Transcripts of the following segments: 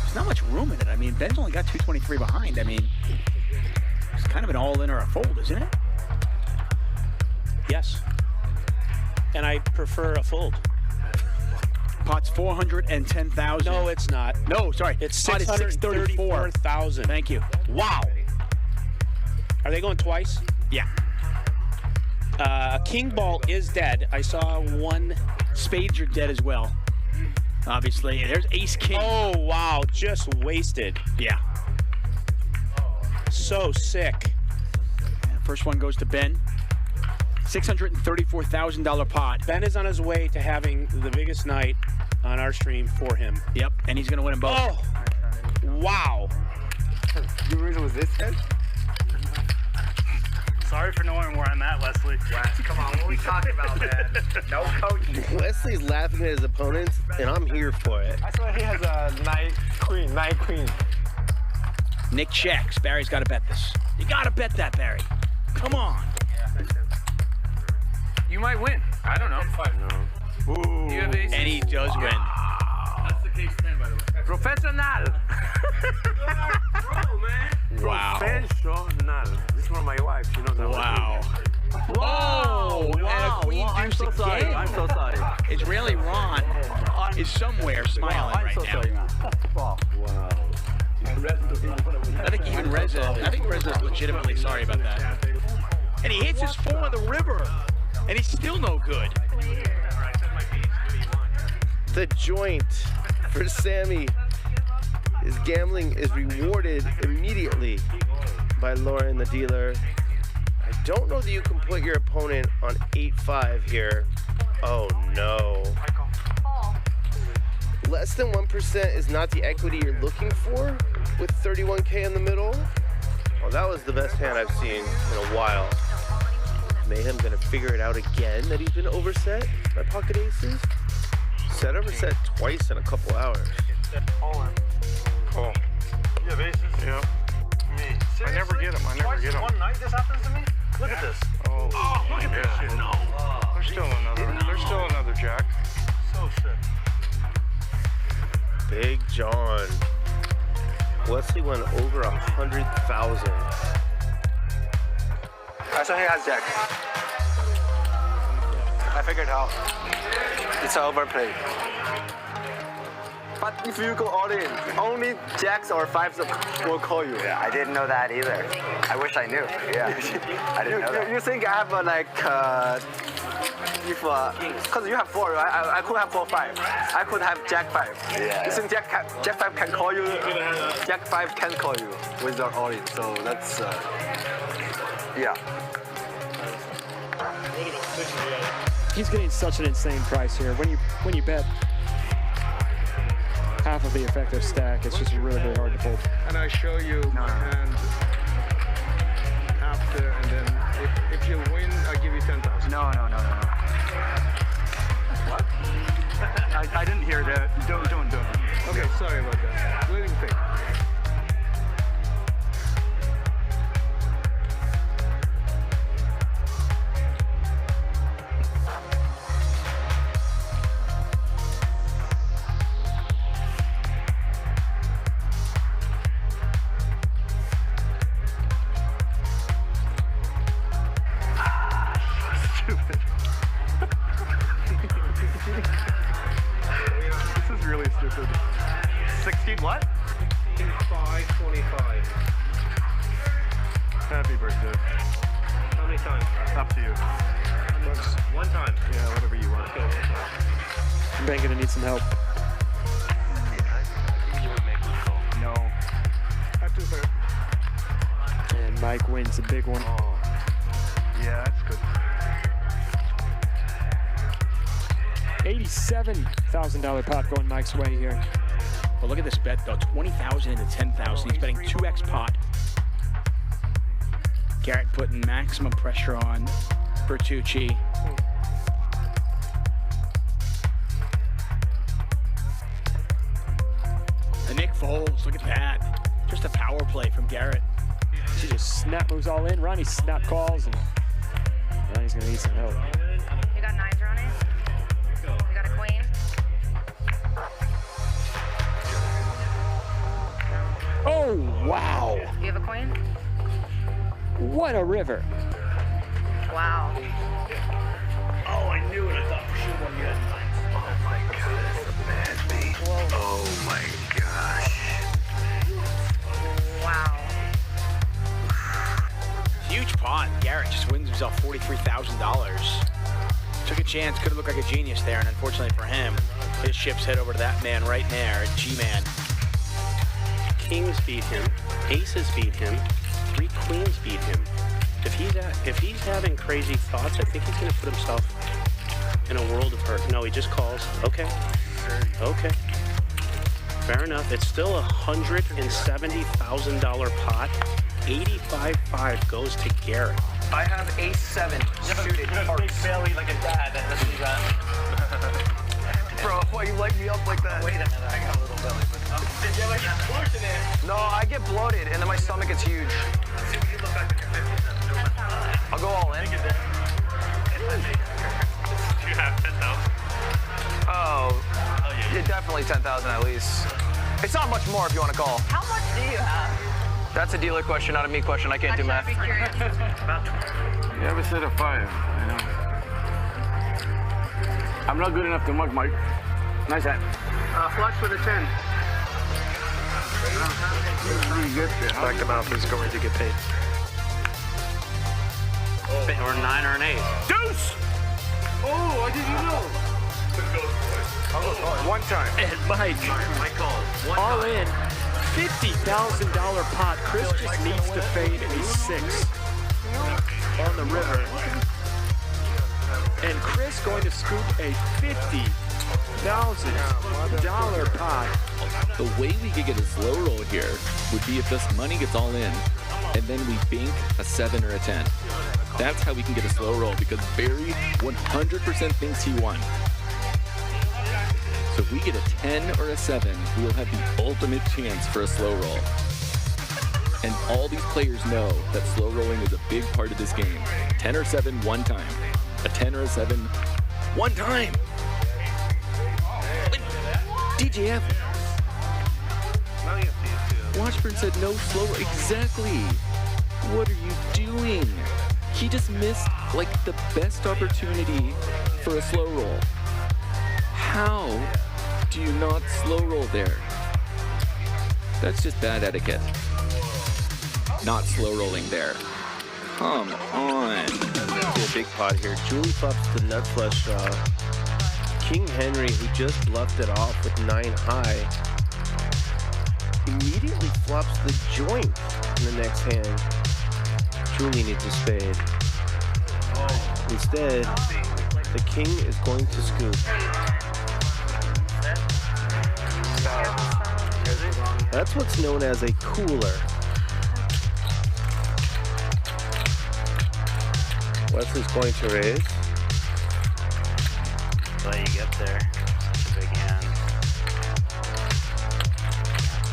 there's not much room in it. I mean, Ben's only got 223 behind. I mean, it's kind of an all-in or a fold, isn't it? Yes. And I prefer a fold. Pot's 410,000. No, it's not. No, sorry. It's Pot is 634,000. Thank you. Wow. Are they going twice? Yeah. King ball is dead. I saw one. Spades are dead as well. Obviously. There's ace king. Oh, wow. Just wasted. Yeah. So sick. First one goes to Ben. $634,000 pot. Ben is on his way to having the biggest night on our stream for him. Yep, and he's going to win them both. Oh, wow. You really was this good? Sorry for knowing where I'm at, Wesley. Come on, what are we talking about, man? No coaching. Wesley's laughing at his opponents, and I'm here for it. I saw he has a knight queen. Nick checks. Barry's got to bet this. You got to bet that, Barry. Come on. You might win. I don't know. Ooh. You have aces. And he does win. That's the case 10, by the way. Professional. Wow. Professional. This is from my wife. She knows that. Wow. Wow. And a queen I'm deuce so sorry. again. I'm so sorry. Israeli Ron is somewhere smiling I'm right so now. sorry, man. Wow. I think even Reza's legitimately sorry about that. And he hits his 4 on the river, and he's still no good. The joint for Sammy. His gambling is rewarded immediately by Lauren, the dealer. I don't know that you can put your opponent on 8-5 here. Oh no. Less than 1% is not the equity you're looking for with 31K in the middle. Well, that was the best hand I've seen in a while. Mayhem gonna figure it out again that he's been overset by pocket aces. Set overset twice in a couple hours. Cool. You have aces? Yeah. Me. Seriously? I never get them. One night this happens to me? Look at this. Oh, look at this shit. No. There's still another jack. So sick. Big John. Wesley went over 100,000. I saw he has jack. I figured out. It's an overplay. But if you go all in, only jacks or fives will call you. Yeah, I didn't know that either. I wish I knew. Yeah, I didn't know that. You think I have because you have 4, right? I could have 4-5. I could have jack 5. Yeah. You think jack 5 can call you? Jack 5 can call you with your all in. So that's yeah. He's getting such an insane price here. When you bet half of the effective stack, it's just really, really hard to fold. And I show you my hand after, and then if you win, I give you 10,000. No. What? I didn't hear that. Don't. Okay, sorry about that. Living thing. This is really stupid. 16 what? 525. Happy birthday. How many times? Up to you. One time. Yeah, whatever you want. Okay, one time. Ben gonna need some help. No. At 2/3. And Mike wins a big one. Yeah, that's good. $87,000 pot going Mike's way here. Well, look at this bet, though. 20,000 into 10,000. He's betting 2x pot. Garrett putting maximum pressure on Vertucci. And Nick folds. Look at that. Just a power play from Garrett. He just snap moves all in. Ronnie snap calls, and Ronnie's gonna need some help. You got 9s, Ronnie? You got a queen? going? What a river. Wow. Oh, I knew it. I thought for sure one you had. Oh my God, that's a bad beat. Oh my gosh. Wow. Huge pot. Garrett just wins himself $43,000. Took a chance, could have looked like a genius there, and unfortunately for him, his chips head over to that man right there, G-Man. Kings beat him. Aces beat him. 3 queens beat him. If he's having crazy thoughts, I think he's going to put himself in a world of hurt. No, he just calls. Okay. Okay. Fair enough. It's still a $170,000 pot. 85.5 goes to Gerry. I have ace-7. Shoot it. Big belly like a dad. That's what you got. Bro, why you light me up like that? Wait a minute, I got a little belly. Did you ever get pushing it? No, I get bloated and then my stomach gets huge. I'll go all in. You have 10,000. Oh, yeah, definitely 10,000 at least. It's not much more if you want to call. How much do you have? That's a dealer question, not a me question. I can't do math. I'd be curious. You ever set a fire? I know. I'm not good enough to mug, Mike. Nice hat. Flush with a 10. Back him out. He's going to get paid. Or 9 or an 8. Deuce! Oh, I didn't know. One time. And Mike, all in, $50,000 pot. Chris just needs to fade a 6 on the river. And Chris going to scoop a $50,000 pot. The way we could get a slow roll here would be if this money gets all in, and then we bank a 7 or a 10. That's how we can get a slow roll, because Barry 100% thinks he won. So if we get a 10 or a 7, we will have the ultimate chance for a slow roll. And all these players know that slow rolling is a big part of this game. 10 or 7 one time. A 10 or a 7 one time. DJF. Washburn said no slow roll. Exactly. What are you doing? He just missed like the best opportunity for a slow roll. How do you not slow roll there? That's just bad etiquette. Not slow rolling there. Come on. A big pot here. Julie flops the nut flush draw. King Henry, who just bluffed it off with 9 high, immediately flops the joint in the next hand. Julie needs a spade. Instead, the king is going to scoop. That's what's known as a cooler. Wesley's going to raise. But you get there. Such a big hand.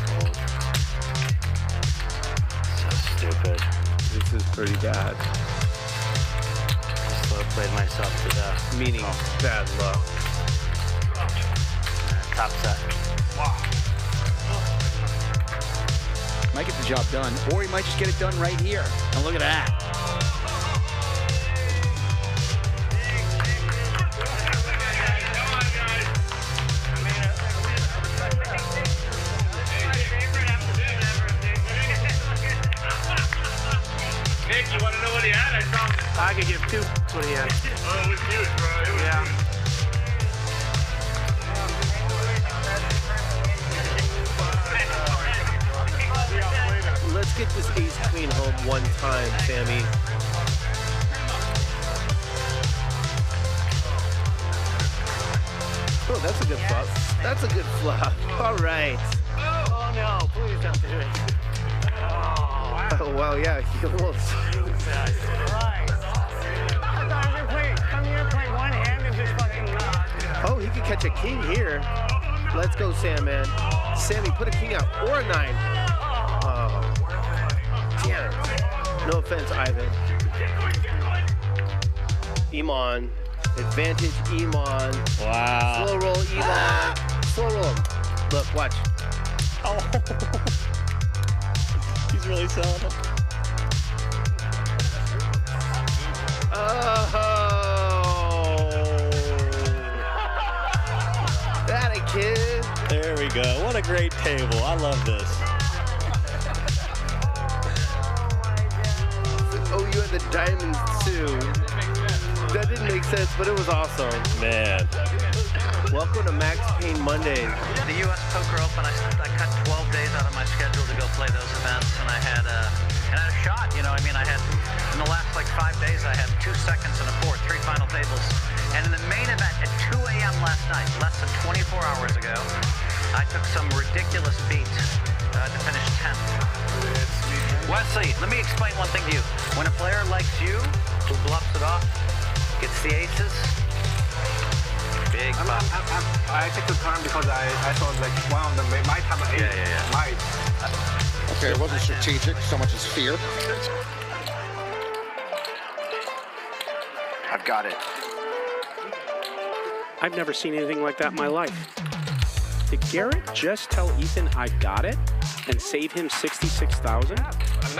Fold. So stupid. This is pretty bad. Slow played myself to death. Meaning bad luck. Top set. Might get the job done, or he might just get it done right here. And look at that. Nick, you want to know what he had? I found it. I could give 2. That's what he had. Oh, it was huge, bro. It was Yeah. huge. Let's get this ace queen home one time, Sammy. Oh, that's a good flop. That's a good flop. All right. Oh no, please don't do it. Oh, well, yeah, he almost. Oh, he could catch a king here. Let's go, Sam, man. Sammy, put a king out or a 9. Oh, damn it. No offense, Ivan. Iman. Advantage, Iman. Wow. Slow roll, Iman. Slow roll him. Look, watch. Oh. He's He's really selling it. Oh, that a kid. There we go. What a great table. I love this. Oh, you had the diamonds too. That didn't make sense, but it was awesome. Man. Welcome to Max Payne Mondays. The U.S. Poker Open, I cut 12 days out of my schedule to go play those events, and I had a shot. You know, I mean, I had, in the last like 5 days, I had 2 seconds and a fourth, 3 final tables. And in the main event at 2 a.m. last night, less than 24 hours ago, I took some ridiculous beat to finish 10th. Wesley, let me explain one thing to you. When a player likes you, who bluffs it off, gets the aces, big buck. I took the time because I thought like wow, my time of eight. Okay, it wasn't strategic so much as fear. I've got it. I've never seen anything like that in my life. Did Garrett just tell Ethan I got it and save him $66,000?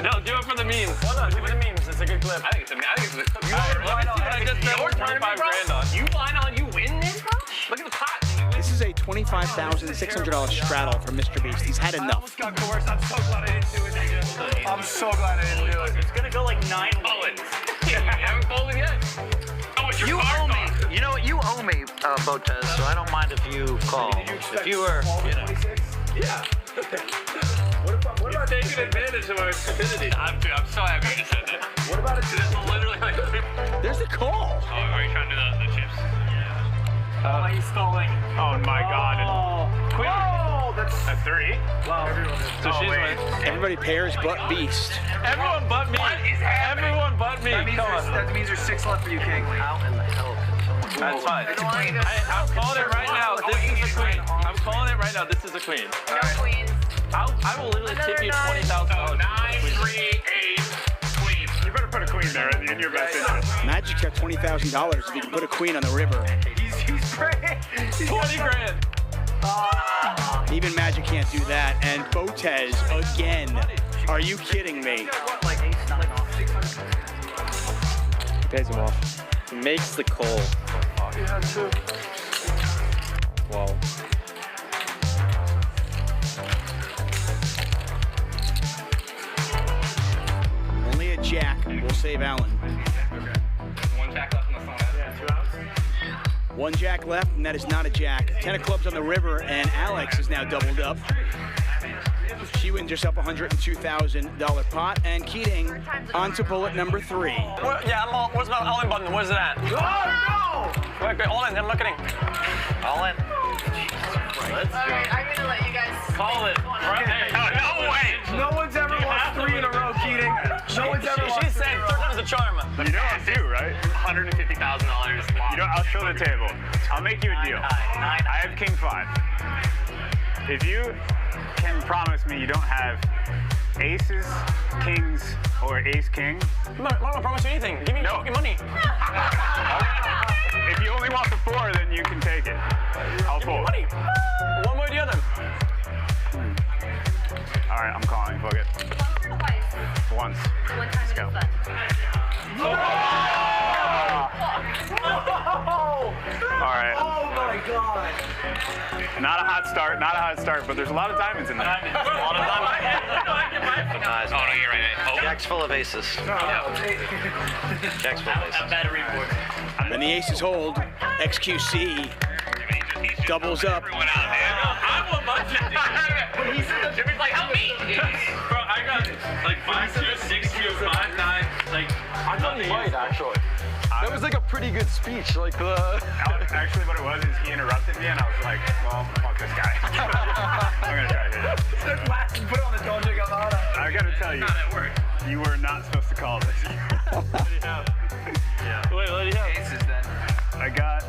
No, do it for the memes. Why not? Do it for the memes. It's a good clip. I think it's a good clip. I just spent 25 grand on. You line on, you win this, bro? Look at the pot. This is a $25,600 straddle for Mr. Beast. He's had enough. Got coerced. I'm so glad I didn't do it, nigga. I'm so glad I didn't do it. It's gonna go like 9 bullets. You haven't folded yet? Oh, it's your You owe me. You know what? You owe me, Botez, so I don't mind if you call. If you were, you know. Yeah. What about taking advantage of our stupidity? I'm so happy you just said that. What about it? It's literally like. There's the call. Oh, are you trying to do the chips? Yeah. He's stalling. Oh my God. Queen. Oh, that's 30. Wow. So she's winning. Everybody pairs but Beast. Everyone but me. What is happening? Everyone but me. That means there's 6 left for you, King. How in the hell could someone... That's fine. It's a queen. I'm calling it right now. This is a queen. I'm calling it right now. This is a queen. No queens. I will literally tip you $20,000. 9, 3, 8, queen. You better put a queen there in your best interest. Magic's got $20,000 if you can put a queen on the river. He's great. 20 grand. Even Magic can't do that. And Botez again. Are you kidding me? Pays him off. He makes the call. Wow. Only a jack will save Allen. One jack left in the phone. Yeah, 2 outs. One jack left, and that is not a jack. 10 of clubs on the river, and Alex is now doubled up. She wins herself a $102,000 pot, and Keating on to bullet number 3. Yeah, I'm all. Where's my all-in button? Where's it at? Oh, no! Wait, all in. I'm looking. All in. Let's go. All right, I'm gonna let you guys call it. Right. No way. No one's ever lost 3 in a row, Keating. No one's ever lost 3 in a row. She said 3 times the charm. You know I do, right? $150,000. You know, I'll show the table. I'll make you a deal. I have king 5. If you can promise me you don't have aces, kings, or ace king. I'm not gonna promise you anything. Give me your fucking money. If you only want the 4, then you can take it. I'll fold. Money. One way or the other. All right, I'm calling. Fuck it. Once. one time in the sun. All right. Oh my God. Not a hot start, but there's a lot of diamonds in there. Oh, no, you're right. Jack's full of aces. Jack's full of aces. Battery board. And the aces hold. XQC doubles up. I want my 50. Jimmy's like, help me. Bro, I got like 5-2, 6-2, 5-9. Like, I thought he might actually. That was like a pretty good speech. Like Actually, what it was is he interrupted me, and I was like, well, fuck this guy. I'm gonna try to hit it. Put it on the dojo. I gotta tell you, you were not supposed to call this. What do you have? Yeah. Wait, what do you have? Aces then. I got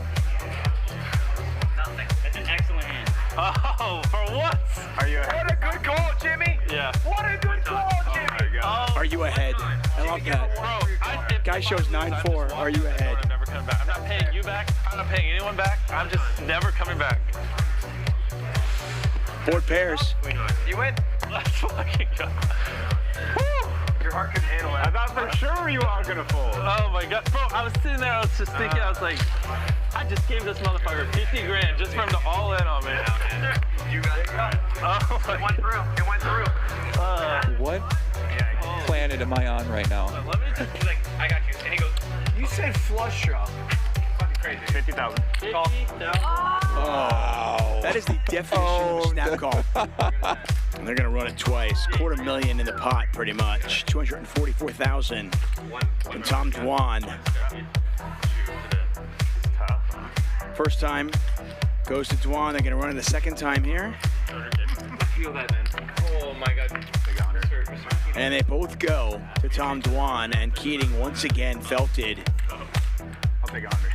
nothing. That's an excellent hand. Oh, for what? Are you ahead? What a good call, Jimmy. Yeah. What a good call, Jimmy. Oh my God. Are you ahead? I love that. Bro, Guy shows 9-4. Are you ahead? I'm never coming back. I'm not paying you back. I'm not paying anyone back. I'm just never coming back. Board pairs. You win. Let's fucking go. Your heart can handle it. I thought for sure you are gonna fold. Oh my god. Bro, I was sitting there, I was just thinking, I was like, I just gave this motherfucker 50 grand just for him to all in on me. You got it. Oh my It went through. It went through. What planet am I on right now? Let me just, He's like, I got you. And he goes, you said flush draw. Fucking crazy. 50,000. call. Oh. That is the definition of a snap call. And they're going to run it twice. $250,000 in the pot, pretty much. $244,000 from Tom Dwan. First time goes to Dwan. They're going to run it the second time here. Feel that, man. Oh my god. And they both go to Tom Dwan, and Keating once again felted. I'll take 100.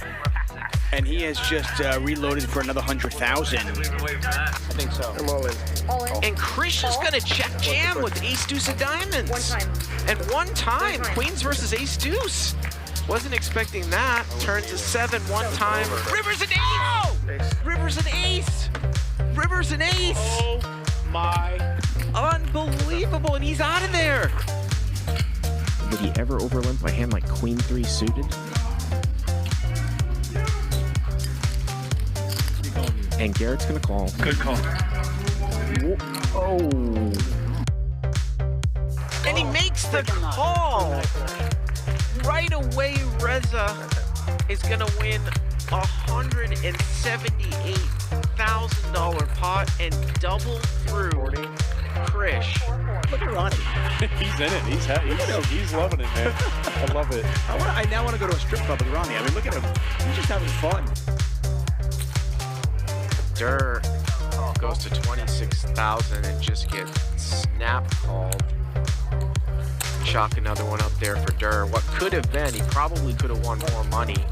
And he has just reloaded for another 100,000. I think so. I'm all in. All in. And Krish is gonna check jam with ace deuce of diamonds. One time. And one time, queens versus ace deuce. Wasn't expecting that. Turns to 7 one time. River's an ace! River's an ace! River's an ace! Oh my. Unbelievable, and he's out of there. Would he ever overlimp a hand like Queen 3 suited? And Garrett's gonna call. Good call. Oh. And he makes the call. Right away, Reza is gonna win $178,000 pot and double through Krish. Look at Ronnie. He's in it. He's loving it, man. I love it. I now want to go to a strip club with Ronnie. I mean, look at him. He's just having fun. Durr goes to 26,000 and just gets snap called. Chalk another one up there for Durr. What could have been, he probably could have won more money.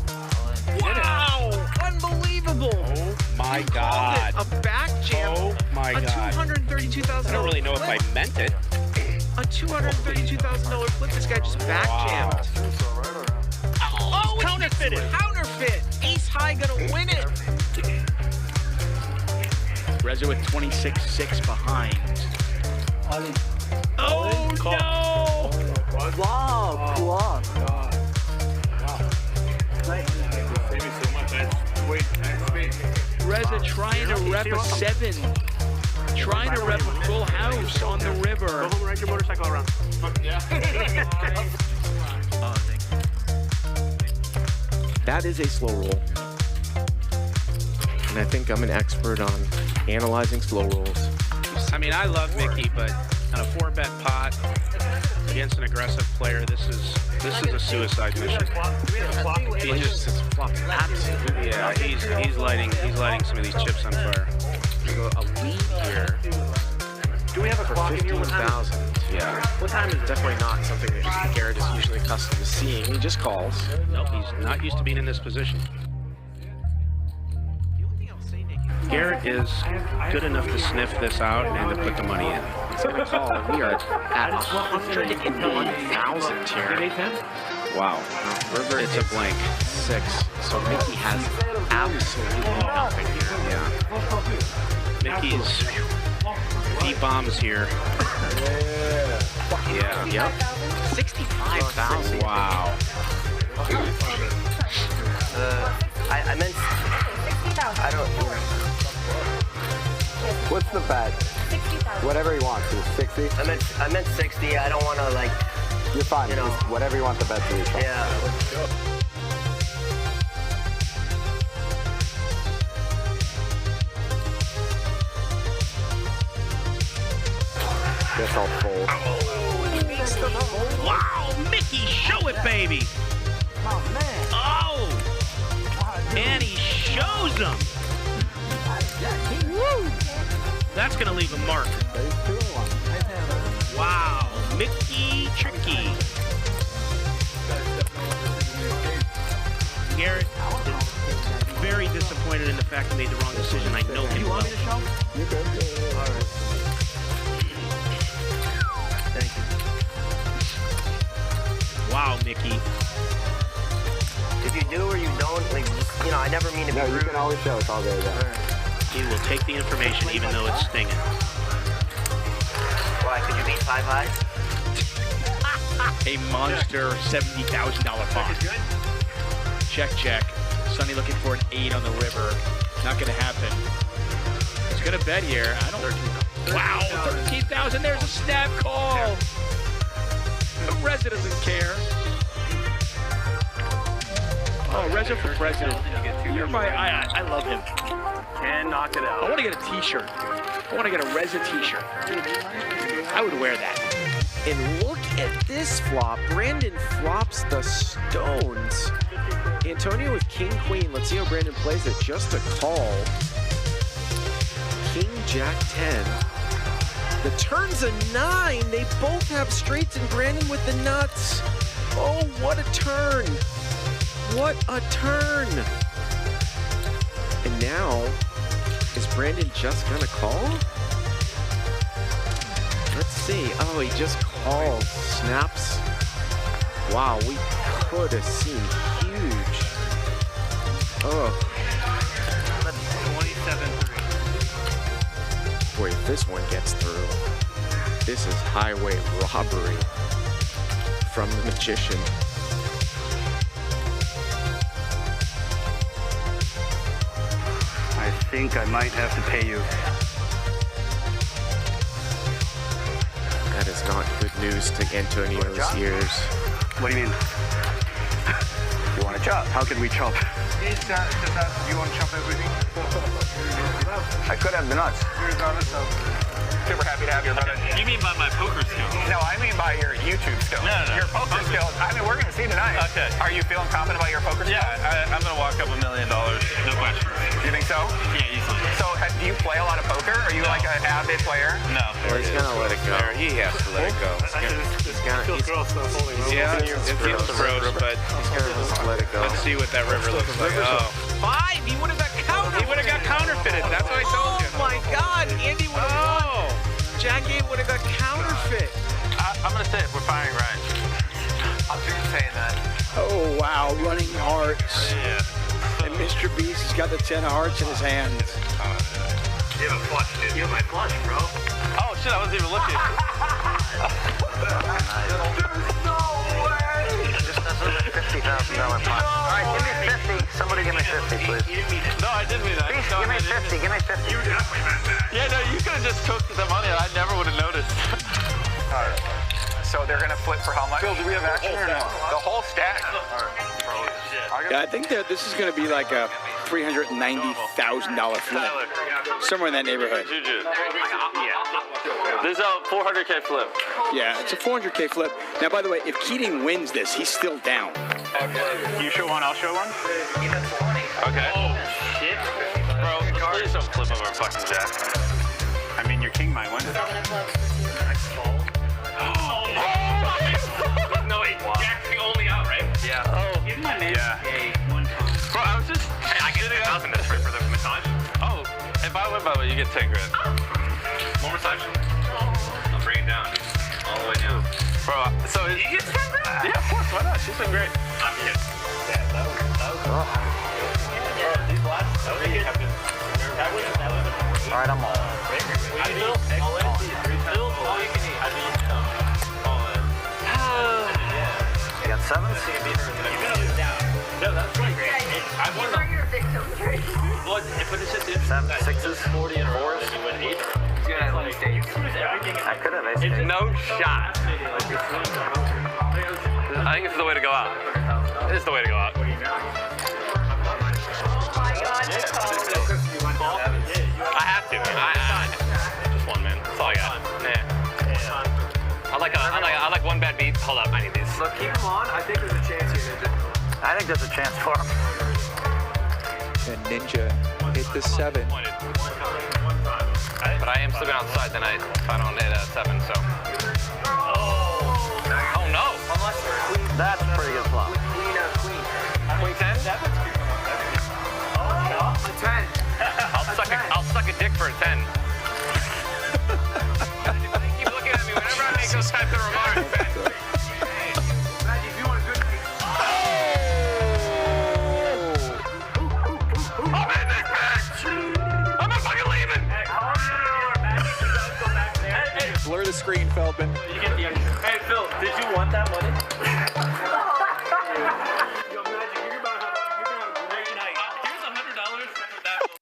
Wow! Unbelievable! Oh my god. A back jam. Oh my god. A $232,000. I don't really know if I meant it. A $232,000 flip. This guy just back jammed. Oh, counterfeited. Counterfeit. Ace high gonna win it. Reza with 26-6 behind. Oh no! Wow, cool. Reza trying to rep a 7. Trying to rep a full house on the river. Go home and ride your motorcycle around. Yeah. That is a slow roll. And I think I'm an expert on analyzing slow rolls. I mean, I love Mickey, but on a 4-bet pot against an aggressive player, this is a suicide mission. He just absolutely, yeah. He's lighting some of these chips on fire. We go a lead here. Do we have a clock in here? 15,000. Yeah. What time is it? Definitely not something that Garrett is usually accustomed to seeing. He just calls. Nope, he's not used to being in this position. Garrett is good enough to sniff this out and to put the money in. He's going to call, and we are at 101,000 here. Wow. River it's a blank. 6. So Mickey has absolutely nothing here. Yeah. Mickey's deep bombs here. Yeah. Yep. 65,000. Wow. I meant. I don't. What's the bet? 60,000. Whatever he wants. Is 60? I meant 60. I don't want to like. You're fine. You know. Just whatever you want the bet to be. Yeah. Let's go. Guess I'll fold. Wow, Mickey, show it, baby. Oh, and he shows them. That's gonna leave a mark. Wow, Mickey tricky. Garrett is very disappointed in the fact he made the wrong decision. I know him well. You good? All right. Thank you. Wow, Mickey. If you do or you don't, like, you know, I never mean to be rude. No, you can always show. It's all good. Yeah. He will take the information even though it's stinging. Why? Could you beat 5 high? A monster $70,000 pot. Check, check. Sonny looking for an 8 on the river. Not gonna happen. He's gonna bet here. I don't. 13. Wow, 13,000. There's a snap call. The Reza doesn't care. Oh, Reza for president. You're my. I love him. And knock it out. I want to get a T-shirt. I want to get a Reza T-shirt. I would wear that. And look at this flop. Brandon flops the stones. Antonio with king, queen. Let's see how Brandon plays it. Just a call. King, jack, 10. The turn's a 9. They both have straights, and Brandon with the nuts. Oh, what a turn. What a turn. And now, is Brandon just gonna call? Let's see. Oh, he just calls. Snaps. Wow, we could have seen huge. Oh. 27-3. Boy, if this one gets through, this is highway robbery from the magician. I think I might have to pay you. That is not good news to Antonio's ears. What do you mean? You want to chop? How can we chop? Just ask, do you want to chop everything? I could have the nuts. Super happy to have you, brother. You mean by my poker skills? No, I mean by your YouTube skills. No. Your poker skills. I mean, we're going to see tonight. Okay. Are you feeling confident about your poker skills? Yeah, I'm going to walk up $1 million. No question. You think so? Yeah, easily. So, do you play a lot of poker? Are you like an avid player? No. Well, he's gonna let it go. He has to let it go. It's gross, but he's gonna just let it go. Let's see what that river looks like. Oh. 5. He would have got counterfeited. He would have got counterfeited. That's what I told you. Oh my God. Andy would have won. Jack 8 would have got counterfeit. I'm going to say it. We're firing right. I'm just saying that. Oh, wow. Running hearts. Yeah. And Mr. Beast has got the 10 of hearts in his hands. You have a flush, dude. You have my flush, bro. Oh, shit. I wasn't even looking. No way! That's a $50,000 pot. All right, give me 50. Somebody give me 50, please. No, I didn't mean that. Please, give me 50. Give me 50. You definitely meant that. Yeah, no, you could have just took the money and I never would have noticed. All right. So they're going to flip for how much? Phil, do we have action or no? The whole stack. All right. Yeah, I think that this is going to be like a $390,000 flip. Somewhere in that neighborhood. This is a 400K flip. Yeah, it's a 400K flip. Now, by the way, if Keating wins this, he's still down. You show one, I'll show one. Okay. Oh, shit. Bro, please don't flip over fucking jack. I mean, your king might win. No, wait, Jack's the only out, right? Yeah. Oh, give my man a 1 time. Bro, I was just... Hey, I get 10,000 for the massage. Oh, if I win, by the way, you get 10 grand. More massage. I'll bring it down. All the way down. Bro, so... You get 10 grand? Yeah, of course, why not? She's been great. I'm kidding. Yeah, that was rough. These last... That was good. All right, I'm all. You got 7s? No, that's right. I won them. What? But it's just... 7, 6s? 40 and 4s. You win 8. I could have ace. No shot. I think it's the way to go out. It is the way to go out. I have to. Just one, man. That's all I got. Yeah. I like one bad beat. Hold up, I need these. Look, keep them on. I think there's a chance here, Ninja. I think there's a chance for him. And Ninja hit the 7. But I am sleeping outside tonight if I don't hit a 7, so. Oh no! That's a pretty good flop. Queen 10? 10. I'll suck a dick for a 10. Keep looking at me whenever I make those types of remarks, man. I'm in this bitch! I'm not fucking leaving! Blur the screen, Feldman. You get the Hey, Phil, did you want that money? Yo, Magic, you're gonna have a great night. Here's $100 for that.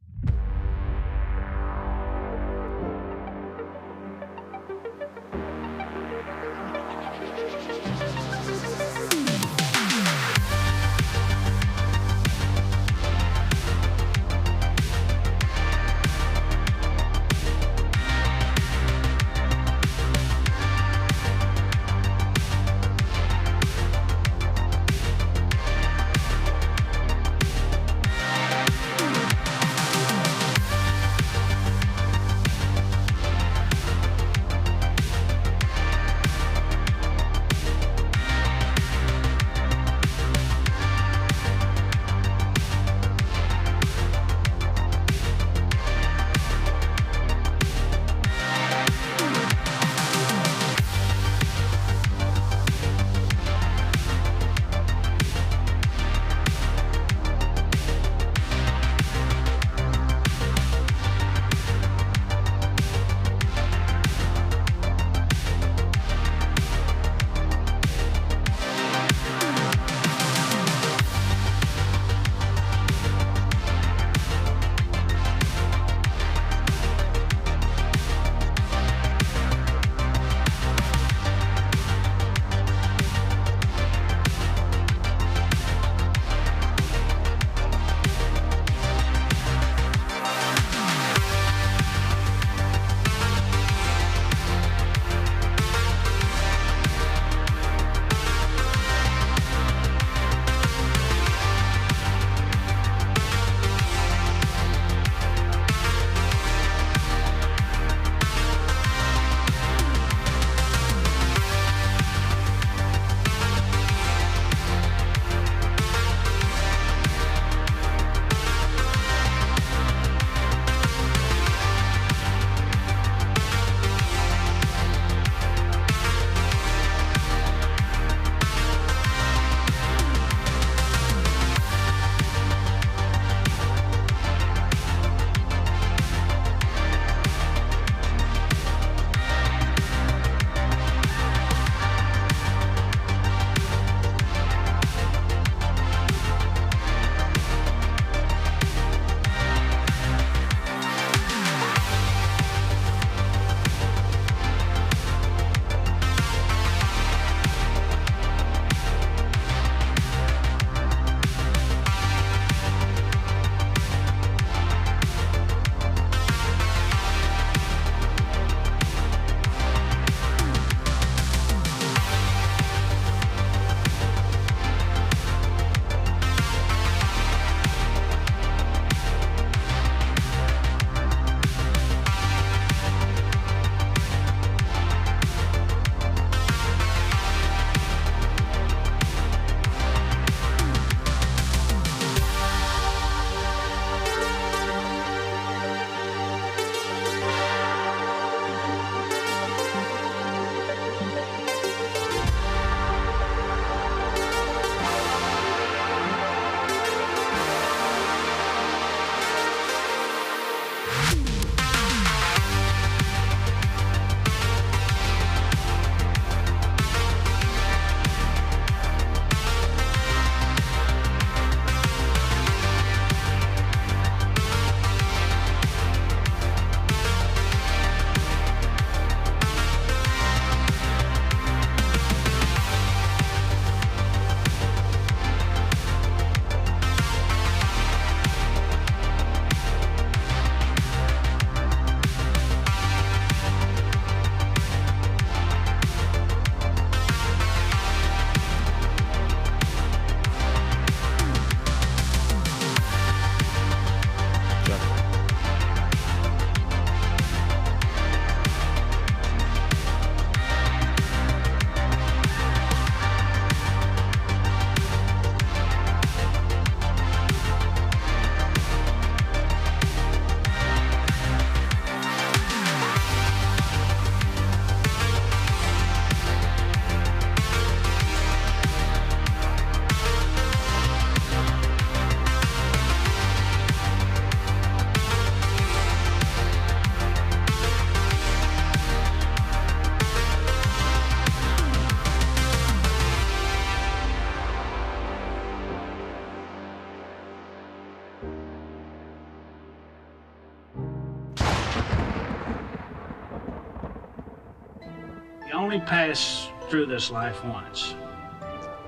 You only pass through this life once.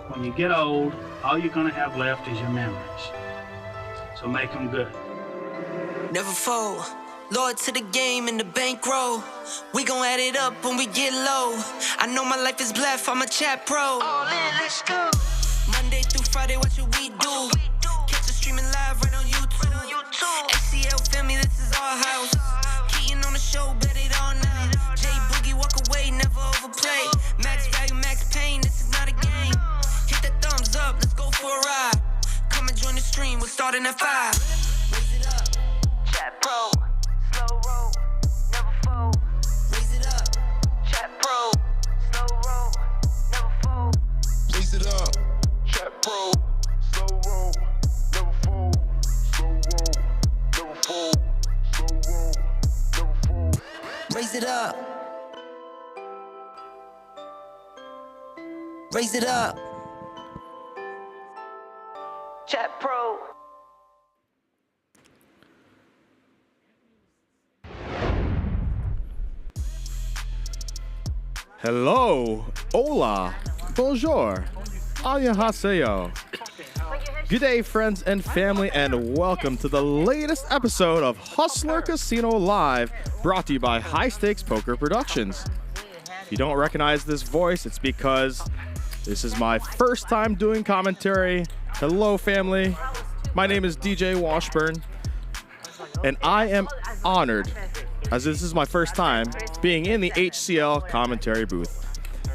When you get old, all you're gonna have left is your memories. So make them good. Never fold. Loyal to the game and the bankroll. We gon' add it up when we get low. I know my life is blessed, I'm a chat pro. All in, let's go. Monday through Friday, what should we do? Catch us streaming live right on YouTube. HCL, feel me, this is our house. Keaton on the show, bet it all now. J Boogie, walk away, never overplay. Max value, max pain, this is not a game. Hit the thumbs up, let's go for a ride. Come and join the stream, we're starting at 5. Raise it up, chat pro. Slow roll, never fold. Raise it up, chat pro. Slow roll, never fold. Raise it up, chat pro. Slow roll, never fold. Slow roll, never fold. Slow roll, never fold. Raise it up. Raise it up. Chat pro. Hello, hola, bonjour, annyeonghaseyo. Good day, friends and family, and welcome to the latest episode of Hustler Casino Live, brought to you by High Stakes Poker Productions. If you don't recognize this voice, it's because this is my first time doing commentary. Hello, family. My name is DJ Washburn, and I am honored, as this is my first time, being in the HCL commentary booth.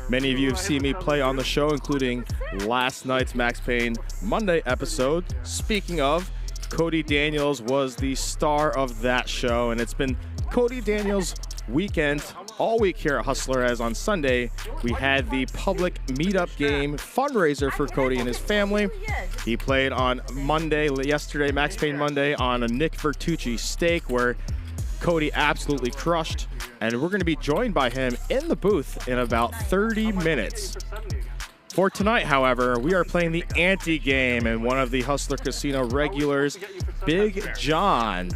Many of you have seen me play on the show, including last night's Max Payne Monday episode. Speaking of, Cody Daniels was the star of that show, and it's been Cody Daniels' weekend all week here at Hustler, as on Sunday we had the public meetup game fundraiser for Cody and his family. He played on Monday, yesterday, Max Payne Monday, on a Nick Vertucci stake, where Cody absolutely crushed, and we're going to be joined by him in the booth in about 30 minutes. For tonight, however, we are playing the ANTE game, and one of the Hustler Casino regulars, Big John.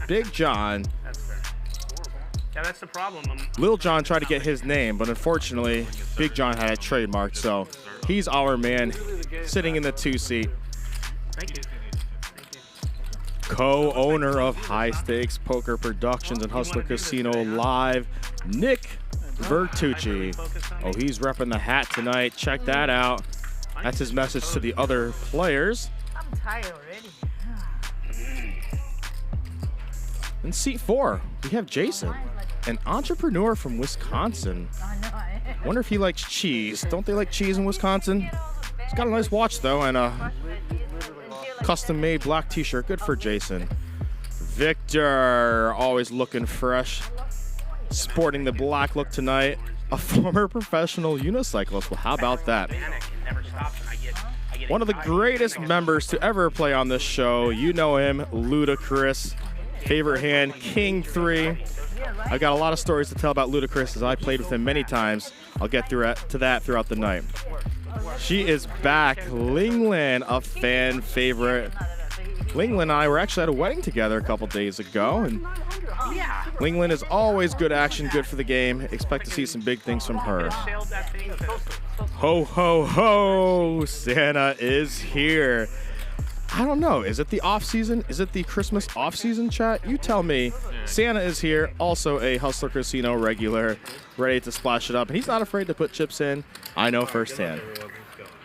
Yeah, that's the problem. Lil John tried to get his name, but unfortunately, Big John had it trademarked, so he's our man, sitting in the 2 seat. Thank you. Co-owner of High Stakes Poker Productions and Hustler Casino Live, Nick Vertucci. Oh, he's repping the hat tonight. Check that out. That's his message to the other players. I'm tired already. In seat 4, we have Jason, an entrepreneur from Wisconsin. Wonder if he likes cheese. Don't they like cheese in Wisconsin? He's got a nice watch, though, and a custom-made black t-shirt. Good for Jason. Victor, always looking fresh, sporting the black look tonight. A former professional unicyclist. Well, how about that? One of the greatest members to ever play on this show. You know him, Ludacris. Favorite hand, King 3. I've got a lot of stories to tell about Ludacris, as I played with him many times. I'll get to that throughout the night. She is back. Linglin, a fan favorite. Linglin and I were actually at a wedding together a couple days ago, and Linglin is always good action, good for the game. Expect to see some big things from her. Ho, ho, ho! Santa is here. I don't know. Is it the off-season? Is it the Christmas off-season, chat? You tell me. Santa is here, also a Hustler Casino regular, ready to splash it up. And he's not afraid to put chips in. I know firsthand.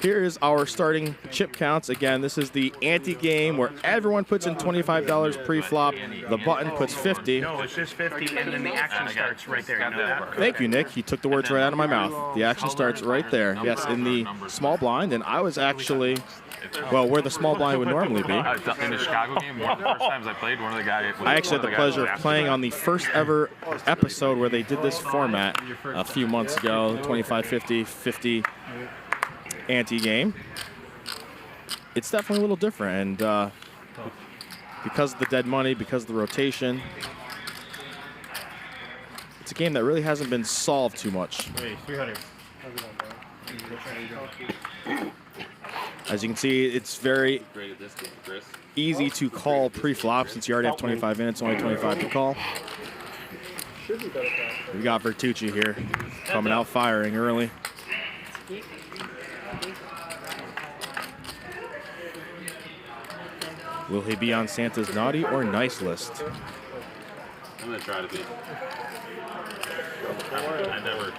Here is our starting chip counts. Again, this is the ANTE game where everyone puts in $25 pre-flop. The button puts 50. No, it's just 50, and then the action starts right there. You know that? Thank you, Nick. He took the words right out of my mouth. The action starts right there. Yes, in the small blind, and I was actually... well, where the small blind would normally be. In the Chicago game, one of the first times I played, one of the guys... I actually had the pleasure of playing on the first ever episode where they did this format a few months ago, 25, 50, 50 ANTE game. It's definitely a little different, and because of the dead money, because of the rotation, it's a game that really hasn't been solved too much. Hey, 300. As you can see, it's very easy to call pre-flop since you already have 25 minutes, only 25 to call. We got Vertucci here, coming out firing early. Will he be on Santa's naughty or nice list? I'm gonna try to be. I never.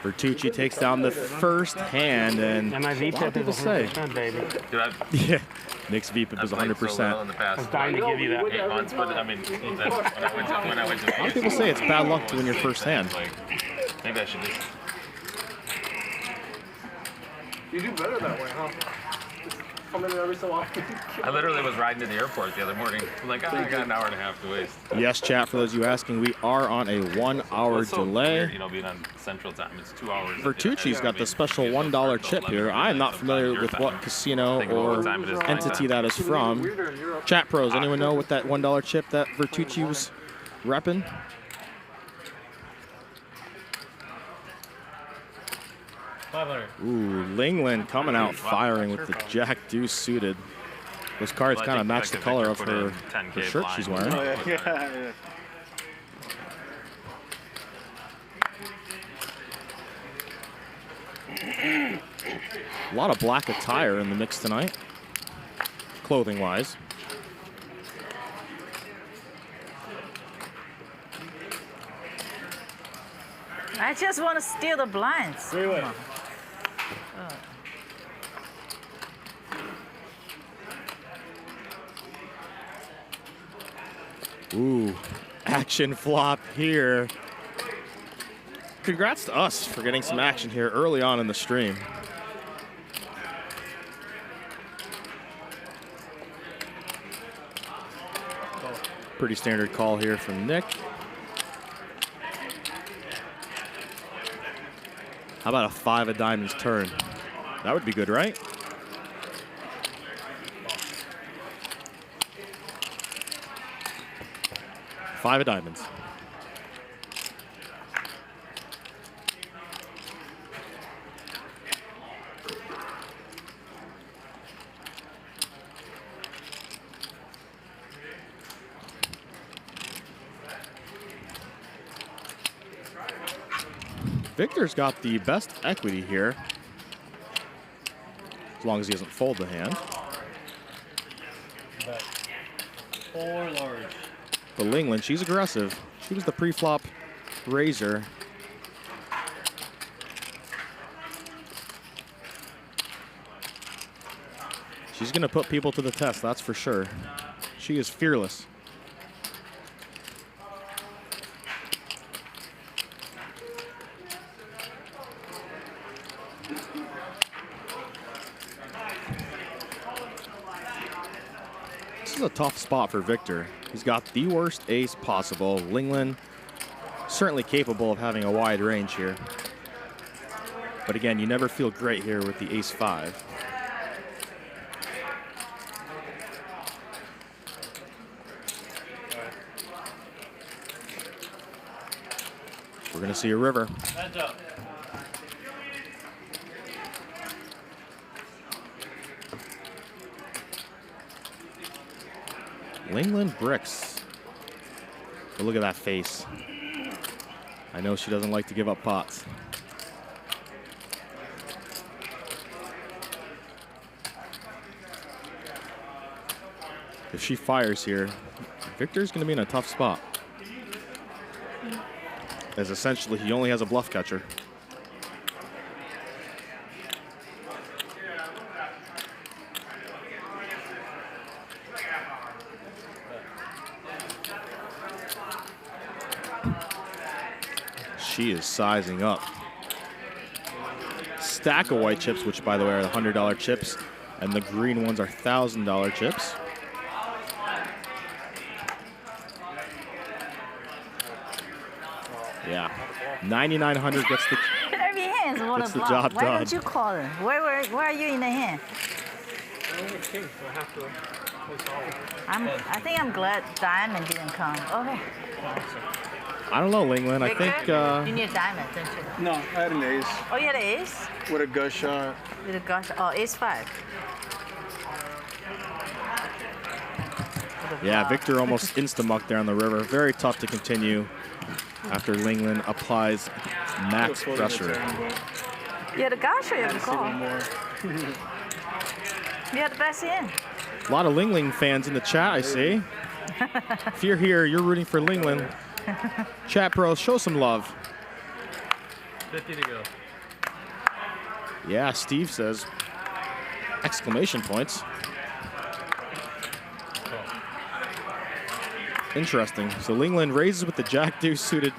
Vertucci takes down the first hand, and a lot of people say. Yeah, Nick's VPIP is 100%. I was dying to give you that 8 months, but I mean, when I went to A lot of people say it's bad luck to win your first hand. Maybe I should just. You do better that way, huh? Come in every so often. I literally was riding to the airport the other morning. I'm like, I got an hour and a half to waste. Yes, chat, for those of you asking, we are on a 1 hour delay. Weird, you know, being on Central Time, it's 2 hours. Vertucci's got the special $1 chip here. I am not familiar with what casino or entity that is from. Chat pros, anyone know what that $1 chip that Vertucci was repping? Ooh, Linglin coming out firing with the Jack Deuce suited. Those cards kind of match the color of her shirt she's wearing. Oh, yeah. A lot of black attire in the mix tonight, clothing-wise. I just want to steal the blinds. Ooh, action flop here. Congrats to us for getting some action here early on in the stream. Pretty standard call here from Nick. How about a 5 of diamonds turn? That would be good, right? Five of diamonds. Victor's got the best equity here, as long as he doesn't fold the hand. Four large. But Linglin, she's aggressive. She was the pre-flop raiser. She's gonna put people to the test, that's for sure. She is fearless. This is a tough spot for Victor. He's got the worst ace possible. Linglin certainly capable of having a wide range here. But again, you never feel great here with the ace-5. We're gonna see a river. Heads up. Linglin bricks. But look at that face. I know she doesn't like to give up pots. If she fires here, Victor's going to be in a tough spot. As essentially he only has a bluff catcher. She is sizing up. Stack of white chips, which by the way are the $100 chips, and the green ones are $1,000 chips. Yeah, 9,900 gets the job done. Why don't you call her? Where are you in the hand? I think I'm glad diamond didn't come. Okay. I don't know, Linglin. I think you need a diamond, don't you? No, I had an ace. Oh, you had an ace? With a gut shot. With a gut shot. Oh, ace-5. Yeah, Victor almost insta-mucked there on the river. Very tough to continue after Linglin applies max pressure. Yeah, the guy should have called. Yeah, the best in. A lot of Linglin fans in the chat, I see. If you're here, you're rooting for Linglin. Chat bros, show some love. 50 to go. Yeah, Steve says, exclamation points. Interesting. So Linglin raises with the Jack Deuce suited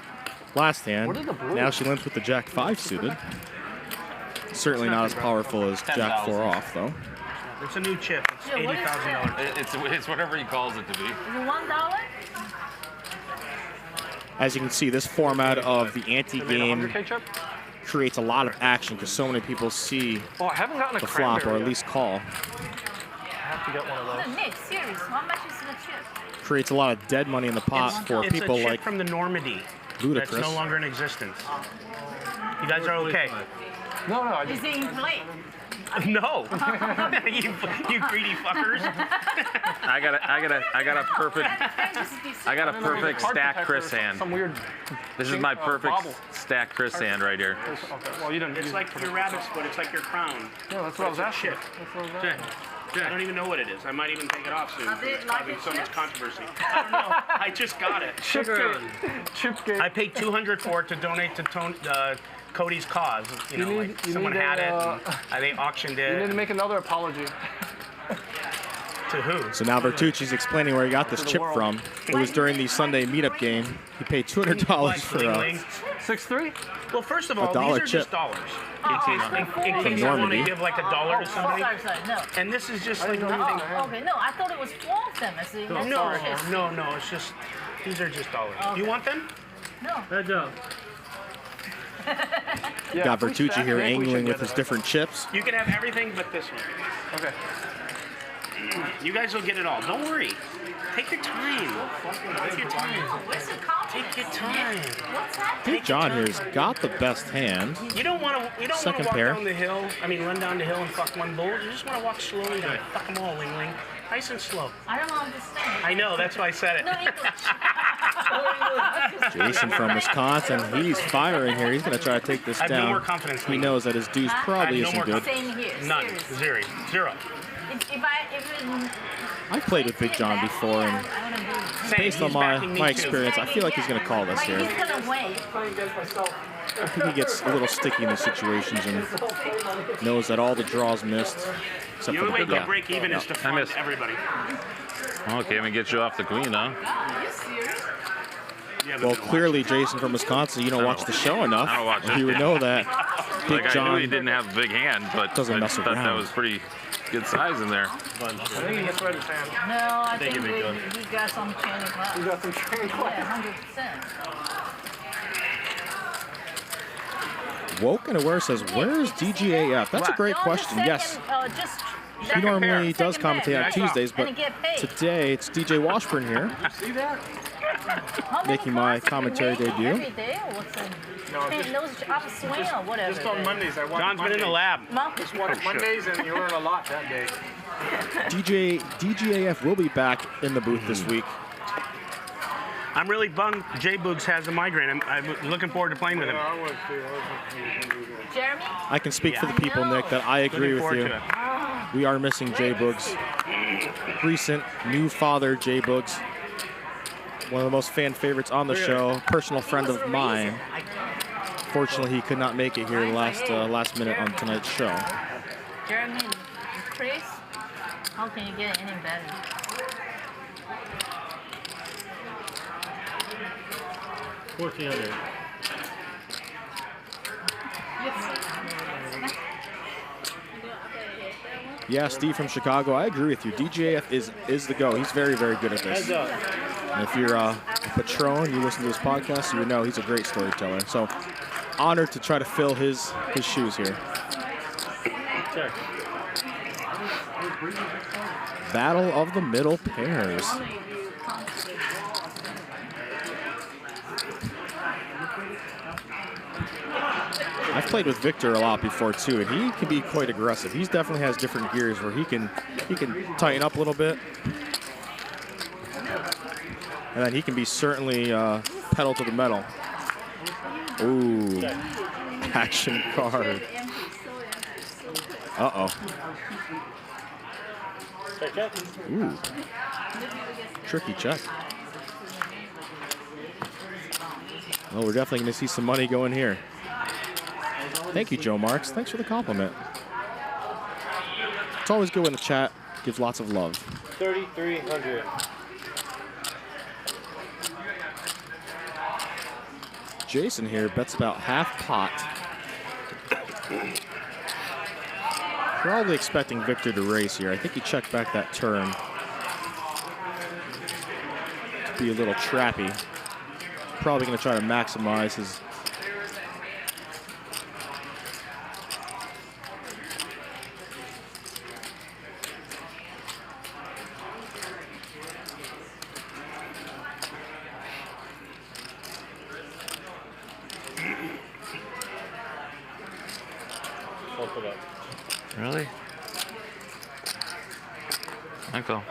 last hand. Now she limps with the Jack 5 suited. Certainly not as powerful as Jack 4 off, though. It's a new chip. It's $80,000. It's whatever he calls it to be. Is it $1? As you can see, this format of the ante game creates a lot of action because so many people see I haven't gotten a the flop or at least call. I have to get one of those. Nick, serious. How much is the chip? Creates a lot of dead money in the pot for people it's a chip like from the Normandy. Ludicrous. That's no longer in existence. You guys are okay. No, I Is it in play? No. you greedy fuckers. I got a perfect stack Chris hand. Some weird. This is my perfect bobble. stack Chris hand right here. Okay. Well, you didn't. It's like your rabbit's foot. It's like your crown. Yeah, that's what I was asking. Chip. That's what I was asking. I don't even know what it is. I might even take it off soon. Are they It's like causing the so much chips? controversy. I don't know. I just got it. Chip game. I paid $200 for it to donate to Cody's cause. You know, like someone had it. And they auctioned it. You need to make another apology. To who? So now Vertucci's explaining where he got this chip from. It was during the Sunday meetup game. He paid $200 for 6-3? Well, first of all, $1 these are chip. just dollars. In case I want to give like $1 to somebody. Sorry, no. And this is just like nothing. Okay, no, I thought it was 4 of them. No, it's just, these are just dollars. Okay. You want them? No. Good job. You got Vertucci here angling with his different chips. You can have everything but this one. Okay. You guys will get it all. Don't worry. Take your time. Take your time. Take your time. Big John here's got the best hand. You don't want to. You don't want to walk pair. down the hill. I mean, run down the hill and fuck one bull. You just want to walk slowly down. Fuck them all, Linglin. Nice and slow. I don't understand. I know. That's why I said it. No Jason from Wisconsin, he's firing here. He's going to try to take this I have down. no more confidence. He knows that his deuce probably isn't good. Same here. None. Serious. Zero. I've played with Big John before, and based on my experience, I feel like he's going to call this here. He's going to wait. I think he gets a little sticky in these situations and knows that all the draws missed, except The for only the way to break even is to fund everybody. Okay, I'm gonna get you off the queen, huh? Well, clearly, Jason from Wisconsin, you don't watch the show enough. I don't watch it. You would know that Big I John knew he didn't have a big hand, but doesn't I mess thought that around. was pretty good size in there. I think he gets ready to hand. No, I think think it'd be good. we got some training class. We got some training class. Yeah, 100%. Woke and Aware says, where's DGAF? That's a great question. Yes. He normally does commentate on Tuesdays, but today it's DJ Washburn here, See that? making my commentary debut. Every day or what's in? Those upswing or whatever. Just on Mondays. I watch John's been in the lab. Just watch Mondays and you learn a lot that day. DGAF will be back in the booth this week. I'm really bummed J-Boogs has a migraine. I'm looking forward to playing with him. Jeremy? I can speak for the people, Nick, that I agree with you. We are missing J-Boogs. Recent new father J-Boogs. One of the most fan favorites on the show. Personal friend of mine. Fortunately, he could not make it here last minute on tonight's show. Jeremy and Chris? How can you get any better? $1,400. Yeah, Steve from Chicago, I agree with you. DGAF is the go. He's very, very good at this. And if you're a Patron, you listen to his podcast, you would know he's a great storyteller. So, honored to try to fill his shoes here. Check. Battle of the middle pairs. I've played with Victor a lot before too, and he can be quite aggressive. He definitely has different gears where he can tighten up a little bit. And then he can be certainly pedal to the metal. Ooh, action card. Uh-oh. Ooh, tricky check. Well, we're definitely going to see some money go in here. Thank you, Joe Marks. Thanks for the compliment. It's always good when the chat gives lots of love. 3,300. Jason here bets about half pot. Probably expecting Victor to race here. I think he checked back that turn to be a little trappy. Probably going to try to maximize his. Really? Michael.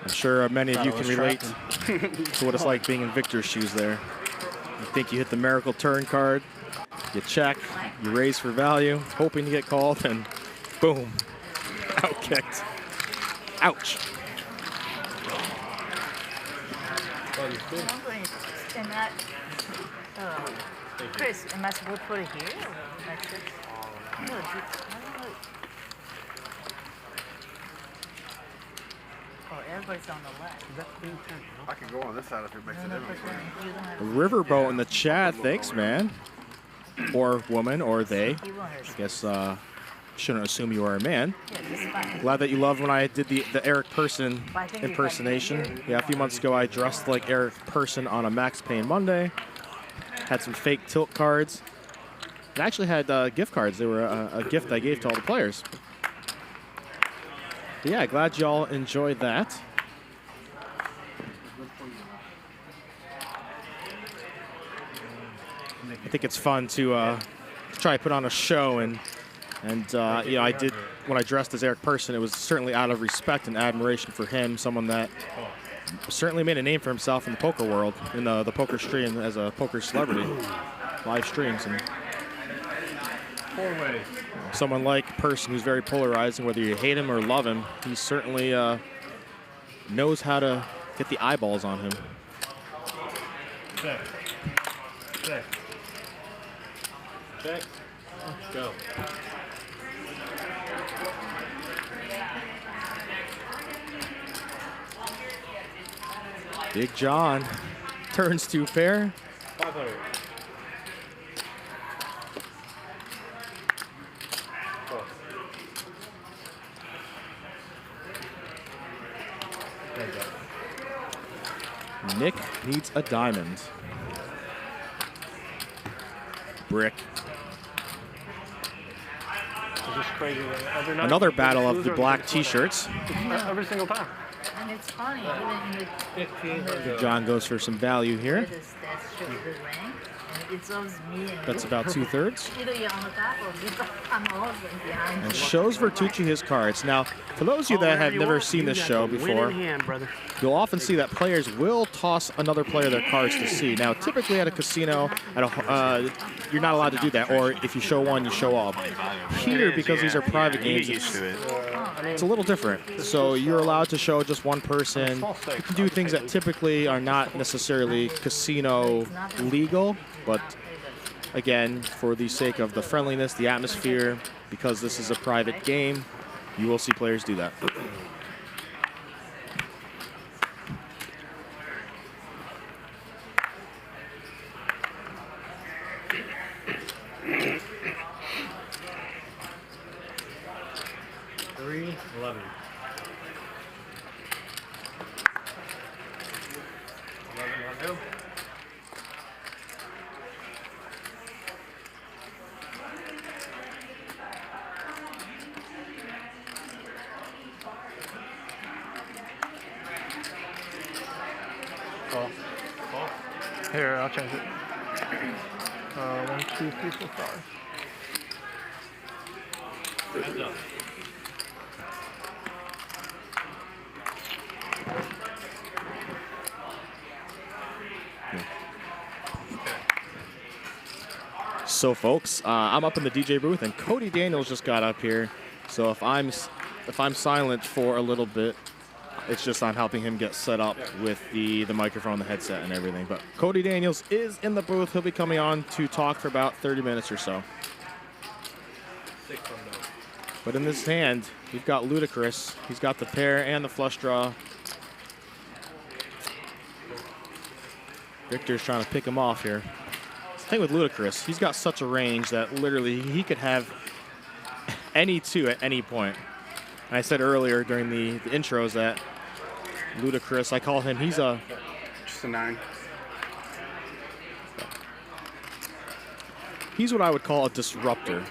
I'm sure many of you can relate to what it's like being in Victor's shoes there. You think you hit the miracle turn card, you check, you raise for value, hoping to get called, and boom, out kicked. Ouch. And that, Chris, am I supposed to put it here? Or like this? No, I don't know. Oh, everybody's on the left. I can go on this side if it makes a difference. Riverboat in the chat, thanks, man. Or woman, or they. I guess shouldn't assume you are a man. Glad that you loved when I did the Eric Person impersonation. Yeah, a few months ago I dressed like Eric Person on a Max Payne Monday. Had some fake tilt cards. I actually had gift cards. They were a gift I gave to all the players. But yeah, glad y'all enjoyed that. I think it's fun to try to put on a show, and you know, I did when I dressed as Eric Person. It was certainly out of respect and admiration for him, someone that certainly made a name for himself in the poker world, in the poker stream as a poker celebrity, live streams, and someone like Person who's very polarizing. Whether you hate him or love him, he certainly knows how to get the eyeballs on him. Check. Check. Check. Go. Big John turns to pair. 500. Nick needs a diamond. Brick. It's just crazy. Every night, Another battle of the black t-shirts. Every single time. And it's funny, even in the John goes for some value here. That's about 2/3. And shows Vertucci his cards. Now, for those of you that have never seen this show before, you'll often see that players will toss another player their cards to see. Now, typically at a casino, you're not allowed to do that, or if you show one, you show all. Here, because these are private games, it's a little different. So you're allowed to show just one person. You can do things that typically are not necessarily casino legal, but again, for the sake of the friendliness, the atmosphere, because this is a private game, you will see players do that. Here, I'll change it. 1, 2, 3, 4, 5. So, folks, I'm up in the DJ booth, and Cody Daniels just got up here. So if I'm silent for a little bit, it's just I'm helping him get set up with the microphone, the headset, and everything. But Cody Daniels is in the booth. He'll be coming on to talk for about 30 minutes or so. But in this hand, we've got Ludacris. He's got the pair and the flush draw. Victor's trying to pick him off here. The thing with Ludacris, he's got such a range that literally he could have any two at any point. And I said earlier during the intros that Ludacris, I call him, he's a... Just a 9. He's what I would call a disruptor.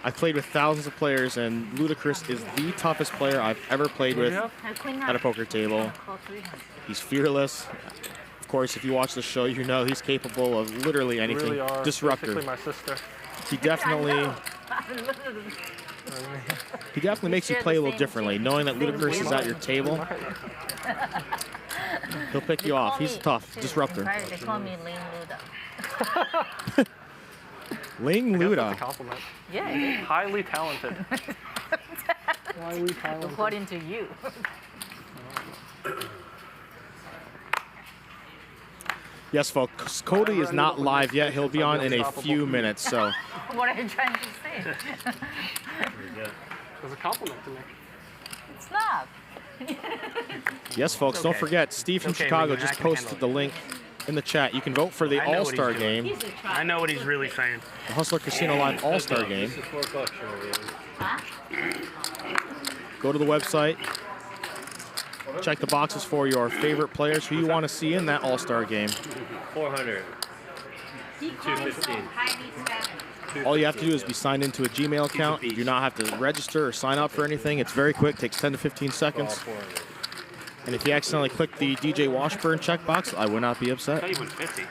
I've played with thousands of players, and Ludacris is the toughest player I've ever played with at a poker table. He's fearless. Of course, if you watch the show, you know he's capable of literally anything. Really are Disruptor. basically my sister. He definitely makes you play a little differently. Knowing that Ludacris is at your table, he'll pick you off. He's tough. Disruptor. They call me Ling Luda. Ling Luda. That's a compliment. Yeah, it is. Highly talented. Highly talented. According to you. Yes, folks. Cody is not live yet. He'll be on in a few minutes. So. What are you trying to say? It's a compliment to me. It's not. Yes, folks. Don't forget, Steve from Chicago just posted the link in the chat. You can vote for the I know what All-Star he's doing. game. I know what he's really saying. The Hustler Casino Live All-Star game. Go to the website. Check the boxes for your favorite players who you want to see in that All-Star game. 400. 215. All you have to do is be signed into a Gmail account. You do not have to register or sign up for anything. It's very quick, takes 10 to 15 seconds. And if you accidentally click the DJ Washburn checkbox, I would not be upset. I thought you went 50.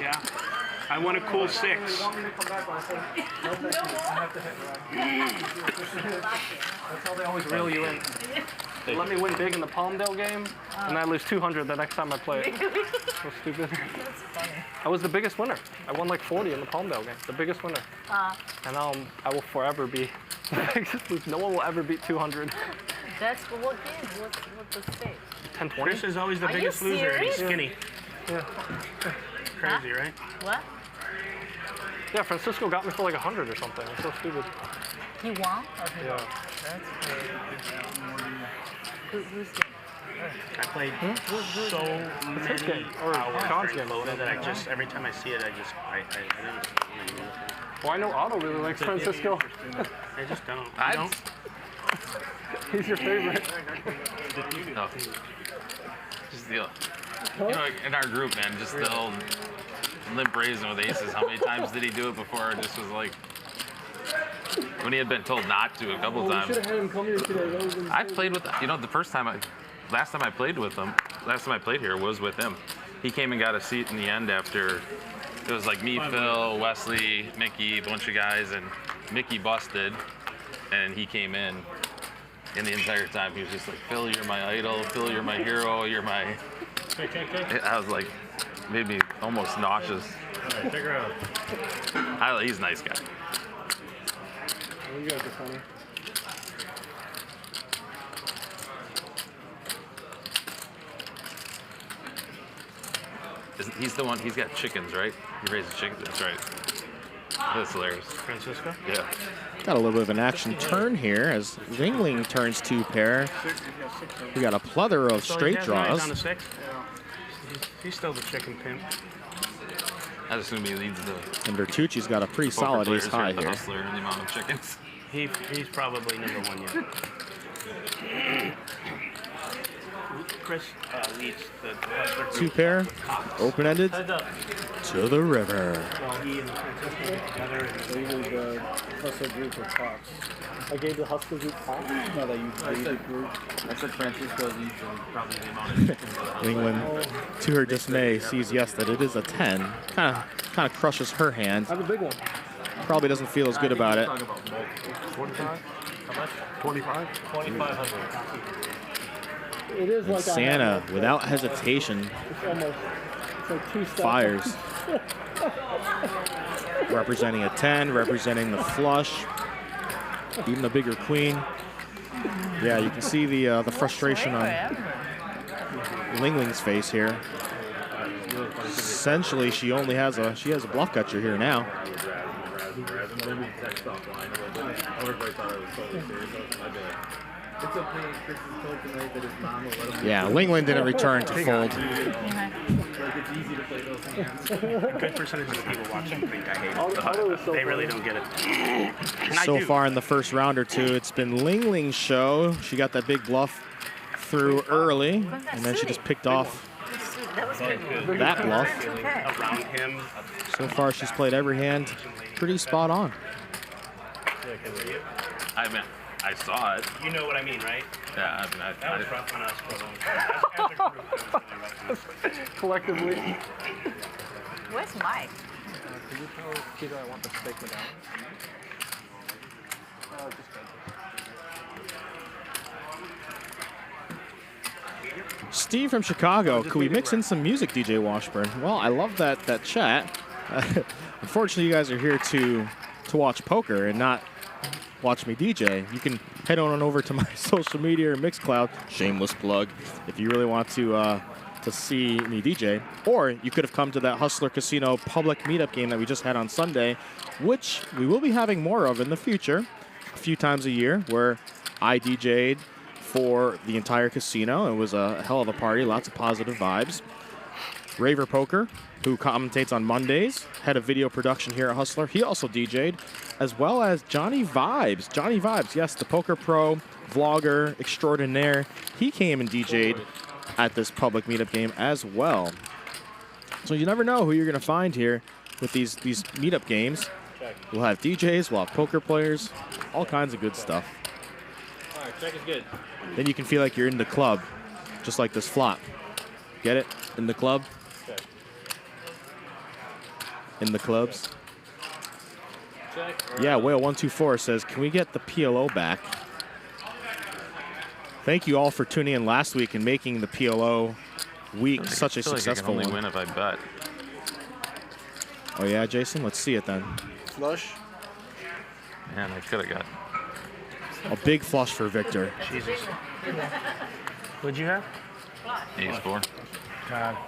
Yeah. I want a cool 6. That's how they always reel you in. They let me win big in the Palmdale game, and I lose 200 the next time I play it. So stupid. That's funny. I was the biggest winner. I won like 40 in the Palmdale game. The biggest winner. And I will forever be the biggest loser. No one will ever beat 200. That's what game? What's the stake? 10-20. Chris is always the biggest loser, and he's skinny. Yeah. Crazy, right? What? Yeah, Francisco got me for like 100 or something. It's so stupid. He won? Okay. Yeah. That's great. Who's game? I played so many hours for Luda that I just, every time I see it, I don't. Well, I know Otto really likes Francisco. I just don't. I don't. He's your favorite. No. Just the, in our group, man, just the old limp raisin with aces. How many times did he do it before? It just was like, when he had been told not to a couple times. We should have had him come here today. I played with, last time I played here was with him. He came and got a seat in the end after, it was like me, Phil, Wesley, Mickey, a bunch of guys, and Mickey busted, and he came in. And the entire time he was just like, Phil, you're my idol. Phil, you're my hero. You're my... I was like, made me almost nauseous. All right, take her out. He's a nice guy. You guys are funny. He's the one, he's got chickens, right? He raises chickens, that's right. That's hilarious. Francisco? Yeah. Got a little bit of an action turn here as Linglin turns 2 pair. We got a plethora of straight draws. Down to 6? Yeah. He's still the chicken pimp. I assume he leads the... And Vertucci's got a pretty solid ace high the here. Hustler and the amount of chickens. He's probably number 1 yet. Chris leads the 2 pair, open-ended, to the river. Well, he and Francisco get together and So usually the hustler group with pops. I gave the hustler group pops? No, that you gave the group. I said Francisco leads and probably the amount of Linglin, to her dismay, sees yes that it is a 10. Kind of crushes her hand. I have a big one. Probably doesn't feel as good about it. 25? How much? 25? 2,500. It is And like Santa, without hesitation, it's almost it's like 2 steps. fires. Representing a 10, representing the flush, even the bigger queen. Yeah, you can see the frustration on Lingling's face here. Essentially, she has a bluff catcher here now. Yeah, Linglin didn't return to fold. A good percentage of the people watching think I hate it. They really don't get it. And I So do. far in the first round or two, it's been Lingling's show. She got that big bluff through early, and then she just picked off that bluff. Around him. So far, she's played every hand pretty spot on. I mean, I saw it. You know what I mean, right? Yeah, I mean, That was rough on us for a long time. As a group, it was really rough on us. Collectively. Where's Mike? Could you tell Peter I want the steak medallion? Steve from Chicago, could we mix in some music, DJ Washburn? Well, I love that chat. Unfortunately, you guys are here to watch poker and not watch me DJ. You can head on over to my social media or Mixcloud, shameless plug, if you really want to see me DJ. Or you could have come to that Hustler Casino public meetup game that we just had on Sunday, which we will be having more of in the future, a few times a year, where I DJ'd for the entire casino. It was a hell of a party, lots of positive vibes. Raver Poker, who commentates on Mondays, head of video production here at Hustler. He also DJ'd, as well as Johnny Vibes. Johnny Vibes, yes, the poker pro, vlogger extraordinaire. He came and DJ'd at this public meetup game as well. So you never know who you're going to find here with these meetup games. We'll have DJs, we'll have poker players, all kinds of good stuff. All right, check is good. Then you can feel like you're in the club, just like this flop. Get it? In the club? Okay. In the clubs? Check. Yeah, Whale124 says, can we get the PLO back? Thank you all for tuning in last week and making the PLO week such a successful I can only one. win if I bet. Oh yeah, Jason? Let's see it then. Flush. Man, I could have got. A big flush for Victor. Jesus. What'd you have? Ace 4. God.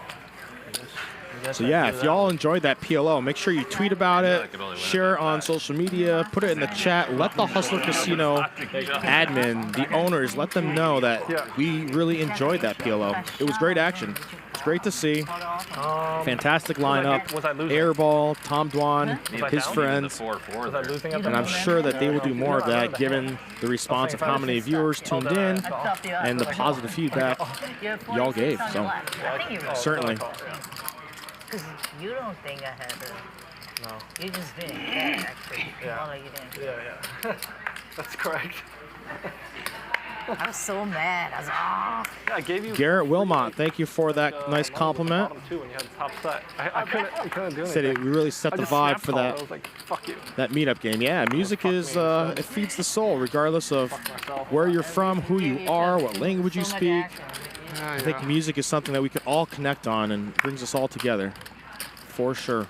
So yeah, if y'all enjoyed that PLO, make sure you tweet about it, share it on social media, put it in the chat. Let the Hustler Casino admin, the owners, let them know that we really enjoyed that PLO. It was great action. It's great to see. Fantastic lineup. Airball, Tom Dwan, his friends. And I'm sure that they will do more of that given the response of how many viewers tuned in and the positive feedback y'all gave. So certainly. Because you don't think I had it. No. You just didn't care, actually. Yeah. Well, you didn't. Yeah. That's correct. I was so mad. I was Yeah, I gave you. Garrett Wilmot, thank you for that nice compliment. Too, when you had the top set. I couldn't do anything. Said it really set I the just vibe snap for called. that. I was like, fuck you. That meetup game. Yeah, music is it feeds the soul regardless of where you're from, who you are, what language you speak. I think music is something that we can all connect on and brings us all together, for sure.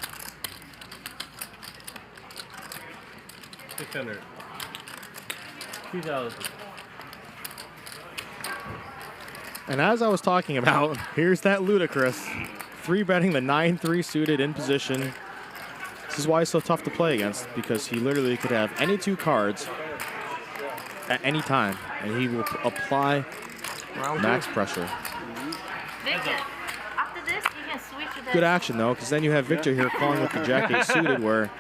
600. 2,000. And as I was talking about, here's that ludicrous 3-betting the 9-3 suited in position. This is why he's so tough to play against, because he literally could have any 2 cards at any time, and he will apply max pressure. Victor, after this, you can switch to that. Good action, though, because then you have Victor here calling with the Jack 8 suited, where...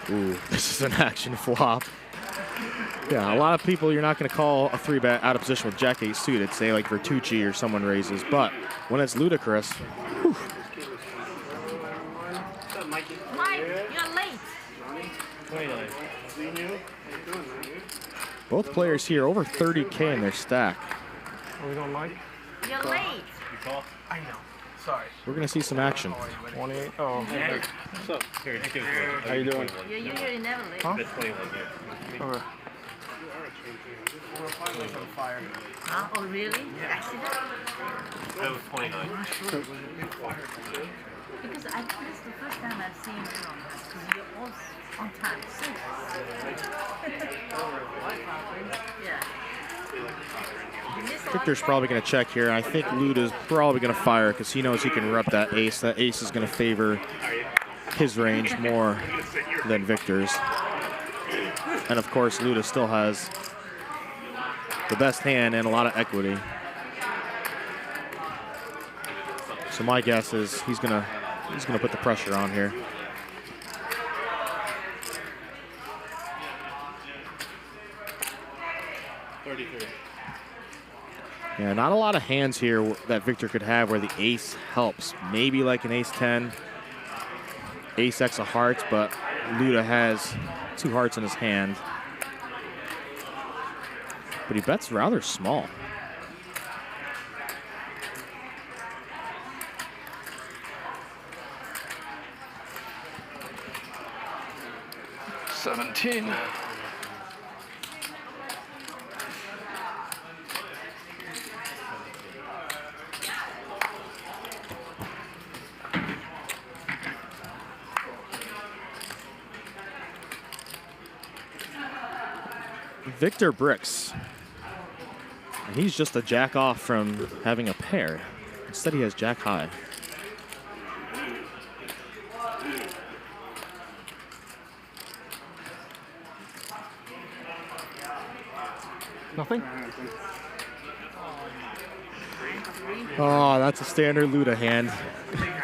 Ooh, this is an action flop. Yeah, a lot of people you're not going to call a 3-bet out of position with Jack 8 suited, say like Vertucci or someone raises, but when it's ludicrous, whew. Mike, you're late. 29. Both players here over 30K in their stack. Are we going, Mike? You're late. I know. Sorry. We're going to see some action. 28. Oh. What's up? How you doing? You're usually never late. Huh? Okay. Huh? Oh, really? Accident? That was 29. Because I think this is the first time I've seen you because you're all on time. Yeah. Victor's probably going to check here, and I think Luda's probably going to fire because he knows he can rep that ace. That ace is going to favor his range more than Victor's. And of course, Luda still has the best hand and a lot of equity. So my guess is he's gonna put the pressure on here. Yeah, not a lot of hands here that Victor could have where the ace helps. Maybe like an ace 10, ace X of hearts, but Luda has 2 hearts in his hand. But he bets rather small. $17. Victor bricks. And he's just a jack off from having a pair. Instead, he has jack high. Nothing? Oh, that's a standard Luda hand.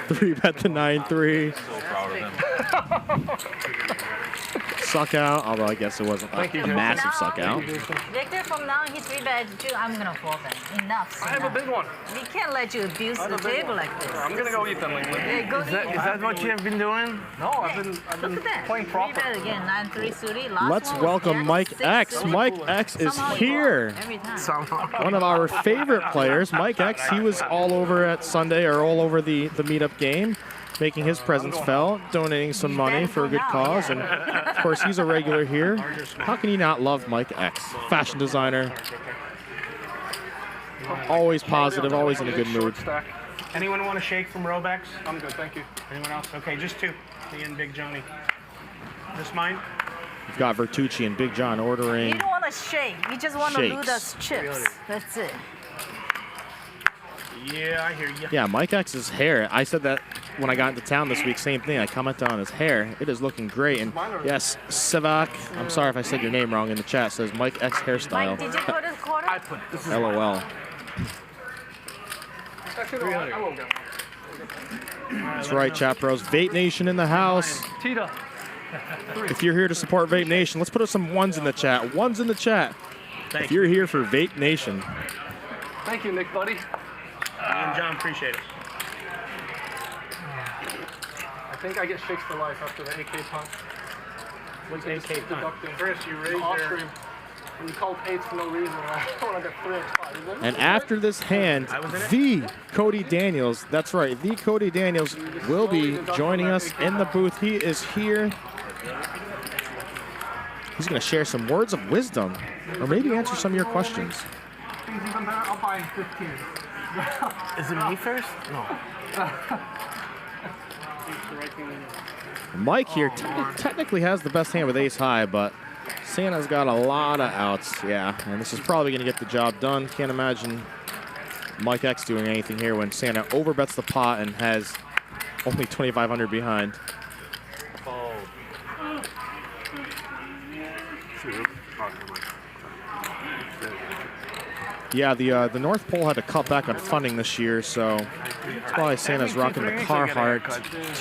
3-bet the 9-3. So proud of him. Suck out, although I guess it wasn't a massive suck out. Victor, from now he 3-bet you. I'm gonna 4-bet. Enough. I have a big one. We can't let you abuse the table like this. I'm gonna go eat them, Linglin. Yeah, go Is eat that them. what you have been doing? No, I've been Look at that. playing proper. 3-bet again. 9-3 suited. Last Let's one was welcome Jack Mike 6 X. suited. Mike X is Somehow he here. won every time. One of our favorite players, Mike X. He was all over at Sunday, or all over the meetup game, making his presence felt, donating some money for a good cause, and of course he's a regular here. How can you not love Mike X? Fashion designer, always positive, always in a good mood. Anyone want a shake from Robex? I'm good, thank you. Anyone else? Okay, just 2. Me and Big Johnny. This mine? We've got Vertucci and Big John ordering. You don't want to shake. You just want to Shakes. Luda's chips. That's it. Yeah, I hear you. Yeah, Mike X's hair. I said that when I got into town this week, same thing. I commented on his hair. It is looking great. And yes, Sevak, I'm sorry if I said your name wrong in the chat, says Mike X hairstyle. Mike, did you put a quarter? I put this. LOL. I will go. That's right, chat pros. Vape Nation in the house. Tita. If you're here to support Vape Nation, let's put up some ones in the chat. Ones in the chat. If you're here for Vape Nation. Thank you, Nick, buddy. Me and John appreciate it. I think I get shakes for life after the AK punt. What's AK punt? Chris, you raised your... When you called 8s for no reason, I want to get 3x5. And after this hand, the Cody Daniels, that's right, the Cody Daniels will be joining us in the booth. He is here. He's going to share some words of wisdom, or maybe answer some of your questions. I'll buy 15. Is it me first? No. Mike here technically has the best hand with ace high, but Santa's got a lot of outs. Yeah, and this is probably going to get the job done. Can't imagine Mike X doing anything here when Santa overbets the pot and has only 2,500 behind. Yeah, the North Pole had to cut back on funding this year, so that's why Santa's rocking the Carhartt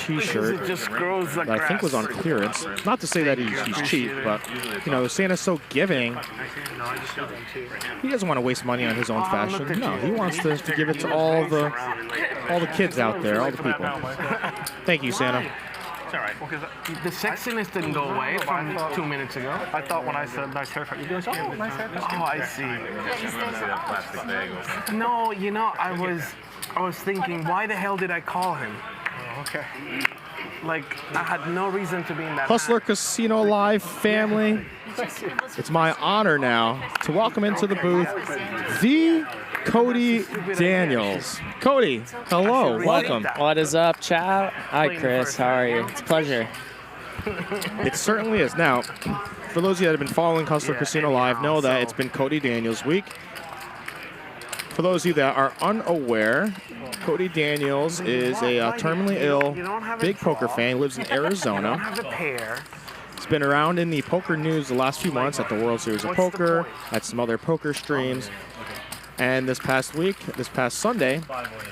T-shirt It just grows like that I think was on clearance. Not to say that he's cheap, but you know, Santa's so giving. He doesn't want to waste money on his own fashion. No, he wants to give it to all the kids out there, all the people. Thank you, Santa. It's all right. The sexiness didn't go away from 2 minutes ago. I thought when I said nice haircut, you guys, oh, nice haircut. Oh, I see. No, you know, I was thinking, why the hell did I call him? Oh, okay. Like, I had no reason to be in that. Hustler Casino Live family. It's my honor now to welcome into the booth the Cody Daniels. Cody, hello, welcome. What is up, chat? Hi, Chris. How are you? It's a pleasure. It certainly is. Now, for those of you that have been following Hustler Casino Live, know that it's been Cody Daniels week. For those of you that are unaware, Cody Daniels is a terminally ill big poker fan. Lives in Arizona. He's been around in the poker news the last few months at the World Series of Poker, at some other poker streams. And this past Sunday,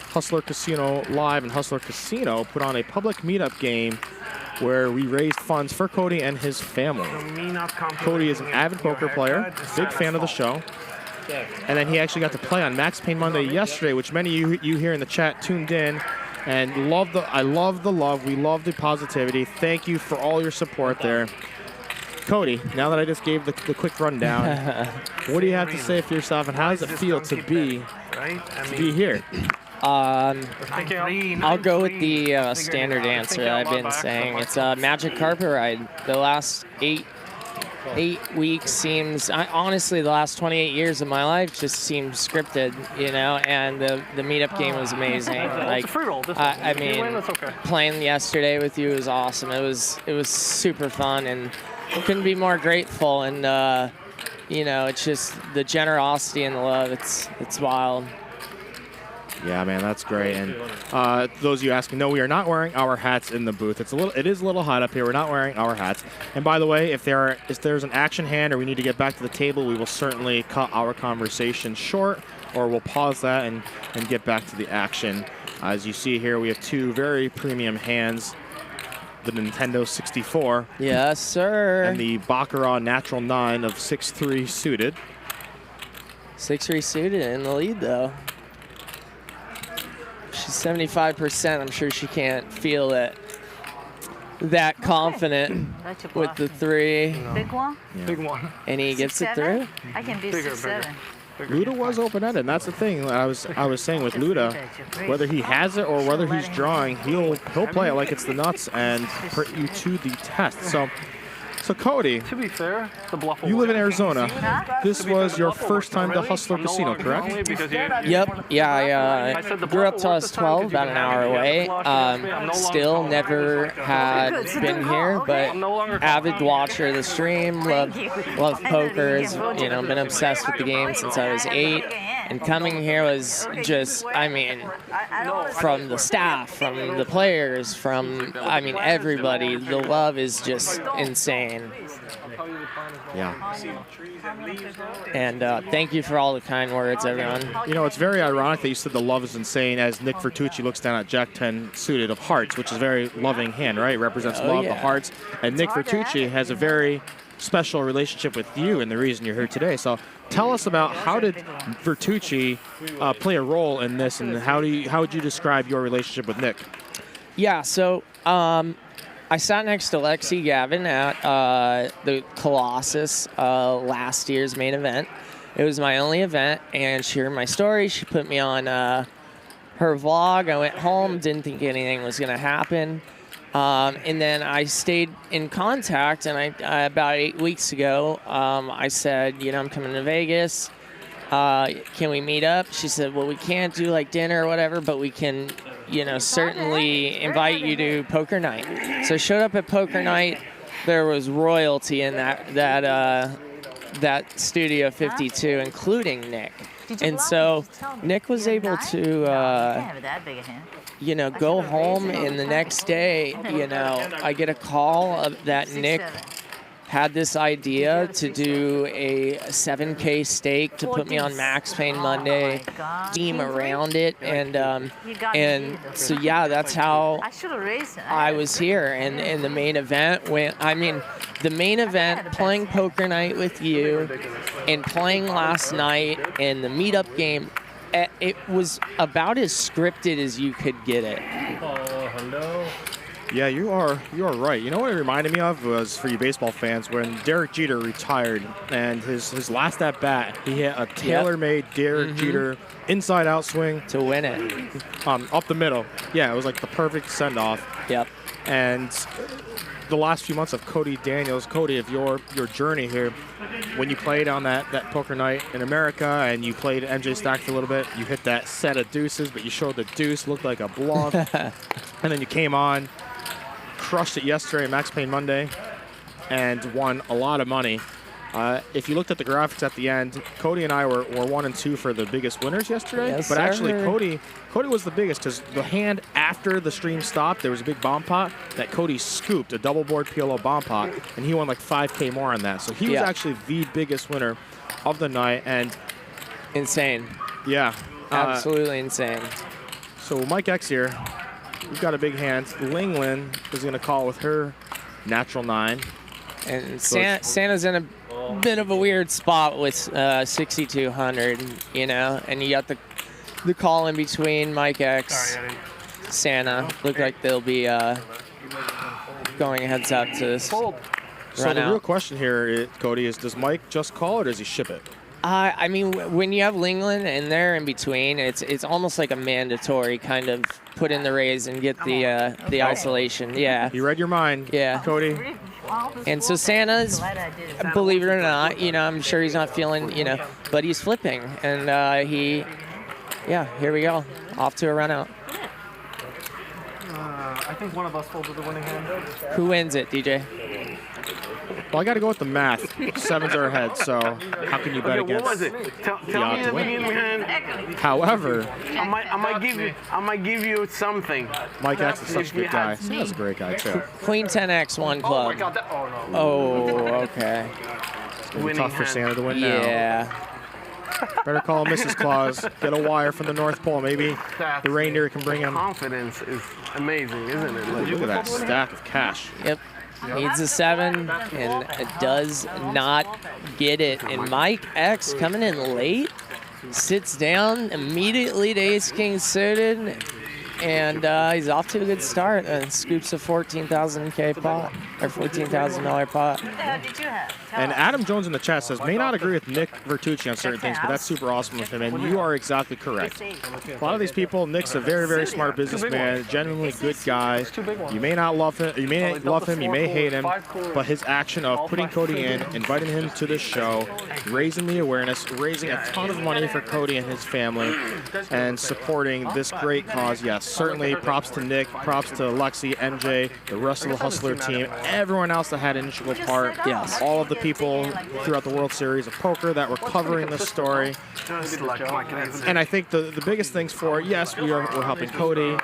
Hustler Casino Live and Hustler Casino put on a public meetup game where we raised funds for Cody and his family. Cody is an avid poker player, big fan of the show. And then he actually got to play on Max Payne Monday yesterday, which many of you here in the chat tuned in and I love the love. We love the positivity. Thank you for all your support there. Cody, now that I just gave the quick rundown, what do you have to say for yourself, and how does it feel to be here? I'll go with the standard answer that I've been saying. It's a magic carpet ride. The last eight weeks seems, honestly, the last 28 years of my life just seemed scripted, you know, and the meetup game was amazing. Like, I mean, playing yesterday with you was awesome. It was super fun, and I couldn't be more grateful. And you know, it's just the generosity and the love. It's wild. Yeah, man, that's great. And those of you asking, no, we are not wearing our hats in the booth. It is a little hot up here. We're not wearing our hats. And by the way, if there's an action hand or we need to get back to the table, we will certainly cut our conversation short, or we'll pause that and get back to the action. As you see here, we have two very premium hands. The Nintendo 64. Yes, sir. And the Baccarat Natural 9 of 6-3 suited. 6-3 suited in the lead, though. She's 75%. I'm sure she can't feel it that confident with the 3. Big one? Yeah. Big one. And he gets it through. I can be 6-7. Luda was open-ended, and that's the thing I was saying with Luda. Whether he has it or whether he's drawing, he'll play it like it's the nuts and put you to the test. So Cody, to be fair, the bluff you live in Arizona. This was your first time to Hustler Casino, correct? Yep. Yeah, I grew up till I was 12, about an hour away. Still never had been here, but avid watcher of the stream. Love poker. You know, been obsessed with the game since I was 8. And coming here was just, I mean, from the staff, from the players, from, I mean, everybody. The love is just insane. Yeah. And thank you for all the kind words, everyone. You know, it's very ironic that you said the love is insane as Nick Vertucci looks down at Jack 10 suited of hearts, which is a very loving hand, right? It represents love, the hearts. And Nick Vertucci has a very special relationship with you and the reason you're here today. So tell us about how did Vertucci play a role in this, and how would you describe your relationship with Nick? Yeah, so I sat next to Lexi Gavin at the Colossus last year's main event. It was my only event, and she heard my story. She put me on her vlog. I went home, didn't think anything was going to happen. And then I stayed in contact, and I about 8 weeks ago, I said, you know, I'm coming to Vegas. Can we meet up? She said, well, we can't do like dinner or whatever, but we can, you know, certainly invite you to poker night. So I showed up at poker night. There was royalty in that Studio 52, including Nick. And so Nick was able to, you know, go home, and the next day, you know, I get a call that Nick had this idea to do a 7K stake to put me on Max Payne Monday, team around it, and so yeah, that's how I was here. And the main event the main event, playing poker night with you, and playing last night, and the meetup game, it was about as scripted as you could get it. Yeah, you are right. You know what it reminded me of was, for you baseball fans, when Derek Jeter retired and his last at bat, he hit a tailor-made Derek Jeter inside-out swing to win it, up the middle. Yeah, it was like the perfect send-off. Yep. And the last few months of Cody Daniels, Cody, of your journey here, when you played on that poker night in America and you played MJ Stack for a little bit, you hit that set of deuces, but you showed the deuce, looked like a bluff, and then you came on, crushed it yesterday at Max Payne Monday, and won a lot of money. If you looked at the graphics at the end, Cody and I were 1 and 2 for the biggest winners yesterday. Yes, but actually, sir. Cody was the biggest, because the hand after the stream stopped, there was a big bomb pot that Cody scooped, a double board PLO bomb pot, and he won like 5K more on that. So he was actually the biggest winner of the night, and insane. Yeah, absolutely insane. So Mike X here, we've got a big hand. Linglin is going to call with her natural 9. And Santa's in a bit of a weird spot with 6,200, you know, and you got the call in between Mike X, Santa. Look like they'll be going heads up to this. So the real question here, Cody, is does Mike just call or does he ship it? I mean, when you have Linglin in there in between, it's almost like a mandatory kind of put in the raise and get the isolation. Yeah. You read your mind. Yeah. Cody. And so Santa's, believe it or not, you know, I'm sure he's not feeling, you know, but he's flipping, and here we go, off to a run out. I think one of us folded the winning hand. Who wins it, DJ? Well, I got to go with the math. 7s are ahead, so how can you bet against what was it? Tell me the beginning hand. However, I might give you something. Mike X is such a good guy. He's a great guy, too. Queen 10X, 1 club. Oh, my God. Oh, okay. It's going to be tough for Santa to win now. Yeah. Better call Mrs. Claus. Get a wire from the North Pole. Maybe the reindeer can bring him. Confidence is amazing, isn't it? Look at that stack of cash. Yep. Needs a 7 and it does not get it. And Mike X coming in late, sits down immediately to ace king suited, and he's off to a good start and scoops a $14,000 pot or $14,000 pot. Did you have? And Adam Jones in the chat says, may not agree with Nick Vertucci on certain things, but that's super awesome of him, and you are exactly correct. A lot of these people, Nick's a very, very smart businessman, genuinely good guy. You may not love him, you may hate him, but his action of putting Cody in, inviting him to this show, raising the awareness, raising a ton of money for Cody and his family, and supporting this great cause, yes, certainly props to Nick, props to Lexi, MJ, the rest of the Hustler team, everyone else that had an integral part, yes, all of the people throughout the World Series of Poker that were covering this story. And I think the biggest things for, yes, we're helping Cody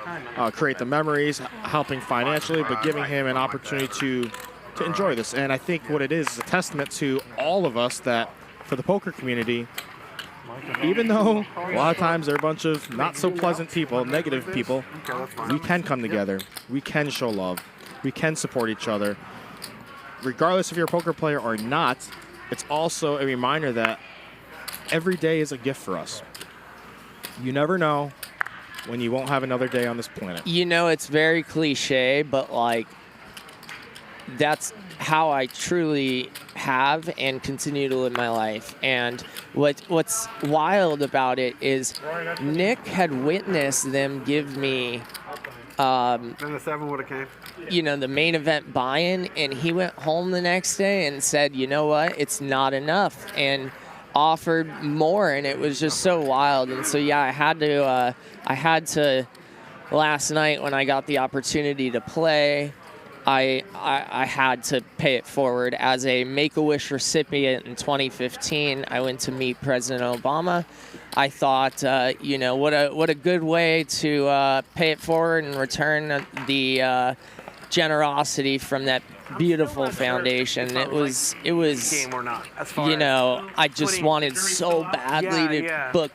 create the memories, helping financially, but giving him an opportunity to enjoy this. And I think what it is a testament to all of us that for the poker community, even though a lot of times they're a bunch of not so pleasant people, negative people, we can come together. We can show love. We can support each other. Regardless if you're a poker player or not, it's also a reminder that every day is a gift for us. You never know when you won't have another day on this planet. You know, it's very cliche, but like, that's how I truly have and continue to live my life. And what's wild about it is Nick had witnessed them give me then the 7 would have came. You know, the main event buy-in, and he went home the next day and said, you know what, it's not enough, and offered more, and it was just so wild. And so yeah, I had to last night when I got the opportunity to play, I had to pay it forward. As a Make-A-Wish recipient in 2015, I went to meet President Obama. I thought, you know, what a good way to pay it forward and return the generosity from that beautiful foundation. It was game or not. As far you know, I just wanted so badly to book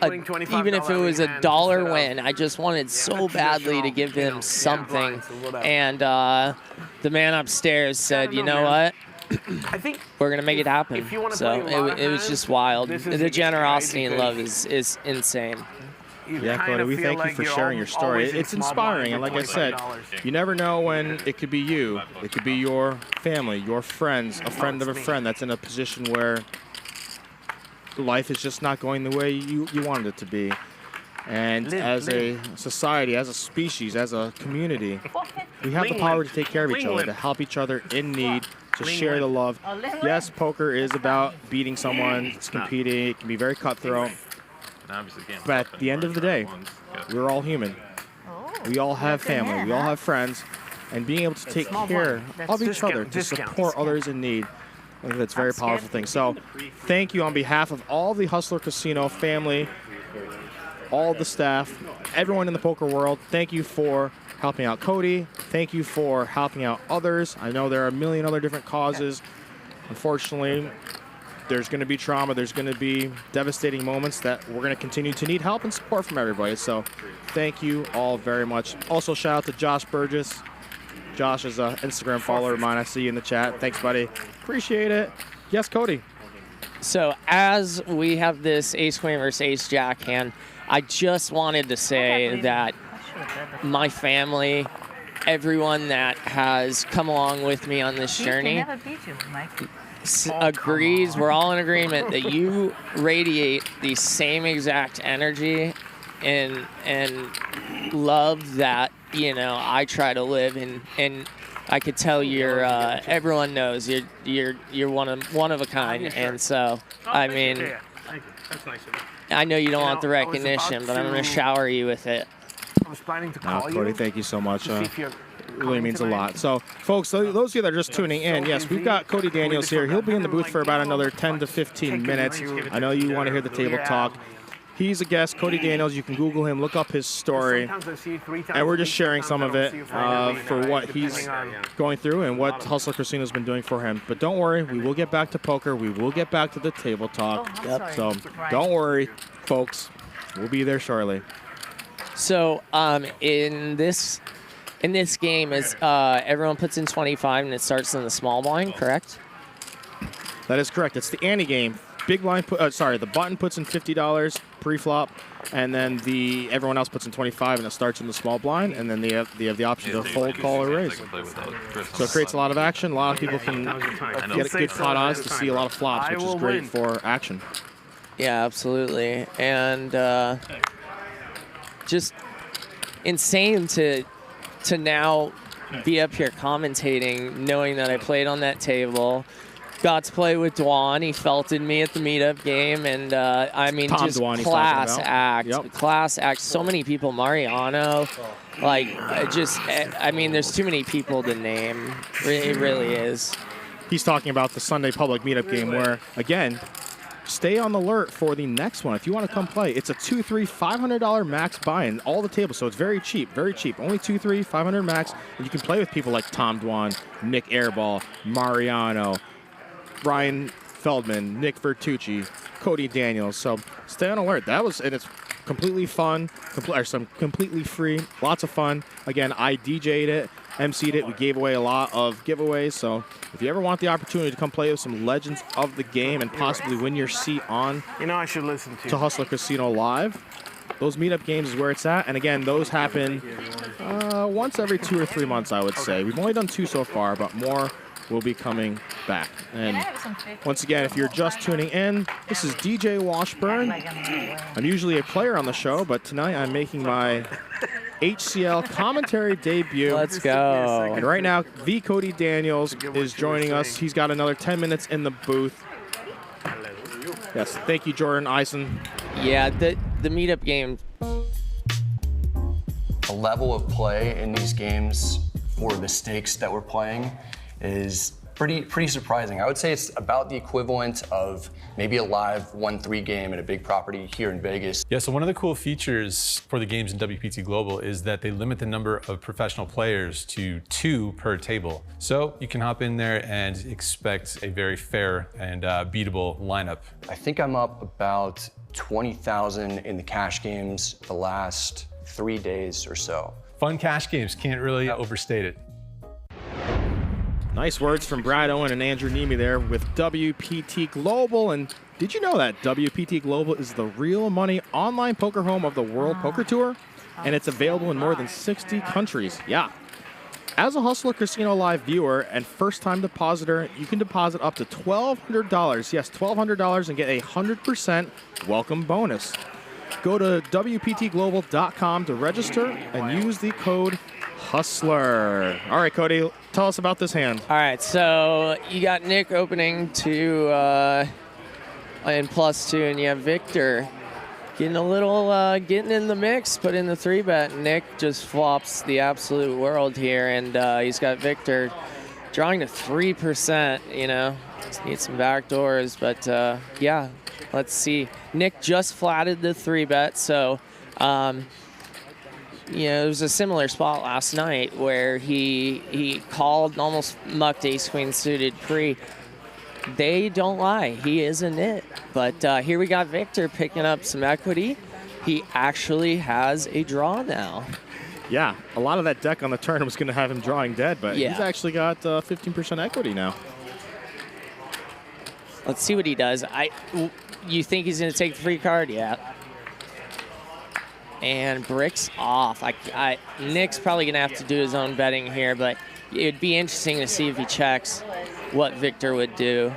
even if it was $1 win, I just wanted so badly to give him something. And the man upstairs said, you know what? I think we're going to make it happen. So it was just wild. is The generosity and love is insane. Yeah, Cody, we thank you for sharing your story. It's inspiring, and like I said, you never know when it could be you. It could be your family, your friends, a friend of a friend that's in a position where life is just not going the way you wanted it to be. And as a society, as a species, as a community, we have the power to take care of each other, to help each other in need, to share the love. Yes, poker is about beating someone, it's competing, it can be very cutthroat. But at the end of the day, we're all human. We all have family, we all have friends, and being able to take care of each other, to support others in need, I think that's a very powerful thing. So thank you on behalf of all the Hustler Casino family, all the staff, everyone in the poker world. Thank you for helping out Cody. Thank you for helping out others. I know there are a million other different causes. Unfortunately, there's going to be trauma. There's going to be devastating moments that we're going to continue to need help and support from everybody. So thank you all very much. Also, shout out to Josh Burgess. Josh is an Instagram follower of mine. I see you in the chat. Thanks, buddy. Appreciate it. Yes, Cody. So as we have this ace-queen versus ace-jack hand, I just wanted to say that my family, everyone that has come along with me on this journey, agrees, we're all in agreement that you radiate the same exact energy and love that, you know, I try to live, and I could tell you're everyone knows you're one of a kind, and so I mean, That's nice of you. I know you don't want the recognition, but I'm going to shower you with it. I was planning to call Cody, thank you so much. It really means a lot. So, folks, those of you that are just tuning in, yes, we've got Cody Daniels here. He'll be in the booth for about another 10 to 15 minutes. I know you want to hear the table talk. He's a guest, Cody Daniels. You can Google him, look up his story. And we're just sharing some of it for what he's going through and what Hustler Casino's been doing for him. But don't worry, we will get back to poker. We will get back to the table talk. So don't worry, folks. We'll be there shortly. So in this game, is everyone puts in 25 and it starts in the small blind, correct? That is correct. It's the ante game. Big blind, the button puts in $50 pre-flop, and then everyone else puts in 25, and it starts in the small blind, and then they have the option to fold, call, or raise. So it creates a lot of action. A lot of people can get good caught eyes to see a lot of flops, which is great for action. Yeah, absolutely, and just insane to now be up here commentating, knowing that I played on that table. Got to play with Dwan. He felted me at the meetup game, and I mean, just class act. Yep. Class act. So many people. Mariano, like, I mean, there's too many people to name. It really is. He's talking about the Sunday public meetup game where, again, stay on the alert for the next one. If you want to come play, it's a 2-3 $500 max buy-in, all the tables, so it's very cheap, very cheap. Only 2-3 $500 max, and you can play with people like Tom Dwan, Nick Airball, Mariano, Ryan Feldman, Nick Vertucci, Cody Daniels. So stay on alert. And it's completely fun, completely free, lots of fun. Again, I DJ'd it, MC'd it. We gave away a lot of giveaways. So if you ever want the opportunity to come play with some legends of the game and possibly win your seat on I should listen to Hustler Casino Live, those meetup games is where it's at. And again, those happen once every 2 or 3 months, I would say. We've only done 2 so far, but more will be coming back. And once again, if you're just tuning in, this is DJ Washburn. I'm usually a player on the show, but tonight I'm making my HCL commentary debut. Let's go. And right now, the Cody Daniels is joining us. He's got another 10 minutes in the booth. Yes, thank you, Jordan Eisen. Yeah, the meetup game. The level of play in these games for the stakes that we're playing is pretty surprising. I would say it's about the equivalent of maybe a live 1-3 game at a big property here in Vegas. Yeah, so one of the cool features for the games in WPT Global is that they limit the number of professional players to 2 per table. So you can hop in there and expect a very fair and beatable lineup. I think I'm up about 20,000 in the cash games the last 3 days or so. Fun cash games, can't really overstate it. Nice words from Brad Owen and Andrew Neve there with WPT Global. And did you know that WPT Global is the real money online poker home of the World Poker Tour? And it's available in more than 60 countries. Yeah. As a Hustler Casino Live viewer and first-time depositor, you can deposit up to $1,200. Yes, $1,200 and get a 100% welcome bonus. Go to WPTglobal.com to register and use the code HUSTLER. All right, Cody, tell us about this hand. All right, so you got Nick opening to in +2, and you have Victor getting a little, getting in the mix, put in the 3-bet. Nick just flops the absolute world here, and he's got Victor drawing to 3%, you know. Just need some back doors, but yeah, let's see. Nick just flatted the 3-bet, so you know, it was a similar spot last night where he called and almost mucked ace-queen suited pre. They don't lie. He is a nit. But here we got Victor picking up some equity. He actually has a draw now. Yeah, a lot of that deck on the turn was going to have him drawing dead, but Yeah. he's actually got 15% equity now. Let's see what he does. You think he's going to take the free card? Yeah. And bricks off. Nick's probably going to have to do his own betting here, but it'd be interesting to see if he checks what Victor would do.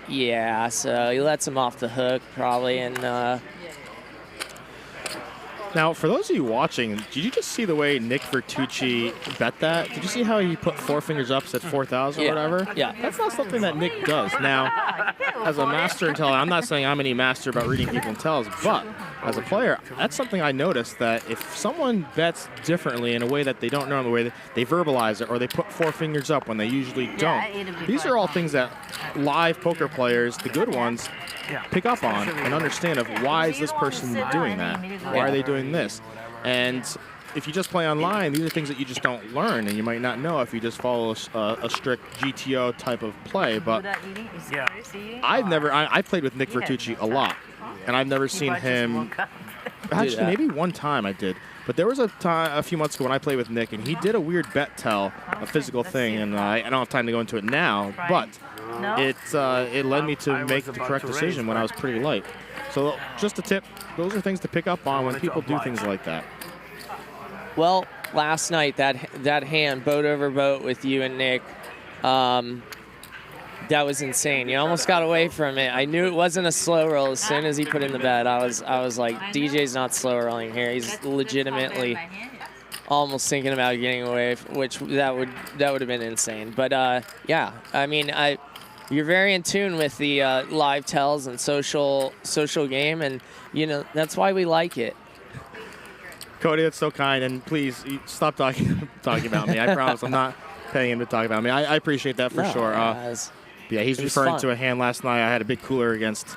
Yeah, so he lets him off the hook probably, and Now, for those of you watching, did you just see the way Nick Vertucci bet that? Did you see how he put 4 fingers up, said 4,000 or whatever? Yeah. That's not something that Nick does. Now, as a master in telling, I'm not saying I'm any master about reading people in tells, but as a player, that's something I noticed, that if someone bets differently in a way that they don't normally, the way they verbalize it, or they put 4 fingers up when they usually don't. These are all things that live poker players, the good ones, pick up on and understand of why is this person doing that? Why are they doing this? And if you just play online, these are things that you just don't learn, and you might not know if you just follow a strict GTO type of play. But I played with Nick Vertucci a lot, and I've never seen him. Actually, maybe one time I did. But there was a few months ago when I played with Nick, and he did a weird bet tell, a physical thing, and I don't have time to go into it now, but it led me to make the correct decision when I was pretty light. So just a tip, those are things to pick up on when people do things like that. well, last night that hand boat over boat with you and Nick, that was insane. You almost got away from it. I knew it wasn't a slow roll as soon as he put in the bet. I was like, DJ's not slow rolling here. He's legitimately almost thinking about getting away, which that would have been insane. But yeah, I mean, you're very in tune with the live tells and social game, and you know that's why we like it. Cody, that's so kind, and please stop talking about me. I promise I'm not paying him to talk about me. I appreciate that for sure. Yeah, he's referring to a hand last night. I had a big cooler against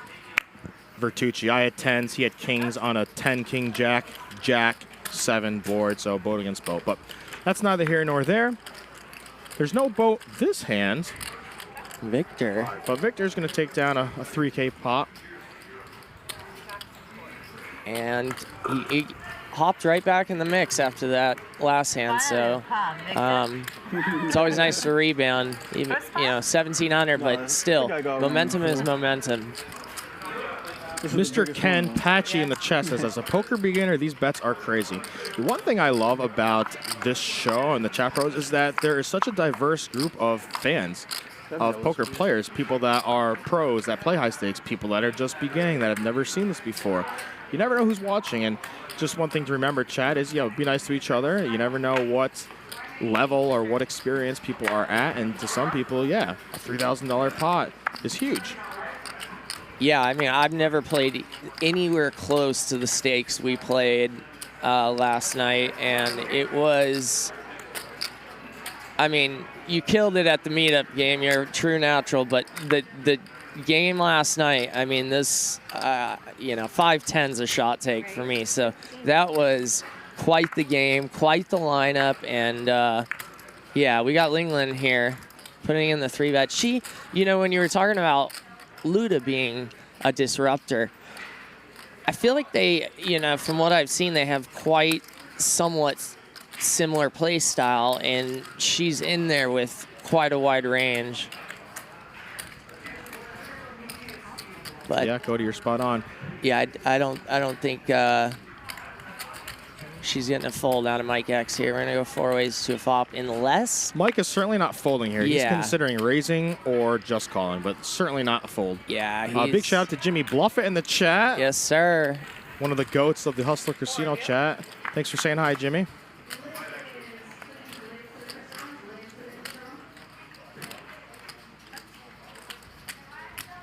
Vertucci. I had 10s. He had kings on a 10-king jack 7 board, so boat against boat. But that's neither here nor there. There's no boat this hand. Victor. But Victor's going to take down a 3K pot. And he hopped right back in the mix after that last hand, so it's always nice to rebound. Even, 1,700, but still, momentum is momentum. Mr. Ken Patchy in the chat says, as a poker beginner, these bets are crazy. The one thing I love about this show and the chat pros is that there is such a diverse group of fans of poker players, people that are pros, that play high stakes, people that are just beginning, that have never seen this before. You never know who's watching, and just one thing to remember, chat, is, be nice to each other. You never know what level or what experience people are at, and to some people, a $3,000 pot is huge. Yeah, I mean, I've never played anywhere close to the stakes we played last night, and it was I mean, you killed it at the meetup game. You're a true natural, but the game last night, I mean, this, 5-10's a shot take for me. So that was quite the game, quite the lineup, and yeah, we got Linglin here putting in the 3-bet. She, when you were talking about Luda being a disruptor, I feel like they, from what I've seen, they have quite somewhat similar play style, and she's in there with quite a wide range. But yeah, Cody, you're spot on. Yeah, I don't think she's getting a fold out of Mike X here. We're gonna go 4 ways to a flop, unless Mike is certainly not folding here. Yeah. He's considering raising or just calling, but certainly not a fold. Yeah, big shout out to Jimmy Bluffett in the chat. Yes, sir. One of the goats of the Hustler Casino chat. Thanks for saying hi, Jimmy.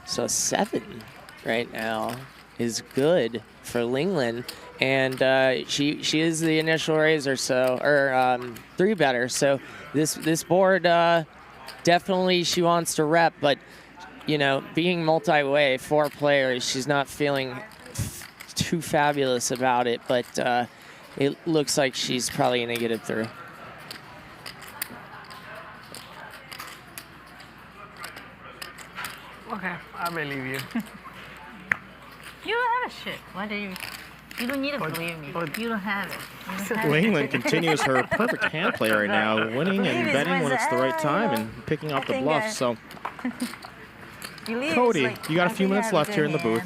So 7 right now is good for Linglin, and she is the initial raiser, so or 3-better. So this board definitely she wants to rep, but being multi-way 4 players, she's not feeling too fabulous about it, but it looks like she's probably gonna get it through. Okay, I believe you. You don't have a shit. Why do you? You don't need to believe me. You don't have it. Linglin continues her perfect hand play right now, winning and betting when it's the right time and picking up the bluffs. So, Cody, you got a few minutes left here in the booth.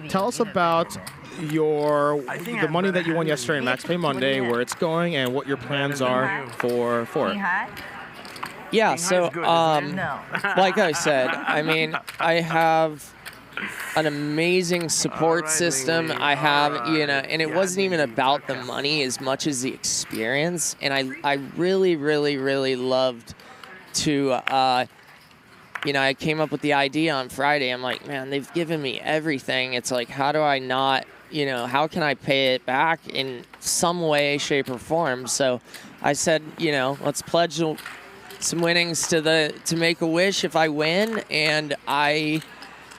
Tell us about the money that you won yesterday in Max Pay Monday, where it's going, and what your plans are for it. Yeah, so like I said, I mean, I have an amazing support system. I have, and it wasn't even about the money as much as the experience. And I really, really, really loved to, I came up with the idea on Friday. I'm like, man, they've given me everything. It's like, how do I not, how can I pay it back in some way, shape, or form? So I said, let's pledge some winnings to make a wish if I win, and I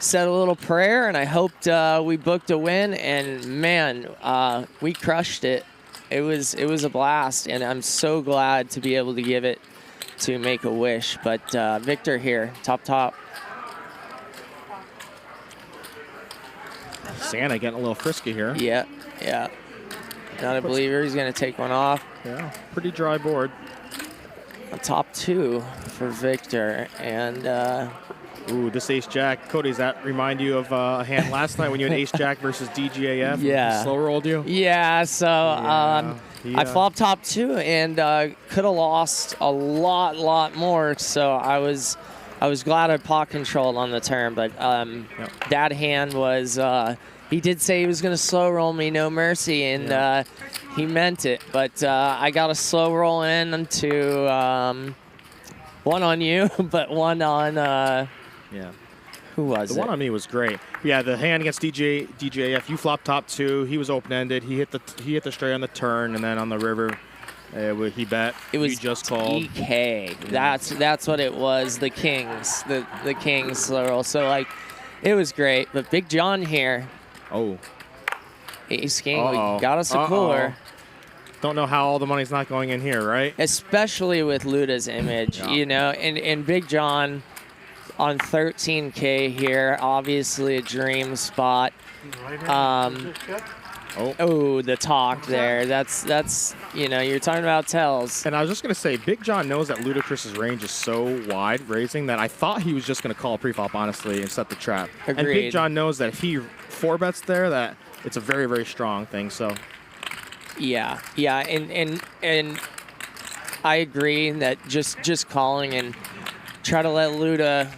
said a little prayer, and I hoped we booked a win, and man, we crushed it. It was a blast, and I'm so glad to be able to give it to Make a Wish. But Victor here, top. Santa getting a little frisky here. Yeah. Not a believer. He's gonna take one off. Yeah, pretty dry board. A top 2 for Victor, and ooh, this ace-jack. Cody, does that remind you of a hand last night when you had ace-jack versus DGAF? Yeah. He slow-rolled you? Yeah, so I flopped top 2 and could have lost a lot more, so I was glad I pot controlled on the turn, but that hand was, he did say he was going to slow roll me, no mercy, and he meant it, but I got a slow roll in to one on you, but one on who was it? The one on me was great. Yeah, the hand against DJF, you flopped top 2. He was open-ended. He hit the straight on the turn, and then on the river, he bet. It was you just called. DK. That's what it was. The Kings, the Kings slow roll. So it was great. But Big John here. Oh. Ace King, we got us a cooler. Don't know how all the money's not going in here, right? Especially with Luda's image, and Big John on 13K here, obviously a dream spot. The talk there. That's you're talking about tells. And I was just gonna say, Big John knows that Ludacris's range is so wide raising that I thought he was just gonna call pre-flop honestly and set the trap. Agreed. And Big John knows that if he 4-bets there, that it's a very, very strong thing. So yeah, and I agree that just calling and try to let Luda,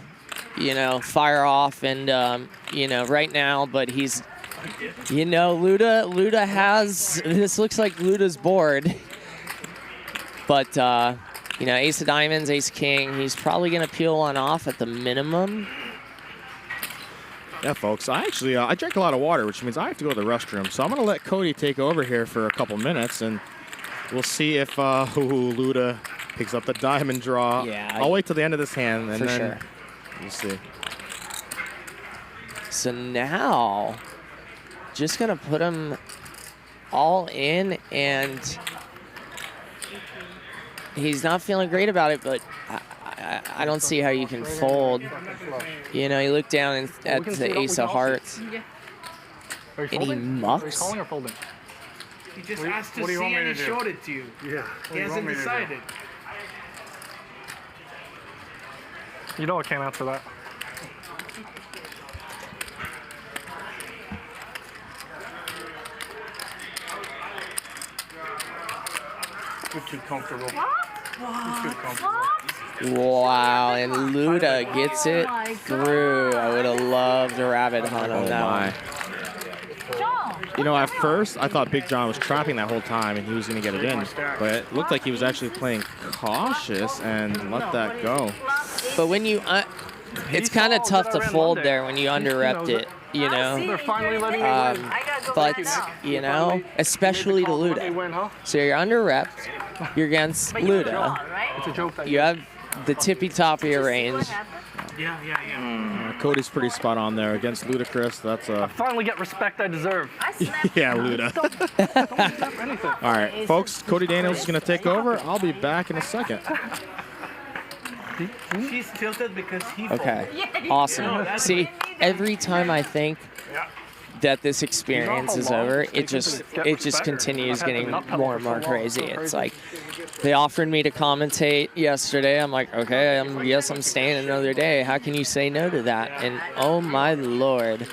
fire off, and right now, but he's. Luda has, this looks like Luda's board. But, ace of diamonds, ace king, he's probably going to peel one off at the minimum. Yeah, folks, I drank a lot of water, which means I have to go to the restroom. So I'm going to let Cody take over here for a couple minutes, and we'll see if Luda Picks up the diamond draw. Yeah. I'll wait till the end of this hand, and For then sure. we'll see. So now, just gonna put him all in, and he's not feeling great about it, but I don't see how you can fold. You know, you look down at the ace of hearts, and he mucks. Are you calling or folding? He just What- asked to what do you see want me and he to do? showed it to you. Yeah. He What do you hasn't want me to do? decided. You know I can't answer that. You're too comfortable. What? You're too comfortable. Wow, and Luda gets it through. I would have loved a rabbit hunt on that one. You know, at first, I thought Big John was trapping that whole time and he was going to get it in. But it looked like he was actually playing cautious and let that go. But when you, it's kind of tough to fold there when you under-repped it, you know. They're finally letting me win. But, you know, especially to Luda. So you're under-repped, you're against Luda. It's a joke that You have the tippy top of your range. Yeah. Cody's pretty spot on there against Ludacris. That's a finally get respect I deserve. yeah, Luda. All right, folks. Cody Daniels is going to take over. I'll be back in a second. She's tilted because he Okay, folded. awesome. See, every time I think that this experience is over, it just continues getting more and more crazy. It's like they offered me to commentate yesterday. I'm like, okay, yes, I'm staying another day. How can you say no to that? And oh my lord.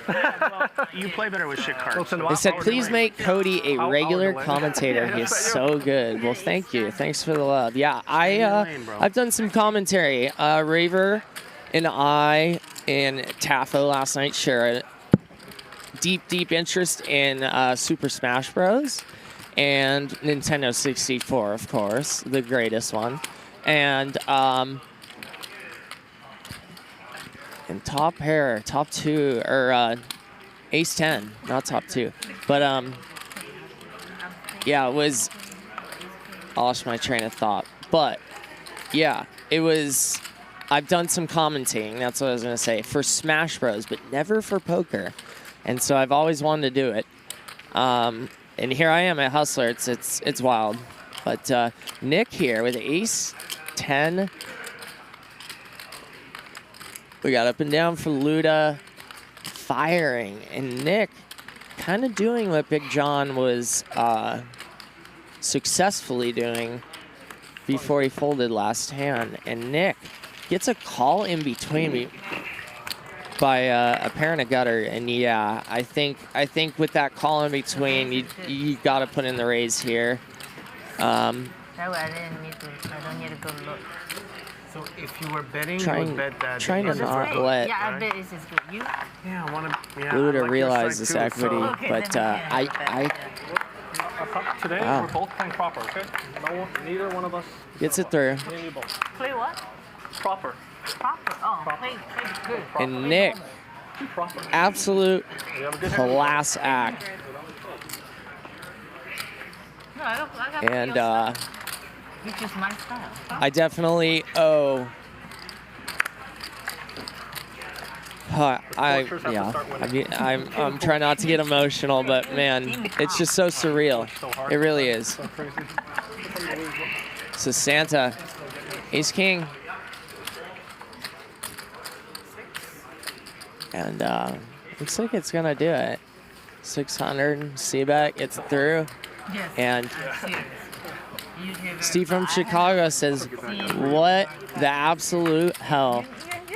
You play better with shit cards. They said, please make Cody a regular commentator. He's so good. Well, thank you. Thanks for the love. Yeah, I've done some commentary. Raver and I and Taffo last night share a deep interest in Super Smash Bros. And Nintendo 64, of course, the greatest one. And top pair, top two, or ace 10, not top two. But yeah, it was, I lost my train of thought. But yeah, it was, I've done some commentating, that's what I was gonna say, for Smash Bros, but never for poker. And so I've always wanted to do it. And here I am at Hustler. It's wild. But Nick here with ace 10. We got up and down for Luda, firing. And Nick kind of doing what Big John was successfully doing before he folded last hand. And Nick gets a call in between me by a pair and a gutter, and yeah, I think with that call in between, you got to put in the raise here. That way I don't need to go look. So if you were betting, you Trying would bet that. to not let Yeah, I bet this is good. You? Yeah, I want to. Yeah, Luda like realize this strike too, equity, so- but Today Wow. we're both playing proper, okay? Neither one of us. Gets it through. Me and you both. Play what? Proper. Proper. Oh, play good. And Nick, absolute class act. No, I got And which is my style. I definitely owe. I'm trying not to get emotional, but man, it's just so surreal. It really is. So Santa, ace king, and looks like it's gonna do it. 600, C-bet gets through, and Steve from Chicago says, "What the absolute hell?"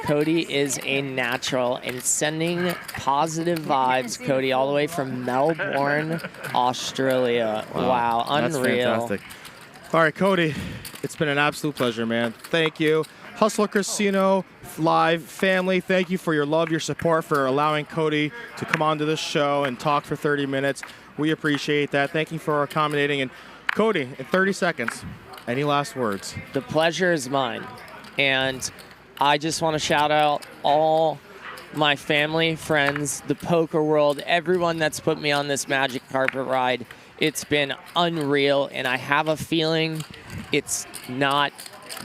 Cody is a natural and sending positive vibes, Cody, all the way from Melbourne, Australia. Wow, That's unreal. fantastic. All right, Cody, it's been an absolute pleasure, man. Thank you. Hustler Casino Live family, thank you for your love, your support, for allowing Cody to come onto the show and talk for 30 minutes. We appreciate that. Thank you for accommodating. And Cody, in 30 seconds, any last words? The pleasure is mine. And I just want to shout out all my family, friends, the poker world, everyone that's put me on this magic carpet ride. It's been unreal, and I have a feeling it's not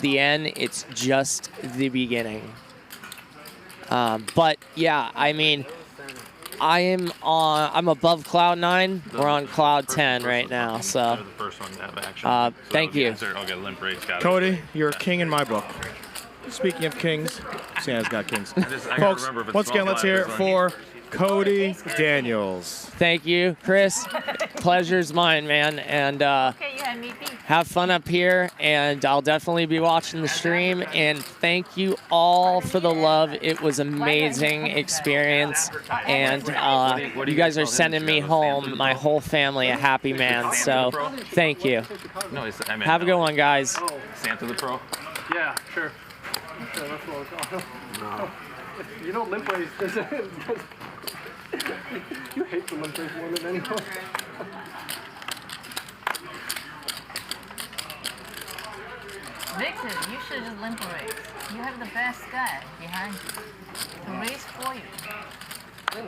the end. It's just the beginning. But yeah, I mean, I'm above cloud 9. We're on cloud 10 right now. So The first one to have action. thank you. Okay, limp rates got it. Cody, you're a king in my book. Speaking of kings, Santa's got kings. I gotta Folks, remember if it's once again, small let's hear it clap, for Cody Daniels. Thank you, Chris. Pleasure's mine, man. And have fun up here. And I'll definitely be watching the stream. And thank you all for the love. It was an amazing experience. And you guys are sending me home, my whole family, a happy man. So thank you. No, I meant Have a good one, guys. Santa the Pro. Yeah, sure. Okay, that's what I was going. No. You know, limp race. You hate the limp race more than anyone. Victor, you should just limp race. You have the best guy behind you to race for you.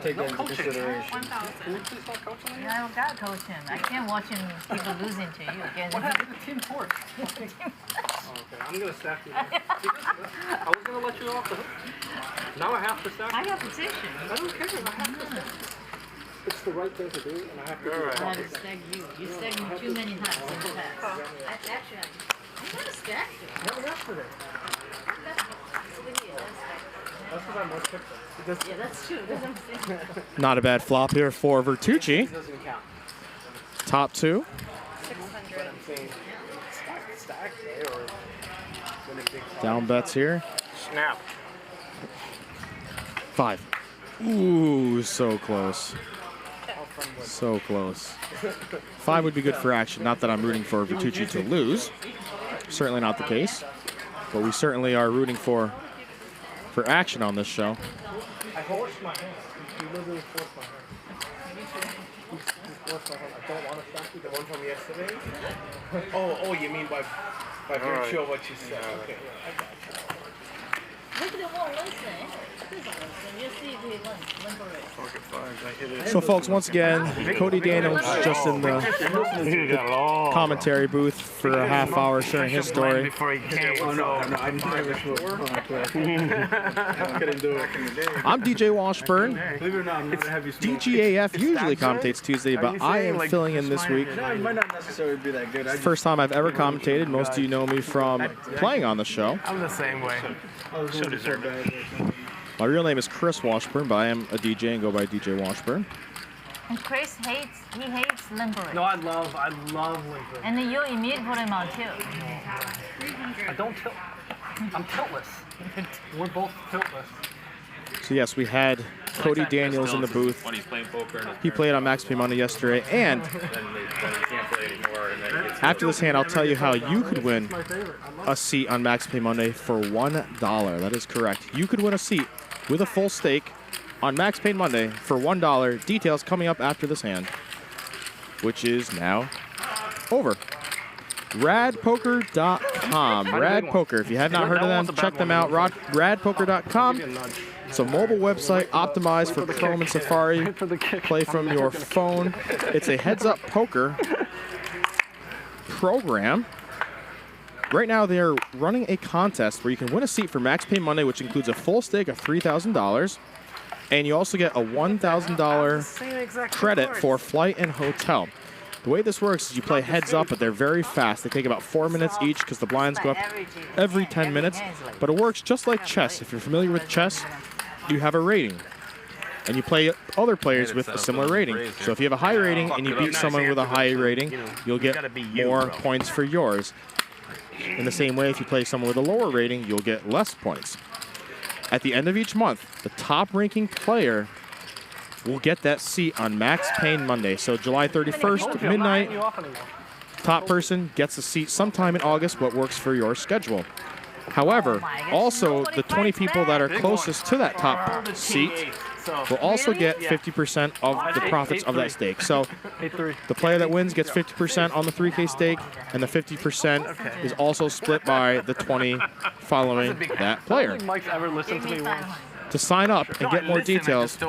Take that into consideration. Can you please not coach him? Yeah, I don't got to coach him. I can't watch him people losing to you again. What happened to Team Torch? Okay, I'm going to stack you. I was going to let you off the hook. Now I have to stack you. I got position. I don't care. I have to stack. It's the right thing to do, and I have to do it. I have to stack you. You stacked me too many times in the past. Actually, I'm going to stack you. Never yesterday. That's because I'm more quick. Yeah, that's true. That's what I'm saying. Not a bad flop here for Vertucci. Doesn't count. Top 2. 600. Down bets here. Snap. 5. Ooh, so close. So close. 5 would be good for action. Not that I'm rooting for Vertucci to lose. Certainly not the case. But we certainly are rooting for action on this show. I forced my hand. You literally forced my hand. You forced my hand. I don't want to stack you. The one from yesterday? Oh, you mean by virtue of what you said. Okay. I got you. Look at the wall, listen. You see the limp race. So, folks, once again, Cody Daniels just in the commentary booth for a half hour sharing his story. I'm DJ Washburn. DGAF usually commentates Tuesday, but I am filling in this week. It might not necessarily be that good. First time I've ever commentated. Most of you know me from playing on the show. I'm the same way. So deserved. My real name is Chris Washburn, but I am a DJ and go by DJ Washburn. And Chris hates limp race. No, I love limp race. And then you immediately put him on tilt. I don't tilt. I'm tiltless. We're both tiltless. So yes, we had Cody Daniels in the booth. When he's playing poker and He played on Max Pay Monday yesterday, and then he can't play anymore. And then he gets after this hand, I'll tell you how you could win a seat on Max Pay Monday for $1. That is correct. You could win a seat with a full stake on Max Pay Monday for $1. Details coming up after this hand, which is now over. Radpoker.com. Rad Poker. If you have not heard of them, check them out. Radpoker.com. It's a mobile website optimized for Chrome and Safari. Play from your phone. It's a heads-up poker program. Right now, they are running a contest where you can win a seat for Max Pay Monday, which includes a full stake of $3,000. And you also get a $1,000 credit for flight and hotel. The way this works is you play heads up, but they're very fast. They take about 4 minutes each because the blinds go up every 10 minutes. But it works just like chess. If you're familiar with chess, you have a rating. And you play other players with a similar rating. So if you have a high rating and you beat someone with a high rating, you'll get more points for yours. In the same way, if you play someone with a lower rating, you'll get less points. At the end of each month, the top-ranking player will get that seat on Max Payne Monday. So July 31st, midnight, top person gets a seat sometime in August, what works for your schedule. However, also the 20 people that are closest to that top seat will also get 50% of the profits of that stake. So the player that wins gets 50% on the 3K stake, and the 50% is also split by the 20 following that player. Mike's ever listened to me once. To sign up and get more details,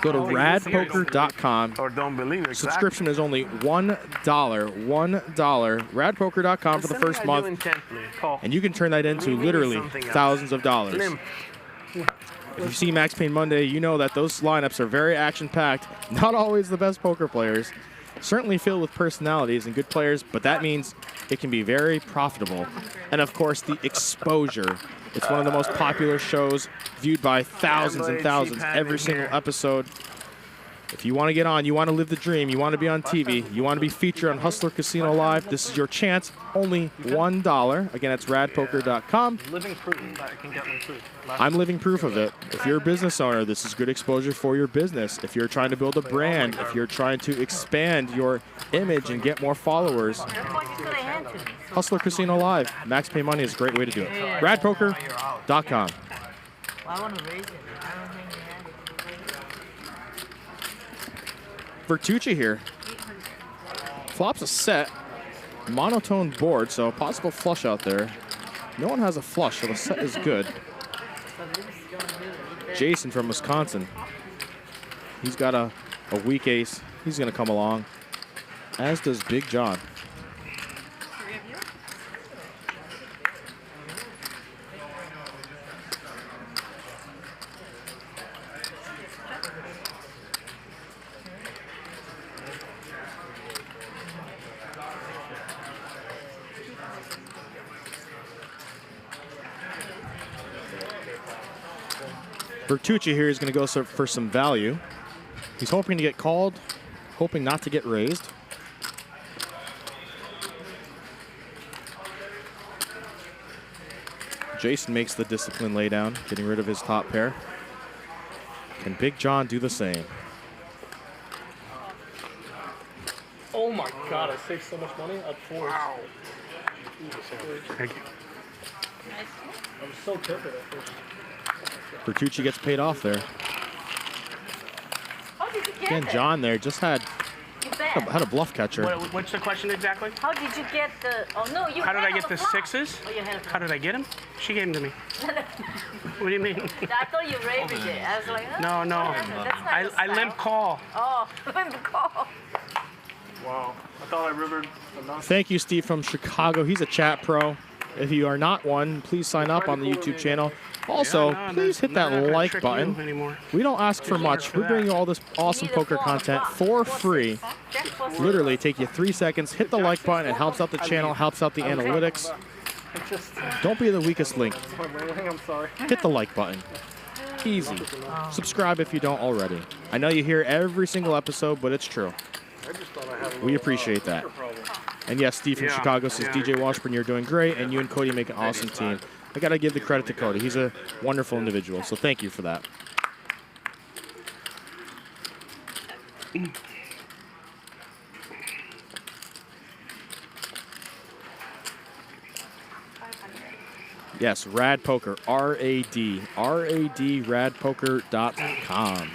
Go to radpoker.com. Or don't believe it. Subscription is only $1. $1. Radpoker.com for the first month. And you can turn that into literally thousands of dollars. If you see Max Payne Monday, you know that those lineups are very action-packed. Not always the best poker players. Certainly filled with personalities and good players, but that means it can be very profitable. And of course, the exposure. It's one of the most popular shows viewed by thousands and thousands every single episode. If you want to get on, you want to live the dream, you want to be on TV, you want to be featured on Hustler Casino Live, this is your chance. Only $1. Again, it's radpoker.com. Living proof. I can get one too. I'm living proof of it. If you're a business owner, this is good exposure for your business. If you're trying to build a brand, if you're trying to expand your image and get more followers, Hustler Casino Live. Max Pay Money is a great way to do it. Radpoker.com. I want to raise it. I don't think Vertucci here. Flops a set. Monotone board, so a possible flush out there. No one has a flush, so the set is good. Jason from Wisconsin. He's got a weak ace. He's going to come along, as does Big John. Vertucci here is going to go for some value. He's hoping to get called, hoping not to get raised. Jason makes the discipline laydown, getting rid of his top pair. Can Big John do the same? Oh my God, I saved so much money at 4. Wow. Thank you. I was so tempted at first. Vertucci gets paid off there. How did you get Again, it? John there just had a bluff catcher. What's the question exactly? How did you get the? Oh no, you. How did had I on get the flop. sixes? Oh, you had. How did I get them? She gave them to me. What do you mean? I thought you raised it. I was like, oh, No, no. That's not I limp call. Oh, limp call. Wow. I thought I rivered enough. Thank you, Steve from Chicago. He's a chat pro. If you are not one, please sign up on the YouTube channel. Also, please hit that like button. We don't ask for much. We bring you all this awesome poker content for free. Literally take you 3 seconds. Hit the like button. It helps out the channel, helps out the analytics. Don't be the weakest link. I'm sorry. Hit the like button. Easy. Subscribe if you don't already. I know you hear every single episode, but it's true. We appreciate that. And yes, Steve from Chicago says, DJ Washburn, you're doing great, and you and Cody make an awesome team. I got to give the credit to Cody. He's a wonderful individual, so thank you for that. Yes, Rad Poker, R-A-D, radpoker.com.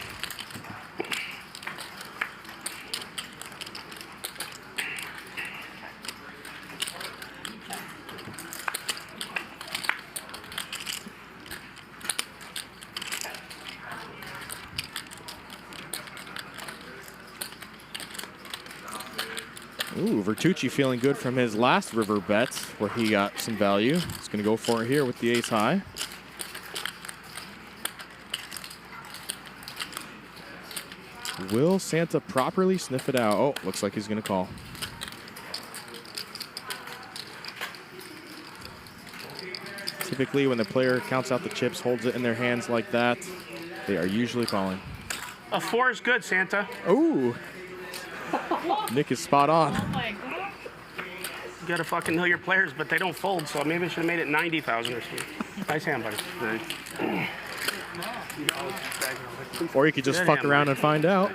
Ooh, Vertucci feeling good from his last river bet where he got some value. He's going to go for it here with the ace high. Will Santa properly sniff it out? Oh, looks like he's going to call. Typically, when the player counts out the chips, holds it in their hands like that, they are usually calling. A 4 is good, Santa. Ooh. Nick is spot on. Oh my God. You gotta fucking know your players, but they don't fold, so maybe I should have made it 90,000 or something. Nice hand, buddy. Or you could just fuck around and find out.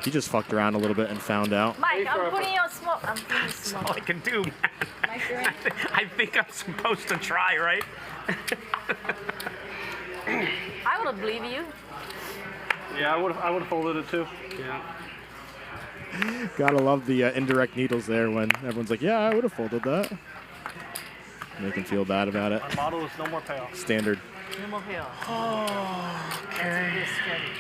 He just fucked around a little bit and found out. Mike, I'm putting you on smoke. I'm putting you That's smoke. all I can do, man. I think I'm supposed to try, right? I would have believed you. Yeah, I would have folded it too. Yeah. Gotta love the indirect needles there when everyone's like, yeah, I would have folded that. Make him feel bad about it. Our model is no more payoff. Standard. No more payoff. Oh, okay. That's steady.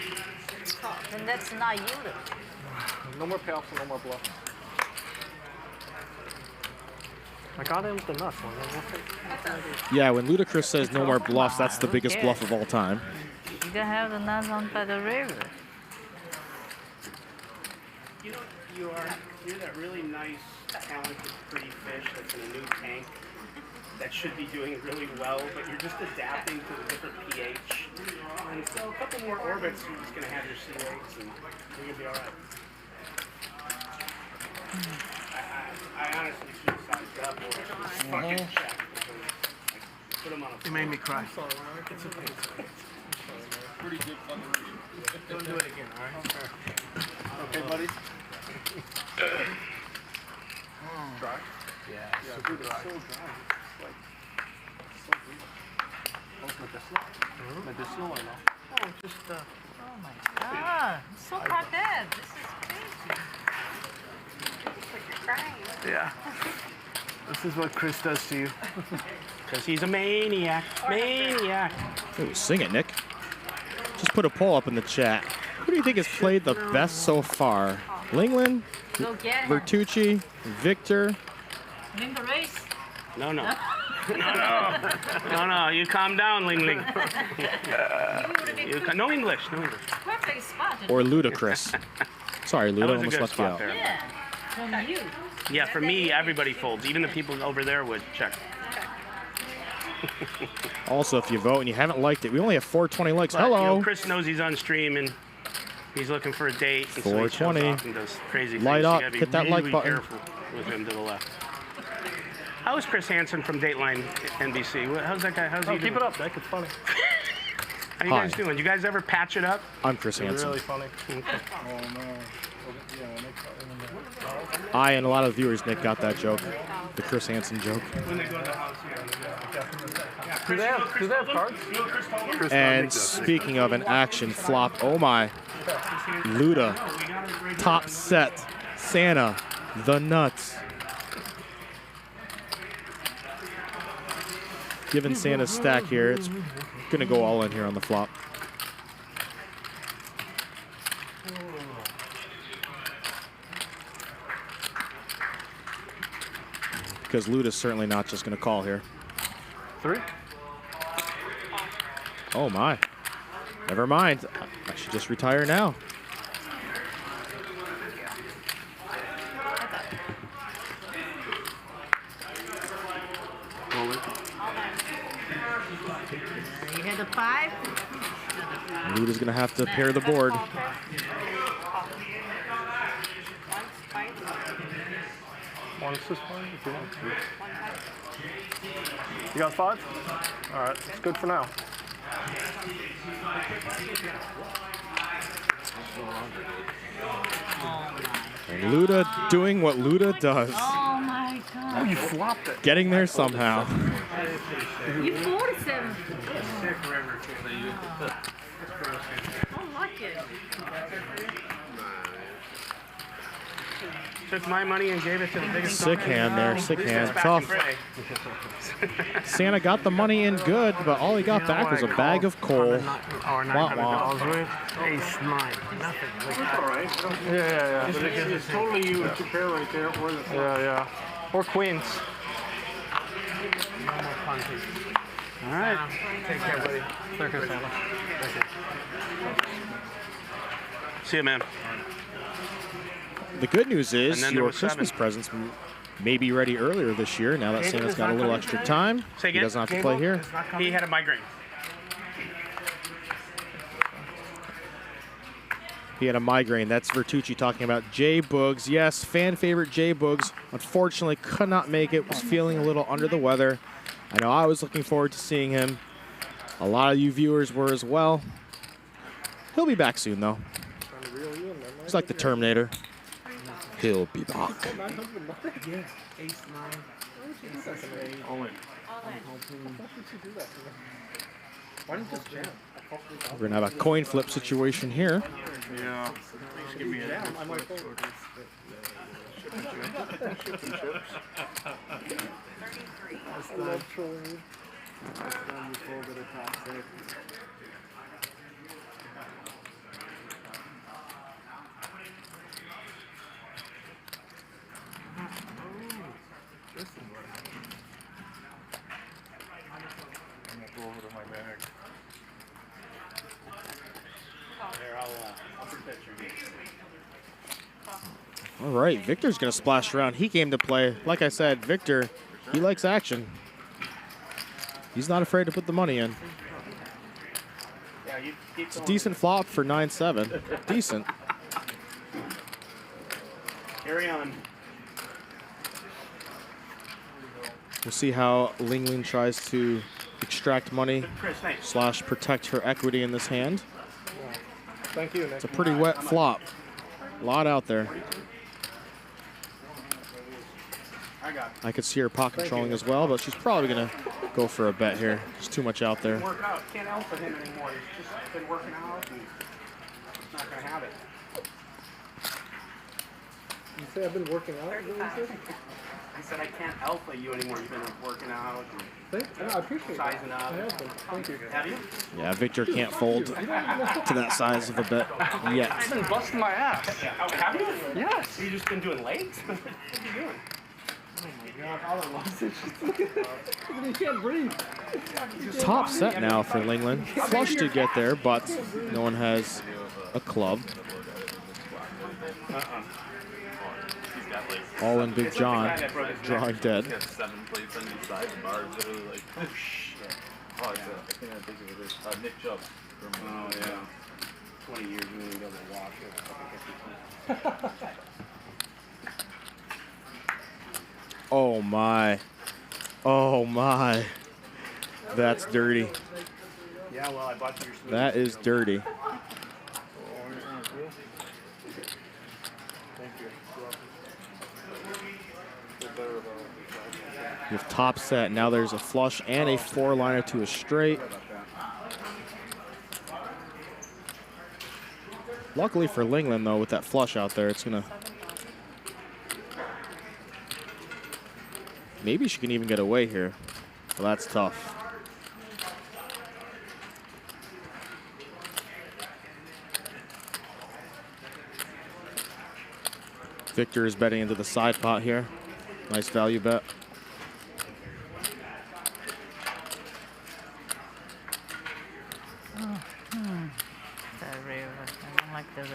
And that's not you though. No more payoffs and no more bluff. I got him with the nuts one. Yeah, when Ludacris says no more bluffs, that's the biggest bluff of all time. You can have the nuts on by the river. You know, you're that really nice, talented, pretty fish that's in a new tank that should be doing really well, but you're just adapting to the different pH. And so a couple more orbits, you're just going to have your sea rates and you're going to be all right. I honestly should have sized up or just fucking checked. Put them on a. You made me cry. It's okay. Pretty good fundraising. Don't do it again, all right? Okay, buddy? Dry? Yeah, so dry. So dry. Like, so good. Oh, medicinal or no? Oh, just, Oh my god. I'm so carpet. This is crazy. you're crying. Yeah. This is what Chris does to you. Because he's a maniac. Maniac. Ooh, sing it, Nick. Just put a poll up in the chat. Who do you think has played the best so far? Linglin, Go get him. Vertucci, Victor. Win the race. No. No, you calm down, Linglin. No English. Perfect spot. Or Ludacris. Sorry, That Luda, was a almost good left you spot out. there. Yeah. From you. Yeah, for me, everybody folds. Even the people over there would check. Also, if you vote and you haven't liked it, we only have 420 likes. But, Hello. Chris knows he's on stream and he's looking for a date. And so he shows 420. off and does crazy Light things. up. You gotta be Hit that like really button. careful with him to the left. How is Chris Hansen from Dateline NBC? How's that guy? How's he doing? Keep it up, Nick. It's funny. How you guys Hi. doing? You guys ever patch it up? I'm Chris Hansen. Really funny. Okay. Oh, no. I and a lot of viewers, Nick, got that joke. The Chris Hansen joke. When they go to the house, Do they have cards? And speaking of an action flop, oh my. Luda, top set, Santa, the nuts. Given Santa's stack here, it's gonna go all in here on the flop. Because Luda's certainly not just gonna call here. 3? Oh my. Never mind. I should just retire now. You had the 5? Luda's gonna have to pair the board. One's this one, if you want. You got 5? All right, it's good for now. And Luda doing what Luda does. Oh my god. Oh, you flopped it. Getting there somehow. You 47. Oh, lucky. Took my money and gave it to the biggest. Sick hand there, sick hand. Tough. Santa got the money in good, but all he got back was a bag of coal. Or Wah, wah. $900 with Ace 9. Nothing. That's all right. Yeah. It's totally you with your pair right there, or the yeah. Or queens. All right. Take care, buddy. Circus Santa. See you, man. The good news And is then there your was 7. Christmas presents may be ready earlier this year now that Santa's got a little extra time. Say He again? doesn't have to play here. He had a migraine. He had a migraine. That's Vertucci talking about J Boogs. Yes, fan favorite J Boogs. Unfortunately, could not make it. Was feeling a little under the weather. I know I was looking forward to seeing him. A lot of you viewers were as well. He'll be back soon, though. He's like the Terminator. He'll be back. Ace 9. All in. Why didn't you just jam? We're going to have a coin flip situation here. Yeah. Give me a I love trolling. That's when you fold it across there. I'm gonna go over to my bag. Here, I'll protect your game. All right, Victor's going to splash around. He came to play. Like I said, Victor, he likes action. He's not afraid to put the money in. Yeah, you keep It's a going. decent flop for 9-7. Decent. Carry on. We'll see how Linglin tries to extract money / protect her equity in this hand. Thank you, Nick. It's a pretty wet flop. A lot out there. I could see her pocket controlling as well, but she's probably going to go for a bet here. There's too much out there. Work out. Can't alpha him anymore. He's just been working out and he's not going to have it. You say I've been working out? Is that what you said? I said I can't alpha you anymore. You've been working out and I appreciate that. sizing up. I have been. Thank you. Have you? Yeah, Victor can't fold to that size of a bet yet. I've been busting my ass. Have you? Yes. You've just been doing late? What are you doing? Oh my God, all I lost is just look at you can't breathe. Top set now for Linglin. Flush to get there, but no one has a club. All in Big John, drawing dead. 7 plates on each side, the bar is literally like, oh shit. Oh, it's I think I think of it as Nick Chubb. Oh, yeah. 20 years you wouldn't be able to wash it. Oh my. Oh my. That's dirty. Yeah, well, I bought you your smoothie. That is dirty. You have top set. Now there's a flush and a 4-liner to a straight. Luckily for Linglin, though, with that flush out there, it's going to... Maybe she can even get away here. Well, that's tough. Victor is betting into the side pot here. Nice value bet. The river. I don't like the river.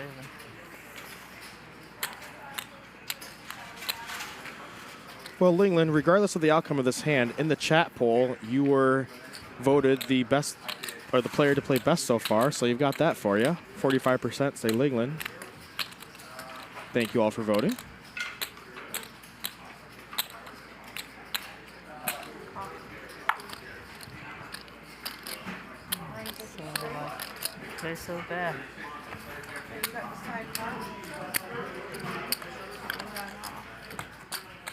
Well, Linglin, regardless of the outcome of this hand, in the chat poll, you were voted the best, or the player to play best so far, so you've got that for you. 45% say Linglin. Thank you all for voting. They're so bad.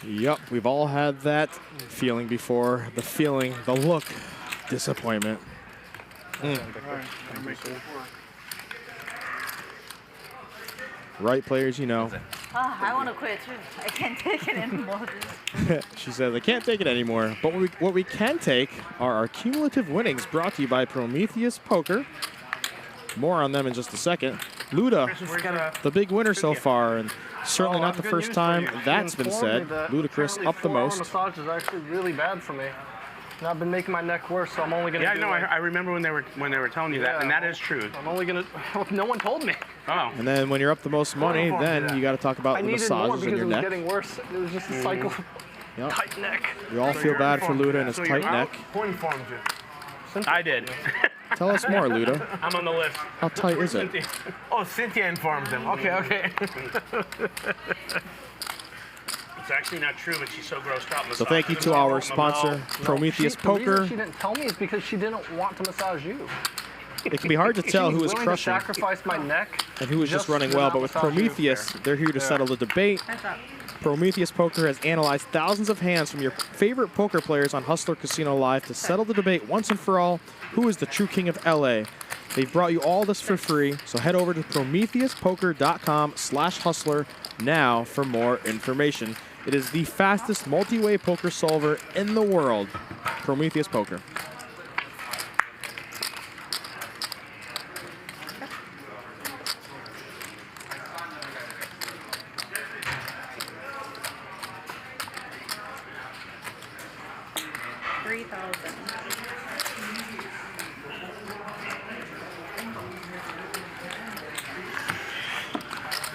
Yep, we've all had that feeling before. The feeling, the look, disappointment. Right players, you know. Oh, I want to quit too. I can't take it anymore. She says, I can't take it anymore. But what we can take are our cumulative winnings brought to you by Prometheus Poker. More on them in just a second. Luda, the big winner so far, and certainly not the first time that's been said. Ludicrous up the most. Massage is actually really bad for me. And I've been making my neck worse, so I'm only gonna. Yeah, no, I remember when they were telling you that, and that is true. I'm only gonna. No one told me. Oh. And then when you're up the most money, then you got to talk about the massages in your neck. I needed more because it was getting worse. It was just a cycle. Yep. Tight neck. We all feel bad for Luda and his tight neck. Who informed you? I did. Tell us more, Luda. I'm on the list. How tight is it? Oh, Cynthia informed him. Okay. It's actually not true, but she's so grossed out. So thank you to our sponsor, Prometheus The Poker. reason she didn't tell me is because she didn't want to massage you. It can be hard to tell who is willing crushing to sacrifice my neck and who is just running well, but with Prometheus, they're here to settle the debate. Prometheus Poker has analyzed thousands of hands from your favorite poker players on Hustler Casino Live to settle the debate once and for all. Who is the true king of LA? They've brought you all this for free, so head over to PrometheusPoker.com/hustler now for more information. It is the fastest multi-way poker solver in the world, Prometheus Poker.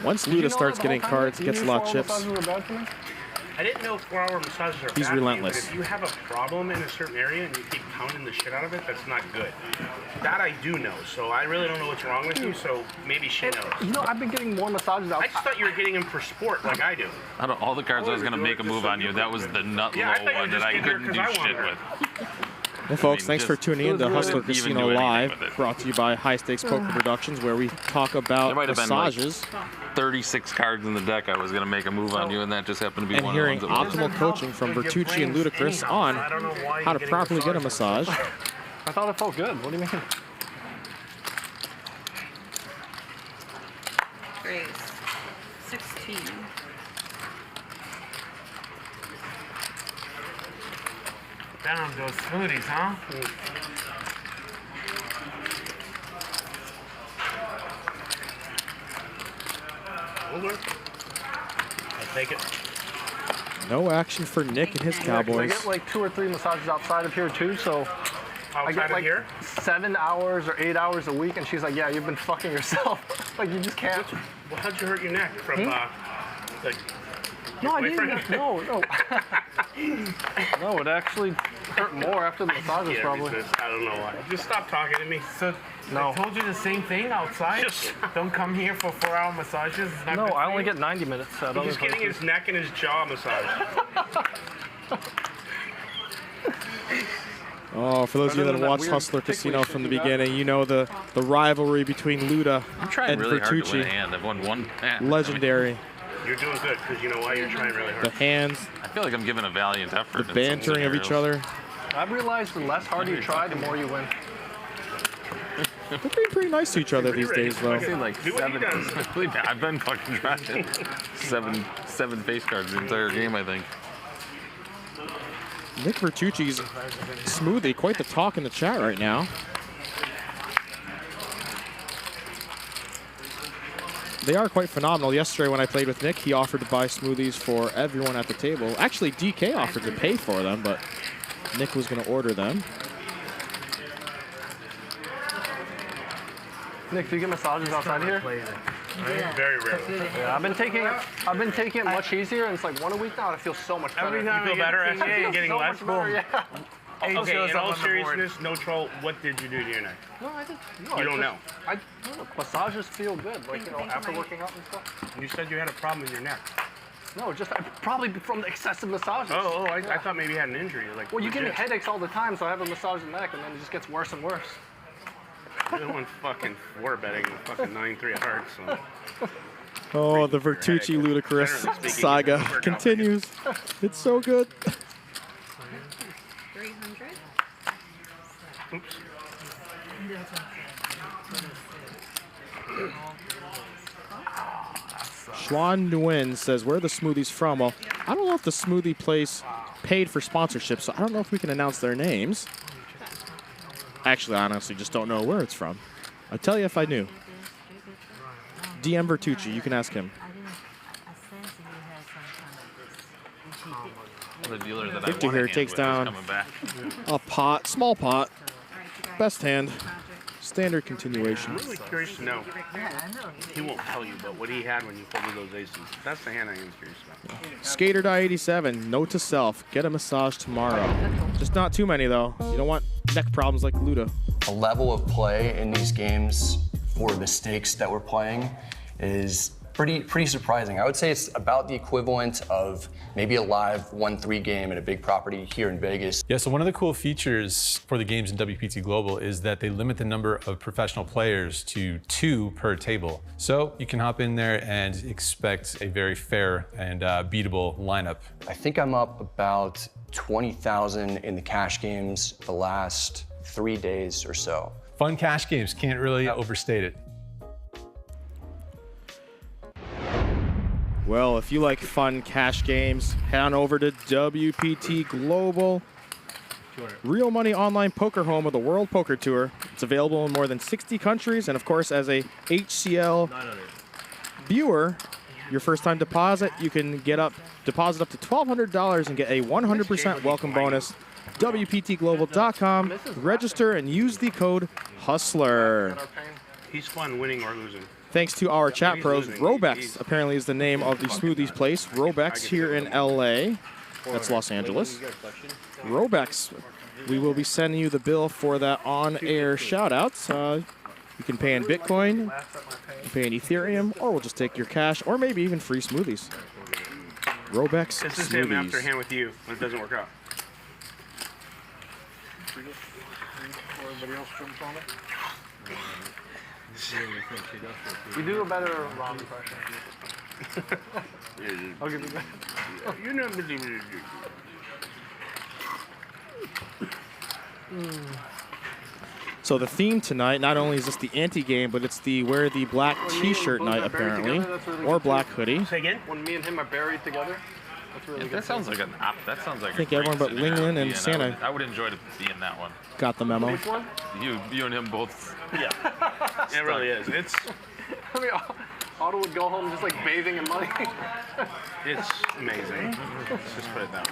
Once Luda starts getting cards, he gets a lot of chips. I didn't know 4-hour massages are He's bad relentless. For you, but if you have a problem in a certain area and you keep pounding the shit out of it, that's not good. That I do know, so I really don't know what's wrong with you, so maybe she knows. You know, I've been getting more massages out. I just thought you were getting them for sport like I do. Out of all the cards I was going to make a move on you, that was the nut low one that I couldn't do shit with. Well, folks, thanks for tuning in to Hustler Casino Live, brought to you by High Stakes Poker Productions, where we talk about massages. Been like 36 cards in the deck I was going to make a move on you, and that just happened to be and one hearing of the ones. optimal coaching from Vertucci and Ludacris on how to properly get a massage. I thought it felt good. What do you mean? Grace, 16. Down those smoothies, huh? I take it. No action for Nick and his Cowboys. I get like 2 or 3 massages outside of here too, so I get like 7 hours or 8 hours a week, and she's like, "Yeah, you've been fucking yourself. Like you just can't." Well, how'd you hurt your neck from like? No, I didn't. No. No, it actually hurt more after the massages, probably. I don't know why. Just stop talking to me. So, no. I told you the same thing outside. Don't come here for 4-hour massages. It's not No, good I for only you. get 90 minutes at other He's getting places. his neck and his jaw massaged. Oh, for those of you that have watched Hustler Casino from the beginning, you know the rivalry between Luda I'm trying and really hard to win a Vertucci. hand. I've won one hand. Legendary. You're doing good, because you know why? You're trying really hard. The hands, I feel like I'm giving a valiant effort. the bantering of each other. I've realized the less harder you try, the more you win. They're being pretty nice to each other these days, though. I've seen like 7. I've been fucking trying. seven face cards the entire game, I think. Nick Vertucci's smoothie, quite the talk in the chat right now. They are quite phenomenal. Yesterday when I played with Nick, he offered to buy smoothies for everyone at the table. Actually, DK offered to pay for them, but Nick was going to order them. Nick, do you get massages outside here? Very rare. Yeah, I've been taking it much easier, and it's like 1 a week now, and I feel so much better. Every time you feel better, I SCA, feel getting so less. much better, yeah. Okay, in all seriousness, no troll, what did you do to your neck? No, I didn't. No, You don't know. Massages feel good, like, you know, after working out and stuff. You said you had a problem with your neck. No, just probably from the excessive massages. I thought maybe you had an injury. Like, well, you give me legit. headaches all the time, so I have a massage in the neck, and then it just gets worse and worse. You're the one fucking 4-betting fucking 9-3 at heart, so. Oh, the Vertucci Ludacris saga continues. It's so good. 300. Oops. Shaun Nguyen says, where are the smoothies from? Well, I don't know if the smoothie place paid for sponsorship, so I don't know if we can announce their names. Actually, I honestly just don't know where it's from. I'd tell you if I knew. DM Vertucci, you can ask him. The dealer that Victor I won a here hand takes with is down coming back. a pot, small pot, best hand, standard continuation. I'm really curious to know. He won't tell you, but what he had when you folded those aces. That's the hand I am curious about. Skater Die 87, note to self, get a massage tomorrow. Just not too many though. You don't want neck problems like Luda. The level of play in these games for the stakes that we're playing is pretty surprising. I would say it's about the equivalent of maybe a live 1-3 game at a big property here in Vegas. Yeah, so one of the cool features for the games in WPT Global is that they limit the number of professional players to 2 per table. So you can hop in there and expect a very fair and beatable lineup. I think I'm up about 20,000 in the cash games the last 3 days or so. Fun cash games, can't really overstate it. Well, if you like fun cash games, head on over to WPT Global. Real money online poker home of the World Poker Tour. It's available in more than 60 countries, and of course, as a HCL viewer, your first time deposit, you can deposit up to $1,200 and get a 100% welcome bonus. WPTglobal.com. Register and use the code HUSTLER. He's fun winning or losing. Thanks to our chat pros, Robex apparently is the name of the smoothies place. Robex here in LA. That's Los Angeles. Robex. We will be sending you the bill for that on-air shout-outs. You can pay in Bitcoin, you can pay in Ethereum, or we'll just take your cash, or maybe even free smoothies. Robex This is smoothies. him after hand with you when it doesn't work out. Everybody else jumps on it. You do a better Ron impression. I'll give you that. You know, So the theme tonight, not only is this the ANTE game, but it's the wear the black t-shirt night, apparently, or black hoodie. Say again? When me and him are buried together. That's really good. That sounds like that sounds like I think a great everyone but scenario Linglin to and be in. Santa I would enjoy to be in that one. got the memo. Which one? You and him both. Yeah, it really is. It's I mean, Otto would go home just like bathing in money. it's amazing. Let's just put it down.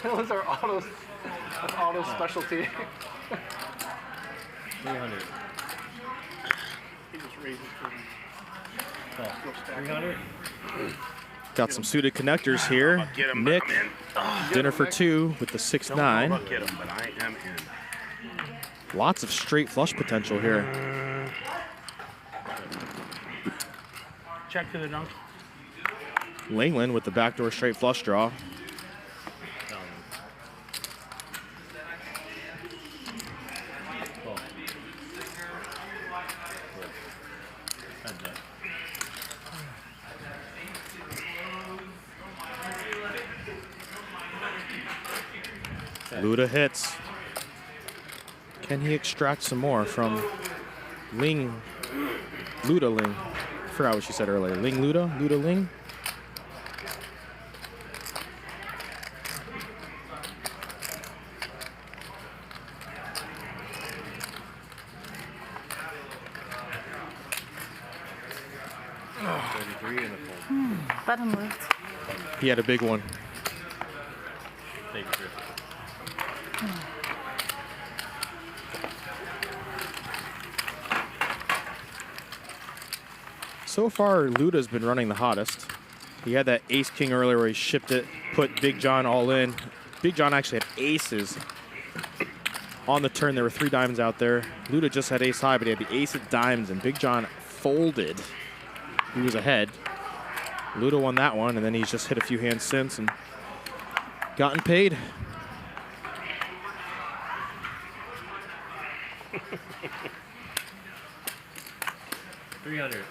That was our Otto's specialty. 300. He just raises 300. Got some suited connectors here. Get him, Nick, but I'm in. dinner for two with the 6-9. Don't know about get him, but I am in. Lots of straight flush potential here. Check to the dunk. Linglin with the backdoor straight flush draw. Luda hits. Can he extract some more from Ling? Luda Ling. I forgot what she said earlier. Ling Luda? Luda Ling? Button moved. He had a big one. Thank you. So far, Luda's been running the hottest. He had that ace-king earlier where he shipped it, put Big John all in. Big John actually had aces. On the turn, there were 3 diamonds out there. Luda just had ace-high, but he had the ace of diamonds, and Big John folded. He was ahead. Luda won that one, and then he's just hit a few hands since and gotten paid. $300.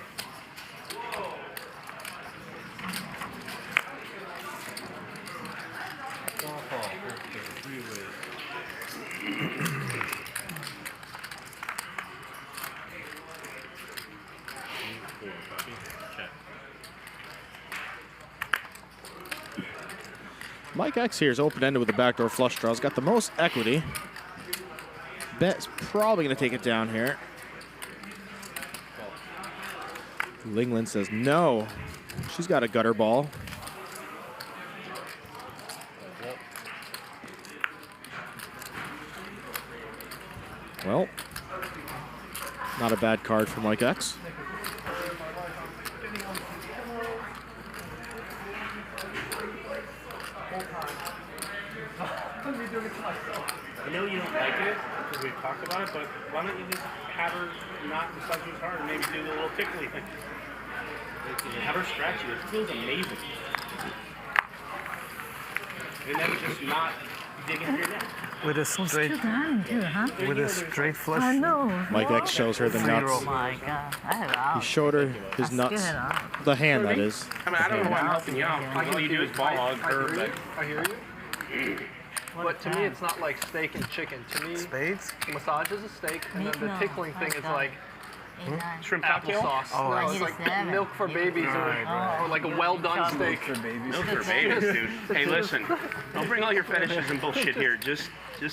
Mike X here is open-ended with the backdoor flush draws. Got the most equity. Bet's probably going to take it down here. Linglin says no. She's got a gutter ball. Well, not a bad card for Mike X. I know you don't like it because we've talked about it, but why don't you just have her not massage you as hard and maybe do the little tickly thing? Have her scratch you. It feels amazing. And then just not dig into your neck. With a straight, with a straight flush. I know. Mike X shows her the nuts. Oh my God. I have out. He showed her his nuts. The hand, that is. I mean, I don't know why I'm helping you out. All you do is ball hog her, but I hear you. But to me, it's not like steak and chicken. To me, spades. Massage is a steak, and then the tickling thing is like shrimp cocktail. Applesauce. Oh, no, I it's like milk for babies or like a well-done steak. Milk for babies, dude. Hey, listen, don't bring all your fetishes and bullshit here. Just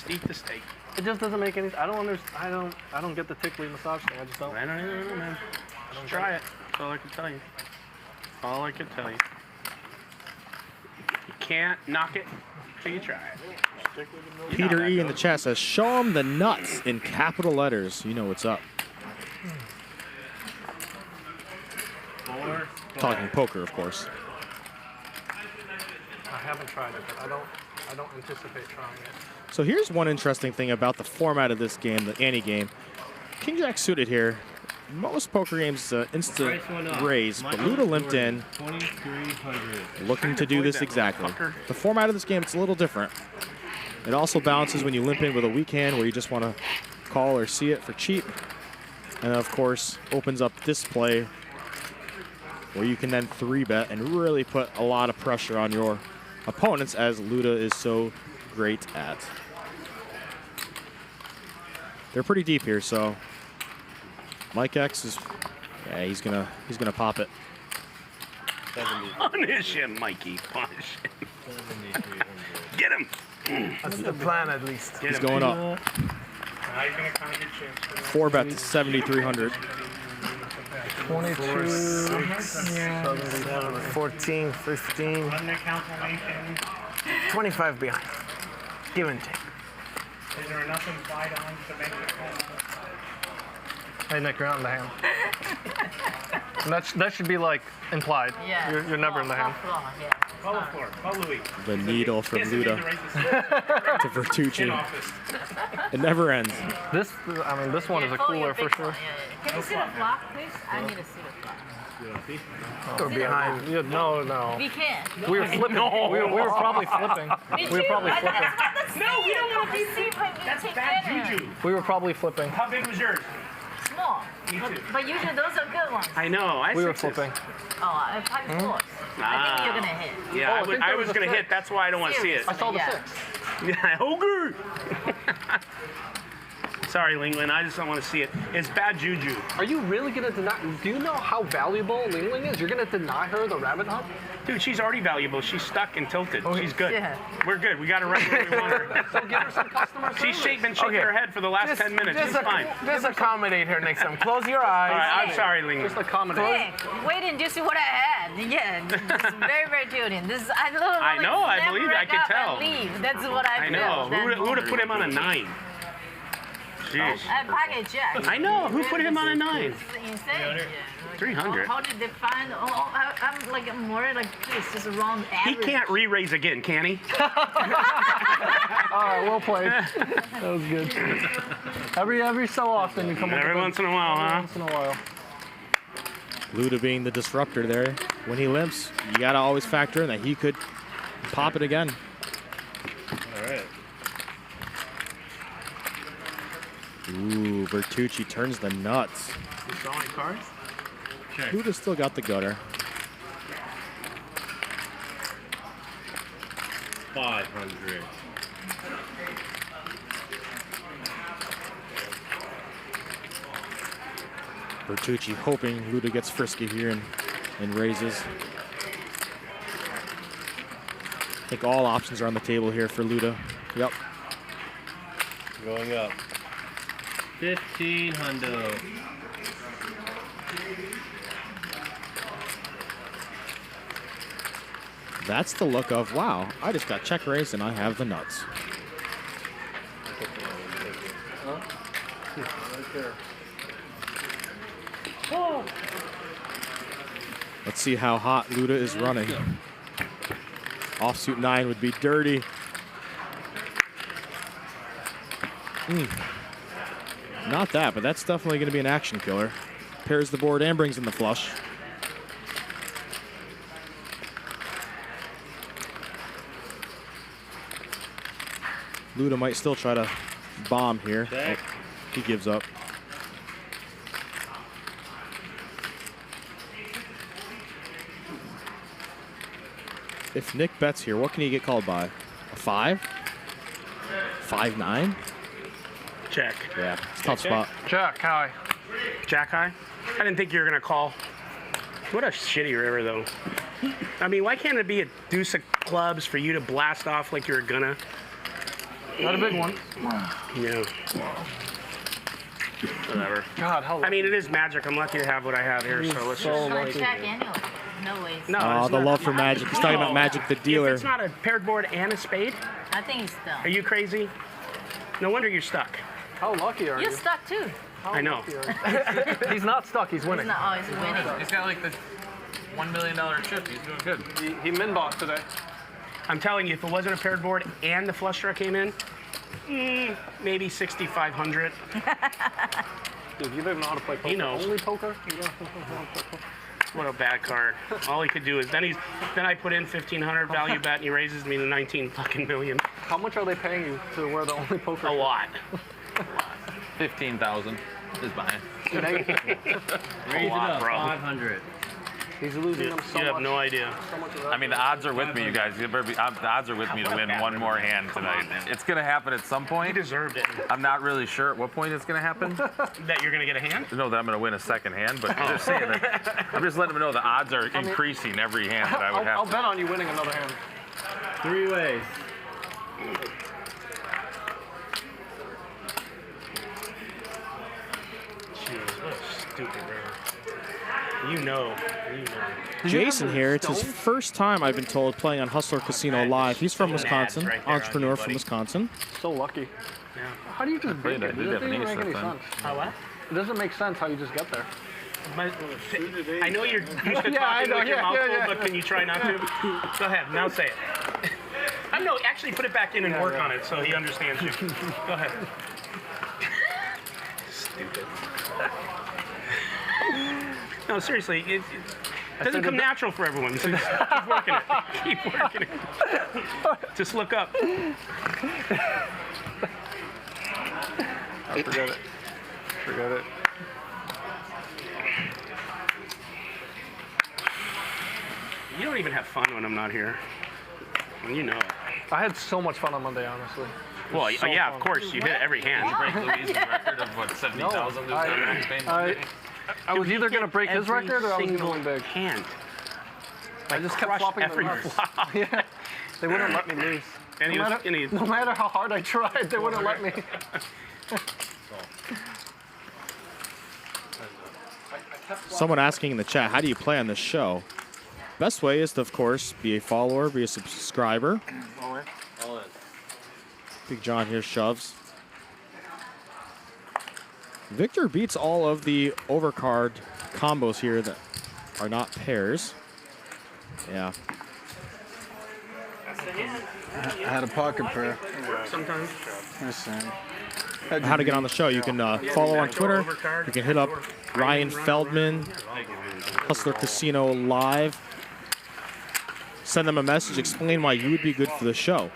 eat the steak. It just doesn't make any. I don't get the tickly massage thing. I just don't. I don't know, man. Just try it. That's all I can tell you. All I can tell you. You can't knock it till you try it. Peter E in the chat says, show him the nuts in capital letters. You know what's up. Talking poker, of course. I haven't tried it, but I don't anticipate trying it. So here's one interesting thing about the format of this game, the ante game. King Jack suited here. Most poker games instant raise, but Luda limped in, looking to do this exactly. The format of this game, it's a little different. It also balances when you limp in with a weak hand where you just want to call or see it for cheap. And of course, opens up this play where you can then 3-bet and really put a lot of pressure on your opponents, as Luda is so great at. They're pretty deep here, so Mike X is, yeah, he's gonna pop it. Punish him, Mikey. Punish him. Get him. That's the plan, at least. He's going up. Now you're gonna kind of get chance. 4-bet to 7,300. 22, 77, 14, 15, 25 behind. Give and take. Is there enough implied on to make it call? Hey, Nick, you're not in the hand. And that should be like implied. Yeah. You're never in the hand. Call the floor. Call Louis. The needle from Luda to Vertucci. It never ends. This one is a cooler for sure. Can you see the flop, please? I need to see the flop. Or behind. Yeah, no. We can. We were flipping. No. We were probably flipping. Me We were too. probably flipping. No, we don't want to be seen. That's bad juju. We were probably flipping. How big was yours? Small. Me too. But usually those are good ones. I know. We were flipping. Oh, I pocket fours. I think you're gonna hit. Yeah, Oh, I was going to hit. That's why I don't want to see it. I saw the Yeah. 6. Yeah, ogre. Sorry, Linglin. I just don't want to see it. It's bad juju. Are you really gonna deny? Do you know how valuable Linglin is? You're gonna deny her the rabbit hunt? Dude, she's already valuable. She's stuck and tilted. She's good. Yeah. We're good. We got her right where we want her. So give her some customer She's service. been shaking her head for the last 10 minutes. She's fine. Just accommodate her next time. Close your eyes. All right, I'm sorry, Linglin. Just accommodate. Quick, wait and you see what I had. Yeah, this is very, very tilting. This I I know, I believe it. I can tell. Leave. That's what I I know. Who would have put him on a 9? Jeez. I pocket jack. I know. Who put him on a 9? This is insane. 300. How did they find? I'm like more like this is wrong He average. can't re-raise again, can he? All right, well played. That was good. Every so often you come up Every with once in a while, huh? Once in a while. Luda being the disruptor there. When he limps, you got to always factor in that he could pop it again. All right. Ooh, Vertucci turns the nuts. You saw any cards? Check. Luda's still got the gutter. 500. Vertucci hoping Luda gets frisky here and raises. I think all options are on the table here for Luda. Yep. Going up. 1,500. That's the look of, wow, I just got check raised and I have the nuts. Let's see how hot Luda is running. Offsuit 9 would be dirty. Not that, but that's definitely going to be an action killer. Pairs the board and brings in the flush. Luda might still try to bomb here. Oh, he gives up. If Nick bets here, what can he get called by? A 5? 5-9. Check. Yeah, it's a tough spot. Jack high. Jack high? I didn't think you were going to call. What a shitty river, though. I mean, why can't it be a deuce of clubs for you to blast off like you're gonna? Not a big one. Yeah. Whatever. God, how I mean, it is magic. I'm lucky to have what I have here, so let's just... Jack anyway. No ways. No, Oh, it's the not- love for Magic. He's talking about Magic the dealer. If it's not a paired board and a spade, I think he's stuck. are you crazy? No wonder you're stuck. How lucky are You're you? stuck too. I know. He's not stuck. He's winning. He's not always winning. He's got like the $1 million chip. He's doing good. He min-bought today. I'm telling you, if it wasn't a paired board and the flush draw came in, maybe 6,500. Dude, you don't even know how to play poker. He knows. Only poker? You don't know how to play poker? What a bad card. All he could do is then I put in 1,500 value bet and he raises me to 19 fucking million. How much are they paying you to wear the only poker? A lot. 15,000 is mine. Raise it up, bro. 500. He's losing them so much. You have no idea. I mean, the odds are with me, you guys. The odds are with me to win one more hand tonight. It's going to happen at some point. He deserved it. I'm not really sure at what point it's going to happen. That you're going to get a hand? No, that I'm going to win a second hand, but I'm just saying that. I'm just letting them know the odds are increasing every hand that I would have. I'll bet on you winning another hand. 3 ways. Jeez, what a stupid river. You know. Jason here. It's his first time, I've been told, playing on Hustler Casino Live. He's from Wisconsin, right there entrepreneur on you, from buddy. Wisconsin. So lucky. Yeah. How do you just break it? It You'd have doesn't an even ace make any that sense. How what? It doesn't make sense how you just get there. I know you're used to talking I know, with your mouth full, yeah. but can you try not to? Go ahead, now say it. No, actually put it back in and work on it so he understands you. Go ahead. Stupid. No, seriously, it doesn't come natural for everyone. So just keep working it. Keep working it. Just look up. Forget it. Forget it. You don't even have fun when I'm not here. And you know it. I had so much fun on Monday, honestly. Well, So yeah, fun. of course, you hit every hand. Break Louise's record of what, 70,000 losing on Max Payne? I was either going to break his Every record or I was single going big. hand. I just kept Crush flopping every them. flop. Yeah, they wouldn't let me lose. And No matter how hard I tried, they wouldn't let me. Someone asking in the chat, how do you play on this show? Best way is to, of course, be a follower, be a subscriber. Big John here shoves. Victor beats all of the overcard combos here that are not pairs. Yeah. I had a pocket pair. Sometimes. How to get on the show. You can follow on Twitter. You can hit up Ryan Feldman, Hustler Casino Live. Send them a message, explain why you would be good for the show.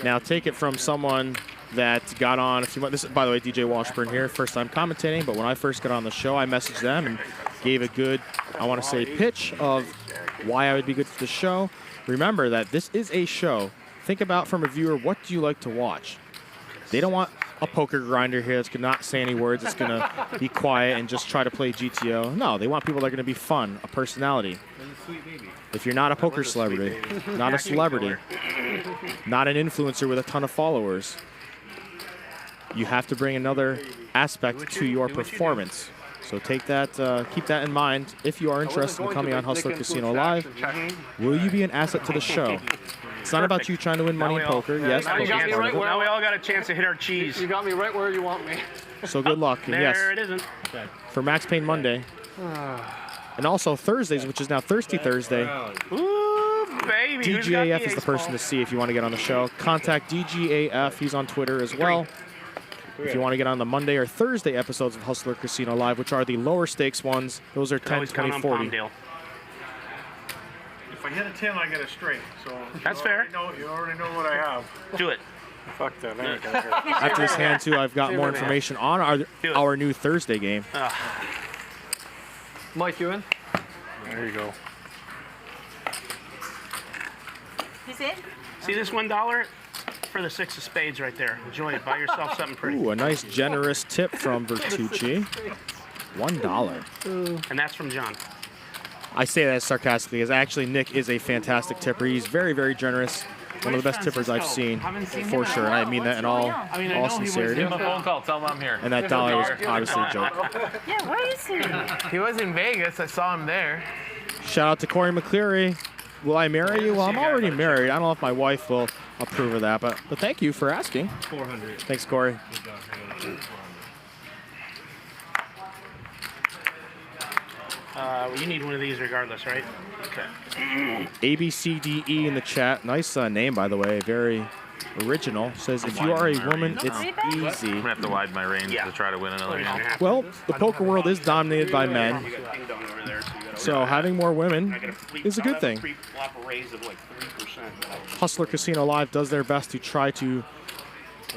Now take it from someone that got on, if you want, this is, by the way, DJ Washburn here, first time commentating, but when I first got on the show, I messaged them and gave a good, I want to say, pitch of why I would be good for the show. Remember that this is a show. Think about, from a viewer, what do you like to watch? They don't want a poker grinder here that's going to not say any words, it's going to be quiet and just try to play GTO. No, they want people that are going to be fun, a personality. If you're not a poker celebrity, not a celebrity, not an influencer with a ton of followers, you have to bring another aspect to your performance. So take that, keep that in mind. If you are interested in coming on Hustler Casino Live, will you be an asset to the show? It's not about you trying to win money in poker. Yes, now, now we all got a chance to hit our cheese. You got me right where you want me. So good luck. And yes, There it isn't. for Max Payne Monday. And also Thursdays, which is now Thirsty Thursday. Ooh, baby. Who's got DGAF the is the ace person ball? to see if you want to get on the show. Contact DGAF. He's on Twitter as well. If you want to get on the Monday or Thursday episodes of Hustler Casino Live, which are the lower stakes ones, those are 10, 20, 40. If I hit a 10, I get a straight. So That's fair. You already know what I have. Do it. Fuck that. I ain't gonna do it. After this hand, too, I've got more information on our new Thursday game. Mike, you in? There you go. He's in? See this $1? for the 6 of spades right there. Enjoy it. Buy yourself something pretty. Ooh, a nice generous tip from Vertucci. $1. And that's from John. I say that sarcastically, because actually Nick is a fantastic tipper. He's very, very generous. One of the best tippers I've seen, for sure. And I mean that in all sincerity. Give him a phone call. Tell him I'm here. And that dollar was obviously a joke. Yeah, where is he? He was in Vegas. I saw him there. Shout out to Corey McCleary. Will I marry you? Well, I'm already married. I don't know if my wife will approve of that, but thank you for asking. 400. Thanks, Corey. You need one of these regardless, right? Okay. ABCDE in the chat. Nice name, by the way. Very original. Says, if you are a woman, it's easy. I'm going to have to widen my range to try to win another game. Well, the poker world is dominated by men. So having more women is a good thing. Hustler Casino Live does their best to try to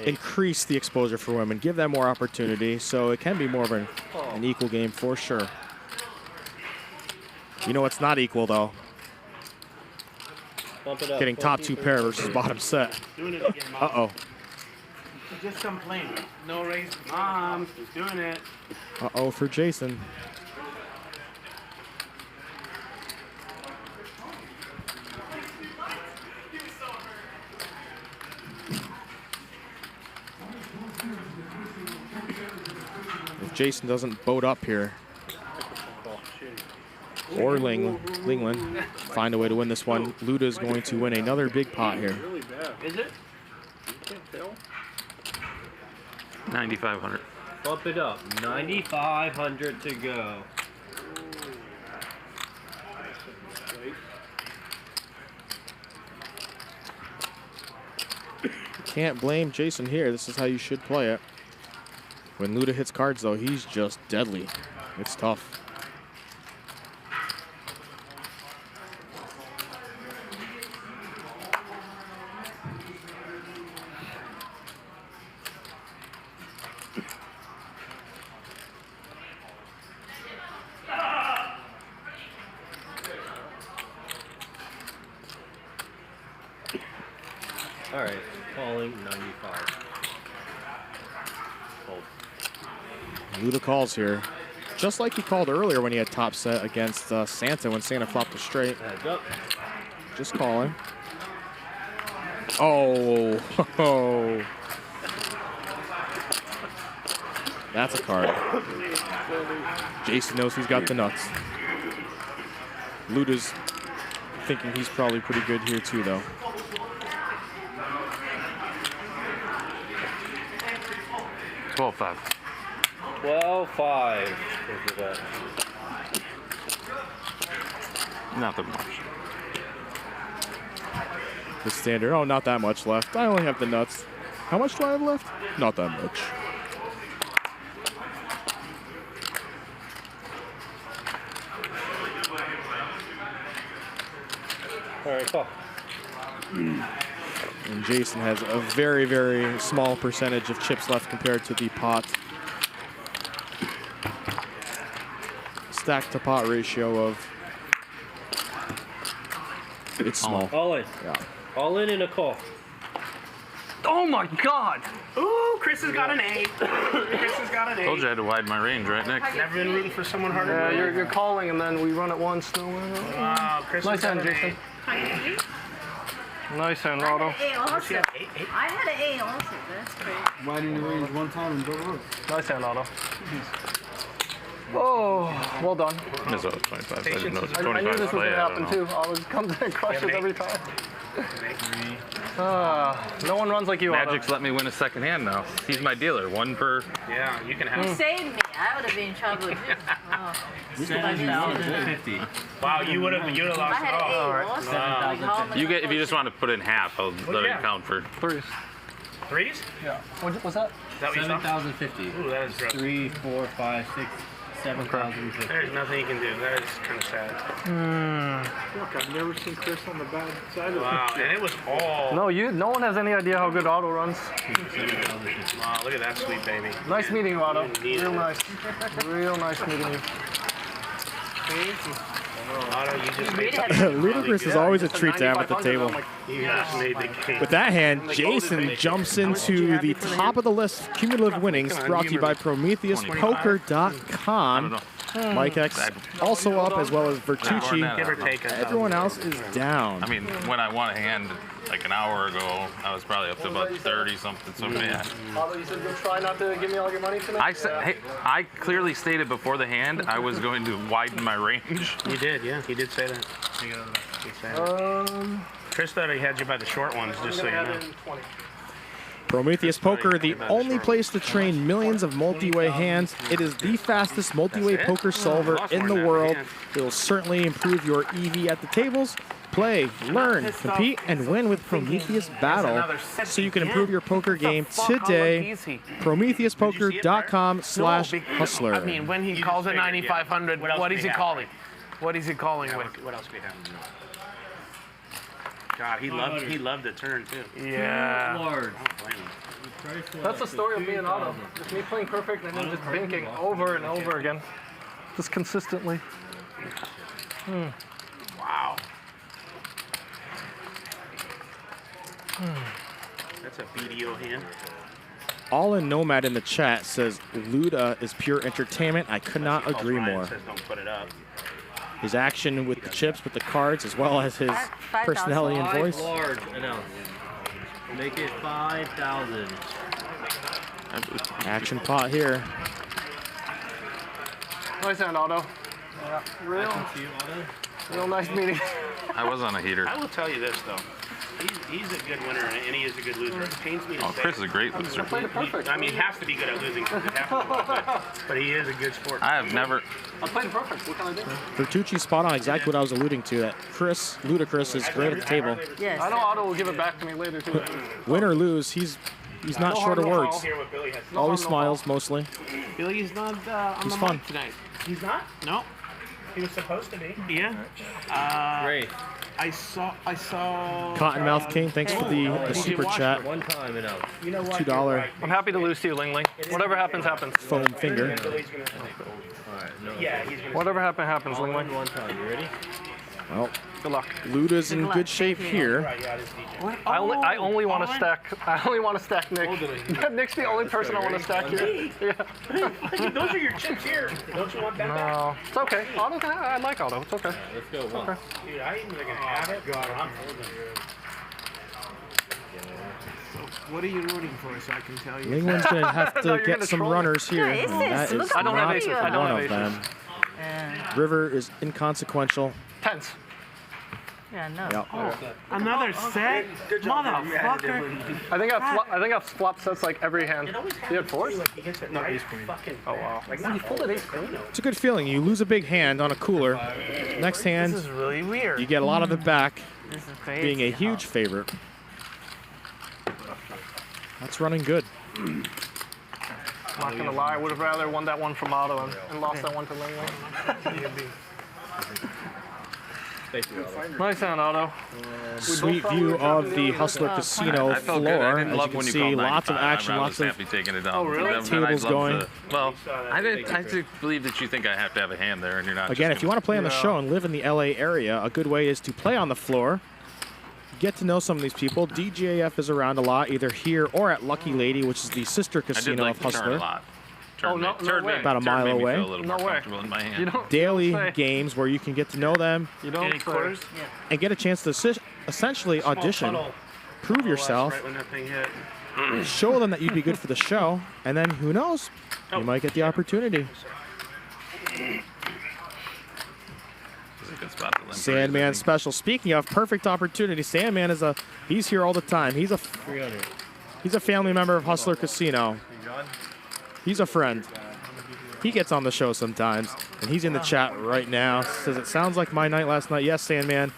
increase the exposure for women, give them more opportunity, so it can be more of an equal game for sure. You know what's not equal, though? Getting top 2 pair versus bottom set. Uh-oh. Just complain. No raise. Mom, she's doing it. Uh-oh for Jason. If Jason doesn't boat up here, or Linglin find a way to win this one, Luda is going to win another big pot here. Is it? 9,500. Bump it up. 9,500 to go. Can't blame Jason here. This is how you should play it. When Luda hits cards, though, he's just deadly. It's tough. All right, calling 95. Hold. Luda calls here. Just like he called earlier when he had top set against Santa when Santa flopped a straight. Heads up. Just calling. Oh. That's a card. Jason knows he's got the nuts. Luda's thinking he's probably pretty good here too, though. 12-5. 12-5. Not that much. The standard. Oh, not that much left. I only have the nuts. How much do I have left? Not that much. All right, call. And Jason has a very, very small percentage of chips left compared to the pot. Stack to pot ratio of... It's small. All in. Yeah. All in and a call. Oh my God! Ooh, Chris has got an 8. Chris has got an 8. Told you I had to widen my range, right, Nick? Never been rooting for someone harder. Yeah, you're calling, and then we run it once. Wow, Chris nice has hand, got an Jason. 8. Nice hand, Rado. I had an 8 also. That's great. Widen the range one time and go to work. Nice hand, Rado. Oh, well done. That's what 25. I didn't know it was I 25. knew this was play, going to I happen don't too. know. I was comes and crushes every time. No one runs like you, Magic's Otto. let me win a second hand now. He's my dealer. One per. Yeah, you can have You it. saved me. I would have been in trouble too. Oh. 7,050. Wow, you would have lost. I had an 8 all right. also. Wow. You get if you just want to put in half, I'll let it count for threes. Threes? Yeah. What's that? Is that what you saw? 7,050. Ooh, that is rough. 3, 4, 5, 6, 7,050. There's nothing you can do. That is kind of sad. Look, I've never seen Chris on the bad side of it. Wow, and it was all. No one has any idea how good Otto runs. Wow, look at that sweet baby. Nice meeting you, Otto. Real nice. Real nice meeting you. Ludacris is always a treat to have at the table. You just made the game. With that hand, Jason jumps into the top of the list. Cumulative winnings brought to you by PrometheusPoker.com. Mike X also up, as well as Vertucci. Everyone else is down. I mean, when I won a hand like an hour ago, I was probably up to about 30 something. So yeah. Although you said you'll try not to give me all your money tonight. I clearly stated before the hand I was going to widen my range. You did, yeah. He did say that. Chris thought he had you by the short ones, just so you know. Prometheus Poker, the only place to train millions of multi-way hands. It is the fastest multi-way poker solver in the world. It will certainly improve your EV at the tables. Play, learn, compete, and win with Prometheus Battle so you can improve your poker game today. PrometheusPoker.com/hustler. I mean, when he calls it 9,500, what is he calling? What is he calling with? What else we have? God, he loved the turn too. Yeah. Lord. That's the story of me and Otto. Just me playing perfect and then just binking over and over again. Just consistently. Wow. That's a BDO hand. All in Nomad in the chat says Luda is pure entertainment. I could not agree more. Says don't put it up. His action with the chips, with the cards, as well as his personality and voice. Large, I know. Make it 5,000. Action pot here. Nice hand, Otto. Yeah, real nice meeting. I was on a heater. I will tell you this though. He's a good winner and he is a good loser. It pains me to say. Chris is a great loser. I mean, he has to be good at losing, but he is a good sport. I have never. I played perfect. What can I do? Vertucci spot on exactly what I was alluding to. That Ludacris is great at the table. Yes. I know Otto will give it back to me later too. Win or lose, he's not short of words. Always smiles mostly. Billy's not on He's the fun. mic tonight. He's not? No. He was supposed to be. Yeah. Great. I saw. Cottonmouth King, thanks for the super chat. One time and out. You know what? $2 I'm happy to lose to you, Linglin. Whatever happens, happens. foam finger. All right, no. Yeah, he's gonna. Whatever happens, All Linglin. in one time. You ready? Well, good luck. Luda's in good shape here. I only want to stack. I only want to stack Nick. Nick's the only person I want to stack here. Yeah. Those are your chips here. Don't you want that back? No, it's okay. Otto, I like Otto. It's okay. Let's go. Okay. Dude, I ain't even gonna have it. God, I'm holding. What are you rooting for, so I can tell you? Linglin's gonna have to get some runners here. Yeah, That is I don't have not aces. I don't one have of aces. them. River is inconsequential. Tens. Yeah, no. Yep. Another set? Motherfucker. I think I've flopped sets like every hand. You had fours? No, ace queen. Oh wow. You folded ace queen. It's a good feeling. You lose a big hand on a cooler. Next hand, This is really weird. you get a lot of it back, This is crazy. being a huge favorite. That's running good. I'm not gonna lie, I would have rather won that one from Otto and lost that one to Linglin. Thank you, Otto. Nice hand, Otto. Sweet view of the Hustler Casino I felt good. I floor. didn't As you love can when you see, called lots of 95. action, I lots was of happy taking it down. Oh, really? Then I'd tables love going. well, I do believe that you think I have to have a hand there, and you're not. Again, just if you want to play on the show and live in the LA area, a good way is to play on the floor. Get to know some of these people. DJF is around a lot, either here or at Lucky Lady, which is the sister I did casino like of the turn Hustler. a lot. Oh, no way. About a mile made me away. feel a little No more way. comfortable in my hand. You don't Daily say. games where you can get to know them You don't Any quarters? and get a chance to essentially audition, prove yourself, Right when that thing hit. show them that you'd be good for the show, and then who knows, you might get the opportunity. It's a good spot to limp Sandman special. Speaking of perfect opportunity, Sandman is he's here all the time. He's a family member of Hustler Casino. He's a friend. He gets on the show sometimes, and he's in the chat right now. Says, it sounds like my night last night. Yes, Sandman.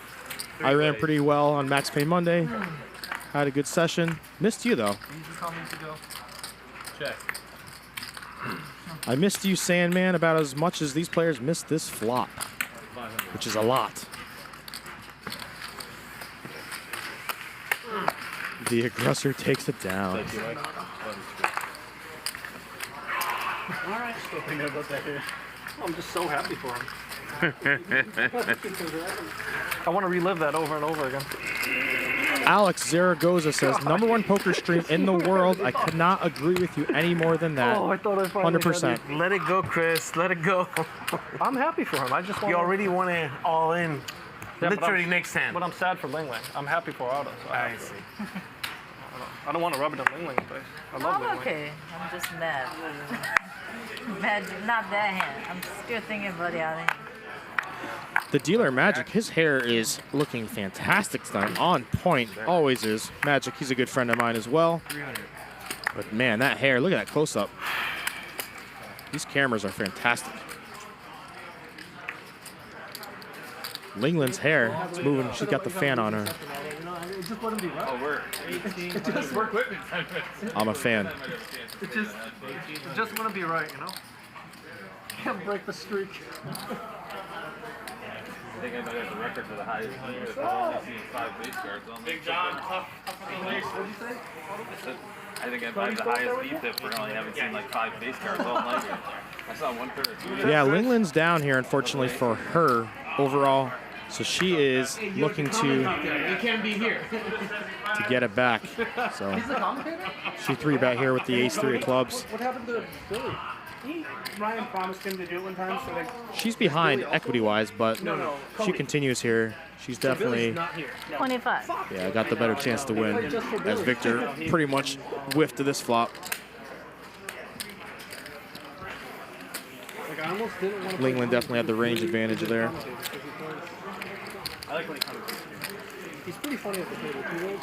I ran pretty well on Max Pay Monday. Had a good session. Missed you, though. Check. I missed you, Sandman, about as much as these players missed this flop, which is a lot. The aggressor takes it down. All right. I'm just so happy for him. I want to relive that over and over again. Alex Zaragoza says, #1 poker stream in the world. I could not agree with you any more than that. Oh, I thought I finally 100%. Let it go, Chris. Let it go. I'm happy for him. I just want. You already want it all in. Yeah, Literally next hand. But I'm sad for Linglin. I'm happy for Otto. So I see. I don't want to rub it in Linglin's face. I love Linglin. Okay, I'm just mad. Mad, not that hand. I'm still thinking about the other hand. The dealer Magic, his hair is looking fantastic tonight. On point, always is. Magic, he's a good friend of mine as well. But man, that hair, look at that close up. These cameras are fantastic. Linglin's hair, it's moving. She's got the fan on her. Just let him be right. Oh, we're 18. Just work with me. I'm a fan. It just want to be right, you know? Can't break the streak. I think I might have the record for the highest lead. I've only seen 5 base cards. Big John, tough. What did you say? I think I might have the highest lead tip for only haven't seen like 5 base cards all night here. I saw 1 pair of 2. Yeah, Linglin's down here, unfortunately, for her overall. So she is looking to get it back. So He's the commentator? she 3-bet here with the ace-3 of clubs. What happened to Billy? Ryan promised him to do it one time, so they... She's behind equity-wise, but No, she continues here. She's definitely 25. yeah, got the better chance to win, as Victor pretty much whiffed to this flop. Like, I almost didn't want to... Linglin definitely had the range advantage there. I like when he comes. He's pretty funny at the table, too.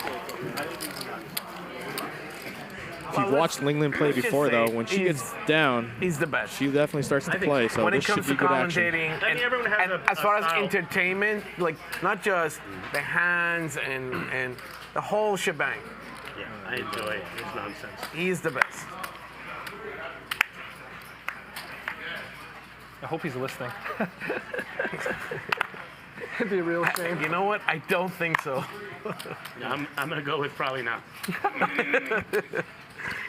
If you've watched Linglin play before, though, when she gets down, he's the best. She definitely starts to play, so when this it should comes be to good action. commentating, and as far as entertainment, like not just the hands and the whole shebang. Yeah, I enjoy his nonsense. He's the best. I hope he's listening. It'd be a real shame. You know what? I don't think so. Yeah, I'm going to go with probably not.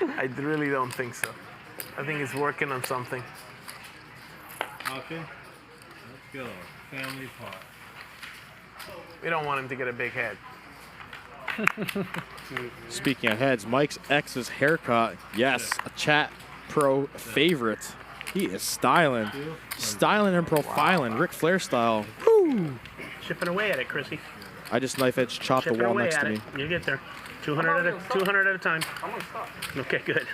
I really don't think so. I think he's working on something. Okay, let's go. Family pot. We don't want him to get a big head. Speaking of heads, Mike's ex's haircut. Yes, a chat pro favorite. He is styling. Styling and profiling. Ric Flair style. Woo! Chipping away at it, Chrissy. I just knife edge chopped the Chipping wall away next at to me. it. You get there. 200 at a time. I'm gonna stop. Okay, good.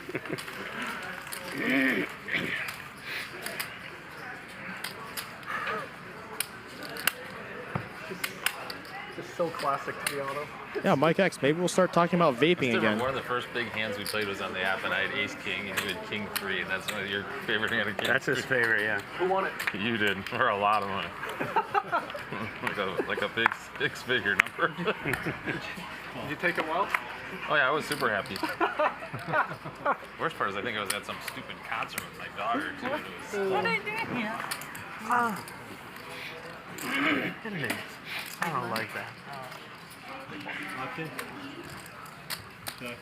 Just so classic to be Otto. Yeah, Mike X, maybe we'll start talking about vaping again. One of the first big hands we played was on the app, and I had Ace King, and you had King 3, and that's one of your favorite hand of King. That's his favorite, yeah. Who won it? You did, for a lot of money. like a big 6-figure number. Did you take it well? Oh yeah, I was super happy. Worst part is I think I was at some stupid concert with my daughter too. What are you doing here? I don't like that. Okay. Check.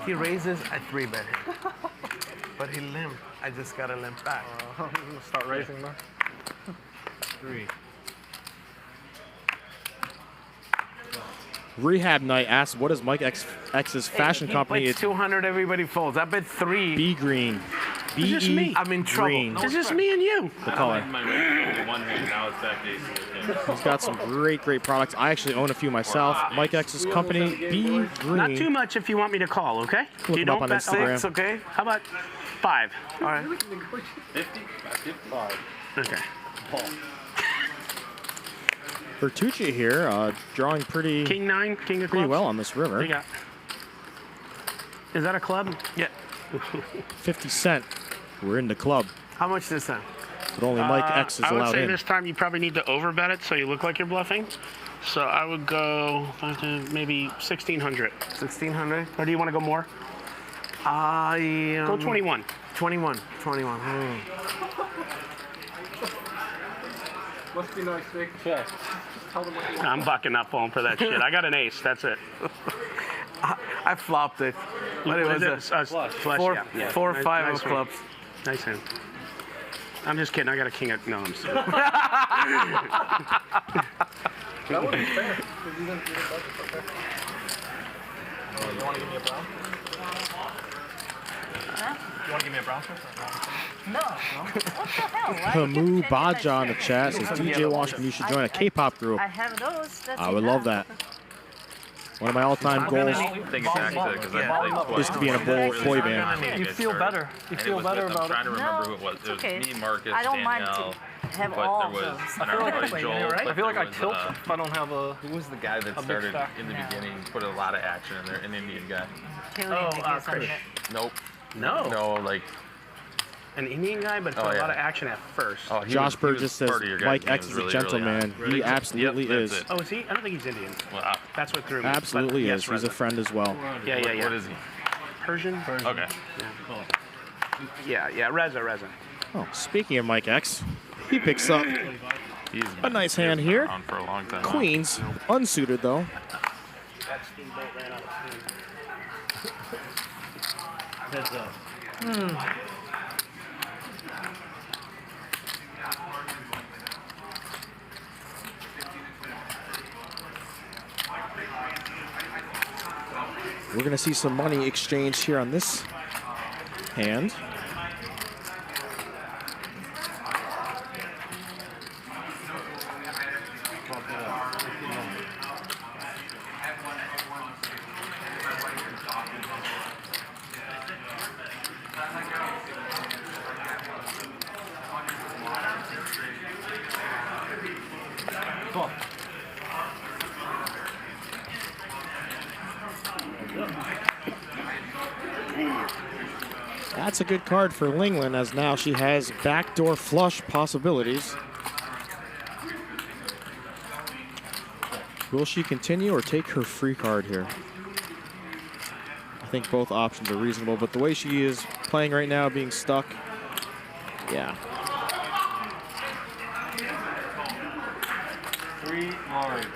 He raises, I 3-bet him. But he limped. I just got to limp back. I'm gonna start raising now. 3. Rehab Night asks, what is Mike X's fashion company? It's 200, everybody folds. I bet 3. B Green. It's just me. I'm in trouble. Green. It's just me and you. The color. My one hand, now it's back to Ace. He's got some great products. I actually own a few myself. Mike X's company, B Green. Not too much if you want me to call, okay? Look you him up on bet Instagram. 6, okay? How about 5? All right. 55. Okay. Vertucci here, drawing pretty King 9, King of pretty clubs. well on this river. What do you got? Is that a club? Yeah. 50 cent. We're in the club. How much this time? But only Mike X is I would allowed say in. this time you probably need to overbet it so you look like you're bluffing. So I would go maybe 1,600. 1,600? Or do you want to go more? Go 21. 21. Must be nice, Vic. Check. Just tell them what you want. I'm bucking up on for that shit. I got an ace. That's it. I flopped it. But it was a flush. 4 Yeah. 4 or 5 nice of clubs. Nice hand. I'm just kidding. I got a king at... No, I'm just kidding. That would be fair. Because you didn't budget for fair. You want to give me a brown? Huh? You want to give me a brown shirt? No. What the hell? Why Hamu Baja in the chat says, DJ Washburn, you should join a K-pop group. I have those. That's I would love that. One of my all-time goals is to be in a boy band. You feel better. You feel better about it. I'm trying to remember who it was. It was me, Marcus, I don't mind Danielle. to have all of those. I feel like I tilt if I don't have a. Who was the guy that started in the beginning, put a lot of action in there, an Indian guy? Chris. Nope. No. No, like. An Indian guy, but put a lot of action at first. Oh, Josh Burgess says Mike X is a gentleman. He absolutely is. Oh, is he? I don't think he's Indian. Well, that's what threw me. Absolutely but is. He's a friend as well. Yeah. What is he? Persian? Okay. Yeah, Reza. Oh, speaking of Mike X, he picks up a nice hand here. For a long time. Queens, unsuited though. That steamboat ran out of Heads up. We're going to see some money exchanged here on this hand. That's a good card for Linglin, as now she has backdoor flush possibilities. Will she continue or take her free card here? I think both options are reasonable, but the way she is playing right now, being stuck, yeah. 3 large.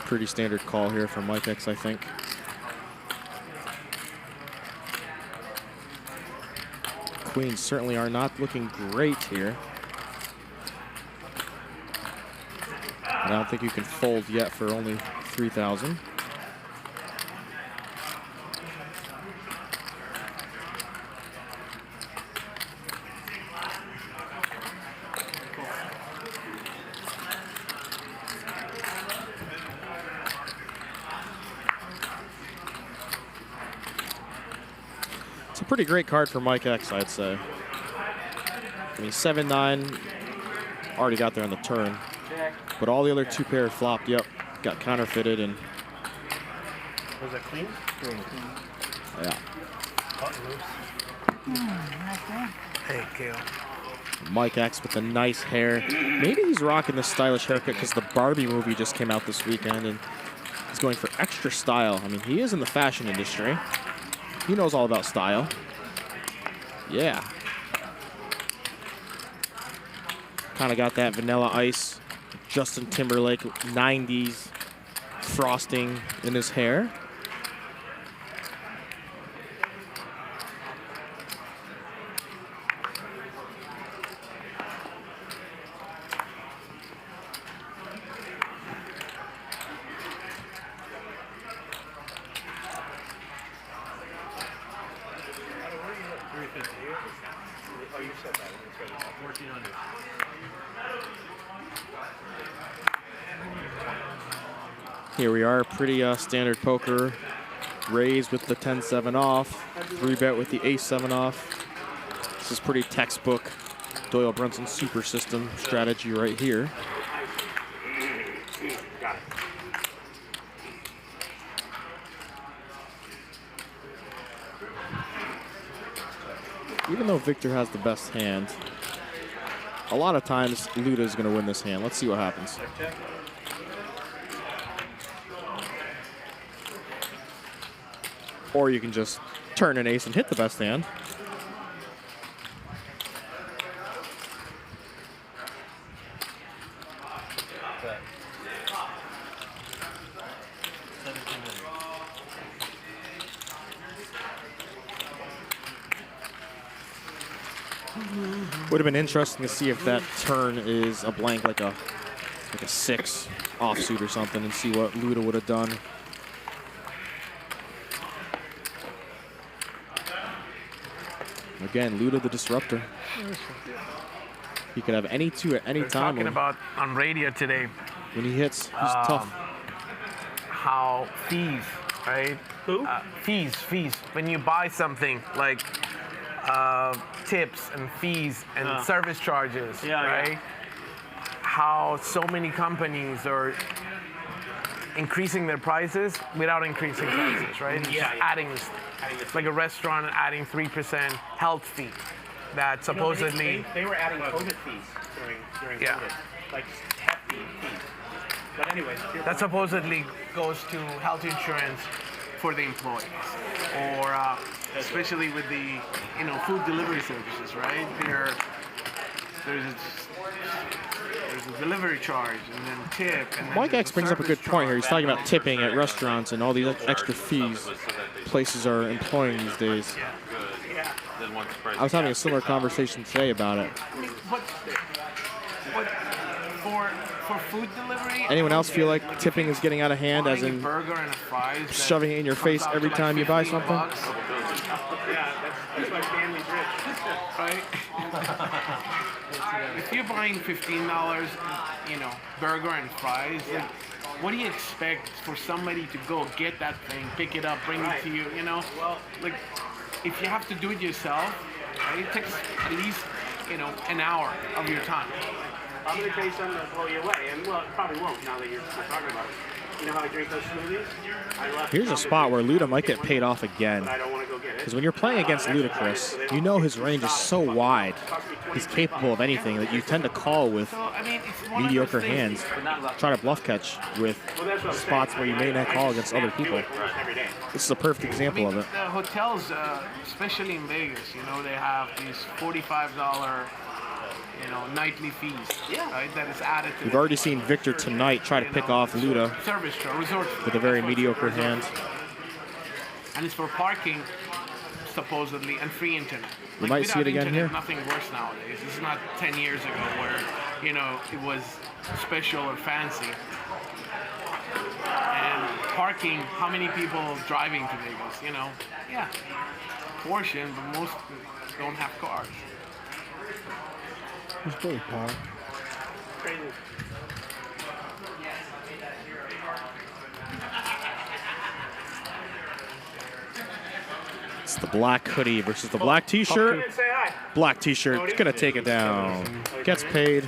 Pretty standard call here from Mike X, I think. Queens certainly are not looking great here. I don't think you can fold yet for only 3,000. Pretty great card for Mike X, I'd say. I mean, 7-9 already got there on the turn, but all the other two pairs flopped. Yep, got counterfeited and. Was that clean? Yeah. Hey, Kale. Mike X with the nice hair. Maybe he's rocking the stylish haircut because the Barbie movie just came out this weekend and he's going for extra style. I mean, he is in the fashion industry. He knows all about style. Yeah. Kind of got that Vanilla Ice, Justin Timberlake 90s frosting in his hair. Here we are, pretty standard poker. Raise with the 10-7 off. 3-bet with the ace-7 off. This is pretty textbook Doyle Brunson super system strategy right here. Even though Victor has the best hand, a lot of times Luda is going to win this hand. Let's see what happens. Or you can just turn an ace and hit the best hand. Would have been interesting to see if that turn is a blank, like a 6 offsuit or something, and see what Luda would have done. Again, Luda the disruptor. He could have any 2 at any time. Talking about on radio today. When he hits, he's tough. How fees, right? Who? Fees. When you buy something like tips and fees and service charges, right? How so many companies are increasing their prices without increasing prices, right? Just adding, like a restaurant adding 3% health fee that supposedly they were adding COVID fees during COVID, like hefty fees. But anyways, that supposedly goes to health insurance for the employees, or especially with the food delivery services, right? There's a delivery charge and then tip. And then Mike X brings up a good point here. He's talking about tipping at restaurants and all these extra fees places are employing these days. I was having a similar conversation today about it. But for food delivery, Anyone else feel like tipping is getting out of hand, as in burger and fries shoving it in your face every time you buy something? Yeah, that's why family's rich, right? If you're buying $15, burger and fries, like, what do you expect for somebody to go get that thing, pick it up, bring it to you? Well, like if you have to do it yourself, right, it takes at least an hour of your time. I'm going to tell you something that'll blow you away, and well, it probably won't now that you're talking about it. You know how I drink those smoothies? Here's a spot where Luda might get paid off again. Because when you're playing against Ludacris, you know his range is so wide. He's capable of anything that you tend to call with mediocre hands. Try to bluff catch with spots where you may not call against other people. This is a perfect example of it. The hotels, especially in Vegas, they have these $45 nightly fees, right? That is added to. We've already seen Victor tonight try to pick off Luda with a very mediocre hand. And it's for parking, supposedly, and free internet. We might see it again internet, here. Nothing worse nowadays. This is not 10 years ago where, it was special or fancy. And parking, how many people driving to Vegas? Yeah, portion, but most don't have cars. He's pretty power. Crazy. It's the black hoodie versus the black t-shirt. Black t-shirt, it's gonna take it down. Gets paid.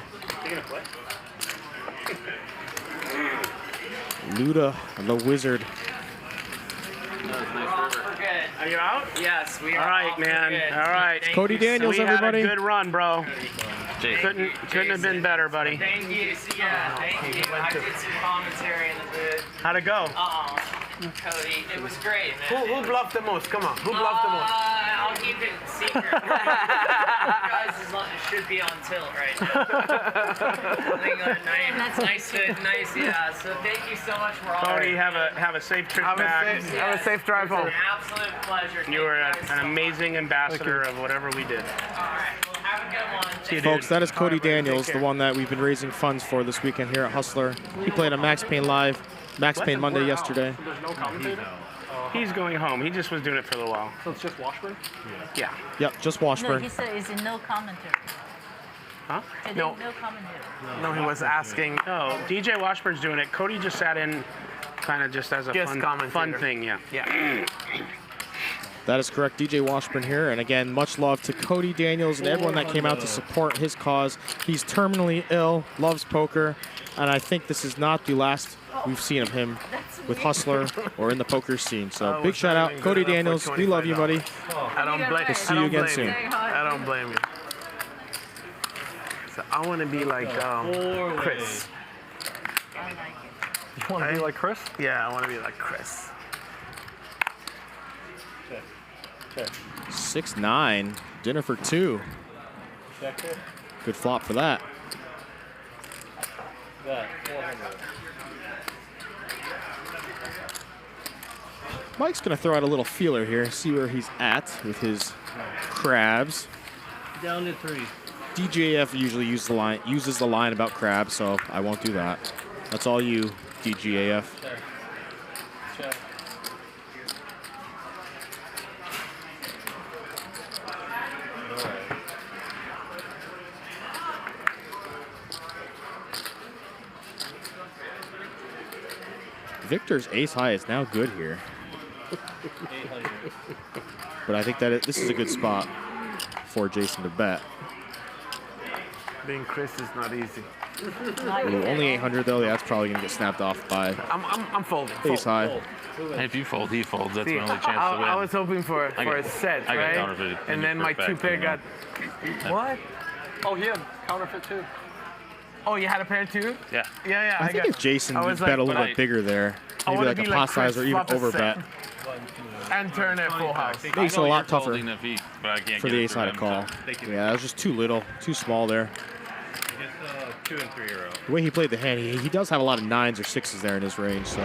Luda, the wizard. Are you out? Yes, we are. All right, man. All right. Cody Daniels, everybody. We had a good run, bro. Couldn't have been better, buddy. Thank you. Thank you. I did some commentary in the booth. How'd it go? Cody, it was great, man. Who bluffed the most? Come on. Who bluffed the most? I'll keep it secret. You guys should be on tilt right now. That's nice, yeah. So thank you so much for all. Cody, have a safe trip back. Have a safe drive home. It's an absolute pleasure. You were an amazing ambassador of whatever we did. All right. Well, have a good one. See, folks, that is Cody Daniels, the one that we've been raising funds for this weekend here at Hustler. He played on Max Payne Live, Max Payne Monday yesterday. There's no commentator? He's going home. He just was doing it for a little while. So it's just Washburn? Yeah. Yep, just No, Washburn. he said it's no commentary. Huh? No commentary. No, he was asking. No, DJ Washburn's doing it. Cody just sat in kind of just as a fun thing, yeah. Yeah. That is correct, DJ Washburn here. And again, much love to Cody Daniels and everyone that came out to support his cause. He's terminally ill, loves poker, and I think this is not the last we've seen of him with Hustler or in the poker scene. So big shout out, Cody Daniels. We love you, buddy. I don't blame you. We'll see you again soon. I don't blame you. So I want to be like Chris. You want to be like Chris? Yeah, I want to be like Chris. 6-9, dinner for two. Good flop for that. Mike's gonna throw out a little feeler here, see where he's at with his crabs. down to 3. DGAF usually uses the line about crab, so I won't do that. That's all you, DGAF. There. Check. Victor's ace high is now good here. 800. But I think that this is a good spot for Jason to bet. Being Chris is not easy. Ooh, only 800 though. Yeah, that's probably gonna get snapped off by I'm folding. ace high. If you fold, he folds. That's See, my only chance to win. I was hoping for a set, I got right? counterfeited. And then my 2-pair got. What? Oh, he had counterfeit too. Oh, you had a pair too? Yeah. Yeah. I think if Jason bet a little bit bigger there, maybe like a pot size or even over bet. And turn it full house. Makes it a lot tougher for the ace high to call. Yeah, that was just too little, too small there. 2 and 3 are out. The way he played the hand, he does have a lot of 9s or 6s there in his range, so.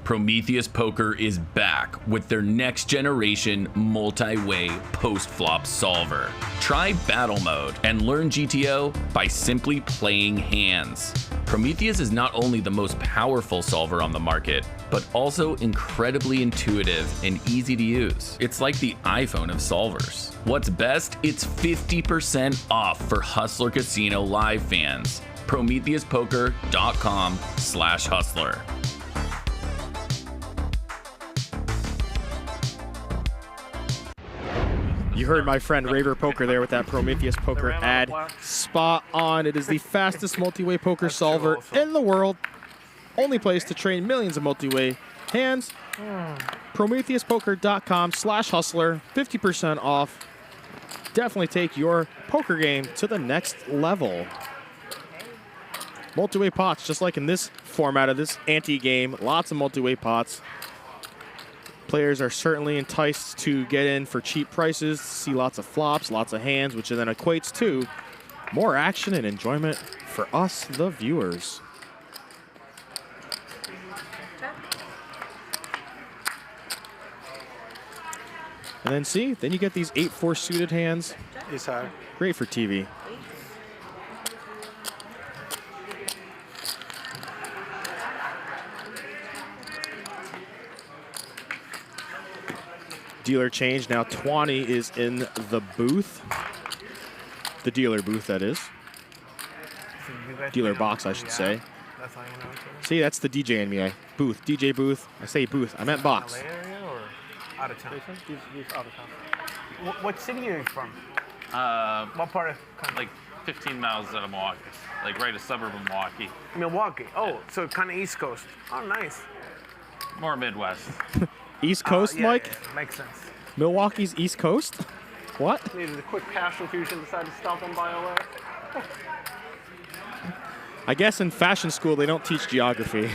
Prometheus Poker is back with their next generation multi-way post-flop solver. Try battle mode and learn GTO by simply playing hands. Prometheus is not only the most powerful solver on the market, but also incredibly intuitive and easy to use. It's like the iPhone of solvers. What's best? It's 50% off for Hustler Casino Live fans. PrometheusPoker.com/hustler. You heard my friend Raver Poker there with that Prometheus Poker ad. Spot on. It is the fastest multi-way poker solver in the world. Only place to train millions of multi-way hands. PrometheusPoker.com/hustler. 50% off. Definitely take your poker game to the next level. Multi-way pots, just like in this format of this ANTE game. Lots of multi-way pots. Players are certainly enticed to get in for cheap prices, see lots of flops, lots of hands, which then equates to more action and enjoyment for us, the viewers. And then see, then you get these 8-4 suited hands. Ace high. Great for TV. Dealer change. Now 20 is in the booth. The dealer booth, that is. Dealer box, I should say. See, that's the DJ in me. Booth. DJ booth. I say booth. I meant box. LA area or out of town? He's out of town. What city are you from? What part of country? Like 15 miles out of Milwaukee. Like right a suburb of Milwaukee. Milwaukee. Oh, so kind of East Coast. Oh, nice. More Midwest. East Coast, Mike? Yeah, makes sense. Milwaukee's East Coast? What? Needed a quick cash infusion, decided to stop on by LA. I guess in fashion school they don't teach geography.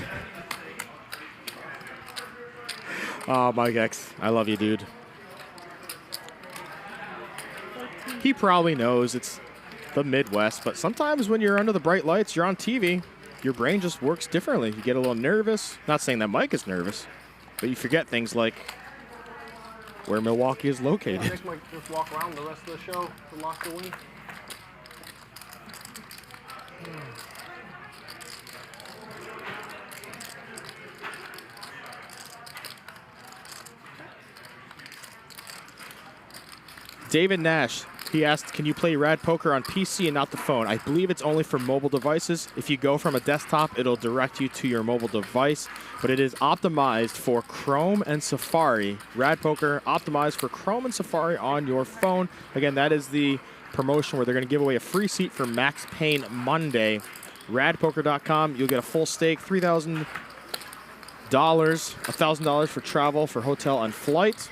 Oh, Mike X, I love you, dude. He probably knows it's the Midwest, but sometimes when you're under the bright lights, you're on TV, your brain just works differently. You get a little nervous. Not saying that Mike is nervous, but you forget things like where Milwaukee is located. I think Mike just walk around the rest of the show to lock the win. David Nash, he asked, can you play Rad Poker on PC and not the phone? I believe it's only for mobile devices. If you go from a desktop, it'll direct you to your mobile device, but it is optimized for Chrome and Safari. Rad Poker optimized for Chrome and Safari on your phone. Again, that is the promotion where they're going to give away a free seat for Max Payne Monday. Radpoker.com, you'll get a full stake, $3,000, $1,000 for travel, for hotel and flight.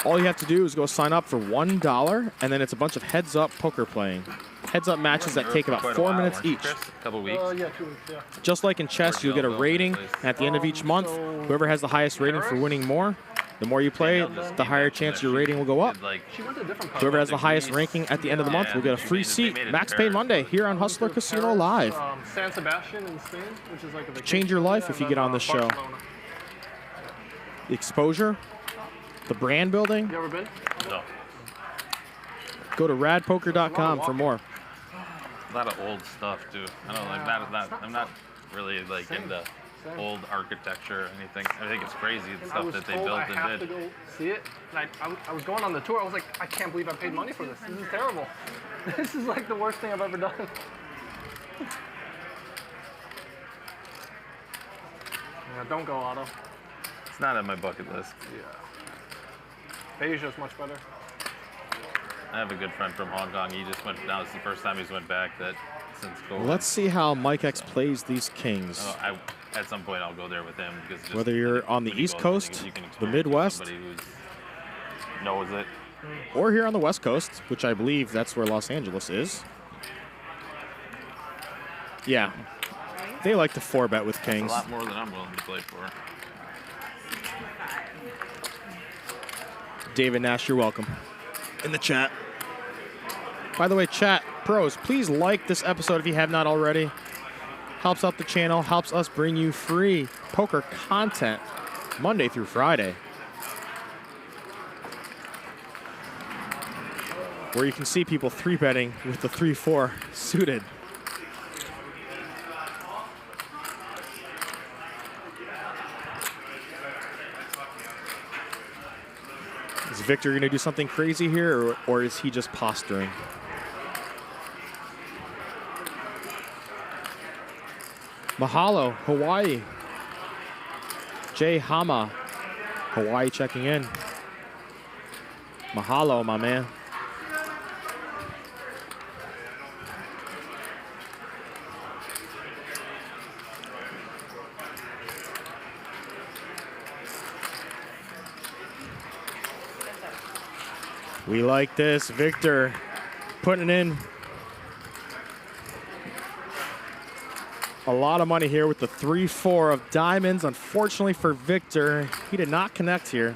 All you have to do is go sign up for $1, and then it's a bunch of heads-up poker playing. Heads-up matches that take about 4 minutes each. A couple weeks. Yeah, 2 weeks, yeah. Just like in chess, you'll get a rating at the end of each month. Whoever has the highest rating for winning more, the more you play, the higher chance your rating will go up. Whoever has the highest ranking at the end of the month will get a free seat. Max Payne Monday here on Hustler Casino Live. San Sebastian in Spain, which is like a Change your life if you get on this show. The exposure, the brand building. You ever been? No. Go to radpoker.com for more. A lot of old stuff too. I don't like that. I'm not really like into old architecture or anything. I think it's crazy the stuff that they built I have and to did. go see it. And I was going on the tour. I was like, I can't believe I paid money for this. This is terrible. This is like the worst thing I've ever done. Yeah, don't go auto. It's not on my bucket list. Yeah. Asia's much better. I have a good friend from Hong Kong. He just went. Now it's the first time he's went back that since COVID. Let's see how Mike X plays these kings. At some point, I'll go there with him because just, Whether you're on the East Coast, the Midwest, somebody who knows it, or here on the West Coast, which I believe that's where Los Angeles is. Yeah, they like to 4-bet with kings. That's a lot more than I'm willing to play for. David Nash, you're welcome. In the chat. By the way, chat, pros, please like this episode if you have not already. Helps out the channel, helps us bring you free poker content Monday through Friday. Where you can see people 3-betting with the 3-4 suited. Is Victor going to do something crazy here, or is he just posturing? Mahalo, Hawaii. Jay Hama, Hawaii checking in. Mahalo, my man. We like this. Victor putting in a lot of money here with the 3-4 of diamonds. Unfortunately for Victor, he did not connect here.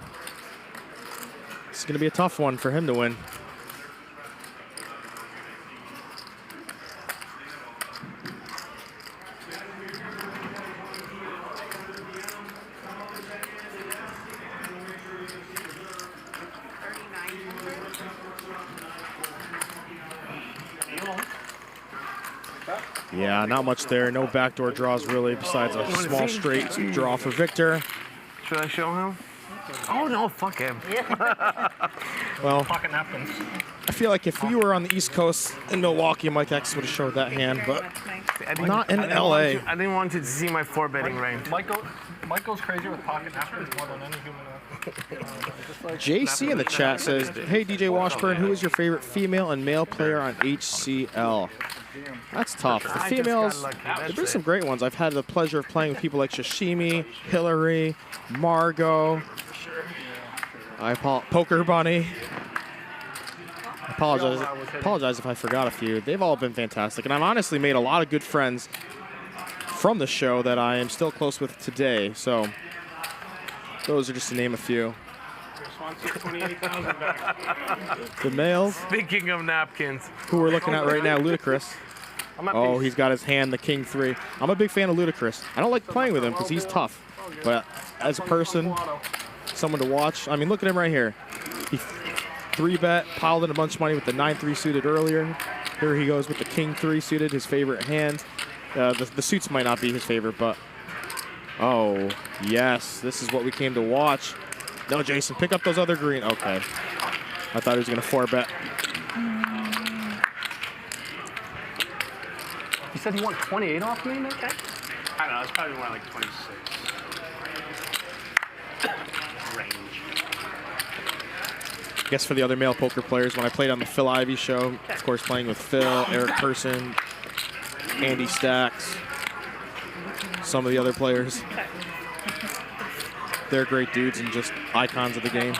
It's going to be a tough one for him to win. Yeah, not much there. No backdoor draws really, besides a small straight draw for Victor. Should I show him? Oh no, fuck him. Well, pocket napkins. I feel like if we were on the East Coast in Milwaukee, Mike X would have showed that hand, but not in LA. I didn't want you to see my 4-betting range. Mike goes crazy with pocket napkins more than any human. JC in the chat says, hey DJ Washburn, who is your favorite female and male player on HCL? That's tough. The females, there's been some great ones. I've had the pleasure of playing with people like Shashimi, Hillary, Margot, Poker Bunny. I apologize if I forgot a few. They've all been fantastic, and I've honestly made a lot of good friends from the show that I am still close with today. So those are just to name a few. The males. Speaking of napkins. Who we're looking at right now, Ludacris. Oh, he's got his hand, the King 3. I'm a big fan of Ludacris. I don't like playing with him because he's tough. But as a person, someone to watch, I mean, look at him right here. He 3-bet, piled in a bunch of money with the 9-3 suited earlier. Here he goes with the King 3 suited, his favorite hand. The suits might not be his favorite, but... Oh, yes, this is what we came to watch. No, Jason, pick up those other green. Okay. I thought he was going to 4-bet. He said he won 28 off me, okay? I don't know, it's probably more like 26. Range. I guess for the other male poker players, when I played on the Phil Ivey show, of course, playing with Phil, Eric Person, Andy Stacks, some of the other players. They're great dudes and just icons of the game.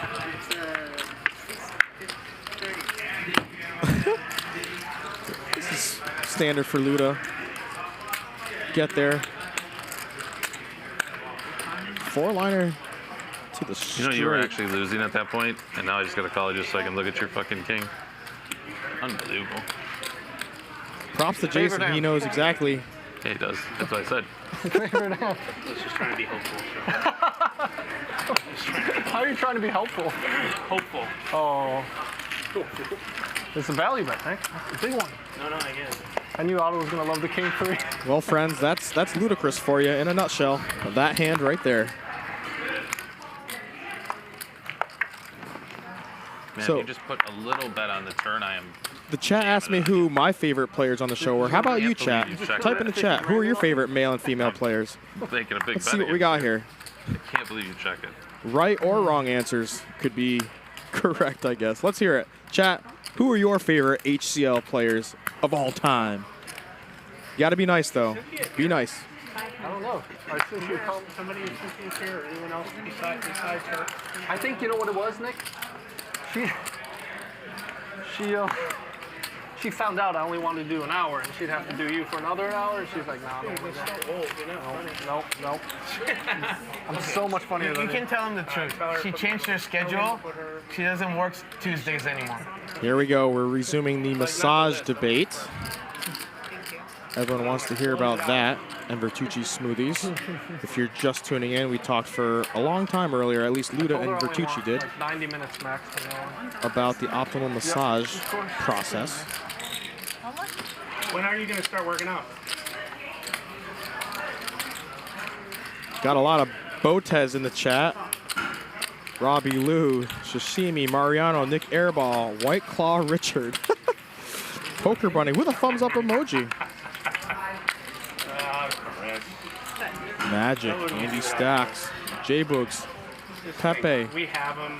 This is standard for Luda. Get there. 4-liner to the straight. You know, you were actually losing at that point, and now I just got to call you just so I can look at your fucking king. Unbelievable. Props to Jason. He knows exactly. Yeah, he does. That's what I said. Let's just try to be hopeful. How are you trying to be helpful? Hopeful. Oh. It's a value bet, eh? It's a big one. No, I get it. I knew Otto was going to love the king 3. Well, friends, that's ludicrous for you in a nutshell. That hand right there. Man, So- if you just put a little bet on the turn, I am. The chat asked me who my favorite players on the show were. How about you, chat? Type in the chat. Who are your favorite male and female players? Making a big Let's bet see what we against got you. here. I can't believe you check it. Right or wrong answers could be correct, I guess. Let's hear it. Chat, who are your favorite HCL players of all time? You gotta be nice, though. Be nice. I don't know. I think you come. Somebody in Cynthia's here or anyone else besides her? I think you know what it was, Nick? She found out I only wanted to do an hour, and she'd have to do you for another hour. And she's like, "Nah, I don't want to do so old, you know. No. I'm so much funnier than You can tell him the truth. She changed her schedule. She doesn't work Tuesdays anymore. Here we go. We're resuming the massage debate. Everyone wants to hear about that and Vertucci smoothies. If you're just tuning in, we talked for a long time earlier, at least Luda and Vertucci did, like 90 minutes max. about the optimal massage process. When are you going to start working out? Got a lot of Botez in the chat. Robbie Lou, Shashimi, Mariano, Nick Airball, White Claw Richard. Poker Bunny with a thumbs up emoji. Magic, Andy Stacks, J-Boogs, Pepe, We have them.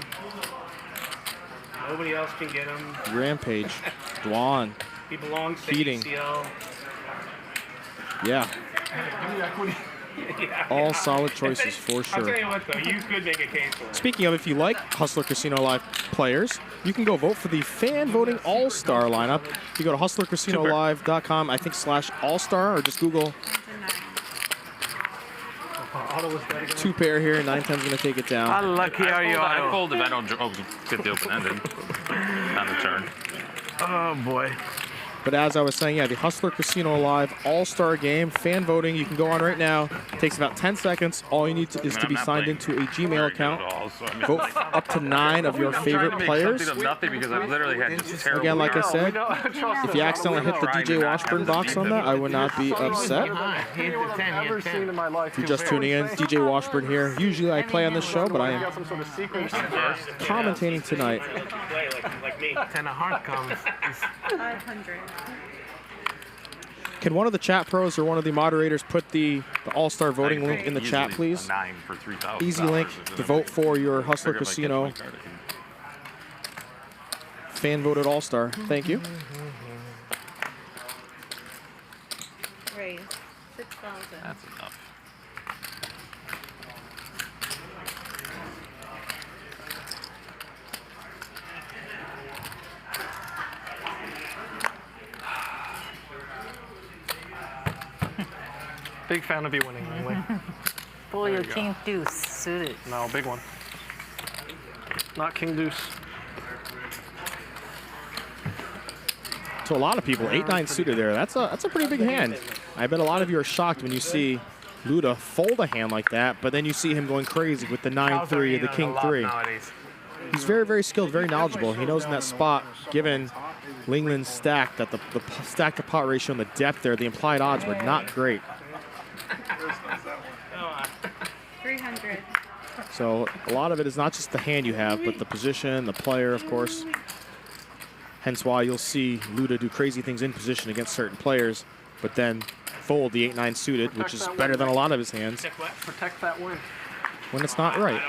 Nobody else can get them. Rampage, Dwan, He belongs to Keating. HCL. Yeah, Yeah. all solid choices for I'll tell sure. you what, though, you could make a case for it. Speaking of, if you like Hustler Casino Live players, you can go vote for the fan voting all-star lineup. You go to hustlercasinolive.com, I think /all-star, or just Google two pair here. 9 times going to take it down. How lucky are you, I Otto? fold if I don't get the open-ended on the turn. Oh, boy. But as I was saying, yeah, the Hustler Casino Live All-Star Game, fan voting, you can go on right now. It takes about 10 seconds. All you need is to be signed into a Gmail account. Vote up to 9 of your favorite players. Something of nothing because I've literally had just terrible. Again, like I said, Trust if you accidentally hit the DJ Washburn box on that, I would not be upset. Anyone I've ever seen in my life. If you're just tuning in, DJ Washburn here. Usually I play on this show, but I am Some sort of secret. commentating tonight. Play like me. 10 of heart comes. 500. Can one of the chat pros or one of the moderators put the All-Star voting link in the chat, please? 9 for $3,000. Easy link to vote for your Hustler Casino fan voted All-Star. Thank you. Raise 6,000. That's enough. Big fan of you winning, Linglin. Pull your king deuce suited. No, big one. Not king deuce. To a lot of people, 8-9 suited there. That's a pretty big hand. I bet a lot of you are shocked when you see Luda fold a hand like that, but then you see him going crazy with the 9-3 or the king 3. He's very, very skilled, very knowledgeable. He knows in that spot, given Linglin's stack, that the stack to pot ratio and the depth there, the implied odds were not great. 300. So a lot of it is not just the hand you have, but the position, the player, of course. Hence why you'll see Luda do crazy things in position against certain players, but then fold the 8-9 suited, which is better than a lot of his hands Protect that win. when it's not right.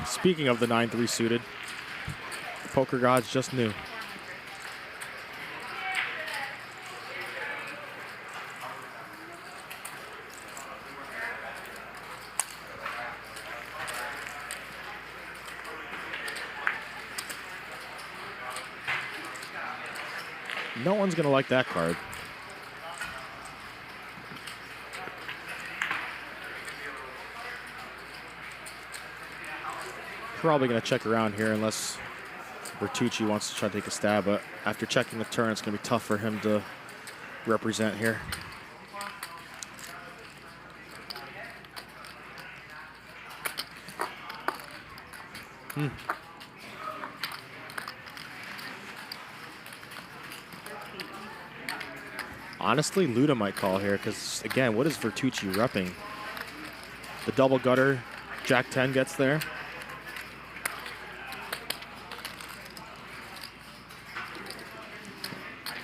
Speaking of the 9-3 suited, the poker gods just knew. No one's going to like that card. Probably going to check around here unless Vertucci wants to try to take a stab, but after checking the turn, it's going to be tough for him to represent here. Honestly, Luda might call here because, again, what is Vertucci repping? The double gutter, Jack 10 gets there.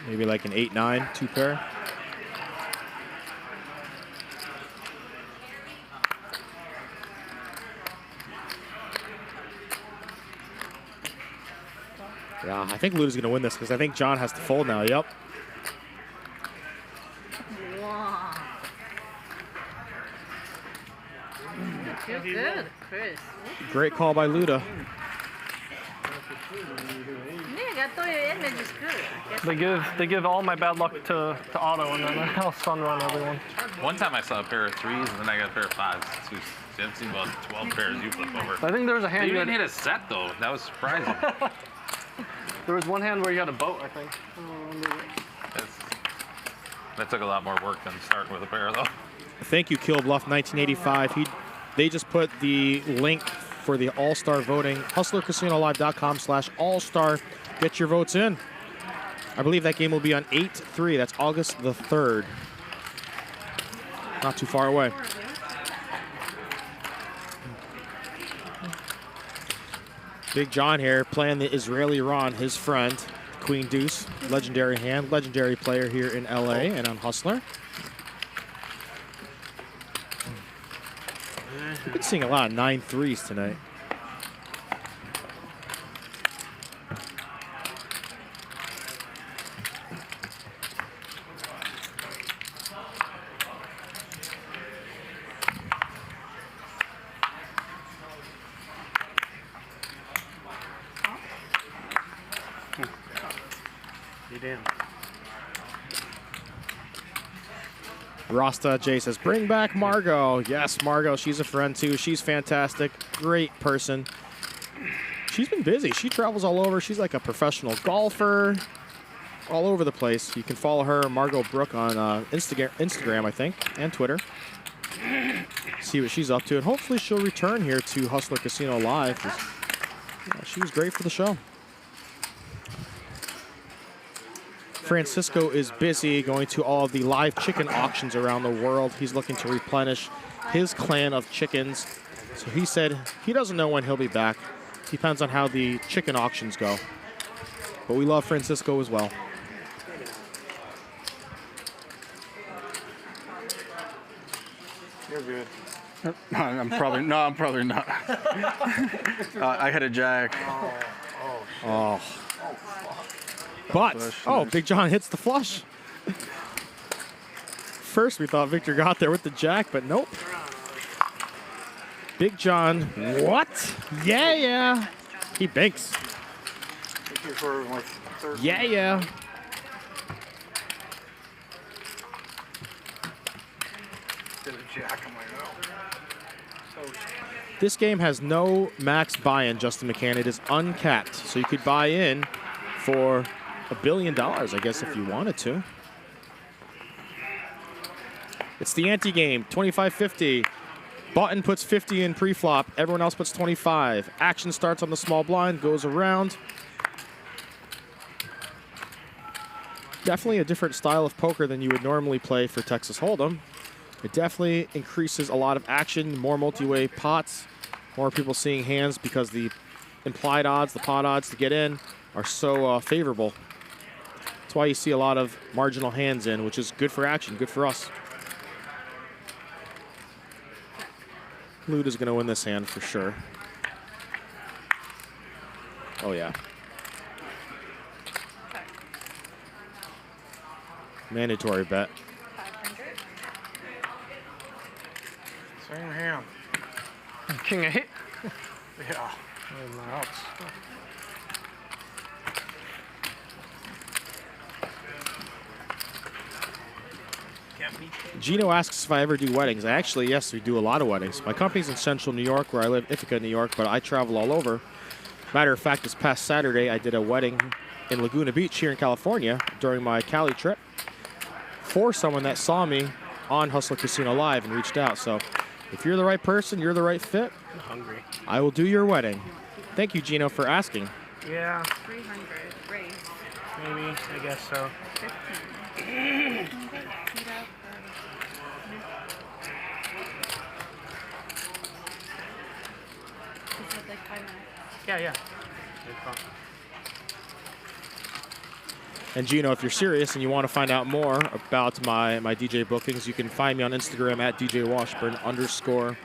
Maybe like an 8-9, 2 pair. Yeah, I think Luda's going to win this because I think John has to fold now. Yep. Wow. Too good, Chris. Great call by Luda. Yeah, I thought your image is good. They give all my bad luck to Otto, and then I'll sun run everyone. One time I saw a pair of 3s, and then I got a pair of 5s. So I've seen about 12 pairs you flip over. I think there was a hand. You didn't hit a set though. That was surprising. There was one hand where you had a boat, I think. That took a lot more work than starting with a pair though. Thank you, Kill Bluff 1985. They just put the link for the All-Star voting, hustlercasinolive.com/all-star. Get your votes in. I believe that game will be on 8/3. That's August the 3rd. Not too far away. Big John here playing the Israeli Ron, his friend, Queen Deuce, legendary hand, legendary player here in LA and on Hustler. We've been seeing a lot of 9-3s tonight. Rasta J says, bring back Margot. Yes, Margot, she's a friend too. She's fantastic, great person. She's been busy. She travels all over. She's like a professional golfer, all over the place. You can follow her, Margot Brook, on Instagram, I think, and Twitter. See what she's up to, and hopefully she'll return here to Hustler Casino Live. She was great for the show. Francisco is busy going to all of the live chicken auctions around the world. He's looking to replenish his clan of chickens. So he said he doesn't know when he'll be back. Depends on how the chicken auctions go. But we love Francisco as well. You're good. I'm probably not. I had a jack. Oh. But, Big John hits the flush. First, we thought Victor got there with the jack, but nope. Big John, what? Yeah. He banks. Yeah. This game has no max buy-in, Justin McCann. It is uncapped, so you could buy in for $1 billion, I guess, if you wanted to. It's the ante game, 25-50. Button puts 50 in pre-flop. Everyone else puts 25. Action starts on the small blind, goes around. Definitely a different style of poker than you would normally play for Texas Hold'em. It definitely increases a lot of action, more multi-way pots, more people seeing hands because the implied odds, the pot odds to get in are so favorable. That's why you see a lot of marginal hands in, which is good for action, good for us. Luda's going to win this hand for sure. Oh, yeah. Mandatory bet. Same hand. King 8? Yeah. Gino asks if I ever do weddings. Actually, yes, we do a lot of weddings. My company's in central New York, where I live, Ithaca, New York, but I travel all over. Matter of fact, this past Saturday, I did a wedding in Laguna Beach here in California during my Cali trip for someone that saw me on Hustler Casino Live and reached out. So if you're the right person, you're the right fit, I'm hungry. I will do your wedding. Thank you, Gino, for asking. Yeah, 300. Raise. maybe. I guess so. 15. Yeah, yeah. And Gino, if you're serious and you want to find out more about my DJ bookings, you can find me on Instagram at DJ Washburn _.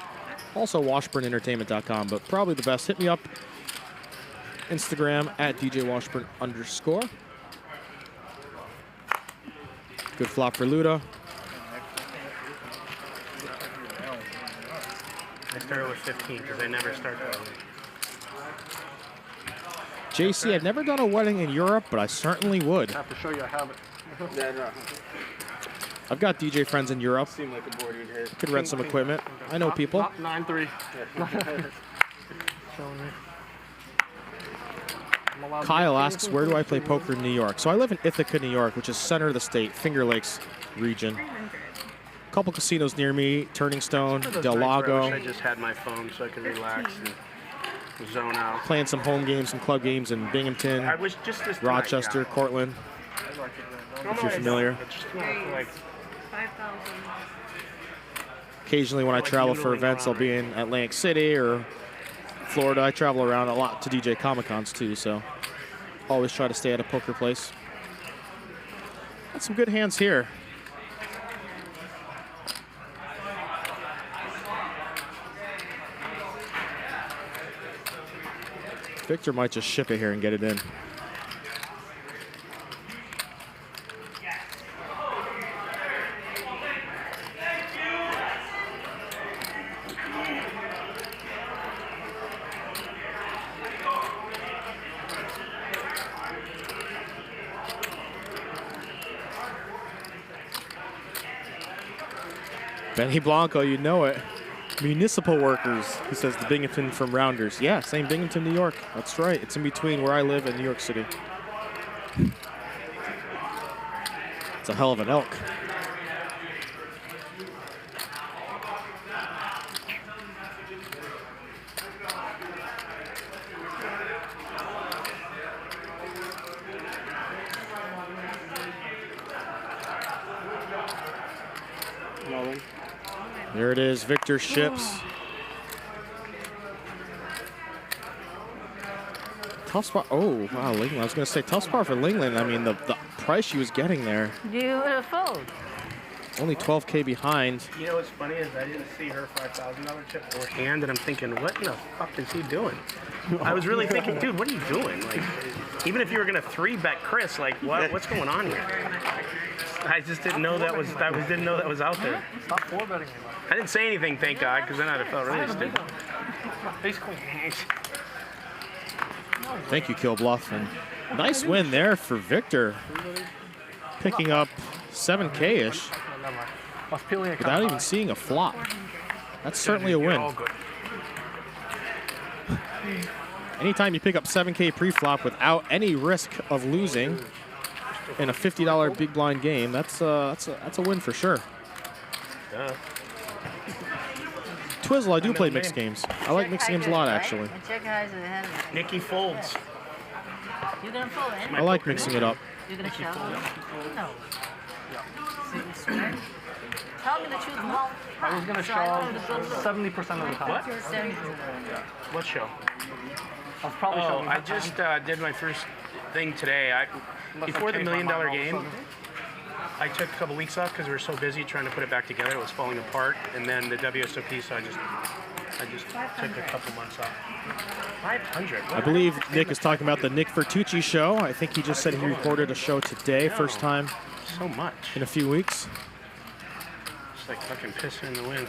Also washburnentertainment.com, but probably the best. Hit me up, Instagram at DJ Washburn _. Good flop for Luda. I started with 15 because I never start that. JC, I've never done a wedding in Europe, but I certainly would. I have to show you I have it. Yeah, no. I've got DJ friends in Europe. Seemed like a board you'd hit. Could rent some equipment. I know people. 9-3. Kyle asks, where do I play poker in New York? So I live in Ithaca, New York, which is center of the state, Finger Lakes region. A couple casinos near me, Turning Stone, Del Lago. I just had my phone so I could relax and zone out. Playing some home games, some club games in Binghamton, I was just this Rochester, tonight, Cortland, if you're familiar. Like 5,000. Occasionally when I travel for events, I'll be in Atlantic City or Florida. I travel around a lot to DJ Comic-Cons too, so always try to stay at a poker place. Got some good hands here. Victor might just ship it here and get it in. Benny Blanco, you know it. Municipal workers, he says, the Binghamton from Rounders. Yeah, same Binghamton, New York. That's right. It's in between where I live and New York City. It's a hell of an elk. There it is, Victor ships. Tough spot. Oh, wow, Linglin. I was going to say tough spot for Linglin. I mean, the price she was getting there. Beautiful. Only 12K behind. You know what's funny is I didn't see her $5,000 chip beforehand, and I'm thinking, what in the fuck is he doing? I was really thinking, dude, what are you doing? Like, even if you were gonna 3-bet Chris, like, what's going on here? I just didn't know that was out there. Stop 4-betting. I didn't say anything, thank God, because then I'd have felt really stupid. Thank you, Kill Bluff. And nice win there for Victor. Picking up 7K-ish without even seeing a flop. That's certainly a win. Anytime you pick up 7K pre-flop without any risk of losing in a $50 big blind game, that's a win for sure. Twizzle, I do play mixed games. I like mixed games a lot, actually. Nikki folds. You're gonna fold in? I like mixing it up. You're gonna shove? No. So you swear? Tell me the truth, Mom. I was going to shove 70% of the time. What? 70%. What show? I was probably shoving I just did my first thing today. Before the $1 Million game, I took a couple weeks off because we were so busy trying to put it back together. It was falling apart. And then the WSOP, so I just took a couple months off. 500. I believe Nick is talking about the Nick Vertucci show. I think he just said he recorded a show today, first time so much in a few weeks. It's like fucking pissing in the wind.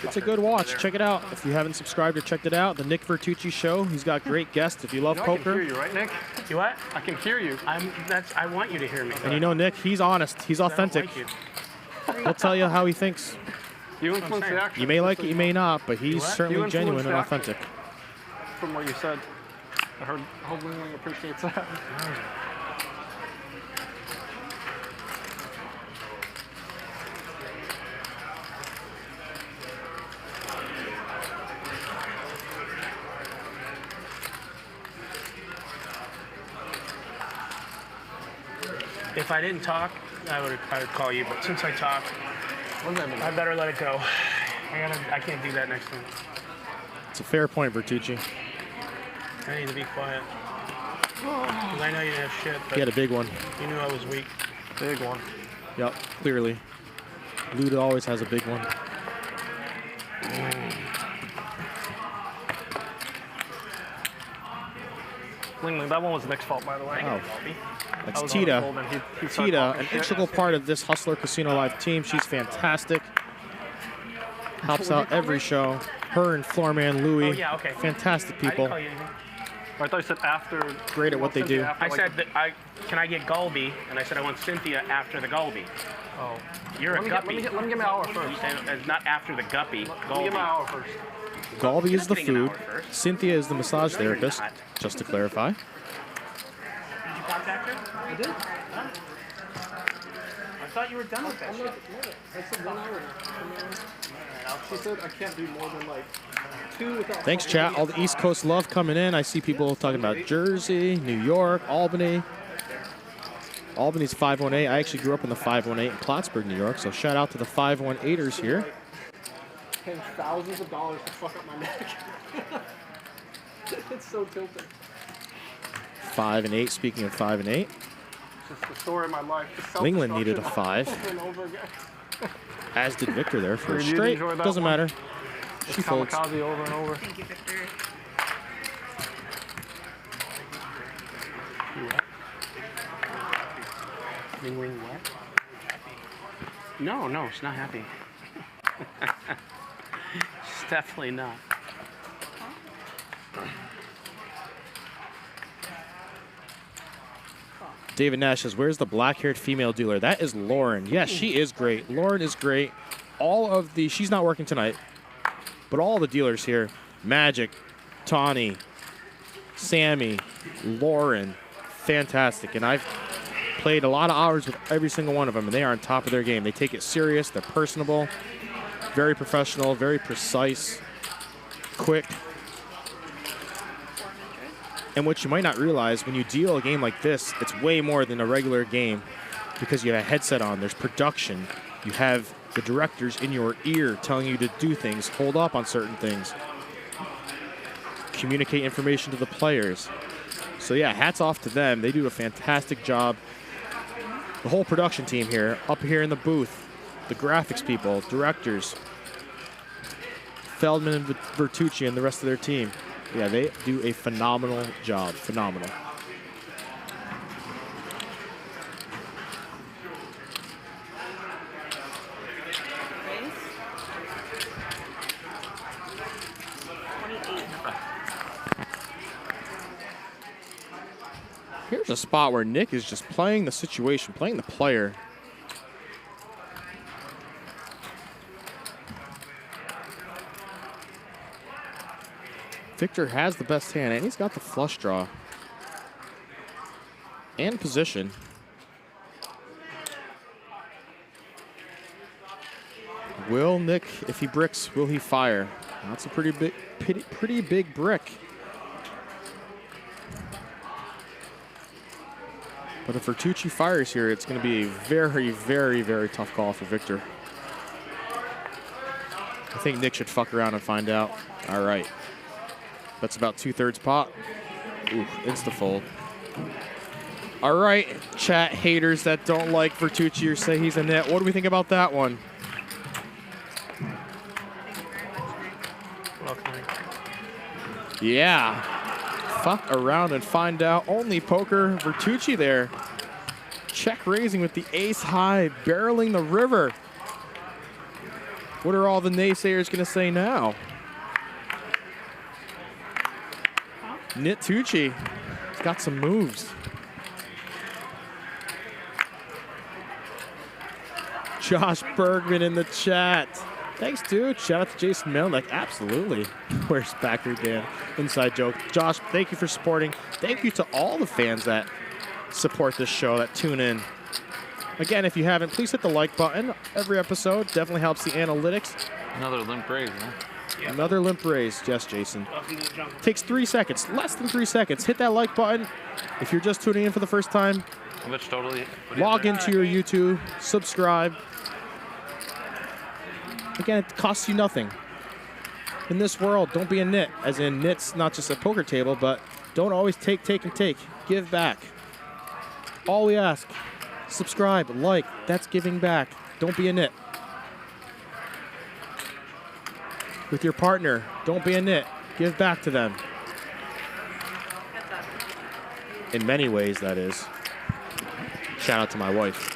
It's a good watch. Check it out. If you haven't subscribed or checked it out, the Nick Vertucci show. He's got great guests. If you love poker. I can hear you, right, Nick? You what? I can hear you. I want you to hear me. And you know Nick, he's honest. He's authentic. He'll tell you how he thinks. You influence the action. You may like it, you may not, but he's certainly genuine and authentic. From what you said, I heard. Hopefully, he appreciates that. If I didn't talk, I would call you. But since I talked, I better let it go. I can't do that next time. It's a fair point, Vertucci. I need to be quiet. Because I know you didn't have shit. But He had a big one. You knew I was weak. Big one. Yep, clearly. Luda always has a big one. Linglin, that one was Nick's fault, by the way. Oh. That That's was Tita. on the hold, and he started Tita, talking an shit. integral part of this Hustler Casino Live team. She's fantastic. Helps out every show. Her and Floorman Louie. Oh, yeah, okay. Fantastic I didn't people. call you anything. I thought you said after. Great at what they do. I said that can I get Gulby? And I said I want Cynthia after the Gulby. Oh. You're Let a me guppy. get my hour first. It's not after the guppy. Let me get my hour first. Galby is the getting an food. hour first. Cynthia is the massage No, you're therapist, not. just to clarify. Did you contact her? I did. I thought you were done with that shit. I said 1 hour. She said I can't do more than like 2 without. Thanks, chat. All the East Coast love coming in. I see people talking about Jersey, New York, Albany. Albany's 518. I actually grew up in the 518 in Plattsburgh, New York, so shout out to the 518ers here. Paying thousands of dollars to fuck up my neck. It's so tilted. 5 and 8. Speaking of 5 and 8, It's just the story of my life. Linglin needed a 5, Over and over again. as did Victor there for a Did you straight. enjoy that Doesn't one? matter. She It's folds. kamikaze over and over. Thank you, Victor. Linglin what? No, she's not happy. She's definitely not. David Nash says, where's the black-haired female dealer? That is Lauren. Yes, she is great. Lauren is great. All of the, she's not working tonight, but all the dealers here, Magic, Tawny, Sammy, Lauren, fantastic. And I've played a lot of hours with every single one of them, and they are on top of their game. They take it serious. They're personable, very professional, very precise, quick. And what you might not realize, when you deal a game like this, it's way more than a regular game because you have a headset on. There's production. You have the directors in your ear telling you to do things, hold up on certain things, communicate information to the players. So yeah, hats off to them. They do a fantastic job. The whole production team here, up here in the booth, the graphics people, directors, Feldman and Vertucci and the rest of their team. Yeah, they do a phenomenal job. Phenomenal. Here's a spot where Nick is just playing the situation, playing the player. Victor has the best hand, and he's got the flush draw. And position. Will Nick, if he bricks, will he fire? That's a pretty big brick. But if Vertucci fires here, it's going to be a very, very, very tough call for Victor. I think Nick should fuck around and find out. All right. That's about 2/3 pot. Ooh, insta-fold. All right, chat haters that don't like Vertucci or say he's a net. What do we think about that one? Yeah. Fuck around and find out. Only poker. Vertucci there. Check raising with the ace high, barreling the river. What are all the naysayers going to say now? Nitucci. He's got some moves. Josh Bergman in the chat. Thanks, dude. Shout out to Jason Melnick. Absolutely. Where's Backer Dan? Inside joke. Josh, thank you for supporting. Thank you to all the fans that support this show, that tune in. Again, if you haven't, please hit the like button. Every episode definitely helps the analytics. Another limp raise, huh? Yeah. Another limp raise. Yes, Jason. Takes 3 seconds. Less than 3 seconds. Hit that like button. If you're just tuning in for the first time, Which totally. Log into your YouTube, subscribe. Again, it costs you nothing. In this world, don't be a nit. As in, nit's not just a poker table, but don't always take, and take. Give back. All we ask, subscribe, like, that's giving back. Don't be a nit. With your partner, don't be a nit. Give back to them. In many ways, that is. Shout out to my wife.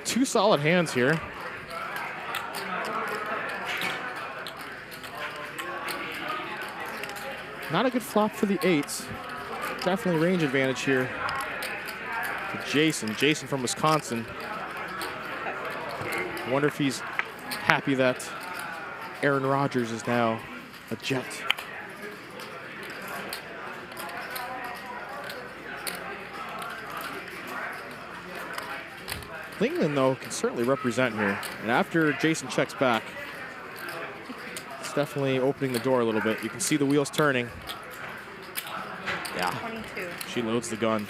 2 solid hands here. Not a good flop for the 8s. Definitely range advantage here for Jason. Jason from Wisconsin. I wonder if he's happy that Aaron Rodgers is now a Jet. Linglin, though, can certainly represent here. And after Jason checks back, it's definitely opening the door a little bit. You can see the wheels turning. Yeah. 22. She loads the gun.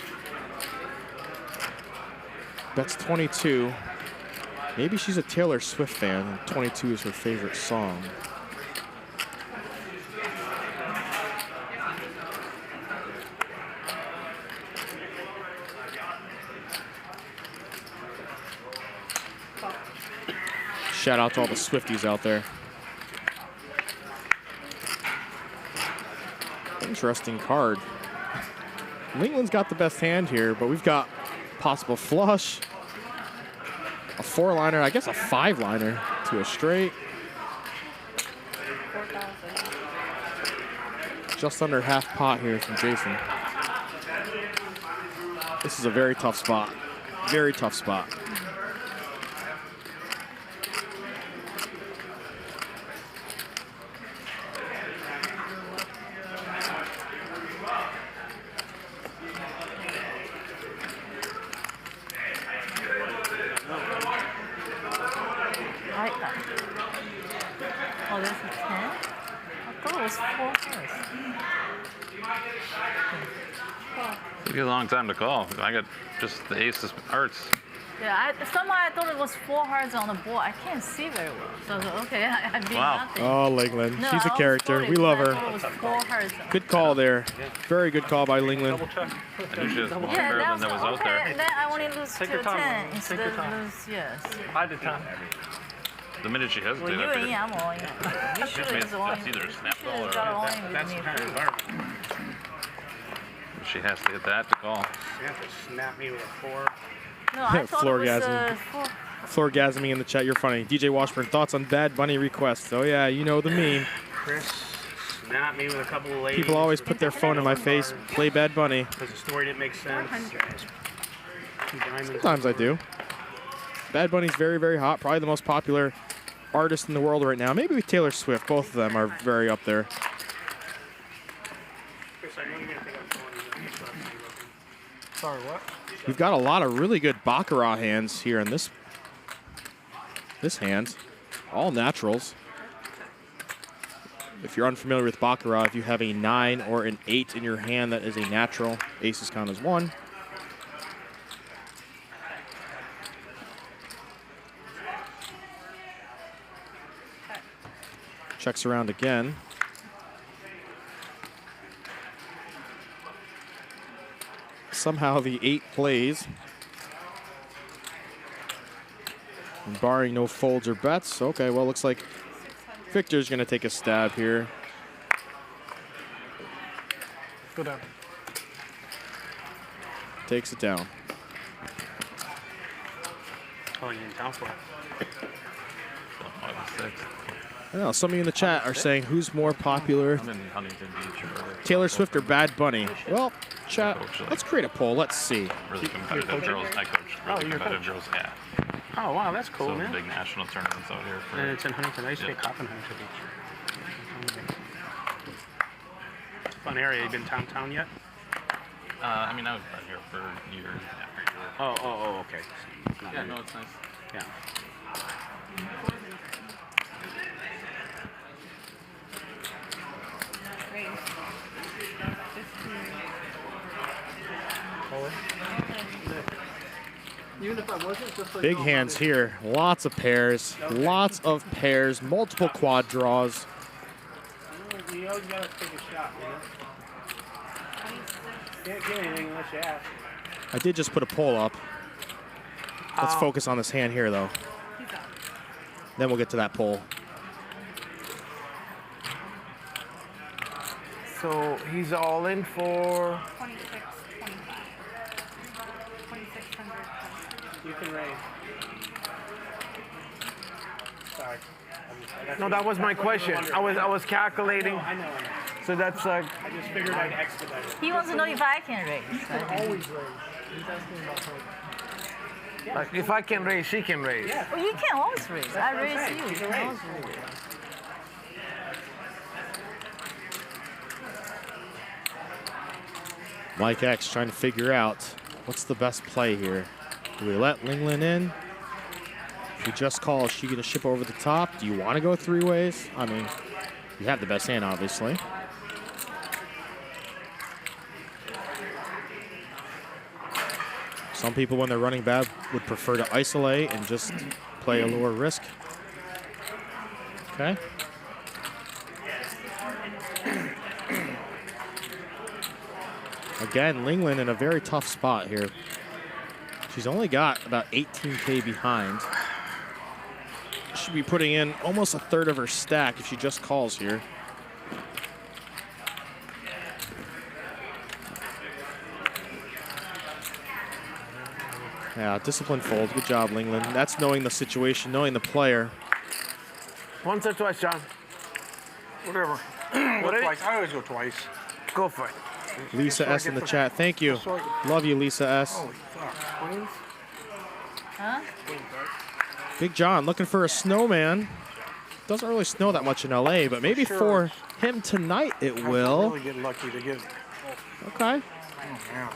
That's 22. Maybe she's a Taylor Swift fan, and 22 is her favorite song. Shout out to all the Swifties out there. Interesting card. Linglin's got the best hand here, but we've got possible flush, a 4-liner, I guess a 5-liner to a straight. 4,000. Just under half pot here from Jason. This is a very tough spot. Very tough spot. Oh, there's a 10? I thought it was 4 first. Took you a long time to call. I got just the ace of hearts. Yeah, somehow I thought it was 4 hearts on the board. I can't see very well. So I was like, okay, I beat nothing. Oh, Linglin. No, She's a I was character. voting We love because her. I thought it was 4 hearts. Good call there. Very good call by Linglin. I knew she was more Yeah, fair that than was that was out there. okay. Then I only lose Take to your a time, 10 man. instead Take your of time. lose, yes. I did time. The minute she hesitated, Well, you I figured. in, I'm all in. You should have just all in. That's either a snap You ball or should have got all in with That's me kind of first. garbage. she has to hit that to call. You have to snap me with a 4. No, I thought it was Floorgasm. 4. Floorgasming in the chat. You're funny. DJ Washburn, thoughts on Bad Bunny requests? Oh, yeah, you know the meme. Chris, snap me with a couple of ladies. People always put their phone in my face, play Bad Bunny. Because the story didn't make sense. 2 diamonds. Sometimes I do. Bad Bunny's very, very hot. Probably the most popular artist in the world right now. Maybe with Taylor Swift. Both of them are very up there. Chris, I know you're going to think I'm calling you. Sorry, what? We've got a lot of really good Baccarat hands here in this hand. All naturals. If you're unfamiliar with Baccarat, if you have a 9 or an 8 in your hand, that is a natural. Aces count as 1. Checks around again. Somehow the 8 plays. And barring no folds or bets. Okay, well, looks like Victor's going to take a stab here. Go down. Takes it down. Oh, you in town for it? I don't know, some of you in the chat are saying who's more popular, I'm in Huntington Beach. Taylor Swift or Bad Bunny? Well, chat, let's create a poll. Let's see. Really competitive girls. I coach really competitive girls. Yeah. Oh, wow, that's cool, So man. big national tournaments out here. For, And it's in Huntington. I used to Yeah. be cop in Huntington Beach. Fun area. You been downtown yet? I mean, I've been here for years after years. Oh, okay. It's not Yeah, new. no, it's nice. Yeah. Even if I wasn't, just so Big you know hands how to- here. Lots of pairs. Lots of pairs. Multiple quad draws. You always gotta take a shot, you know? Can't get anything unless you ask. I did just put a poll up. Let's focus on this hand here, though. Then we'll get to that poll. So he's all in for 26, 25. 2600. You can raise. Sorry. No, that was my question. I was calculating. I know. So that's like. I just figured I'd expedite it. He wants to know if I can raise. Always raise. He's asking about her. Like if I can raise, she can raise. Well, you can always raise. I raise you. You You can can raise. always raise. Mike X trying to figure out what's the best play here. Do we let Linglin in? If we just call, is she going to ship over the top? Do you want to go three ways? I mean, you have the best hand, obviously. Some people, when they're running bad, would prefer to isolate and just play a lower risk. Okay. Again, Linglin in a very tough spot here. She's only got about 18K behind. Should be putting in almost a third of her stack if she just calls here. Yeah, disciplined fold. Good job, Linglin. That's knowing the situation, knowing the player. Once or twice, John? Whatever. Go twice. I always go twice. Go for it. Lisa S in the chat. Thank you. Love you, Lisa S. Holy fuck. Queens? Huh? Big John looking for a snowman. Doesn't really snow that much in LA, but maybe for him tonight it will. Really get lucky to get. Okay. Oh, man.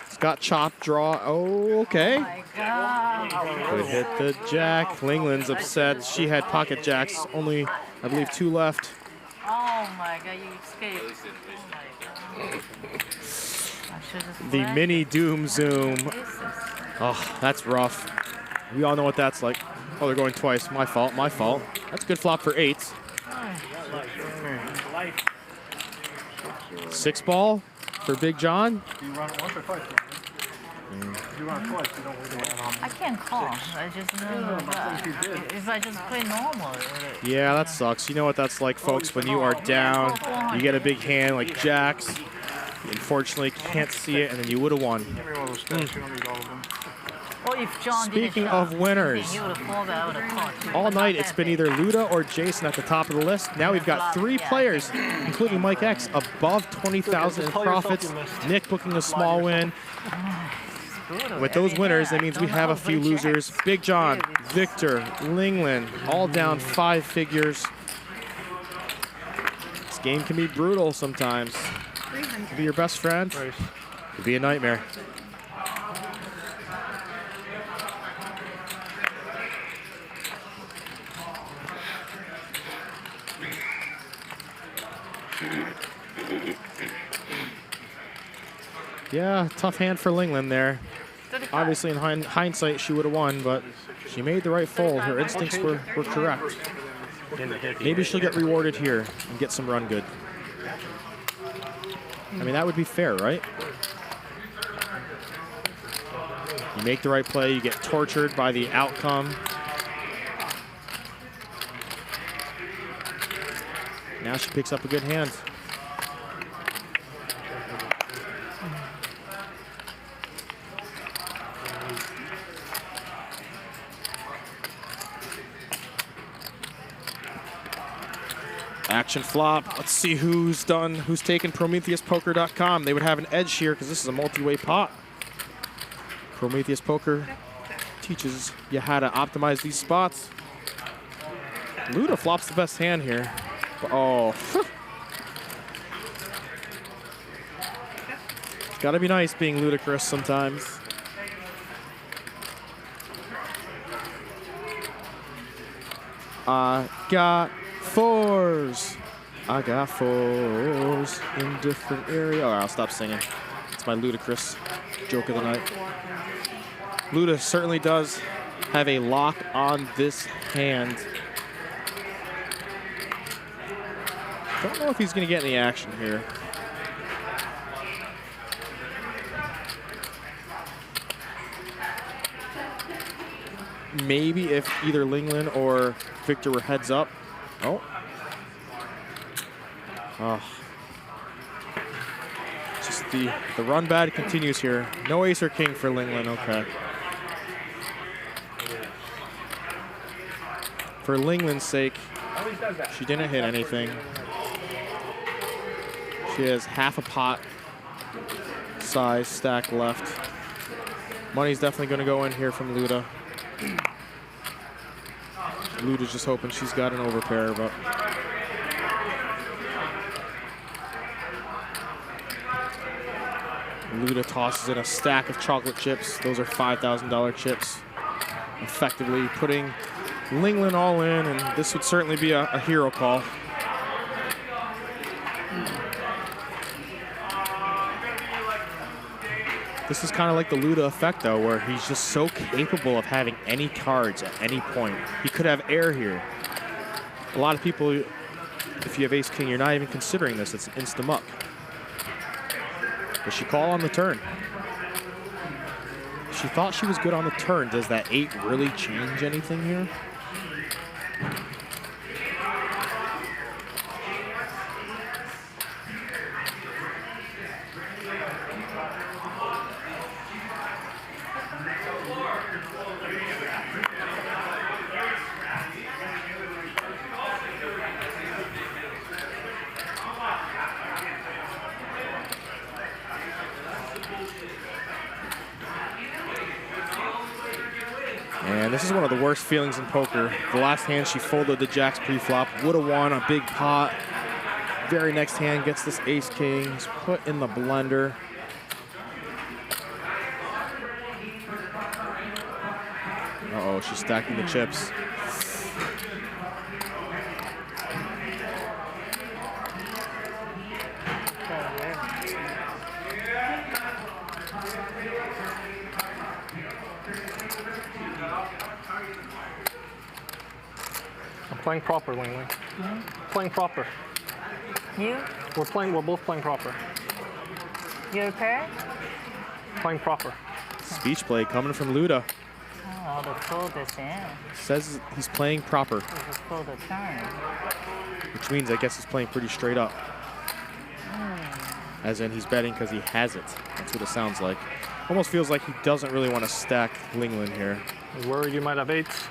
It's got chop draw. Oh, okay. Oh my God. Could hit the jack. Linglin's upset. She had pocket jacks. Only, I believe, 2 left. Oh my God, you escaped. Oh my God. I should have The flagged mini it. doom zoom. What is this? Oh, that's rough. We all know what that's like. Oh, they're going twice. My fault, my fault. That's a good flop for 8s. 6 ball for Big John. You run it once or twice, If you run it twice, you don't really run it. I can't call. I just know if I just play normal. Yeah, that sucks. You know what that's like, folks, when you are down, you get a big hand like jacks. Unfortunately, can't see it, and then you would have won. Give me one of those stacks. You don't need all of them. Or if John Speaking did of winners, he would have called out a punch. all night it's been either Luda or Jason at the top of the list. Now we've got 3 players, including Mike X, above 20,000 in profits. Nick booking a small win. With those winners, that means we have a few losers. Big John, Victor, Linglin, all down 5 figures. This game can be brutal sometimes. It can be your best friend. It can be a nightmare. Yeah, tough hand for Linglin there. Obviously, in hindsight, she would have won, but she made the right fold. Her instincts were correct. Maybe she'll get rewarded here and get some run good. I mean, that would be fair, right? You make the right play, you get tortured by the outcome. Now she picks up a good hand. Action flop. Let's see who's taken PrometheusPoker.com. They would have an edge here because this is a multi-way pot. Prometheus Poker teaches you how to optimize these spots. Luda flops the best hand here. Oh. It's gotta be nice being ludicrous sometimes. I got 4s. I got 4s in different areas. All right, I'll stop singing. It's my ludicrous joke of the night. Luda certainly does have a lock on this hand. Don't know if he's going to get any action here. Maybe if either Linglin or Victor were heads up. Oh. Oh. Just the run bad continues here. No ace or king for Linglin, okay. For Linglin's sake, she didn't hit anything. She has half a pot size stack left. Money's definitely going to go in here from Luda. Luda's just hoping she's got an overpair, but Luda tosses in a stack of chocolate chips. Those are $5,000 chips, effectively putting Linglin all in, and this would certainly be a hero call. This is kind of like the Luda effect, though, where he's just so capable of having any cards at any point. He could have air here. A lot of people, if you have ace-king, you're not even considering this. It's insta-muck. Does she call on the turn? She thought she was good on the turn. Does that 8 really change anything here? And this is one of the worst feelings in poker. The last hand she folded the jacks pre-flop, would have won a big pot. Very next hand gets this ace-king, he's put in the blender. Uh-oh, she's stacking the chips. Playing proper, Linglin. Playing proper. You? We're both playing proper. You okay? Playing proper. Speech play coming from Luda. Oh, the fold is in. Says he's playing proper. Just fold the turn. Which means I guess he's playing pretty straight up. As in he's betting because he has it. That's what it sounds like. Almost feels like he doesn't really want to stack Linglin here. Worried you might have 8s.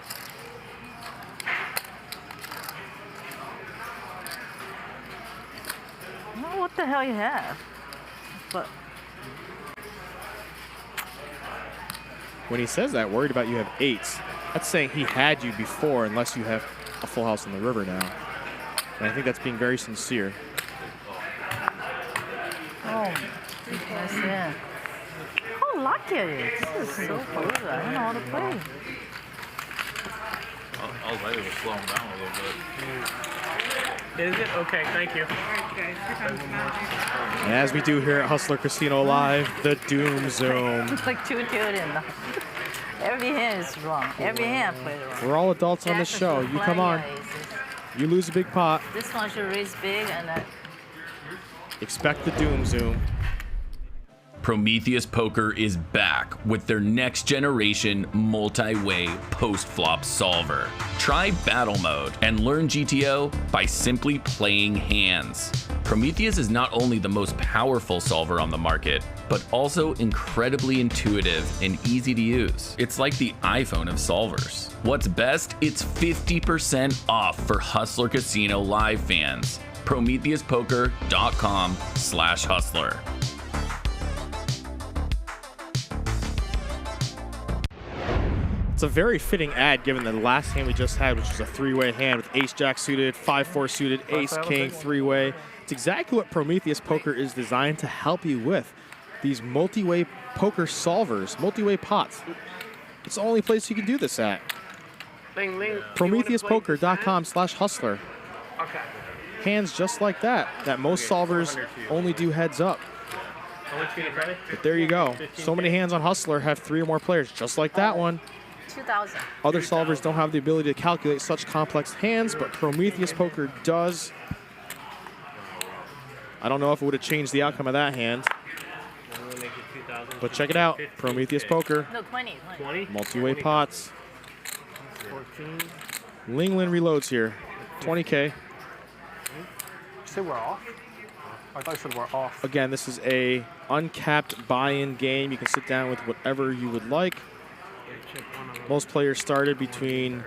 What the hell you have? But when he says that, worried about you have 8s, that's saying he had you before unless you have a full house on the river now. And I think that's being very sincere. oh, that's it. How lucky it is. This is so good. I don't know how to play. I'll let it slow him down a little bit. Is it? Okay, thank you. And as we do here at Hustler Casino Live, the Doom Zoom. It's like two in the every hand is wrong. Every hand plays wrong. We're all adults on this show. You come on. You lose a big pot. This one should raise big and that. Expect the Doom Zoom. Prometheus Poker is back with their next generation multi-way post-flop solver. Try battle mode and learn GTO by simply playing hands. Prometheus is not only the most powerful solver on the market, but also incredibly intuitive and easy to use. It's like the iPhone of solvers. What's best? It's 50% off for Hustler Casino Live fans. PrometheusPoker.com/hustler. It's a very fitting ad given the last hand we just had, which was a 3-way hand with ace-jack suited, 5-4 suited, ace-king, 3-way. It's exactly what Prometheus Poker is designed to help you with. These multi-way poker solvers, multi-way pots. It's the only place you can do this at. PrometheusPoker.com/hustler. Okay. Hands just like that most solvers only do heads up. But there you go. So many hands on Hustler have 3 or more players, just like that one. 2,000. Other solvers don't have the ability to calculate such complex hands, but Prometheus Poker does. I don't know if it would have changed the outcome of that hand. But check it out. Prometheus Poker. No, 20. Multi-way pots. 14. Linglin reloads here. 20K. You say we're off? I thought you said we're off. Again, this is a uncapped buy-in game. You can sit down with whatever you would like. Most players started between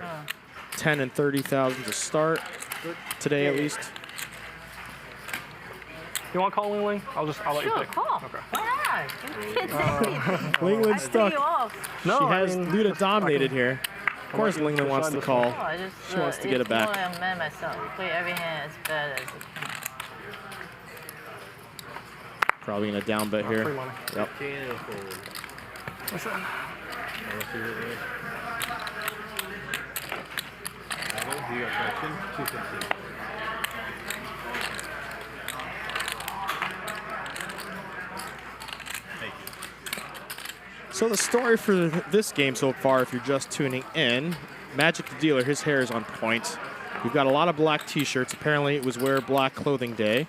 10 and 30,000 to start today, at least. You want to call Linglin? I'll let you pick. Call. Okay. Why not? Linglin's stuck. No, she has I mean, Luda dominated here. Of course, Linglin wants to call. She wants to get it back. I'm mad myself. Play every hand as bad as it can. Probably in a down bet here. Free money. Yep. What's that? So the story for this game so far, if you're just tuning in, Magic the Dealer, his hair is on point. We've got a lot of black t-shirts. Apparently it was Wear Black Clothing Day.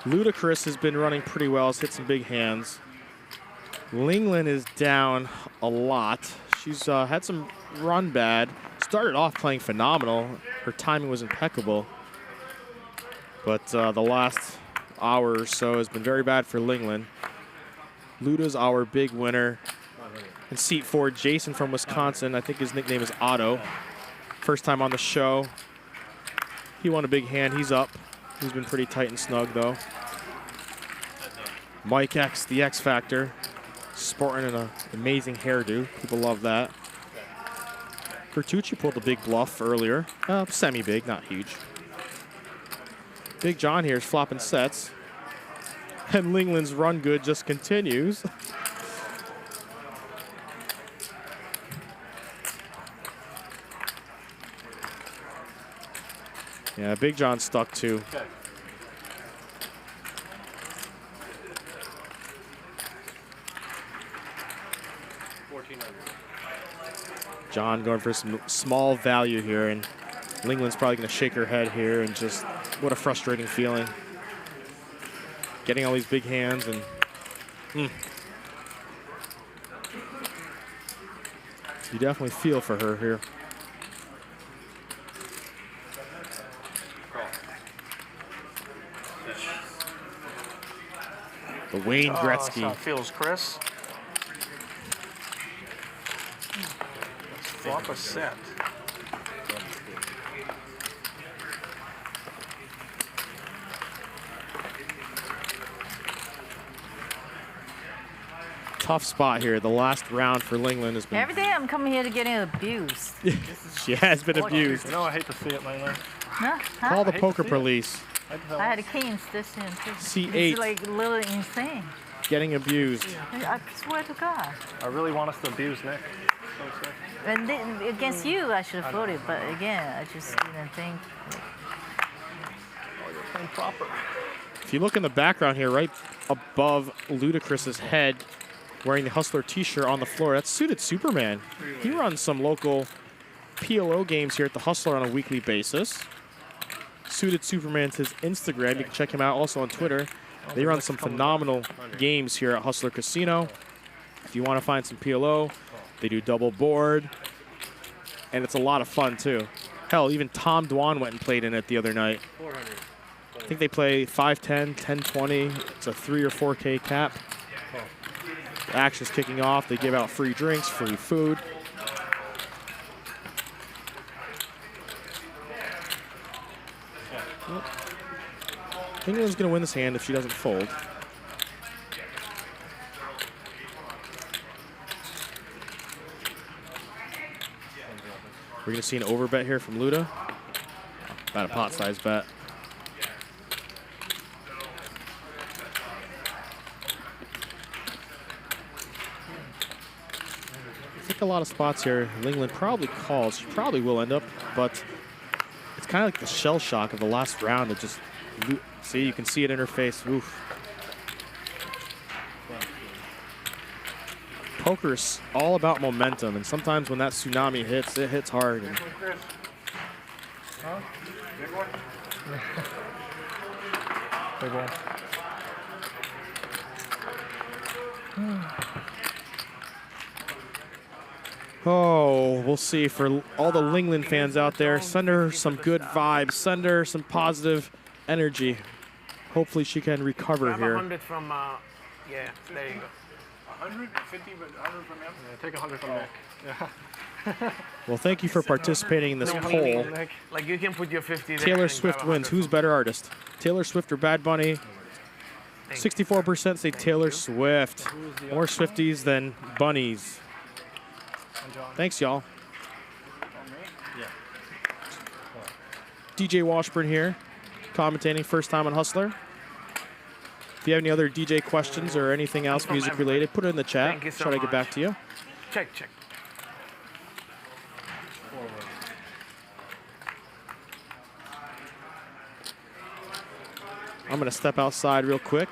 Ludacris has been running pretty well. Has hit some big hands. Linglin is down a lot. She's had some run bad. Started off playing phenomenal. Her timing was impeccable. But the last hour or so has been very bad for Linglin. Luda's our big winner. In seat 4, Jason from Wisconsin. I think his nickname is Otto. First time on the show. He won a big hand. He's up. He's been pretty tight and snug, though. Mike X, the X Factor. Sporting an amazing hairdo. People love that. Vertucci pulled a big bluff earlier. Semi-big, not huge. Big John here is flopping sets. And Linglin's run good just continues. Yeah, Big John's stuck too. Okay. John going for some small value here, and Linglin's probably going to shake her head here, and just what a frustrating feeling. Getting all these big hands and you definitely feel for her here. The Wayne Gretzky. That's how it feels, Chris. Let's flop a set. Tough spot here. The last round for Linglin has been. Every day I'm coming here to getting abused. She has been abused. You know, I hate to see it, Linglin. Huh? Call the poker police. I had a kings this time too. C8. It's like a little insane. Getting abused. I swear to God. I really want us to abuse Nick. And then, against you, I should have voted, but again, I just didn't think. Proper. If you look in the background here, right above Ludacris's head, wearing the Hustler t-shirt on the floor, that's Suited Superman. He runs some local PLO games here at the Hustler on a weekly basis. Suited Superman's his Instagram. You can check him out also on Twitter. They run some phenomenal games here at Hustler Casino. If you want to find some PLO, they do double board, and it's a lot of fun too. Hell, even Tom Dwan went and played in it the other night. I think they play 5-10, 10-20. It's a 3 or 4K cap. The action's kicking off. They give out free drinks, free food. England's going to win this hand if she doesn't fold. We're going to see an overbet here from Luda. About a pot-sized bet. I think a lot of spots here. Linglin probably calls. She probably will end up, but it's kind of like the shell shock of the last round. It just, see, you can see it in her face. Oof. poker is all about momentum, and sometimes when that tsunami hits, it hits hard. And Huh? Big one? Big one. oh, we'll see. For all the Linglin fans out there, send her some good vibes. Send her some positive energy. Hopefully she can recover Have here. 100 from, yeah, there you go. 150, but 100 from him? Yeah, take 100 from Nick. Yeah. Well, thank you for participating in this No, poll. like you can put your 50 there. Taylor and Swift grab wins. 100 Who's better artist? Taylor Swift or Bad Bunny? 64% say Taylor Swift. More Swifties than bunnies. Thanks, y'all. DJ Washburn here, commentating first time on Hustler. If you have any other DJ questions or anything else music related, put it in the chat. Thank you so Try to get much. back to you. Check, check. I'm gonna step outside real quick,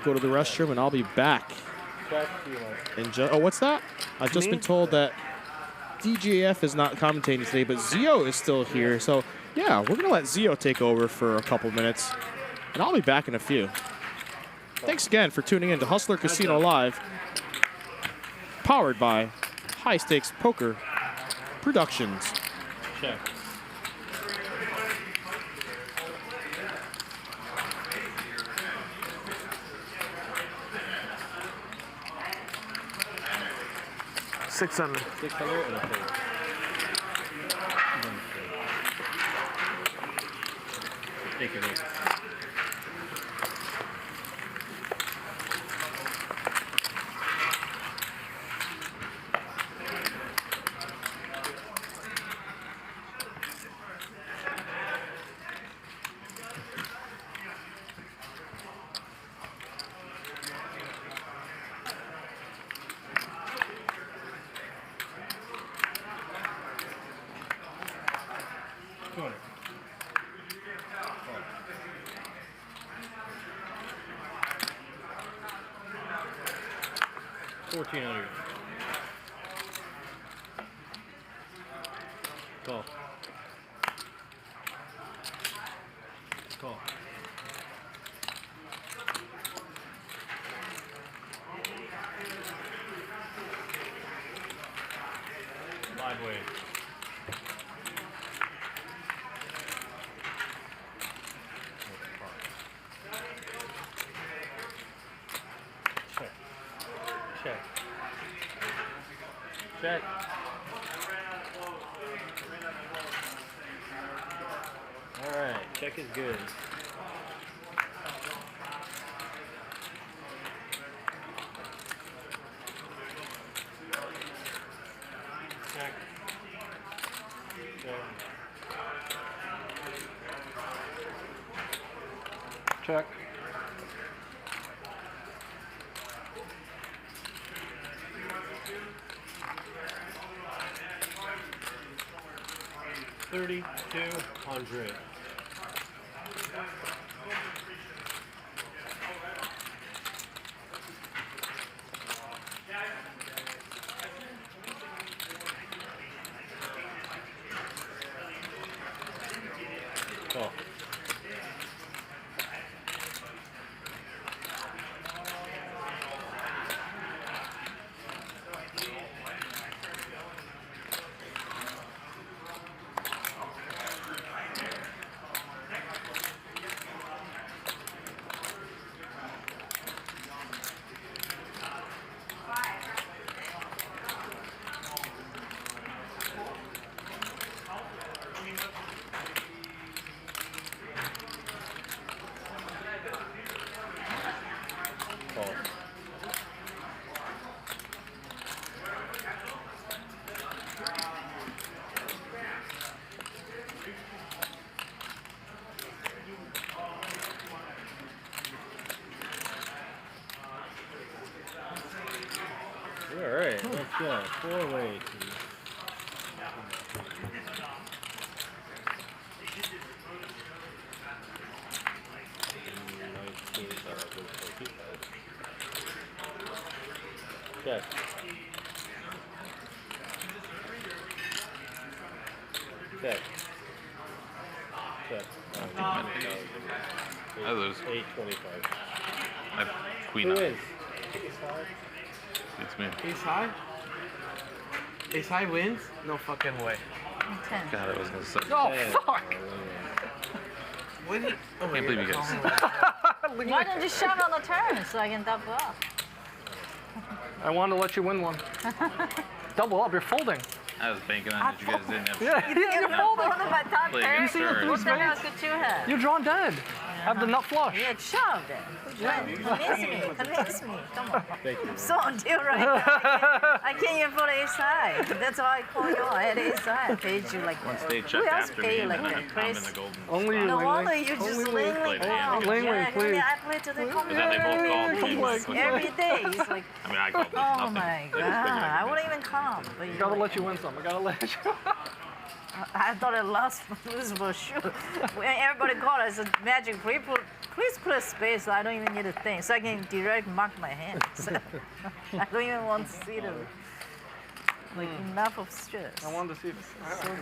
go to the restroom, and I'll be back. Oh, what's that? I've just been told that DJF is not commentating today, but Zio is still here. So yeah, we're gonna let Zio take over for a couple minutes, and I'll be back in a few. Thanks again for tuning in to Hustler Casino Live, powered by High Stakes Poker Productions. Check. $600. 600 and a third. Take it in. $1,400. Call. Call. Live weight. Check. Check. Check. All right, check is good. Check. Check. Check. $3,200. Call. Call. All right, let's go. 4-way. Check. Check. Check. I lose. 825. I have queen Who nine. wins? It's me. Ace high? Ace high wins? No fucking way. God, I was gonna say. Oh, fuck! What did I can't believe you guys. Why don't you shove on the turn so I can double up? I wanted to let you win one. Double up, you're folding. I was banking on that you guys didn't have. Yeah, you're folding. Play against her. What the hell could you have? You're drawn dead. Have the nut flush. Yeah, shove it. Convince me. Come on. Thank you. I'm so on deal right now. I can't even put ace high. That's why I call you. I had ace high. I paid you like Once that. they Who checked else after paid me, you and like then that? I'm in Chris? the golden. Only you, No Linglin. wonder you just Linglin. hand. Linglin, please. I play to the But then they both called me. every day. He's like, I mean, I called this oh nothing. my They god, just figured I I'd wouldn't even come. But I you gotta let you win some. I gotta let you. I thought I lost lose for sure. When everybody called, I said, Magic, please put a space so I don't even need a thing, so I can direct mark my hand. So, I don't even want to see the, like, enough of stress. I wanted to see this.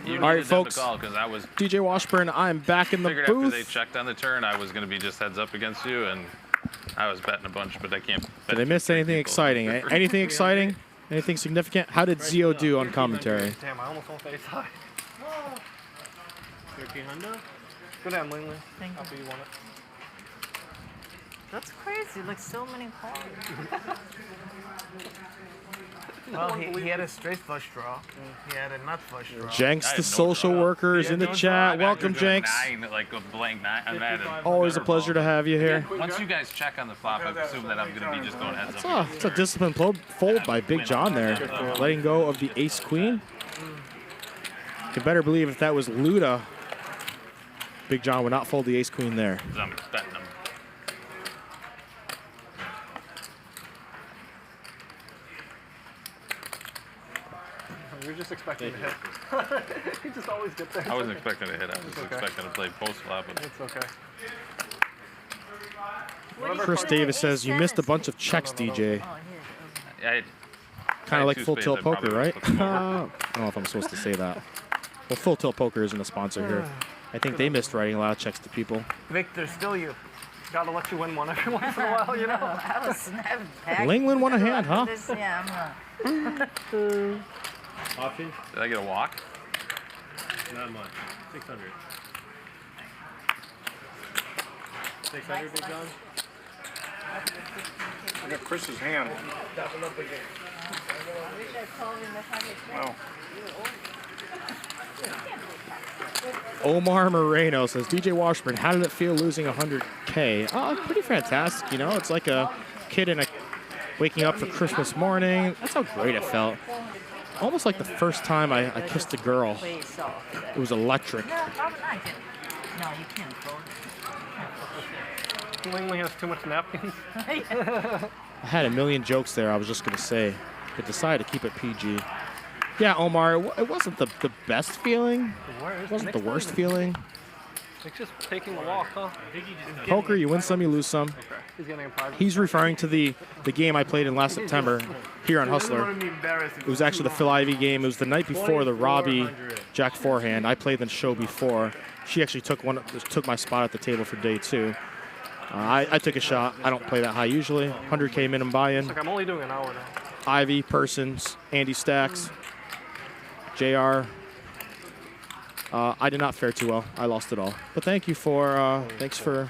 You All right, needed them to folks. call 'cause I was DJ Washburn, I'm back in the figured after they booth. checked on the turn, I was gonna be just heads up against you, and I was betting a bunch, but I can't. Did I miss anything exciting? Anything exciting? Anything significant? How did Zio do on commentary? Damn, I almost went ace high. 1300? Good hand, Linglin. Thank you. Happy you won it. That's crazy, like so many cards. Well, he had a straight flush draw. He had a nut flush draw. Jenks, the social worker, is in the chat. Welcome, Jenks. Like a blank nine. I'm at it. Always a pleasure to have you here. Once you guys check on the flop, I assume that I'm gonna be just going heads It's up. a disciplined fold by Big John there, letting go of the ace queen. You better believe if that was Luda, Big John would not fold the ace queen there. I'm betting them. You're just expecting to hit. He just always gets there. I wasn't expecting to hit. I was expecting to play post flop. But It's okay. Chris Davis says, you missed a bunch of checks, DJ. I Kind of like two Full spades, Tilt I Poker, probably right? would've put them over. I don't know if I'm supposed to say that. Well, Full Tilt Poker isn't a sponsor here. I think they missed writing a lot of checks to people. Victor, still you. Gotta let you win one every once in a while, you know? I was snapping back. Linglin won a hand, huh? Yeah, I'm not. Option? Did I get a walk? Not much. 600. 600, Big John? I got Chris's hand. Oh. Omar Moreno says, DJ Washburn, how did it feel losing 100K? Pretty fantastic, you know? It's like a kid waking up for Christmas morning. That's how great it felt. Almost like the first time I kissed a girl. It was electric. No, probably not. No, you can't fold it. Linglin has too much napkins. I had a million jokes there, I was just going to say, but decided to keep it PG. Yeah, Omar, it wasn't the best feeling. It wasn't the worst feeling. It's just taking the walk, huh? Poker, you win some, you lose some. Okay. He's getting a private. He's referring to the game I played in last September here on Hustler. It was actually the Phil Ivey game. It was the night before the Ravreby Jack forehand. I played the show before. She actually took my spot at the table for day 2. I took a shot. I don't play that high usually. 100K minimum buy-in. It's like I'm only doing an hour now. Ivy, Persons, Andy Stacks, JR. I did not fare too well. I lost it all. But thank you for thanks for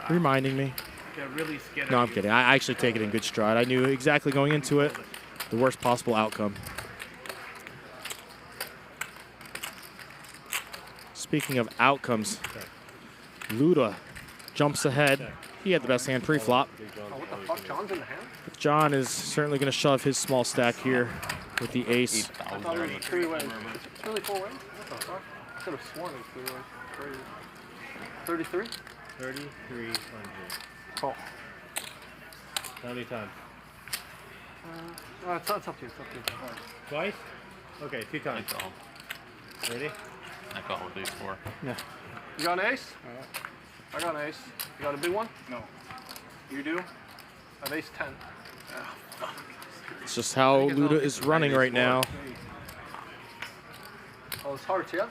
reminding me. No, I'm kidding. I actually take it in good stride. I knew exactly going into it the worst possible outcome. Speaking of outcomes, Luda jumps ahead. He had the best hand pre-flop. Oh, what the fuck? John's in the hand? John is certainly going to shove his small stack here with the ace. I thought it was 3 ways. It's really 4 ways? What the fuck? I could have sworn it was 3 ways. Crazy. 33? 3,300. Call. How many times? It's up to you. It's up to you. Twice? Okay, 2 times. Ready? I call with these 4. Yeah. You got an ace? I got an ace. You got a big one? No. You do? An ace 10. It's just how Luda is running right now. Oh, Oh, it's hearts, yeah?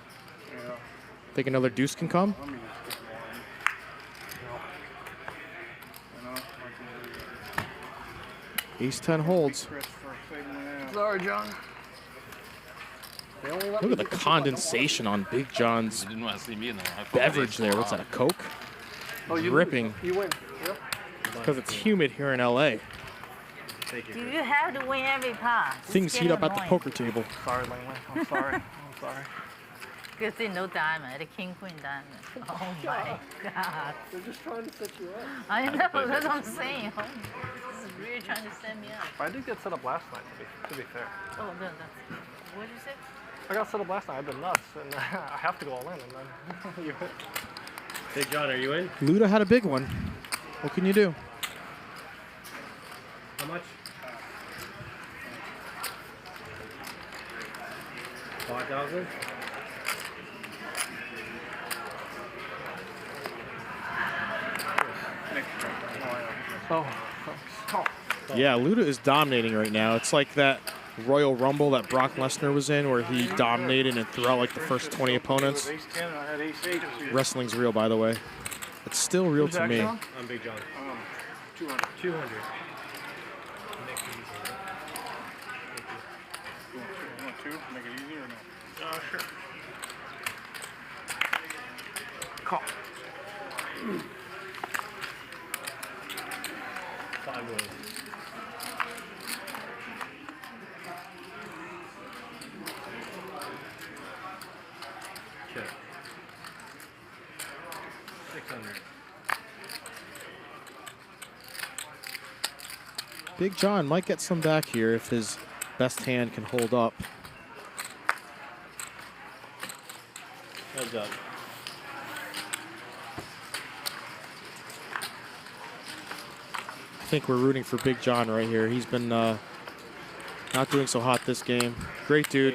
Yeah. Think another deuce can come? I mean, it's good one. You know, Ace-10 holds. Sorry, John. Look at the condensation on Big John's You didn't want to see me in there. beverage there. What's that, a Coke? Oh, you Dripping. You win. Yep. Because it's humid here in LA. Do you have to win every pot? Things heat up at the poker table. Sorry, Linglin. I'm sorry. I'm sorry. Good thing no diamond, the king queen diamond. Oh my God. They're just trying to set you up. I know, that's what I'm saying. Oh, this is really trying to set me up. I did get set up last night, to be fair. Oh, no, that's. What did you say? I got set up last night. I've been nuts, and I have to go all in, and then you hit. Hey, John, are you in? Luda had a big one. What can you do? How much? 5,000? Oh. Yeah, Luda is dominating right now. It's like that Royal Rumble that Brock Lesnar was in where he dominated and threw out like the first 20 opponents. Ace-10, I had ace-8. Wrestling's real, by the way. It's still real to me. I'm Big John. 200. 200. You want two? Make it easier or no? Sure. Call. 5 wins. Check. 600. Big John might get some back here if his best hand can hold up. Heads up. I think we're rooting for Big John right here. He's been not doing so hot this game. Great dude.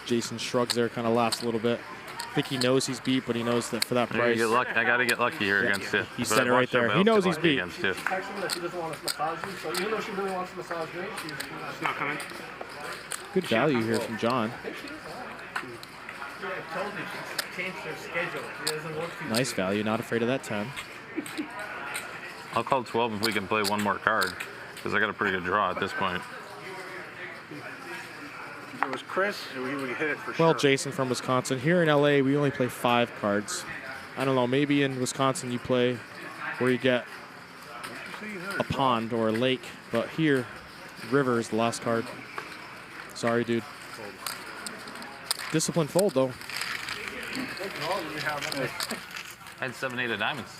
Jason shrugs there, kind of laughs a little bit. I think he knows he's beat, but he knows that for that price. Get lucky. I got to get lucky here against you. He said it right there. He knows he's beat. She's texting that she doesn't want to massage you, so even though she really wants to massage me, she's not coming. Good value here from John. I told you, she's changed her schedule. She doesn't work too Nice value, not afraid of that 10. I'll call 12 if we can play one more card, because I got a pretty good draw at this point. If it was Chris, he would hit it for sure. Well, Jason from Wisconsin. Here in LA, we only play 5 cards. I don't know, maybe in Wisconsin you play where you get a pond or a lake, but here, river is the last card. Sorry, dude. Disciplined fold, though. I had 7, 8 of diamonds.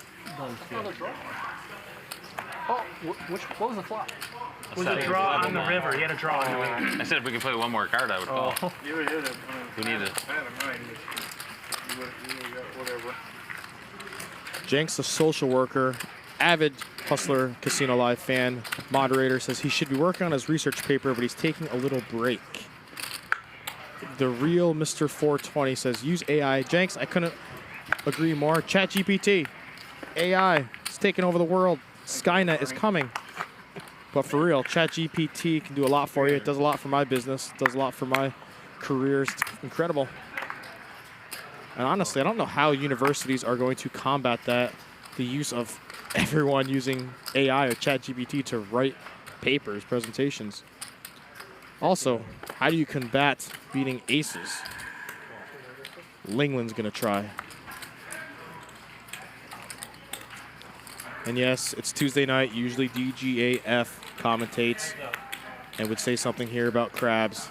Oh, what was the flop? Was a draw on the river. He had a draw on the river. I said if we could play one more card, I would call. You would hit it. We need it. I had a 9, but you would got whatever. Jenks, a social worker, avid Hustler Casino Live fan, moderator, says he should be working on his research paper, but he's taking a little break. The real Mr. 420 says use AI. Jenks, I couldn't agree more. ChatGPT, AI, it's taking over the world. Skynet is coming. But for real, ChatGPT can do a lot for you. It does a lot for my business. It does a lot for my careers. It's incredible. And honestly, I don't know how universities are going to combat that, the use of everyone using AI or ChatGPT to write papers, presentations. Also, how do you combat beating aces? Linglin's going to try. And yes, it's Tuesday night. Usually DGAF commentates and would say something here about crabs.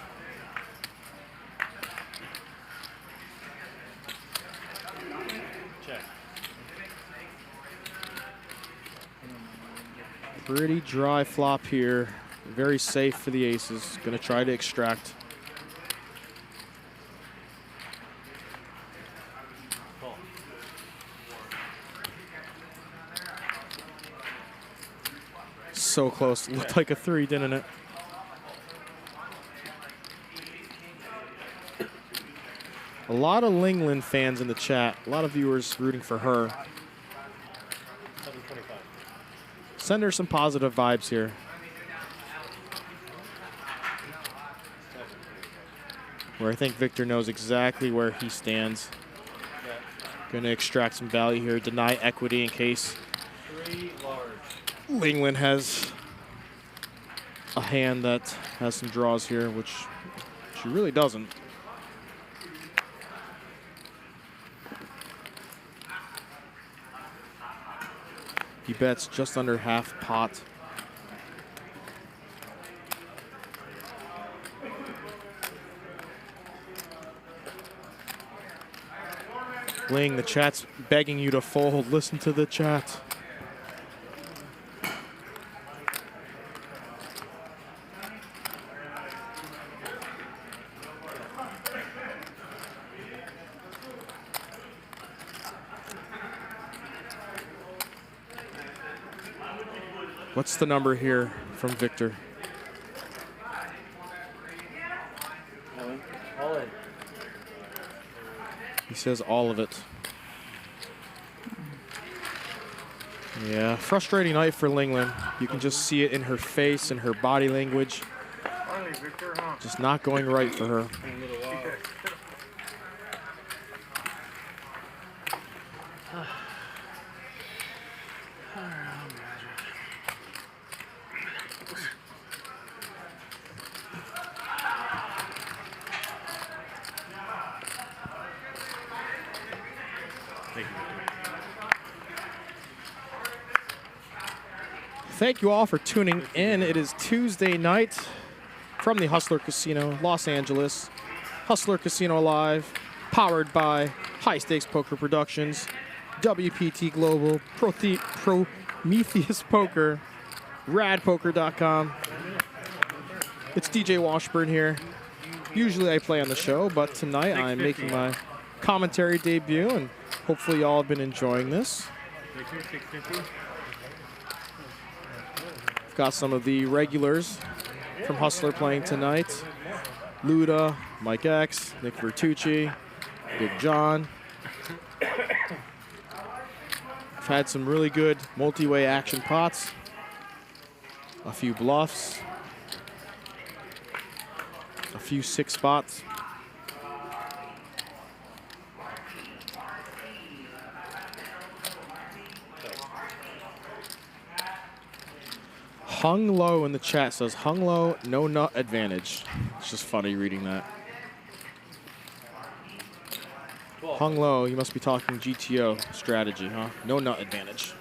Pretty dry flop here. Very safe for the aces. Gonna try to extract. So close. Looked like a 3, didn't it? A lot of Linglin fans in the chat. A lot of viewers rooting for her. 725. Send her some positive vibes here. where I think Victor knows exactly where he stands. Going to extract some value here, deny equity in case Linglin has a hand that has some draws here, which she really doesn't. He bets just under half pot. Ling, the chat's begging you to fold. Listen to the chat. What's the number here from Victor? All in. He says all of it. Yeah, frustrating night for Linglin. You can just see it in her face and her body language. Finally, Victor, huh? Just not going right for her. Thank you all for tuning in. It is Tuesday night from the Hustler Casino, Los Angeles. Hustler Casino Live, powered by High Stakes Poker Productions, WPT Global, Prometheus Poker, radpoker.com. It's DJ Washburn here. Usually I play on the show, but tonight I'm making my commentary debut, and hopefully y'all have been enjoying this. Got some of the regulars from Hustler playing tonight. Luda, Mike X, Nick Vertucci, Big John. I've had some really good multi-way action pots. A few bluffs. A few 6 spots. Hung low in the chat says, hung low, no nut advantage. It's just funny reading that. Hung low, you must be talking GTO strategy, huh? No nut advantage.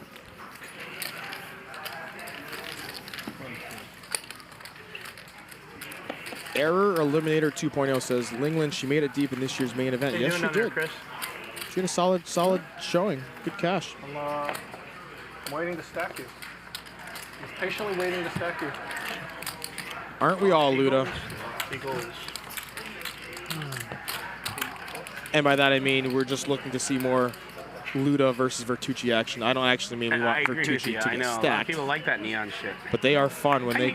Error Eliminator 2.0 says, Linglin, she made it deep in this year's main event. Yes, she did. She had a solid showing. Good cash. I'm waiting to stack you. I'm patiently waiting to stack you. Aren't we all, Luda? And by that I mean we're just looking to see more Luda versus Vertucci action. I don't actually mean we want Vertucci to get I know. A lot of stacked. people like that neon shit. But they are fun when they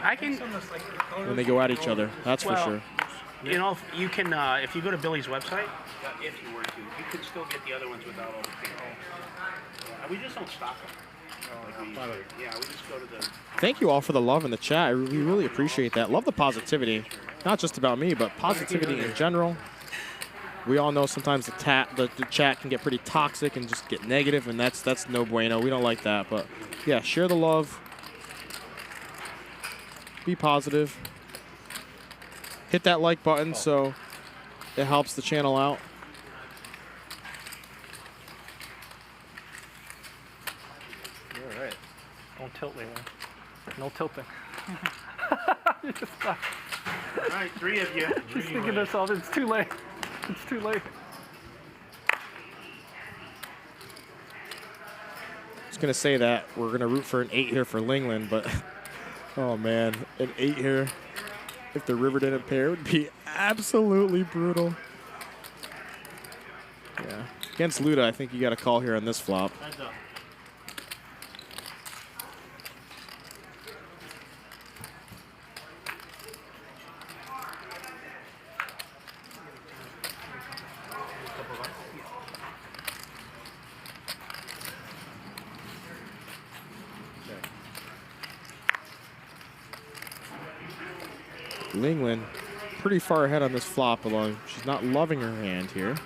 go at each other. That's for sure. You know, you can if you go to Billy's website, if you were to, you could still get the other ones without all the things. We just don't stock them. We just go to the. Thank you all for the love in the chat. We really appreciate that. Love the positivity. Not just about me, but positivity in general. We all know sometimes the chat can get pretty toxic and just get negative, and that's no bueno. We don't like that. But yeah, share the love. Be positive. Hit that like button so it helps the channel out. All right. Don't tilt me, man. No tilting. You just stop. All right, 3 of you. Just thinking to myself, it's too late. It's too late. I was going to say that we're going to root for an 8 here for Linglin, but oh man, an 8 here, if the river didn't pair, would be absolutely brutal. Yeah. Against Luda, I think you got a call here on this flop. Linglin pretty far ahead on this flop, although she's not loving her hand here.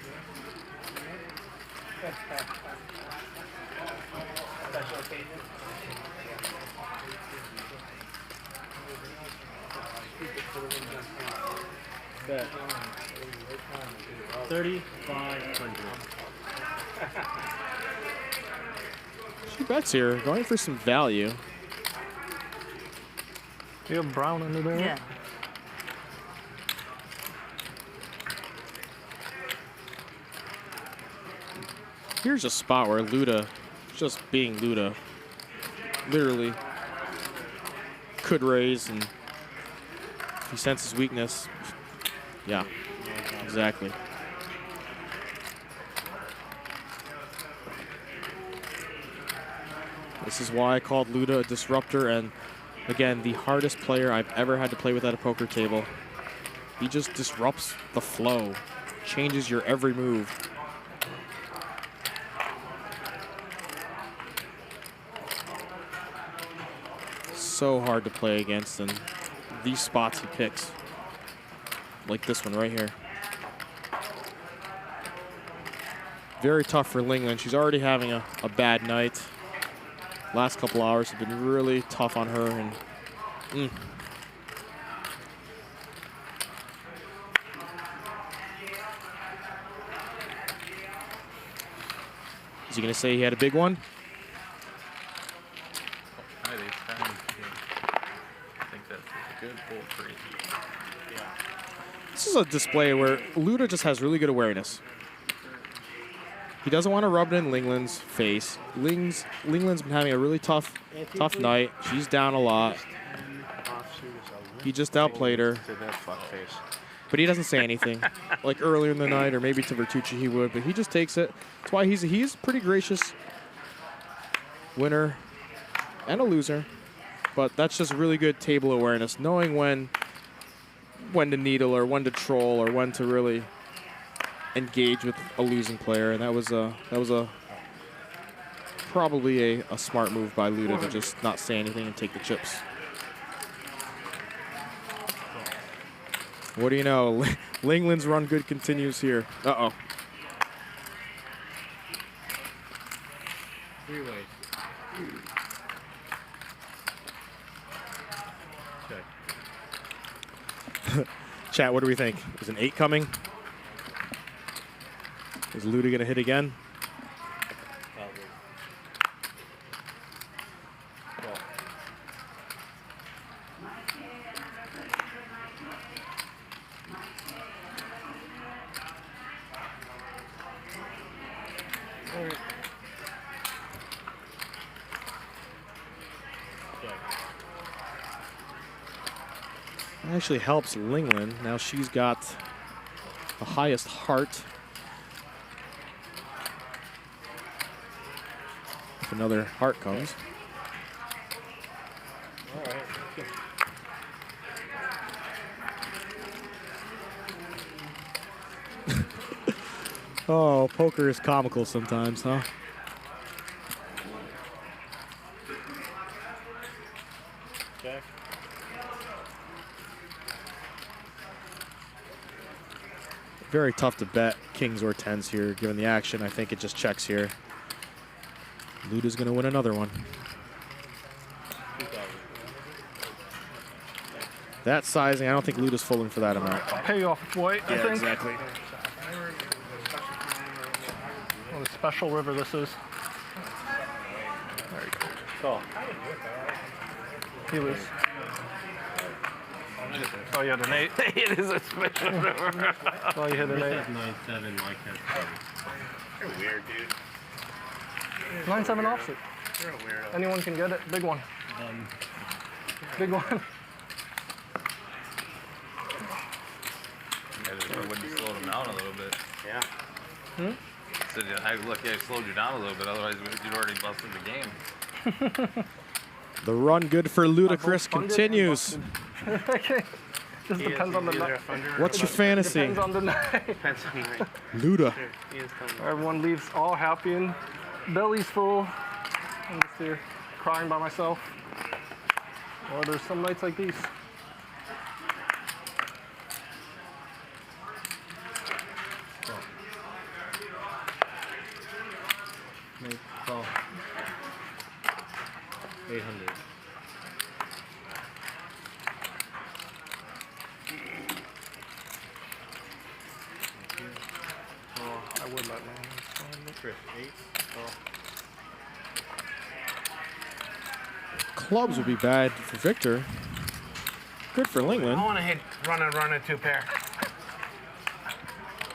Bet. 3,500. She bets here, going for some value. You have brown under there? Yeah. Here's a spot where Luda, just being Luda, literally could raise, and if he senses weakness, yeah, exactly. This is why I called Luda a disruptor, and again, the hardest player I've ever had to play with at a poker table. He just disrupts the flow, changes your every move. So hard to play against, and these spots he picks, like this one right here. Very tough for Linglin. She's already having a bad night. Last couple hours have been really tough on her, and Is he gonna say he had a big one? I think that's a good pull free. This is a display where Luda just has really good awareness. He doesn't want to rub it in Linglin's face. Linglin's been having a really tough night. She's down a lot. He just outplayed her. But he doesn't say anything. Like earlier in the night, or maybe to Vertucci he would, but he just takes it. That's why he's pretty gracious winner and a loser. But that's just really good table awareness, knowing when to needle or when to troll or when to really engage with a losing player, and that was probably a smart move by Luda to just not say anything and take the chips. What do you know? Linglin's run good continues here. Uh-oh. Three ways. Check. Chat, what do we think? Is an 8 coming? Is Luda going to hit again? Actually helps Linglin. Now she's got the highest heart. If another heart comes. All right. Oh, poker is comical sometimes, huh? Check. Very tough to bet kings or tens here, given the action. I think it just checks here. Luda's going to win another one. That sizing, I don't think Luda's falling for that amount. Payoff white, I think. Exactly. What a special river this is. There you go. Call. He was. Oh, you had an 8. It is a special river. Oh, you hit an 8. 9-7 like that. You're weird, dude. 9-7 offset. You're a weirdo. Anyone can get it. Big one. Big one. I just wouldn't have slowed him down a little bit. Yeah. Hmm? So, I slowed you down a little bit, otherwise you'd already busted the game. The run good for Ludacris continues. Just depends on the night. What's your fantasy? Depends on the night. Depends on the night. Luda. Everyone leaves all happy and bellies full. I'm just here crying by myself. Or there's some nights like these. 800. Oh, I would let me. Chris, 8. Oh. Clubs would be bad for Victor. Good for Linglin. I want to hit runner, 2 pair.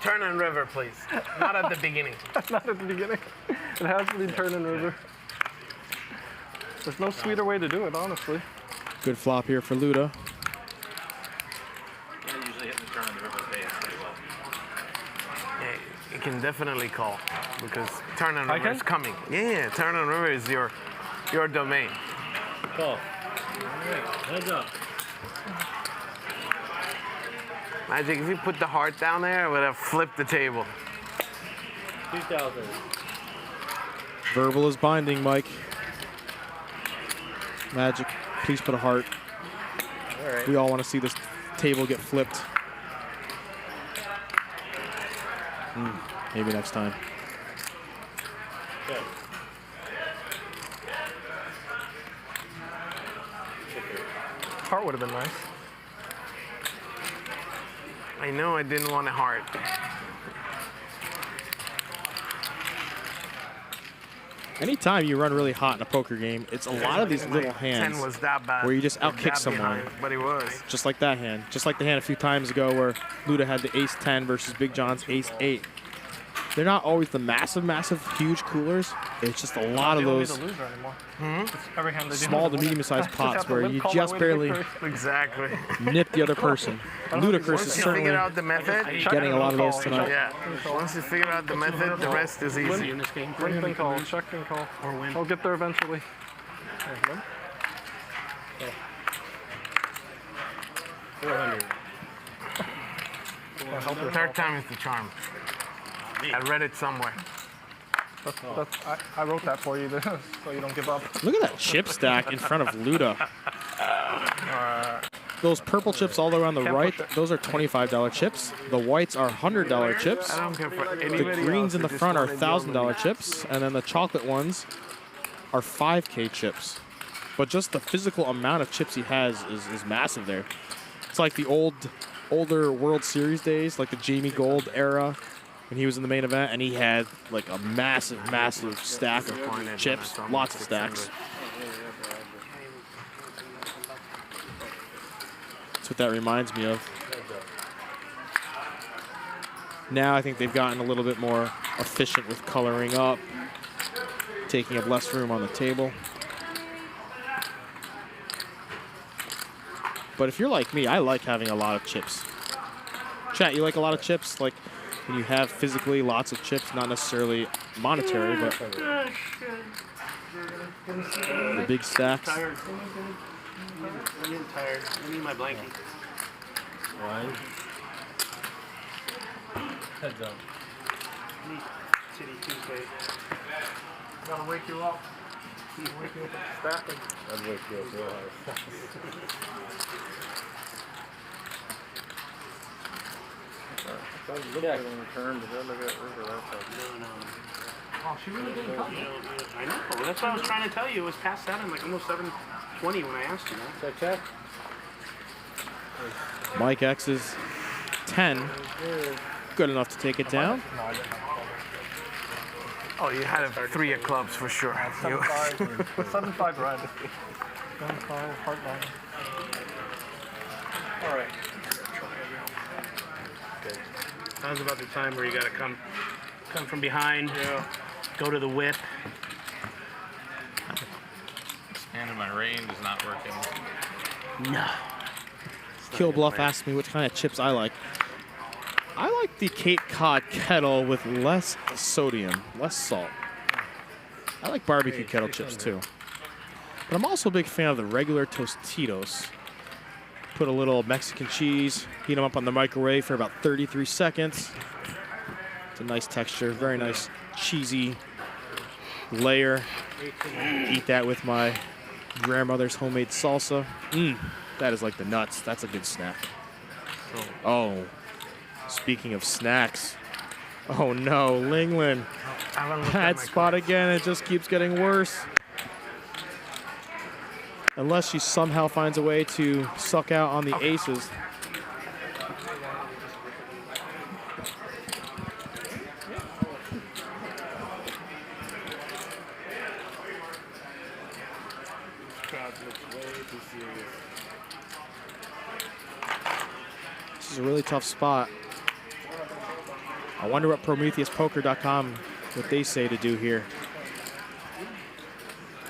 Turn and river, please. Not at the beginning. Not at the beginning. It has to be turn and river. There's no sweeter way to do it, honestly. Good flop here for Luda. I usually hit the turn and river phase pretty well. Yeah, you can definitely call because turn and I river can? is coming. Yeah, turn and river is your domain. Call. Heads up. Magic, if you put the heart down there, I would have flipped the table. 2,000. Verbal is binding, Mike. Magic, please put a heart. All right. We all want to see this table get flipped. Maybe next time. Okay. Heart would have been nice. I know I didn't want a heart. Anytime you run really hot in a poker game, it's a lot of these little hands 10 was that bad. where you just With outkick that someone. behind, but he was. Just like that hand. Just like the hand a few times ago where Luda had the ace-10 versus Big John's ace-8. They're not always the massive, huge coolers. It's just a lot of those Every hand they do small to is a winner. medium-sized Just pots have to where limp you call my just way to barely victory. Exactly. nip the other person. Ludacris is Once you certainly figure out the method, getting a lot of those tonight. Yeah. Once you figure out the method, the rest is easy. Win and call, check and call. Or win. I'll get there eventually. Okay, 400. Third time is the charm. I read it somewhere. I wrote that for you, so you don't give up. Look at that chip stack in front of Luda. Those purple chips all the way on the right, those are $25 chips. The whites are $100 chips. I don't care for The anybody greens else, in the I just front are wanted you on the $1,000 map. chips, and then the chocolate ones are 5K chips. But just the physical amount of chips he has is massive there. It's like the older World Series days, like the Jamie Gold era, when he was in the main event, and he had like a massive stack of chips, lots of stacks. That's what that reminds me of. Now I think they've gotten a little bit more efficient with coloring up, taking up less room on the table. But if you're like me, I like having a lot of chips. Chat, you like a lot of chips? Like when you have physically lots of chips, not necessarily monetary, but the big stacks. I'm getting tired. I need my blankie. One. Heads up. I need City Tuesday. Gotta wake you up. Wake you up with the stacking. I'd wake you up real hard. Look at it on the turn, but then look at river that time. No. Oh, she really didn't come. I know. That's what I was trying to tell you. It was past 7, like almost 7:20 when I asked you that. Check. Mike X's 10. Good enough to take it down. Oh, you had a 3 of clubs for sure. 7-5 red. Gun call, heart line. All right. Sounds about the time where you gotta come from behind, go to the whip. Expanding my range is not working. No. Kill Bluff asked me what kind of chips I like. I like the Cape Cod kettle with less sodium, less salt. I like barbecue kettle chips too. But I'm also a big fan of the regular Tostitos. Put a little Mexican cheese, heat them up on the microwave for about 33 seconds. It's a nice texture, very nice cheesy layer. Eat that with my grandmother's homemade salsa. That is like the nuts. That's a good snack. Oh, speaking of snacks. Oh no, Linglin. Bad spot again. It just keeps getting worse. Unless she somehow finds a way to suck out on the aces. This is a really tough spot. I wonder what PrometheusPoker.com, what they say to do here.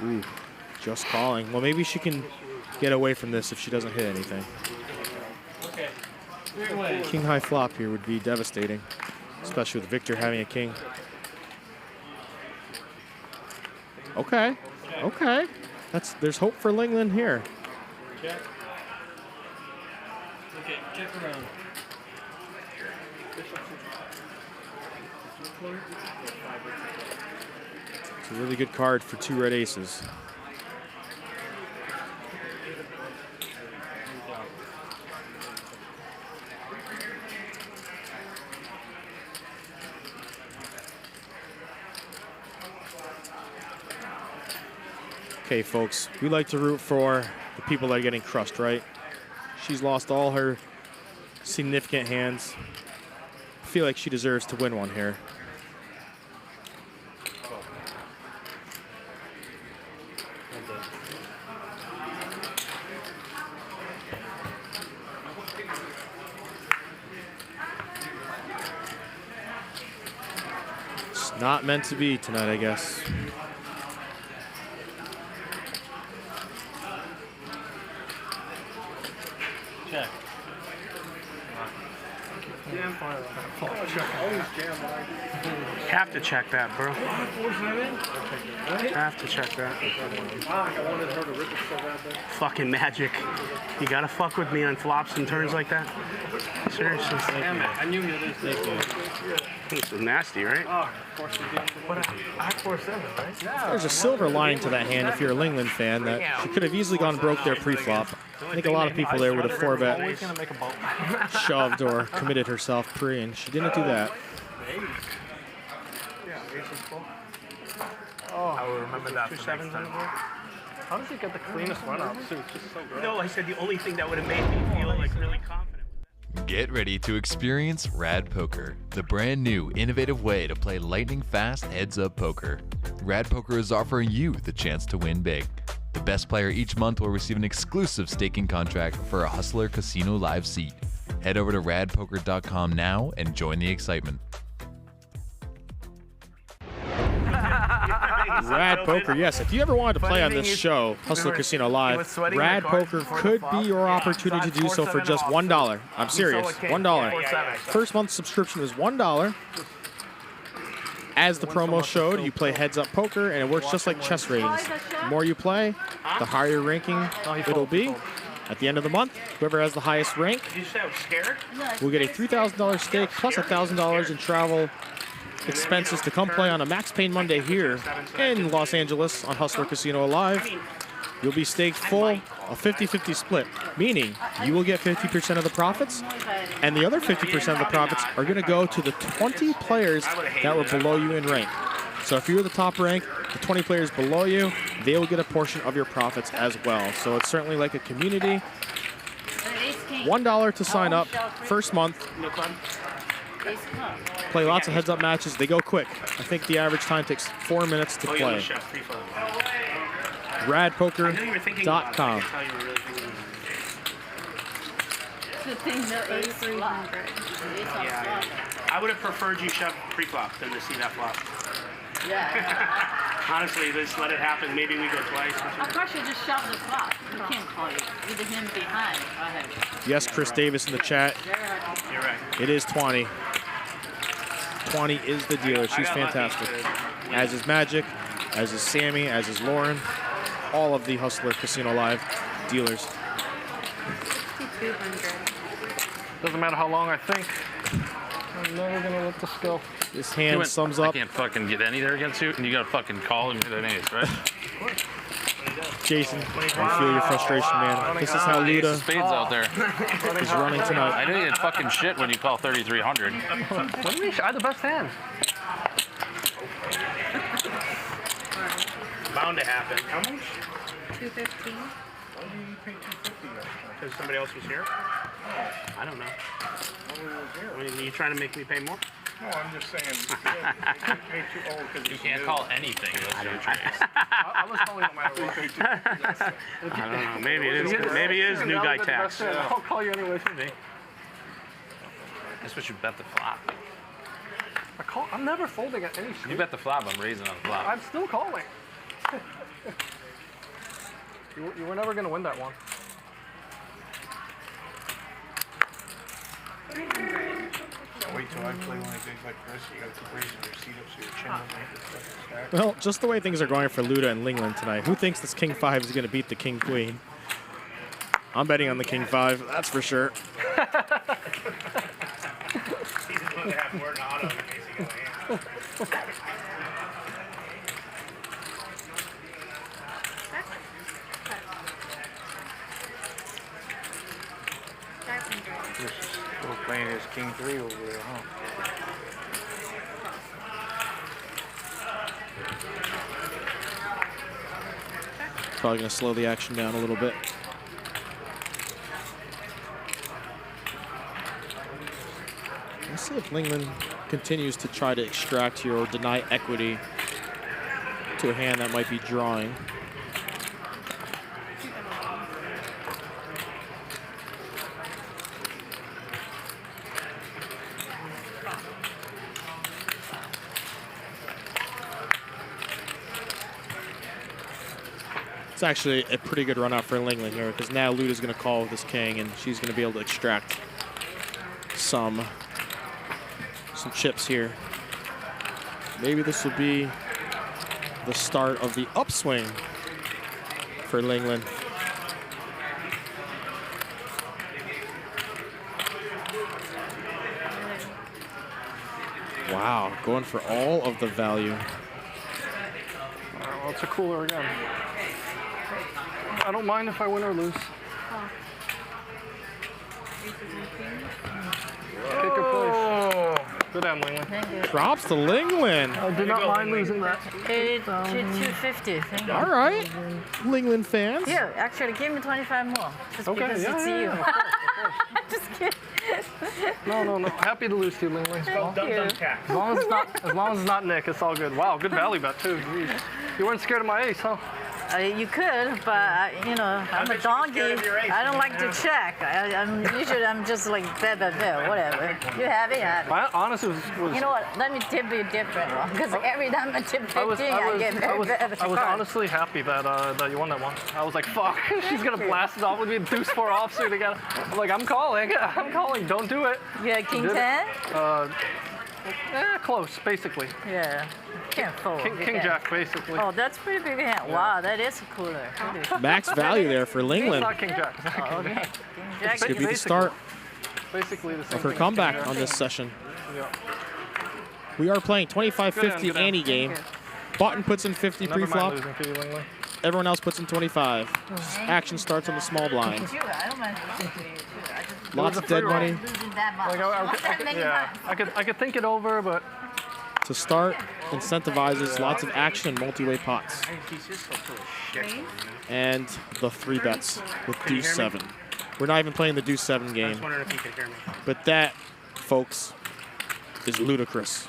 Ooh, just calling. Well, maybe she can get away from this if she doesn't hit anything. King high flop here would be devastating, especially with Victor having a king. Okay, okay. There's hope for Linglin here. Check. Okay, check around. It's a really good card for 2 red aces. Okay, folks, we like to root for the people that are getting crushed, right? She's lost all her significant hands. I feel like she deserves to win one here. It's not meant to be tonight, I guess. Check. Have to check that, bro. Have to check that. Fucking magic. You gotta fuck with me on flops and turns like that? Seriously. Damn it, I knew you were going to say This is nasty, right? I had 4-7, right? There's a silver lining to that hand if you're a Linglin fan that she could have easily gone broke there pre-flop. I think a lot of people there would have 4-bet, shoved, or committed herself pre, and she didn't do that. Oh, I will remember that. 2 sevens on the board. How does he get the cleanest run up? It's just so great. No, I said the only thing that would have made me feel like really confident. Get ready to experience Rad Poker, the brand new innovative way to play lightning fast heads-up poker. Rad Poker is offering you the chance to win big. The best player each month will receive an exclusive staking contract for a Hustler Casino Live seat. Head over to radpoker.com now and join the excitement. Rad Poker, yes. If you ever wanted to play on this show, Hustler Casino Live, Rad Poker could be your opportunity to do so for just $1. I'm serious, $1. First month subscription is $1. As the promo showed, you play heads-up poker, and it works just like chess ratings. The more you play, the higher your ranking it'll be. At the end of the month, whoever has the highest rank will get a $3,000 stake plus $1,000 in travel expenses to come play on a Max Payne Monday here in Los Angeles on Hustler Casino Live. You'll be staked full, a 50-50 split, meaning you will get 50% of the profits, and the other 50% of the profits are going to go to the 20 players that were below you in rank. So if you're the top rank, the 20 players below you, they will get a portion of your profits as well. So it's certainly like a community. $1 to sign up, first month. Play lots of heads-up matches. They go quick. I think the average time takes 4 minutes to play. Radpoker.com. Yeah. I would have preferred you shove pre-flop than to see that flop. Yeah. Honestly, just let it happen. Maybe we go twice. Of course, you just shove the flop. You can't call it with him behind. Go ahead. Yes, Chris Davis in the chat. You're right. It is 20. 20 is the dealer. She's fantastic. As is Magic, as is Sammy, as is Lauren. All of the Hustler Casino Live dealers. 6,200. Doesn't matter how long I think. I'm never gonna let this go. This hand sums up. I can't fucking get any there against you, and you gotta fucking call and hit an ace, right? Jason, I feel your frustration, man. This is how Luda spades out there is running tonight. I knew you had fucking shit when you call 3,300. What do you mean? I had the best hand. Bound to happen. How much? 215. Because somebody else was here? I don't know. I mean, are you trying to make me pay more? No, I'm just saying. Pay too old because You can't call anything those new trades. I was calling no matter what. I don't know. Maybe it is. Maybe it is new guy tax. I'll call you anyway for me. That's what you bet the flop. I'm never folding at any You street. bet the flop, I'm raising on the flop. I'm still calling. You were never going to win that one. Wait till I play one of these like this. You gotta keep raising your seat up so your chin doesn't hit the stack. Well, just the way things are going for Luda and Linglin tonight, who thinks this King 5 is going to beat the King Queen? I'm betting on the King 5, that's for sure. He's going to have more than auto in case he goes Still playing his King 3 over there, huh? Probably going to slow the action down a little bit. Let's see if Linglin continues to try to extract here or deny equity to a hand that might be drawing. It's actually a pretty good run out for Linglin here because now Luda's going to call with this king and she's going to be able to extract some chips here. Maybe this will be the start of the upswing for Linglin. Wow, going for all of the value. Well, it's a cooler again. I don't mind if I win or lose. Pick your place. Good hand, Linglin. Props to Linglin. I did not mind losing that. 250. Thank you. All right, Linglin fans. Here, actually, give me 25 more. Just Okay, because yeah, it's yeah, you. yeah. Just kidding. No. Happy to lose to you, Linglin. Thank you. As long as it's not Nick, it's all good. Wow, good value bet too. Jeez. You weren't scared of my ace, huh? You could, but you know, I'm a donkey. I don't like to check. I'm just like bet, whatever. You have it, I honestly was. You know what? Let me tip you different one, because every time I tip 15, I get very bad. I was honestly happy that that you won that one. I was like, fuck, she's gonna blast it off with me, deuce 4 offsuit again. I'm like, I'm calling. Don't do it. You had King 10? Close, basically. Yeah. Can't fold. King Jack, basically. Oh, that's pretty big hand. Yeah. Wow, that is cooler. Max value there for Linglin. Not King Jack. Oh, okay. King Jack. This could be the start basically the same of her thing. comeback on this session. Yeah. We are playing 25-50 ante game. Button puts in 50 Never mind pre-flop. losing to you, Linglin. Everyone else puts in 25. Action starts on the small blind. I don't mind losing to you, too. Lots of dead money. Losing that much. I could think it over, but To start, incentivizes lots of action and multi-way pots. And the 3 bets with Can you deuce hear me? 7. We're not even playing the deuce 7 I game. was wondering if you could hear me. But that, folks, is ludicrous.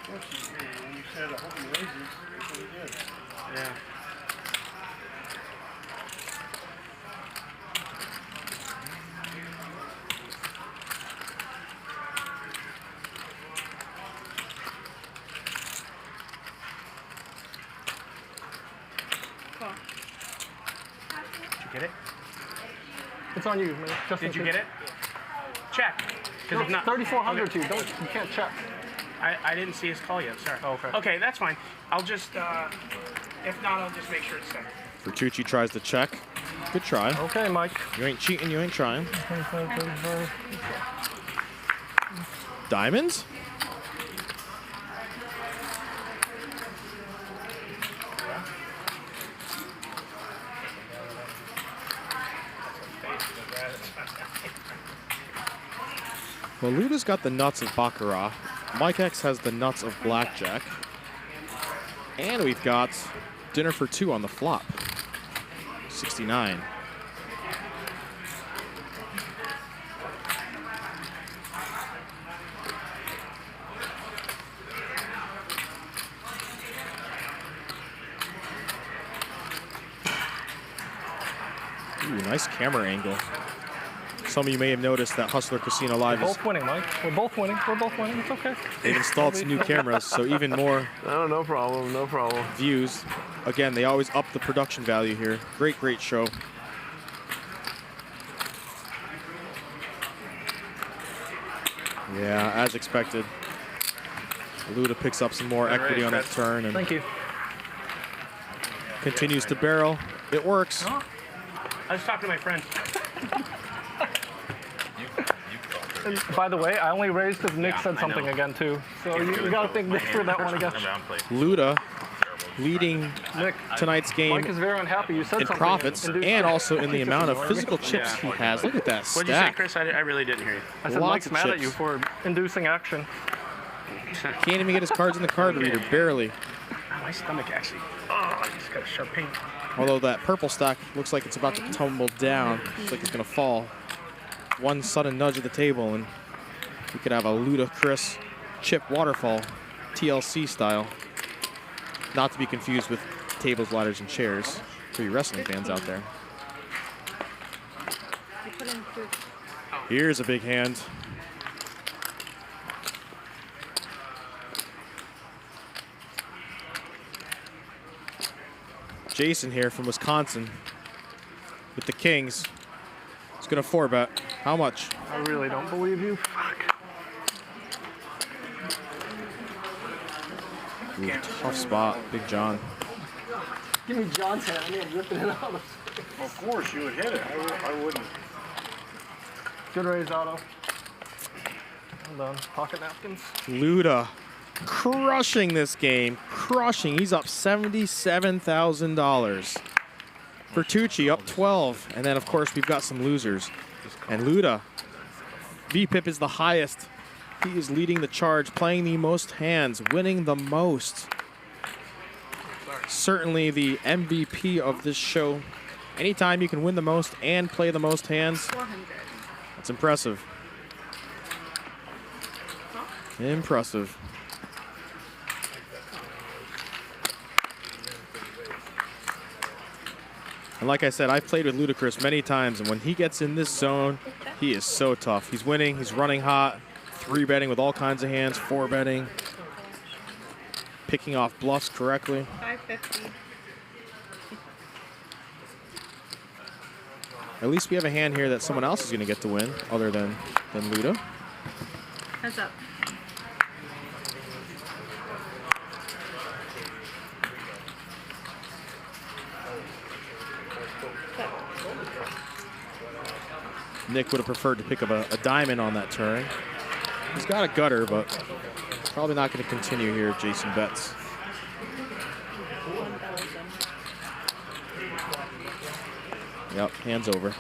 When you said I hope he raises, that's what he did. Yeah. Did you get it? it's on you, man. Just Did in you case. get it? Check. Because if not, 3,400 okay. too. You can't check. I didn't see his call yet. Sorry. Okay. Okay, that's fine. I'll just, if not, I'll just make sure it's set. Vertucci tries to check. Good try. Okay, Mike. You ain't cheating, you ain't trying. 25, 35. Diamonds? Well, Luda's got the nuts of Baccarat. Mike X has the nuts of Blackjack. And we've got dinner for two on the flop. 69. Ooh, nice camera angle. Some of you may have noticed that Hustler Casino Live We're is... both winning, Mike. We're both winning. We're both winning. It's okay. They've installed some new cameras, so even more... No problem. No problem. ...views. Again, they always up the production value here. Great, great show. Yeah, as expected. Luda picks up some more equity on that turn. And thank you. Continues to barrel. It works. I was talking to my friend. And by the way, I only raised because Nick said something again too. So you got to thank Nick for that one again. Luda leading Nick, tonight's game Mike is very unhappy. You said in something profits and also in the amount of physical chips he has. Look at that What'd you say, stack. Chris? I really didn't hear you. I said Lots Mike's of mad at chips. you for inducing action. Can't even get his cards in the card reader, barely. My stomach actually. Oh, I just got a sharp pain. Although that purple stack looks like it's about to tumble down. Looks like it's going to fall. One sudden nudge of the table, and we could have a ludicrous chip waterfall, TLC style. Not to be confused with tables, ladders, and chairs for you wrestling fans out there. Here's a big hand. Jason here from Wisconsin with the Kings. He's going to 4-bet. How much? I really don't believe you. Fuck. Ooh, tough spot, Big John. Give me John's hand. I'm ripping it out. Of course, you would hit it. I wouldn't. Good raise, Otto. Well done. Pocket napkins. Luda crushing this game. Crushing. He's up $77,000. Vertucci up 12. And then, of course, we've got some losers. And Luda, VPIP is the highest. He is leading the charge, playing the most hands, winning the most. Certainly the MVP of this show. Anytime you can win the most and play the most hands, that's impressive. Impressive. And like I said, I've played with Ludacris many times, and when he gets in this zone, he is so tough. He's winning, he's running hot, 3-betting with all kinds of hands, 4-betting, picking off bluffs correctly. 550. At least we have a hand here that someone else is going to get to win, other than Luda. Heads up. Nick would have preferred to pick up a diamond on that turn. He's got a gutter, but probably not going to continue here if Jason bets. Yep, hands over.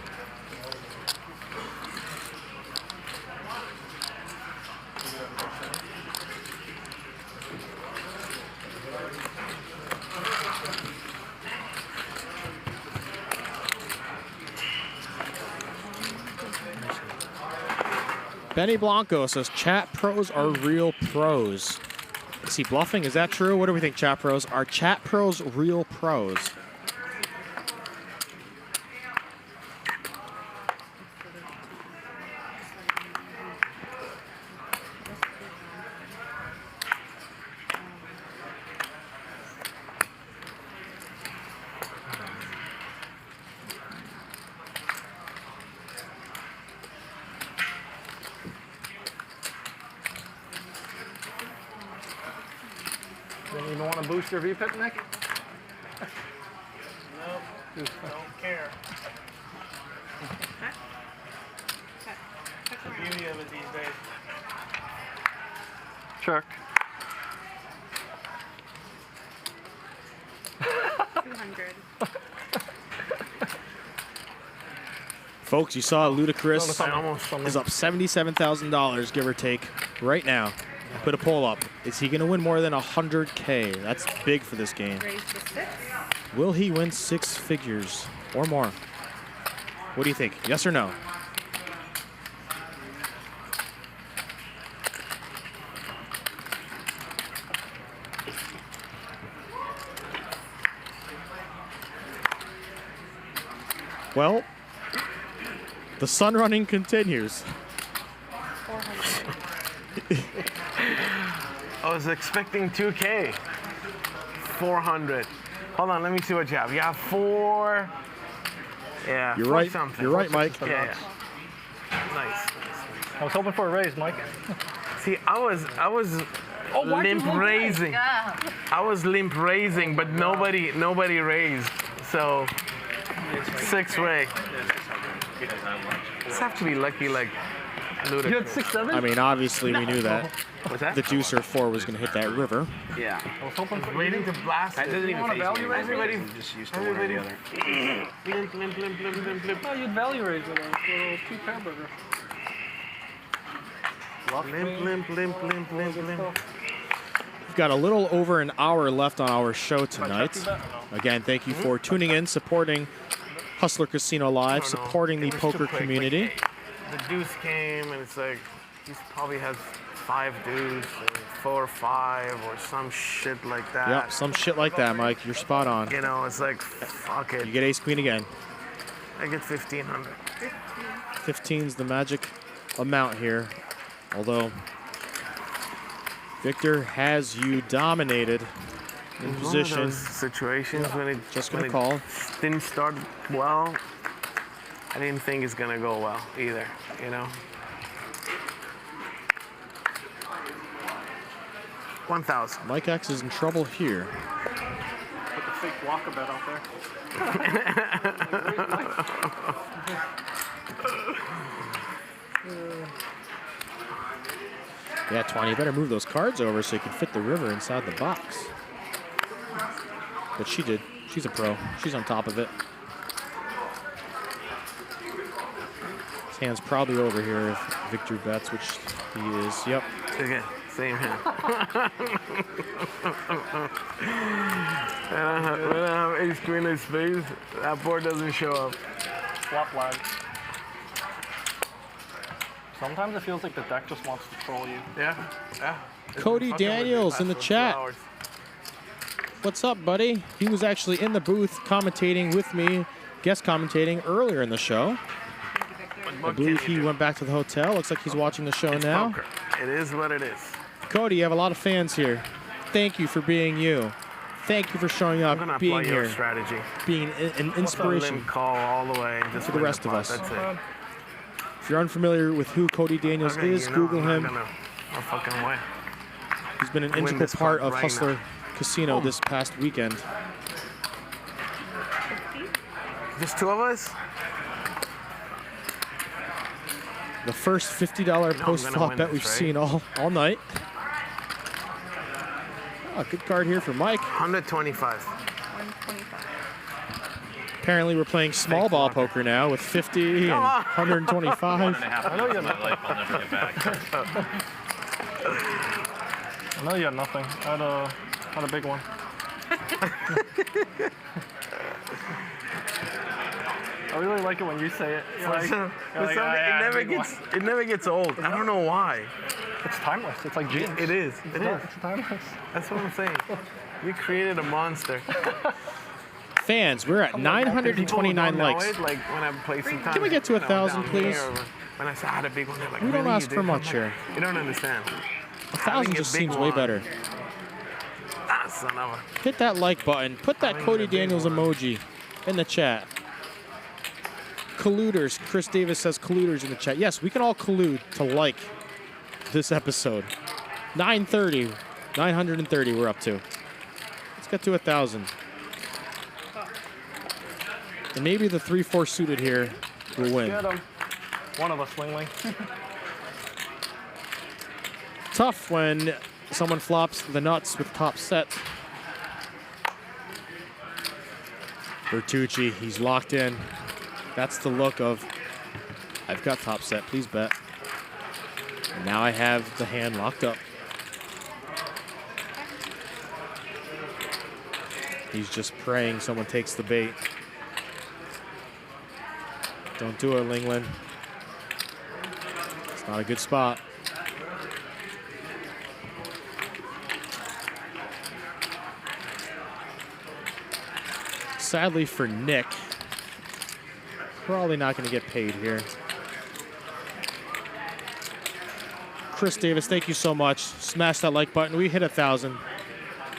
Benny Blanco says chat pros are real pros. Is he bluffing? Is that true? What do we think, chat pros? Are chat pros real pros? Didn't even want to boost your VPIP, Nick? Nope, don't care. The beauty of it these days. Check. 200. Folks, you saw Ludacris is up $77,000, give or take, right now. Put a poll up. Is he going to win more than 100K? That's big for this game. Raise to 6. Will he win 6 figures or more? What do you think? Yes or no? Well, the sun running continues. I was expecting 2K. 400. Hold on, let me see what you have. You have 4. Yeah. You're 4 right. Something. You're right, Mike. Yeah. Nice. I was hoping for a raise, Mike. See, I was limp raising. I was limp raising, but nobody raised. So 6-way. Just have to be lucky, like Luda. You had 6-7. I mean, obviously we knew that. What's that? The deucer 4 was going to hit that river. Yeah. I was hoping for waiting to blast it. doesn't even phase me. Everybody just used to one or the other. Limp. Oh, you'd value raise with a little 2-pair burger. Limp. We've got a little over an hour left on our show tonight. Again, thank you for tuning in, supporting Hustler Casino Live, supporting the poker community. The deuce came, and it's like, he probably has 5 deuce, 4 or 5, or some shit like that. Yep, some shit like that, Mike. You're spot on. You know, it's like, fuck it. You get ace queen again. I get 1,500. 15's the magic amount here. Although Victor has you dominated in position. One of those situations when it just gonna call. Didn't start well. I didn't think it's gonna go well either. You know. 1,000. Mike X is in trouble here. Put the fake walker bet out there. Yeah, Twani, you better move those cards over so you can fit the river inside the box. But she did. She's a pro. She's on top of it. His hand's probably over here if Victor bets, which he is. Yep. Again, same hand. When I have ace queen in spades, that board doesn't show up. Flop lag. Sometimes it feels like the deck just wants to troll you. Yeah. Cody Daniels in the chat. What's up, buddy? He was actually in the booth commentating with me, guest commentating earlier in the show. I believe he went back to the hotel. Looks like he's watching the show now. Poker. It is what it is. Cody, you have a lot of fans here. Thank you for being you. Thank you for showing up, being here, strategy, being an inspiration call all the way to the rest of us. That's it. If you're unfamiliar with who Cody Daniels is, Google him. No fucking way. He's been an integral part of Hustler Casino this past weekend. Just 2 of us? The first $50 post-flop bet we've seen all night. Oh, good card here for Mike. 125. 125. Apparently we're playing small ball poker now with 50 and 125. I know you have nothing. I'll never get back. I know you have nothing. I had a big one. I really like it when you say it. It's like, it never gets old. I don't know why. It's timeless. It's like jeans. It is. It's timeless. That's what I'm saying. You created a monster. Fans, we're at 929 likes. Like when I play sometimes. Can we get to 1,000, please? When I said I had a big one, they're like, we don't really, ask for much here. You don't understand. 1,000 just seems way better. Ah, son of a. Hit that like button. Put that Cody Daniels emoji in the chat. Colluders. Chris Davis says colluders in the chat. Yes, we can all collude to like this episode. 930 we're up to. Let's get to 1,000. And maybe the 3-4 suited here will win. Get him. One of us, Linglin. Tough when someone flops the nuts with top set. Vertucci, he's locked in. That's the look of I've got top set, please bet. Now I have the hand locked up. He's just praying someone takes the bait. Don't do it, Linglin. It's not a good spot. Sadly for Nick, probably not going to get paid here. Chris Davis, thank you so much. Smash that like button. We hit 1,000.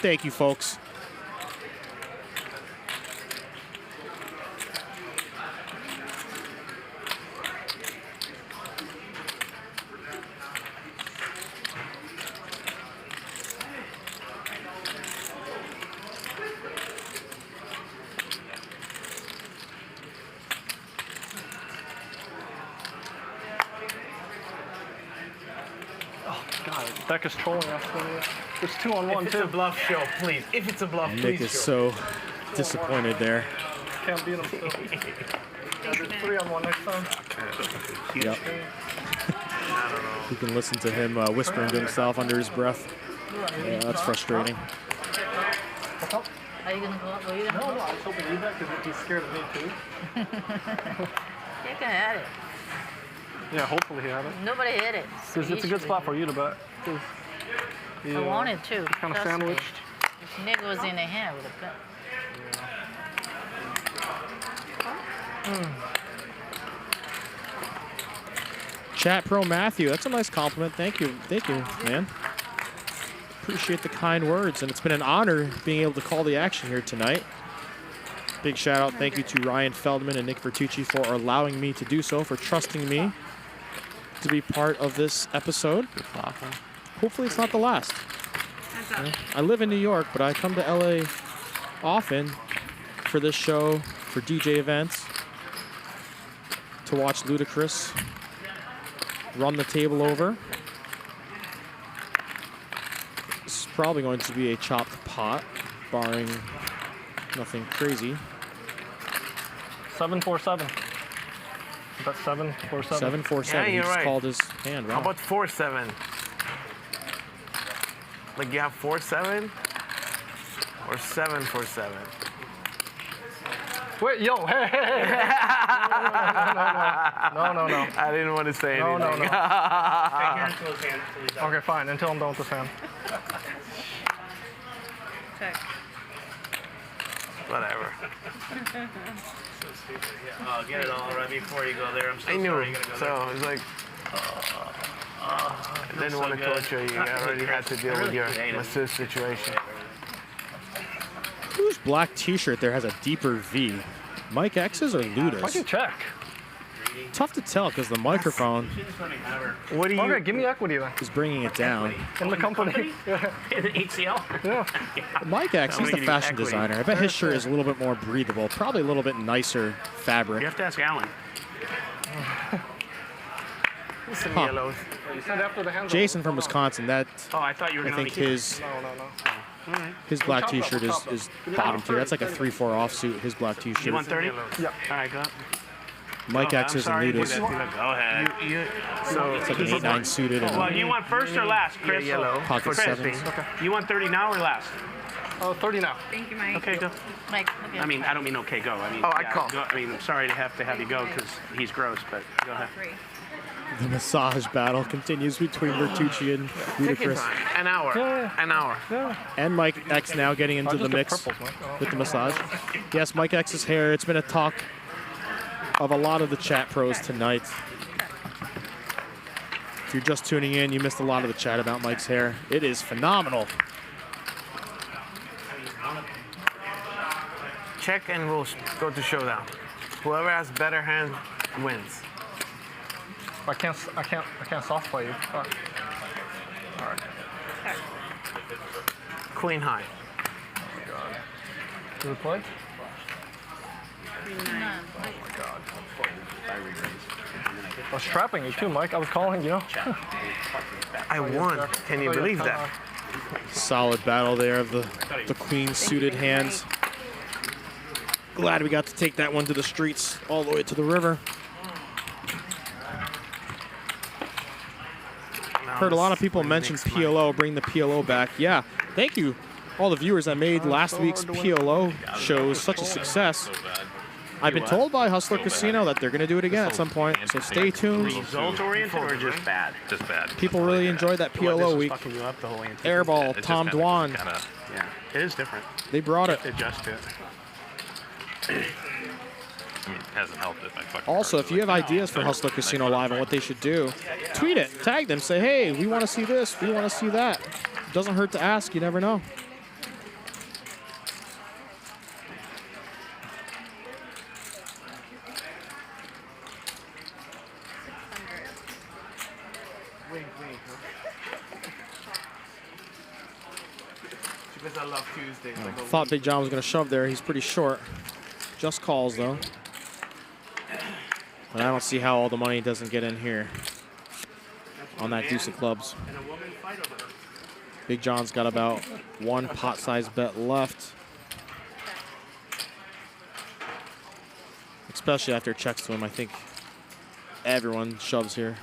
Thank you, folks. Deck is trolling us. There's 2-on-1 If too. it's a bluff, show, please. If it's a bluff, Nick please is show. so disappointed there. Can't beat him still. There's 3-on-1 next time. Yep. You can listen to him whispering to himself under his breath. Yeah, that's frustrating. Are you gonna go up? Are you gonna No, go no, up? I was hoping you bet because he's scared of me too. You can have it. Yeah, hopefully he had it. Nobody hit it. Because it's a good spot for you to bet. I wanted to. Kind of trust me. sandwiched. If Nick was in the hand with a bet. Chat Pro Matthew, that's a nice compliment. Thank you, man. Appreciate the kind words, and it's been an honor being able to call the action here tonight. Big shout out, thank you to Ryan Feldman and Nick Vertucci for allowing me to do so, for trusting me to be part of this episode. Hopefully it's not the last. You know, I live in New York, but I come to LA often for this show, for DJ events, to watch Ludacris run the table over. This is probably going to be a chopped pot, barring nothing crazy. 7-4-7. That's 7-4-7. 7-4-7. Yeah, He you're just right. called his hand How wrong. about 4-7? Like you have 4-7 or 7-4-7? Wait, yo, hey, hey, hey. No. I didn't want to say No, anything. no. Okay, fine. Until I'm done with this hand. Whatever. Oh, get it all right before you go there. I'm so I knew. sorry you gotta go So it was like, I didn't want to torture you. I already had to deal with your masseuse situation. Whose black t-shirt there has a deeper V? Mike X's or Luda's? Why'd you check? Tough to tell because the microphone What do you? Okay, give me equity then. is bringing it down. In the company. Yeah. HCL? Yeah. Mike X, he's the gonna fashion give you designer. I bet his shirt is a little bit more breathable, probably a little bit nicer fabric. You have to ask Alan. Some Huh. yellows. You said after the hands. Jason from Wisconsin, that Oh, I thought you were I going think to his All right. his black t-shirt is bottom tier. That's like a 3-4 offsuit, his black t-shirt. You want 30? Yeah. All right, go. Mike Oh, X's I'm sorry and to do Luda's. that to you. Go ahead. So It's like an 8-9 suited. Well, And you want first or last, Chris? yellow. Pocket Chris, sevens. you want 30 now or last? Oh, 30 now. Thank you, Mike. Okay, go. Mike, okay. I mean, I don't mean okay, go. I mean, Oh, I yeah, call. go. I mean, I'm sorry to have you go because he's gross, but go ahead. The massage battle continues between Vertucci and Take your Ludacris. time. An hour. Yeah. An hour. Yeah. And Mike X now getting into I'll the just get mix purples, man. with the massage. Yes, Mike X's hair. It's been a talk of a lot of the chat pros tonight. If you're just tuning in, you missed a lot of the chat about Mike's hair. It is phenomenal. Check and we'll go to showdown. Whoever has better hand wins. I can't soft play you. All right. Queen high. Does it play? I was trapping you too, Mike. I was calling you. I won. Can you believe that? Solid battle there of the queen suited hands. Glad we got to take that one to the streets all the way to the river. Heard a lot of people mention PLO, bring the PLO back. Yeah, thank you, all the viewers that made last week's PLO shows such a success. I've been told by Hustler Casino that they're going to do it again at some point, so stay tuned. Result-oriented or just bad? Just bad. People really enjoyed that PLO week. Airball, Tom Dwan. Yeah, it is different. They brought it. Adjust it. I mean, it hasn't helped it. Also, if you have ideas for Hustler Casino Live and what they should do, tweet it, tag them, say, hey, we want to see this, we want to see that. Doesn't hurt to ask, you never know. Because I love Tuesdays. Thought Big John was going to shove there. He's pretty short. Just calls, though. But I don't see how all the money doesn't get in here on that deuce of clubs. Big John's got about one pot-sized bet left. Especially after it checks to him. I think everyone shoves here.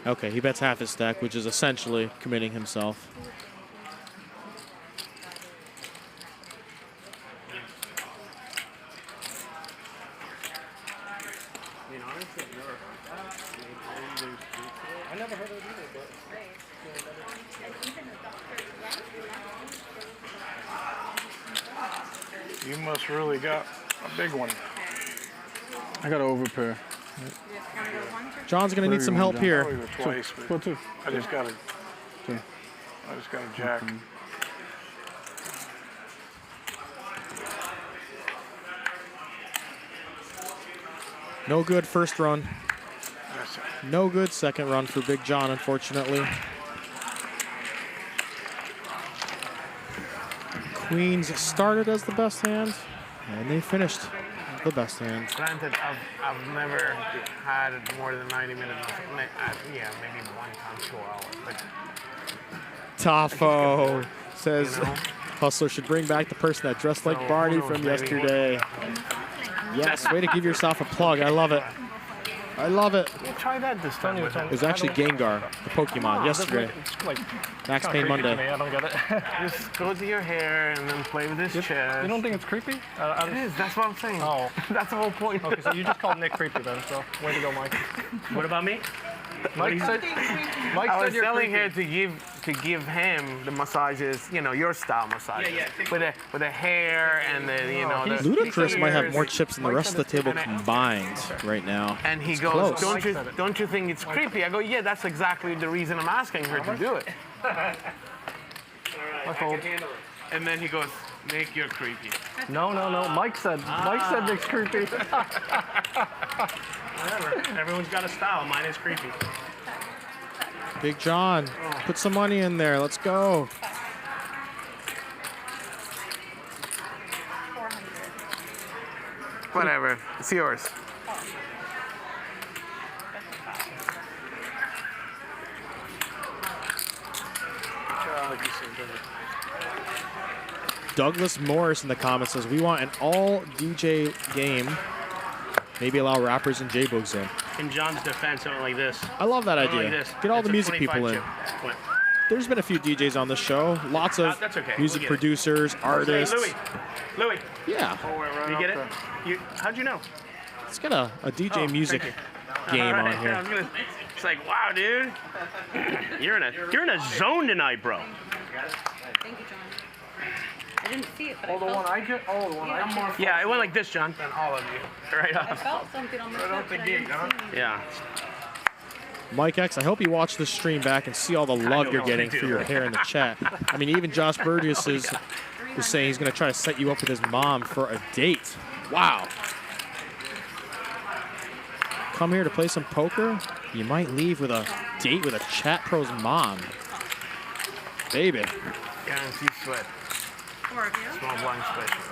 Okay, he bets half his stack, which is essentially committing himself. I never heard of it either, but You must really got a big one. I got an overpair. John's gonna need some help here. Twice, but I just got a jack. No good first run. No good second run for Big John, unfortunately. Queens started as the best hand, and they finished the best hand. Granted, I've never had more than 90 minutes. Yeah, maybe one time 2 hours. But Tafo says Hustler should bring back the person that dressed like Barney from yesterday. Yes, way to give yourself a plug. I love it. I love it. We'll try that this time. It was actually Gengar, the Pokemon, yesterday. Max Payne Monday. I don't get it. Just go to your hair and then play with this chest. You don't think it's creepy? It is. That's what I'm saying. Oh. That's the whole point. Okay, so you just called Nick creepy then, so way to go, Mike. What about me? Mike said I was you're telling creepy. her to give him the massages, you know, your style massages. With the hair and the, you know, the Ludacris might have more chips than the rest of the table combined right now. And he It's goes, close. don't you think it's creepy? I go, yeah, that's exactly the reason I'm asking her to do it. And then he goes, Nick, you're creepy. No. Mike said Nick's creepy. Whatever. Everyone's got a style. Mine is creepy. Big John, put some money in there. Let's go. Whatever. It's yours. Douglas Morris in the comments says, we want an all DJ game. Maybe allow rappers and J-Boogs in. In John's defense, I went like this. I love that idea. Like this. Get all It's the a music 25 people in. chip. What? There's been a few DJs on the show. Lots of That's okay. music We'll get it. producers, artists. Hey, Louis. Yeah. You get it? How'd you know? Let's get a DJ music thank game All right, on here. It's like, wow, dude. You're in a zone tonight, bro. Thank you, John. I didn't see it, but Oh, the one I get? Oh, the one I get? Yeah, it went like this, John. Than all of you. Right I off. felt something on my foot. but I didn't see Yeah. Mike X, I hope you watch this stream back and see all the love you're getting for your hair in the chat. I mean, even Josh Burgess is saying he's going to try to set you up with his mom for a date. Wow. Come here to play some poker? You might leave with a date with a chat pro's mom. Baby. Guaranteed sweat. 4 of you. Small blind special.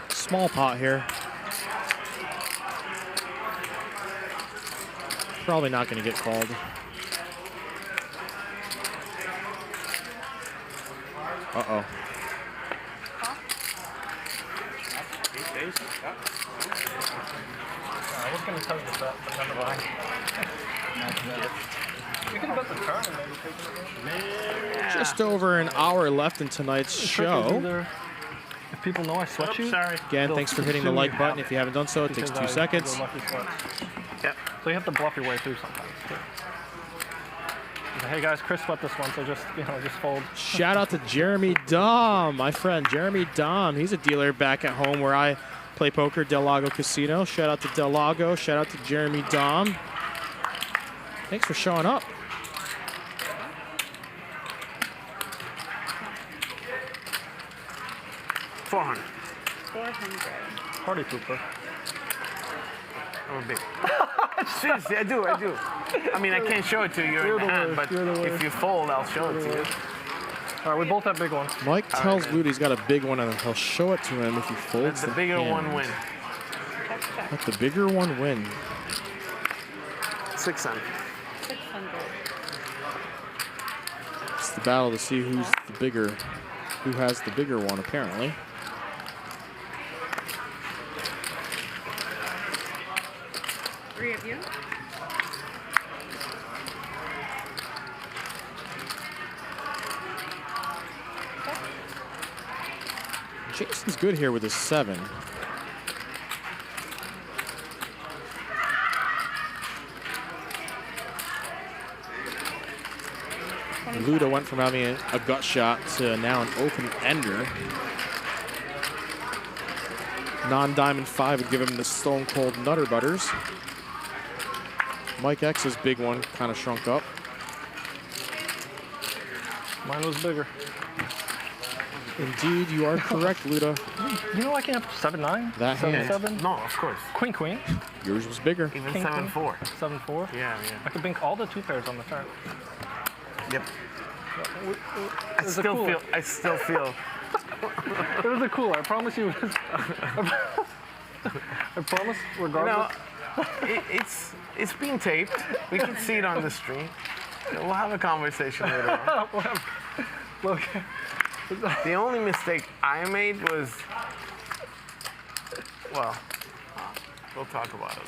Small pot here. Probably not going to get called. Uh-oh. I was going to tell you that, but never mind. You could have bet the turn and maybe taken it. Just over an hour left in tonight's show. If people know I sweat you, Again, thanks for hitting the like button. If you haven't done so, it takes 2 seconds. Yep. So you have to bluff your way through sometimes. Too. Hey guys, Chris sweat this one, so just just fold. Shout out to Jeremy Dom, my friend Jeremy Dom. He's a dealer back at home where I play poker, Del Lago Casino. Shout out to Del Lago. Shout out to Jeremy Dom. Thanks for showing up. $400. 400. Party pooper. I'm a big. Seriously, I do. I mean, I can't show it to you in the hand, but if you fold, I'll show it to you. All right, we both have big ones. Mike tells Luda he's got a big one, and he'll show it to him if he folds Let the bigger hand. one win. Let the bigger one win. 600. 600. It's the battle to see who has the bigger one, apparently. Three of you. Jason's good here with his 7. Luda went from having a gut shot to now an open ender. Non-diamond 5 would give him the stone cold Nutter Butters. Mike X's big one kind of shrunk up. Mine was bigger. Indeed, you are correct, Luda. You know I can have 7-9? That hand. 7-7? No, of course. Queen. Yours was bigger. Even King, 7-4. 7-4? Yeah. I could bink all the 2 pairs on the turn. Yep. I still feel. It was a cooler. I promise you. I promise, regardless. It's being taped. We can see it on the stream. We'll have a conversation later on. Look. The only mistake I made was, well, we'll talk about it.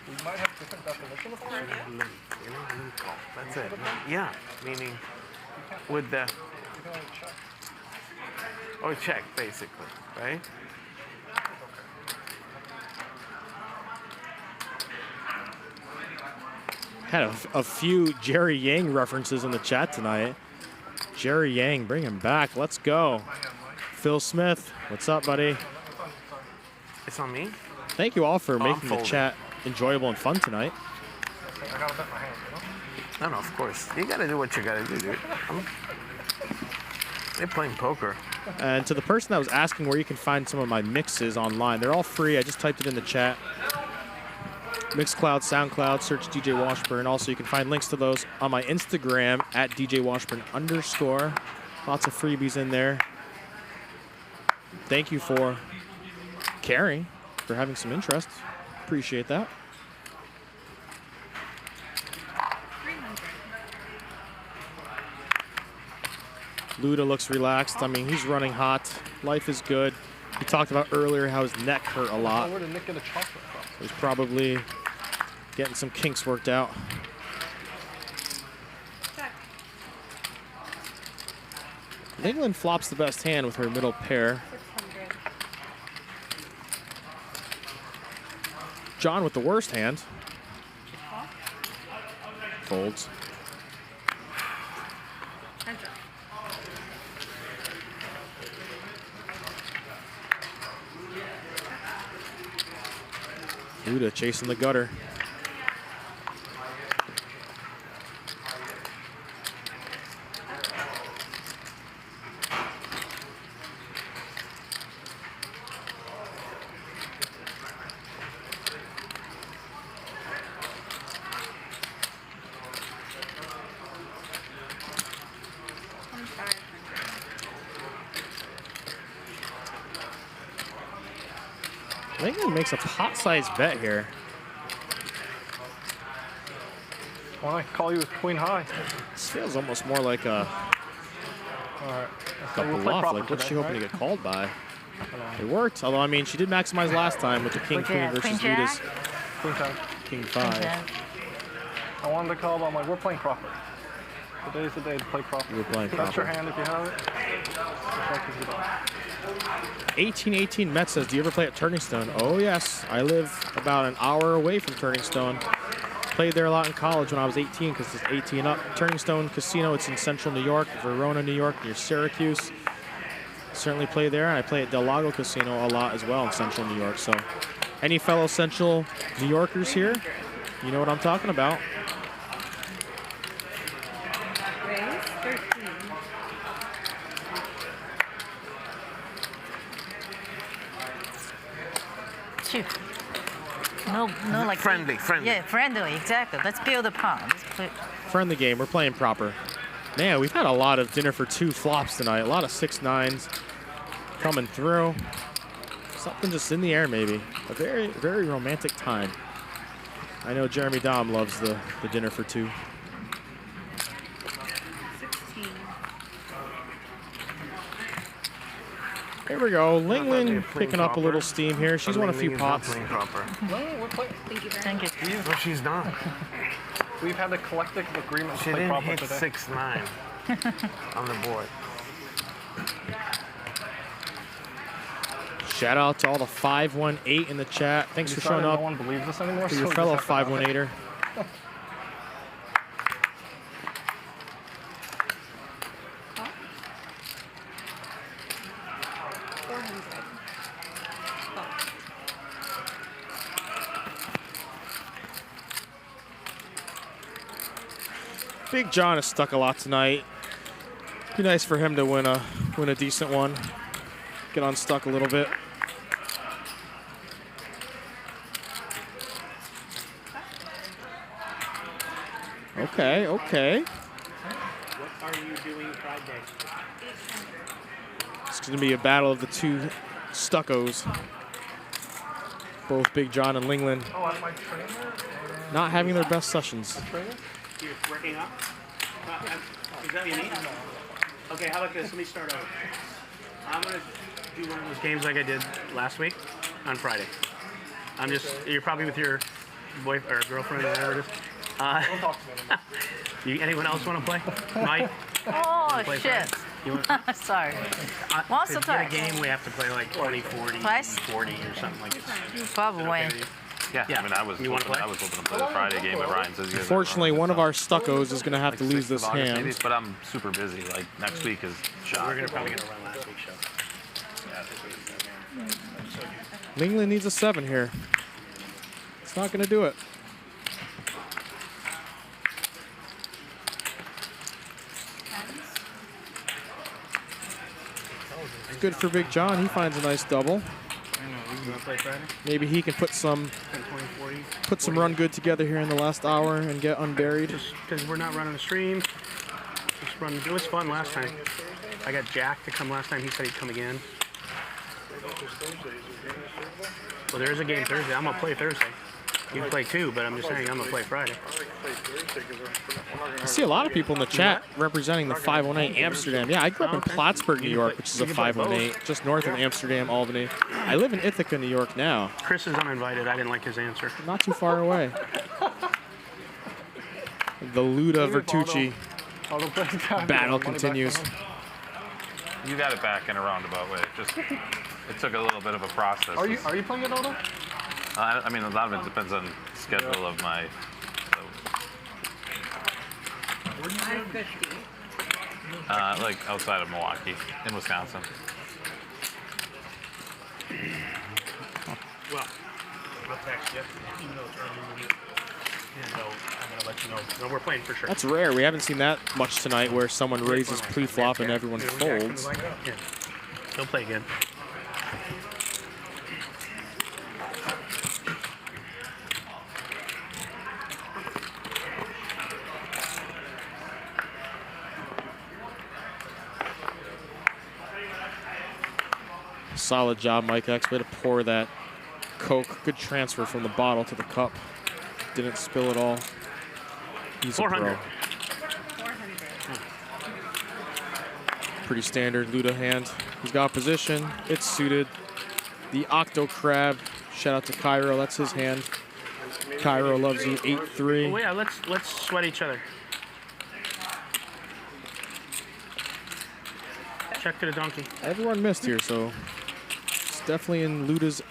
We might have different definitions for it. That's it. Yeah, meaning with the, or check basically, right? Had a few Jerry Yang references in the chat tonight. Jerry Yang, bring him back. Let's go. Phil Smith, what's up, buddy? It's on me? Thank you all for making the chat enjoyable and fun tonight. I gotta bet my hand, No, of course. You gotta do what you gotta do, dude. They're playing poker. And to the person that was asking where you can find some of my mixes online, they're all free. I just typed it in the chat. Mixcloud, SoundCloud, search DJ Washburn. Also, you can find links to those on my Instagram at DJ Washburn _. Lots of freebies in there. Thank you for caring, for having some interest. Appreciate that. Luda looks relaxed. I mean, he's running hot. Life is good. He talked about earlier how his neck hurt a lot. Where did Nick get a chocolate from? He's probably getting some kinks worked out. Linglin flops the best hand with her middle pair. 600. John with the worst hand. Folds. Luda chasing the gutter. Linglin makes a pot-sized bet here. Why don't I call you with queen high? This feels almost more like a, Alright. a bluff. Like, what's she hoping to get called by? It worked, although, I mean, she did maximize last time with the king-queen versus Luda's king-5. I wanted to call, but I'm like, we're playing proper. Today's the day to play proper. We're playing That's proper. your hand if you have it. 1818 Met says, do you ever play at Turning Stone? Oh, yes. I live about an hour away from Turning Stone. Played there a lot in college when I was 18 because it's 18 up. Turning Stone Casino, it's in central New York, Verona, New York, near Syracuse. Certainly play there, and I play at Del Lago Casino a lot as well in central New York. So any fellow central New Yorkers here, you know what I'm talking about. Raise 13. Shoot. No, like friendly. Yeah, friendly, exactly. Let's build a pond. Let's play. Friendly game, we're playing proper. Man, we've had a lot of dinner for two flops tonight. A lot of 6-9s coming through. Something just in the air, maybe. A very, very romantic time. I know Jeremy Dom loves the dinner for two. 16. There we go. Linglin picking up a little steam here. She's won a few pots. No, we're playing. Thank you. Thank you. No, she's not. We've had a collective agreement to She play didn't proper hit today. 6-9 on the board. Shout out to all the 518 in the chat. Thanks for showing up. No one believes this anymore. To so your we fellow just have to have it. 518er. Big John is stuck a lot tonight. Be nice for him to win a decent one. Get unstuck a little bit. Okay, okay. What are you doing Friday? It's going to be a battle of the two stuccos. Both Big John and Linglin Oh, I'm my trainer? not having their best sessions. You're working up? Is that what you need? Okay, how about this? Let me start over. I'm going to do one of those games like I did last week on Friday. You're probably with your boyfriend or girlfriend or whatever it is. Anyone else want to play? Mike? Oh, play shit. Sorry. Once to or get twice? a game, we have to play like 20, 40, Twice? 40 or something like that. Probably. Yeah, I mean, I was hoping to play the Friday game, but Ryan says you guys Unfortunately, one of our stuccos is going to have to lose this August maybe, hand. but I'm super busy. Like next week is shot. We're probably going to run last week's show. Linglin needs a 7 here. It's not going to do it. Good for Big John. He finds a nice double. You want to play Friday? Maybe he can put some 20, 40, run good together here in the last hour and get unburied. Just because we're not running a stream. Just run. It was fun last time. I got Jack to come last time. He said he'd come again. Well, there is a game Thursday. I'm going to play Thursday. You can play too, but I'm just saying I'm going to play Friday. I see a lot of people in the chat representing the 518 Amsterdam. Yeah, I grew up in Plattsburgh, New York, which is a 518, just north of Amsterdam, Albany. I live in Ithaca, New York now. Chris is uninvited. I didn't like his answer. Not too far away. The Luda Vertucci battle continues. You got it back in a roundabout way. It took a little bit of a process. Are you playing it, Auto? I mean, a lot of it depends on the schedule of my. Like outside of Milwaukee, in Wisconsin. Well, I'll text you, even though it's early in the week. And I'm going to let you know. No, we're playing for sure. That's rare. We haven't seen that much tonight where someone raises pre-flop and everyone folds. Yeah. He'll play again. Solid job, Mike X. Way to pour that Coke. Good transfer from the bottle to the cup. Didn't spill it all. He's 400. a pro. Pretty standard Luda hand. He's got position. It's suited. The Octo Crab. Shout out to Cairo. That's his hand. Cairo loves you. 8-3. Oh yeah, let's sweat each other. Check to the donkey. Everyone missed here, so it's definitely in Luda's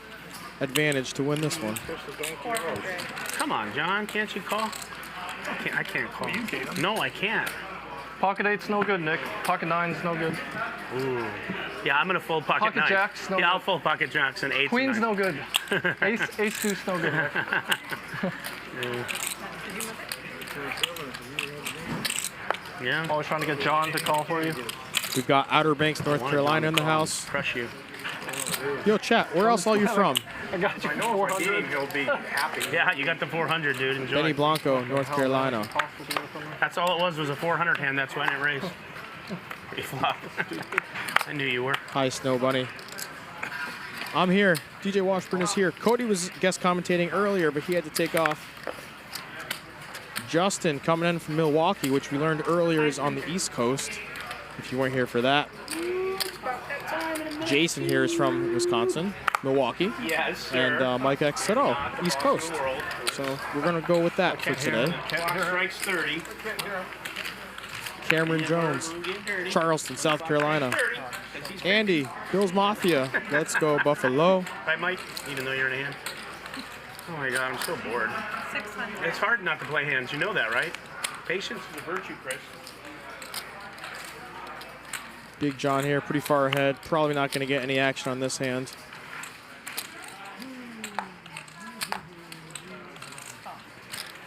advantage to win this one. Come on, John. Can't you call? I can't call. You can. No, I can't. Pocket 8's no good, Nick. Pocket 9's no good. Ooh. Yeah, I'm gonna fold pocket Pocket 9. Jacks, no yeah, I'll good. fold pocket jacks and 8s. Queen's and 9s. no good. Ace deuce no good, Nick. Yeah. Always trying to get John to call for you. We've got Outer Banks, North Carolina in the house. Crush you. Yo, chat, where else are you from? I got you. I know 400. He'll be happy. Yeah, you got the 400, dude. Enjoy. Benny Blanco, North Carolina. That's all it was a 400 hand. That's why I didn't raise. Pretty flop. I knew you were. Hi, Snow Bunny. I'm here. DJ Washburn is here. Cody was guest commentating earlier, but he had to take off. Justin coming in from Milwaukee, which we learned earlier is on the East Coast, if you weren't here for that. Jason here is from Wisconsin, Milwaukee. Yes, sir. And Mike X said, oh, East Coast. So we're going to go with that for today. Clock strikes 30. Cameron Jones, Charleston, South Carolina. Andy, Bill's Mafia. Let's go, Buffalo. Right, Mike? Even though you're in a hand. Oh my God, I'm so bored. 600. It's hard not to play hands. You know that, right? Patience is a virtue, Chris. Big John here, pretty far ahead. Probably not going to get any action on this hand.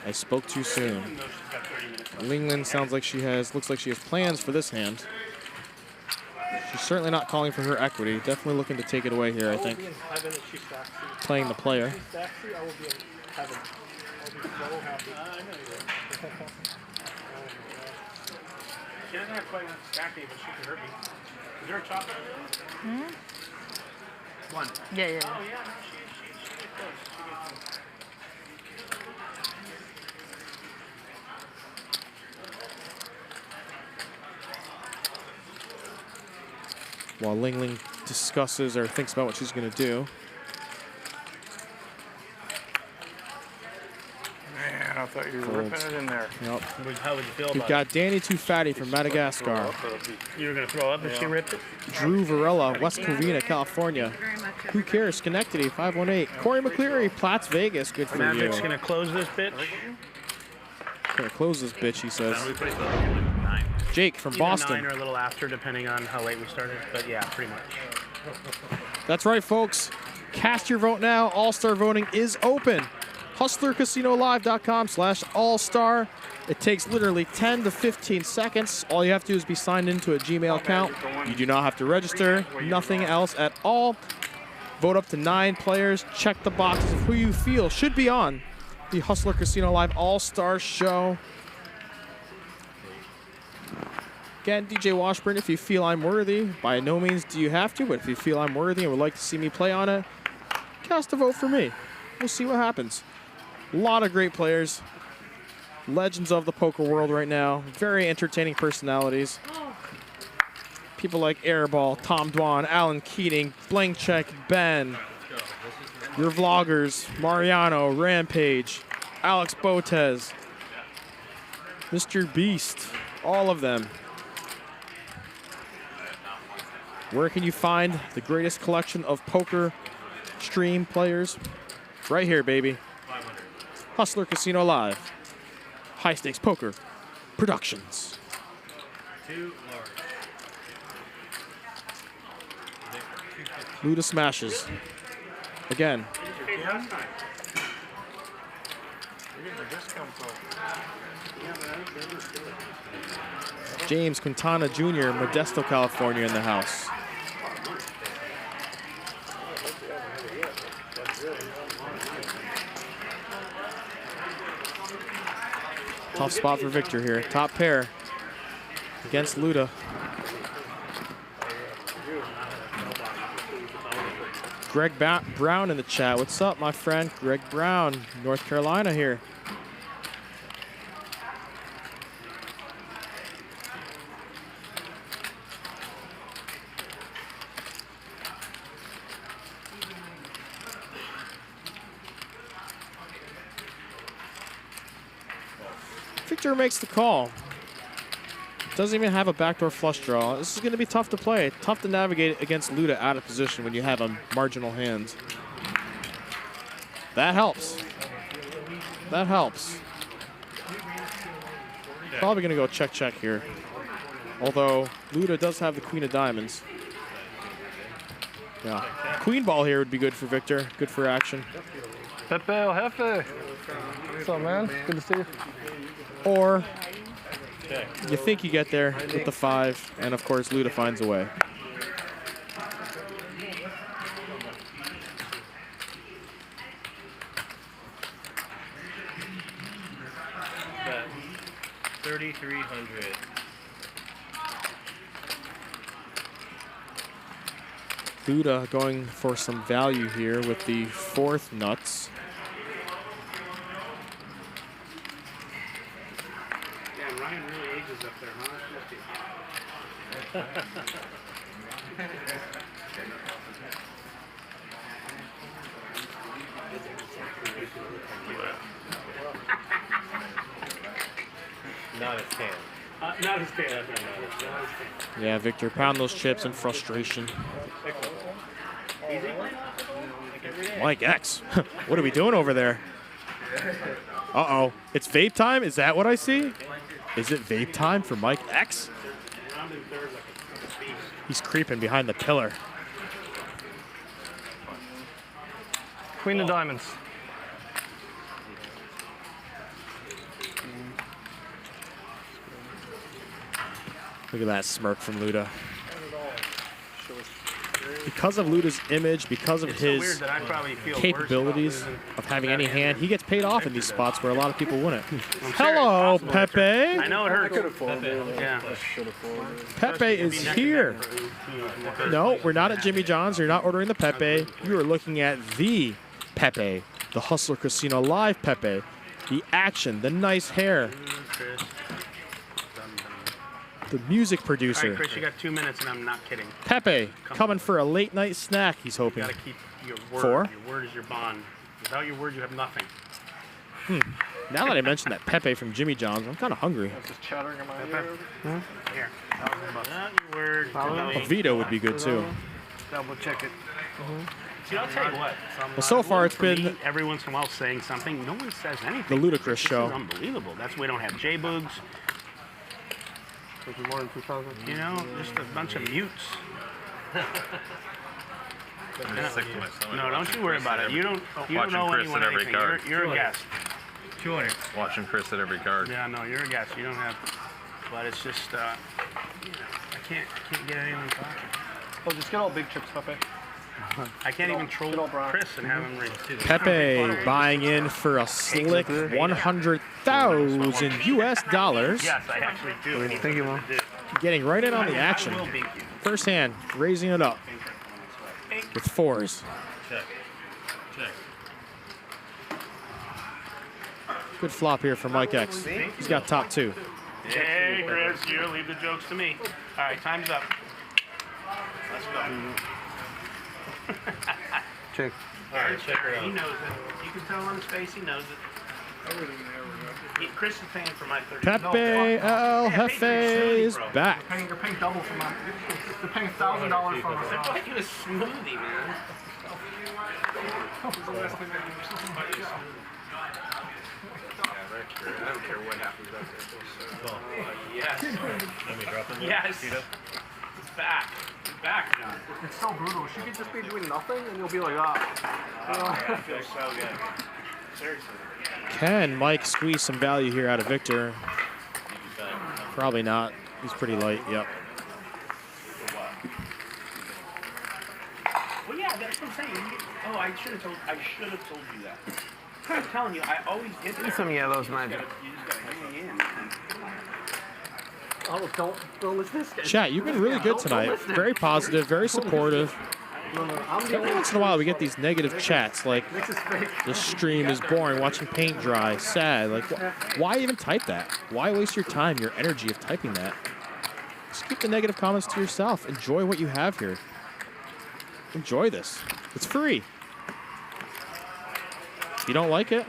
I spoke too soon. Linglin sounds like looks like she has plans for this hand. She's certainly not calling for her equity. Definitely looking to take it away here, I think. Playing the player. She doesn't have quite enough stacking, but she can hurt me. Is there a chocolate? One. Yeah, yeah. Oh, yeah, no, she gets close. While Linglin discusses or thinks about what she's going to do. Man, I thought you were ripping it in there. Yep. How would you feel We've about got Danny Too Fatty from Madagascar. You were going to throw up if she ripped it? Drew Varela, West Covina, California. Who cares? Schenectady, 518. Corey McCleary, Platts, Vegas. Good for you. Maverick's going to close this bitch. Gonna close this bitch, he says. Jake from Either Boston. 9 or a little after, depending on how late we started. But yeah, pretty much. That's right, folks. Cast your vote now. All-Star voting is open. HustlerCasinoLive.com/all-star. It takes literally 10 to 15 seconds. All you have to do is be signed into a Gmail account. You do not have to register. Nothing else at all. Vote up to 9 players. Check the boxes of who you feel should be on the Hustler Casino Live All-Star Show. Again, DJ Washburn, if you feel I'm worthy, by no means do you have to, but if you feel I'm worthy and would like to see me play on it, cast a vote for me. We'll see what happens. A lot of great players. Legends of the poker world right now. Very entertaining personalities. People like Airball, Tom Dwan, Alan Keating, Blank Check, Ben. Your vloggers, Mariano, Rampage, Alex Botez, Mr. Beast, all of them. Where can you find the greatest collection of poker stream players? Right here, baby. Hustler Casino Live. High Stakes Poker Productions. Luda smashes. Again. James Quintana Jr., Modesto, California in the house. Tough spot for Victor here. Top pair against Luda. Greg Brown in the chat. What's up, my friend? Greg Brown, North Carolina here. Victor makes the call. Doesn't even have a backdoor flush draw. This is going to be tough to play. Tough to navigate against Luda out of position when you have a marginal hands. That helps. That helps. Probably going to go check here. Although Luda does have the queen of diamonds. Yeah. Queen ball here would be good for Victor. Good for action. Pepe El Jefe. What's up, man? Good to see you. Or you think you get there with the 5, and of course Luda finds a way. Bet 3,300. Luda going for some value here with the 4th nuts. Damn, Ryan really ages up there, huh? Not as tan. Not as tan. Yeah, Victor, pound those chips in frustration. Mike X, what are we doing over there? Uh-oh, it's vape time? Is that what I see? Is it vape time for Mike X? He's creeping behind the pillar. Queen of diamonds. Look at that smirk from Luda. Because of Luda's image, because of his capabilities of having any hand, he gets paid off in these spots where a lot of people wouldn't. Hello, Pepe. I know it hurts. Yeah. Pepe is here. No, we're not at Jimmy John's. You're not ordering the Pepe. You are looking at the Pepe, the Hustler Casino Live Pepe. The action, the nice hair. The music producer. All right, Chris, you got 2 minutes, and I'm not kidding. Pepe coming for a late night snack, he's hoping. You got to keep your word. 4? Your word is your bond. Without your word, you have nothing. Now that I mentioned that Pepe from Jimmy John's, I'm kind of hungry. Just chattering in my ear. Here. Your word. A veto would be good too. Double check it. See, I'll tell you what. Well, so far it's been every once in a while saying something. No one says anything. The ludicrous This show. is unbelievable. That's why we don't have J-Boogs. More than 2,000. You know, just a bunch of mutes. No, don't you worry about it. You don't know anyone anything. You're a guest. 200. Watching Chris at every card. Yeah, no, you're a guest. You don't have. But it's just, you know, I can't get anyone talking. Oh, just get all big chips, Pepe. I can't even troll Chris and have him read. Pepe buying in for a slick 100,000 US dollars. Yes, I actually do. Thank you, Mom. Getting right in on the action. First hand, raising it up with 4s. Check. Good flop here for Mike X. He's got top 2. Hey, Chris, you leave the jokes to me. All right, time's up. Let's go. Check. All right, check her out. He knows it. You can tell on his face he knows it. Chris is paying for my 30. Pepe El Jefe is back. You're paying double for my. You're paying $1,000 for my. I bought you a smoothie, man. I don't care what happens out there. Yes. Let me drop it. Yes. It's back. It's back, John. It's so brutal. She could just be doing nothing, and you'll be like, ah. It feels so good. Seriously. Can Mike squeeze some value here out of Victor? Probably not. He's pretty light. Yep. Well, yeah, that's what I'm saying. Oh, I should have told you that. I'm telling you, I always get that. Some yellows, magic. You just gotta hang in. Oh, don't listen to this guy. Chat, you've been really good tonight. Very positive, very supportive. Every once in a while, we get these negative chats like, "This stream is boring. Watching paint dry. Sad." Like, why even type that? Why waste your time, your energy of typing that? Just keep the negative comments to yourself. Enjoy what you have here. Enjoy this. It's free. If you don't like it,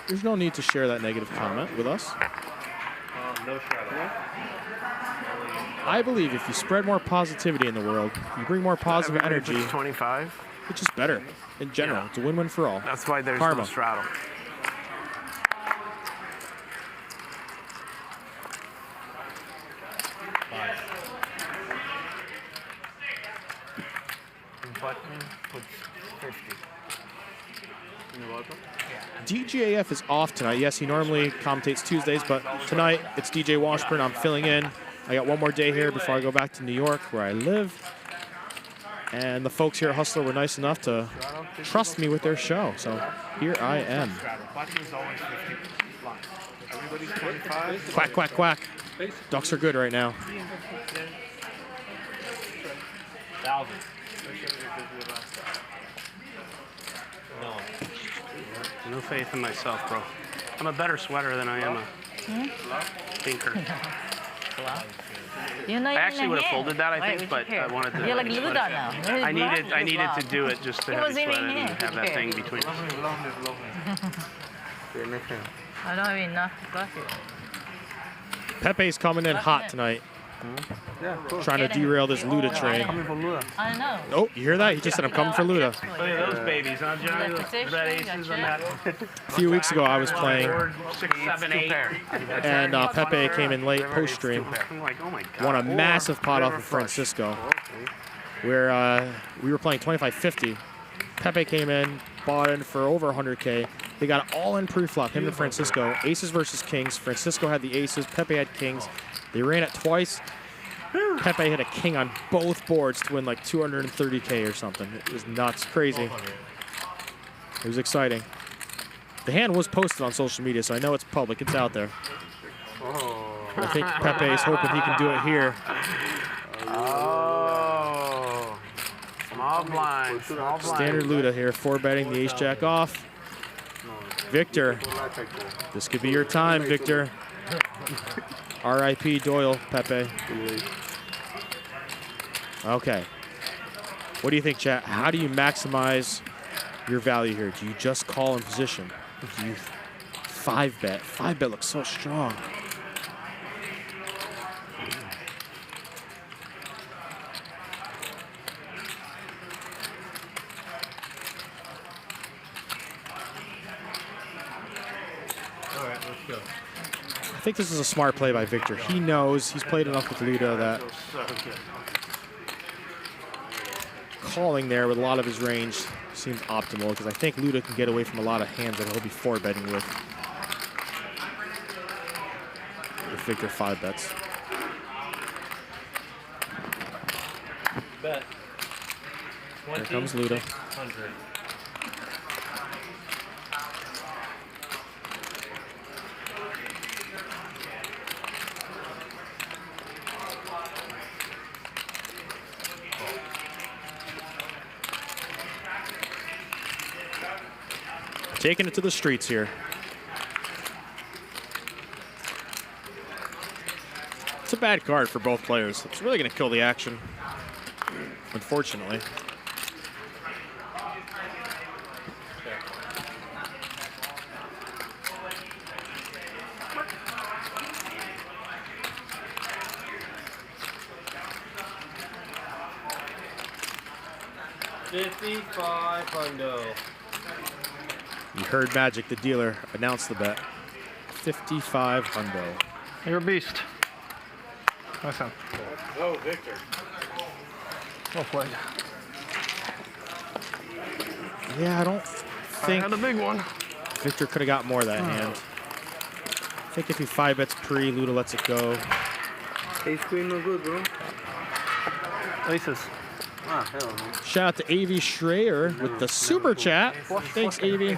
there's no need to share that negative comment with us. No shadow. I believe if you spread more positivity in the world, you bring more positive energy. 25. It's just better in general. Yeah. It's a win-win for all. That's why there's Karma. no straddle. Puts 50. DJAF is off tonight. Yes, he normally commentates Tuesdays, but tonight it's DJ Washburn. I'm filling in. I got one more day here before I go back to New York, where I live. And the folks here at Hustler were nice enough to trust me with their show. So here I am. Quack, quack, quack. Ducks are good right now. 1,000. No faith in myself, bro. I'm a better sweater than I am a thinker. You're not I actually even would a have hand. folded that, I Why think, would but you I care? wanted to. You're like Luda now. I needed to do it just to He have wasn't you sweat even it and here. have Who that thing cares? between us. I don't have enough coffee. Pepe's coming in hot tonight. Trying to derail this Luda train. I know. Oh, you hear that? He just said, "I'm coming for Luda." Look at those babies, huh, Johnny? Red aces on that. A few weeks ago, I was playing, 6, 7, 8. and Pepe came in late post-stream. I'm like, oh my God. Won a massive pot off of Francisco, where we were playing 25-50. Pepe came in, bought in for over 100K. They got all in pre-flop, him and Francisco. Aces versus kings. Francisco had the aces. Pepe had kings. They ran it twice. Pepe hit a king on both boards to win like 230K or something. It was nuts, crazy. It was exciting. The hand was posted on social media, so I know it's public. It's out there. I think Pepe is hoping he can do it here. Oh. Small blind. Small blind. Standard Luda here, 4-betting the ace-jack off. Victor, this could be your time, Victor. R.I.P. Doyle, Pepe. Okay. What do you think, chat? How do you maximize your value here? Do you just call in position? Do you 5-bet? 5-bet looks so strong. All right, let's go. I think this is a smart play by Victor. He knows, he's played enough with Luda that calling there with a lot of his range seems optimal, because I think Luda can get away from a lot of hands that he'll be 4-betting with. If Victor 5-bets. Bet. Here comes Luda. 100. Taking it to the streets here. It's a bad card for both players. It's really going to kill the action, unfortunately. $5,500. You heard Magic, the dealer, announce the bet. 55 hundo. You're a beast. Nice one. Oh, Victor. Well played. Yeah, I don't think I had a big one. Victor could have got more of that hand. I think if he 5-bets pre, Luda lets it go. Ace queen no good, bro. Aces. Ah, hell no. Shout out to AV Schreier with the super chat. Thanks, AV.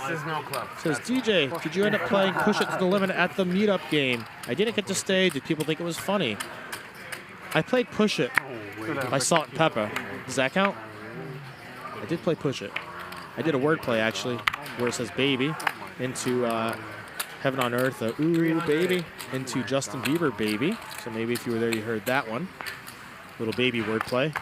Says, DJ, did you end up playing Push It to the Limit at the meetup game? I didn't get to stay. Did people think it was funny? I played Push It by Salt and Pepper. Does that count? I did play Push It. I did a word play, actually, where it says baby into Heaven on Earth, ooh, baby, into Justin Bieber, baby. So maybe if you were there, you heard that one. Little baby wordplay.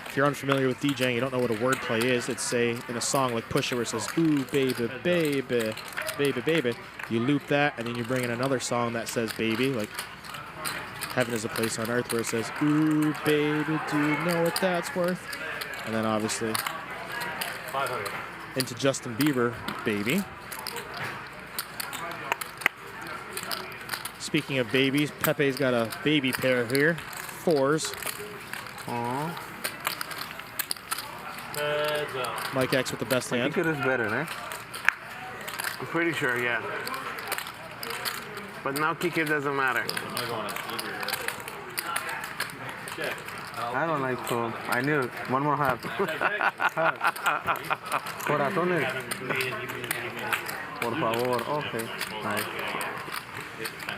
If you're unfamiliar with DJing, you don't know what a wordplay is, it's say in a song like Push It where it says, ooh, baby, baby, baby, baby. You loop that, and then you bring in another song that says baby, like Heaven is a Place on Earth, where it says, ooh, baby, do you know what that's worth? And then obviously 500. into Justin Bieber, baby. Speaking of babies, Pepe's got a baby pair here. 4s. Aww. Mike X with the best hand. I think it is better, eh? I'm pretty sure, yeah. But now kick it doesn't matter. I don't like to. I knew it. One more half. Corazones. Por favor. Okay. Nice.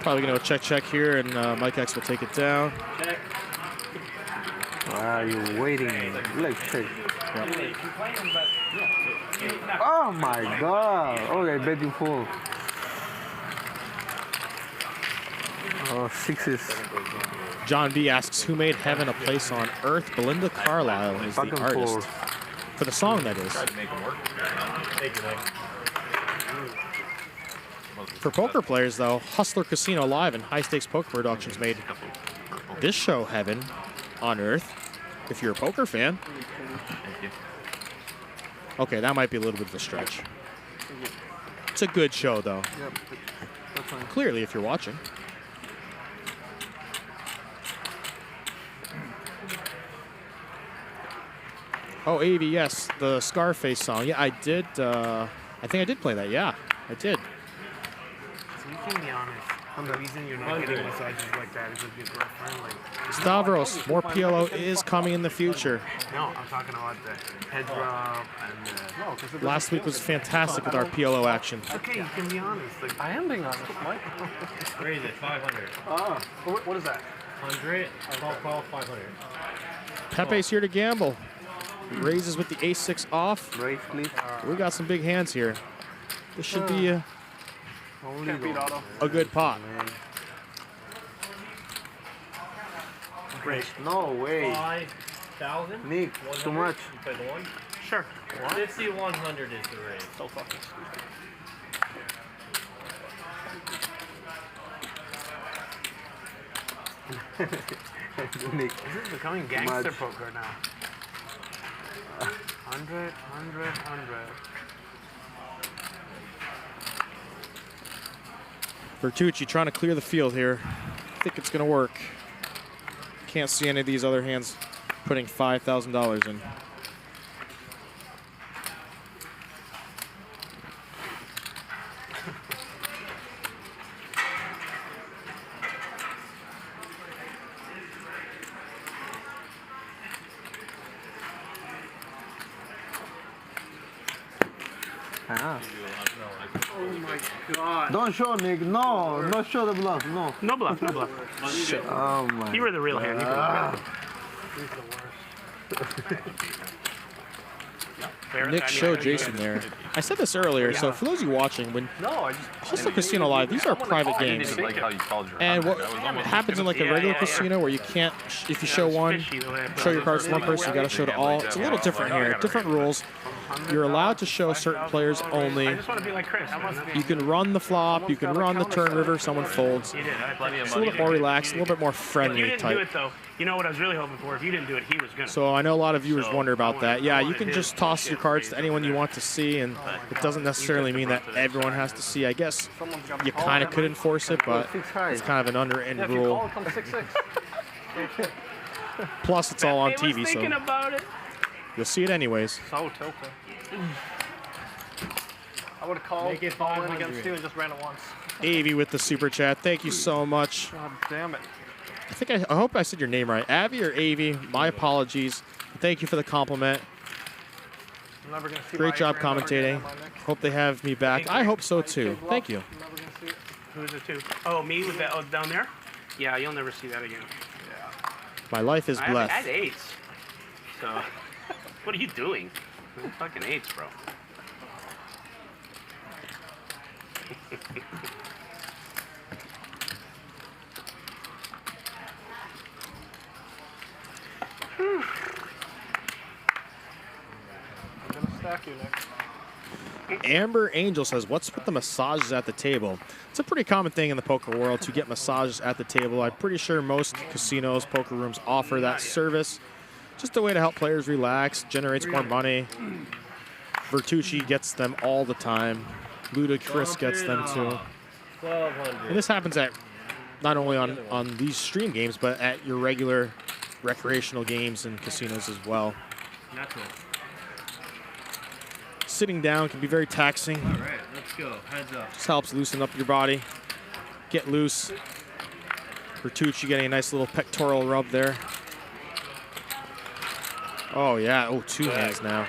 Probably going to go check here, and Mike X will take it down. Why are you waiting? Let's check. Yep. Oh my God. Okay, bet you full. Oh, 6s. John B asks, who made Heaven a Place on Earth? Belinda Carlisle is the artist. For the song, that is. For poker players, though, Hustler Casino Live and High Stakes Poker Productions made this show Heaven on Earth, if you're a poker fan. Okay, that might be a little bit of a stretch. It's a good show, though. Clearly, if you're watching. Oh, Avy, yes, the Scarface song. Yeah, I did. I think I did play that. Yeah, I did. So you can be honest. The reason you're not getting massages like that is because we're friendly. Stavros, more PLO is coming in the future. No, I'm talking about the head rub and Last week was fantastic with our PLO action. Okay, you can be honest. Like, I am being honest, Mike. Where is it? 500. Ah, what is that? 100. I'll call 500. Pepe's here to gamble. He raises with the ace-6 off. Raise, please. We got some big hands here. This should be a good pot. Great. No way. 5,000? Nick, too much. You play the one? Sure. 5,100 is the raise. So fucking Nick, this is becoming gangster poker now. 100, 100, 100. Vertucci trying to clear the field here. I think it's going to work. Can't see any of these other hands putting $5,000 in. Oh my God. Don't show, Nick. No, not show the bluff. No. No bluff, no bluff. Shit. Oh my. You were the real hand. You Nick showed Jason there. I said this earlier, so for those of you watching, when Hustler Casino Live, these are private games. And what happens in like a regular casino where you can't, if you show one, show your cards to one person, you got to show to all. It's a little different here. Different rules. You're allowed to show certain players only. I just want to be like Chris. You can run the flop, you can run the turn river, someone folds. It's a little bit more relaxed, a little bit more friendly You didn't type. do it though. You know what I was really hoping for? If you didn't do it, he was gonna. So I know a lot of viewers wonder about that. Yeah, you can just toss your cards to anyone you want to see, and it doesn't necessarily mean that everyone has to see. I guess you kind of could enforce it, but it's kind of an unwritten rule. Plus, it's all on TV, so about it. you'll see it anyways. So tilted. I would have called Make it all in 500. against you and just ran it once. Avy with the super chat. Thank you so much. God damn it. I hope I said your name right. Avi or Avy, my apologies. Thank you for the compliment. I'm never gonna see Great my job Abraham commentating. again on my neck. Hope they have me back. I hope so too. Thank you. I'm never gonna see it. Who's it to? Oh, me with that down there? Yeah, you'll never see that again. My life is blessed. I had 8s. So, what are you doing? Fucking 8s, bro. I'm gonna stack you, Nick. Amber Angel says, what's with the massages at the table? It's a pretty common thing in the poker world to get massages at the table. I'm pretty sure most casinos, poker rooms offer that service. Just a way to help players relax, generates more money. Vertucci gets them all the time. Luda Chris gets them too. 1200. And this happens at not only on these stream games, but at your regular recreational games and casinos as well. Natural. Sitting down can be very taxing. All right, let's go. Heads up. Just helps loosen up your body. Get loose. Vertucci getting a nice little pectoral rub there. Oh, yeah. Oh, 2 hands now.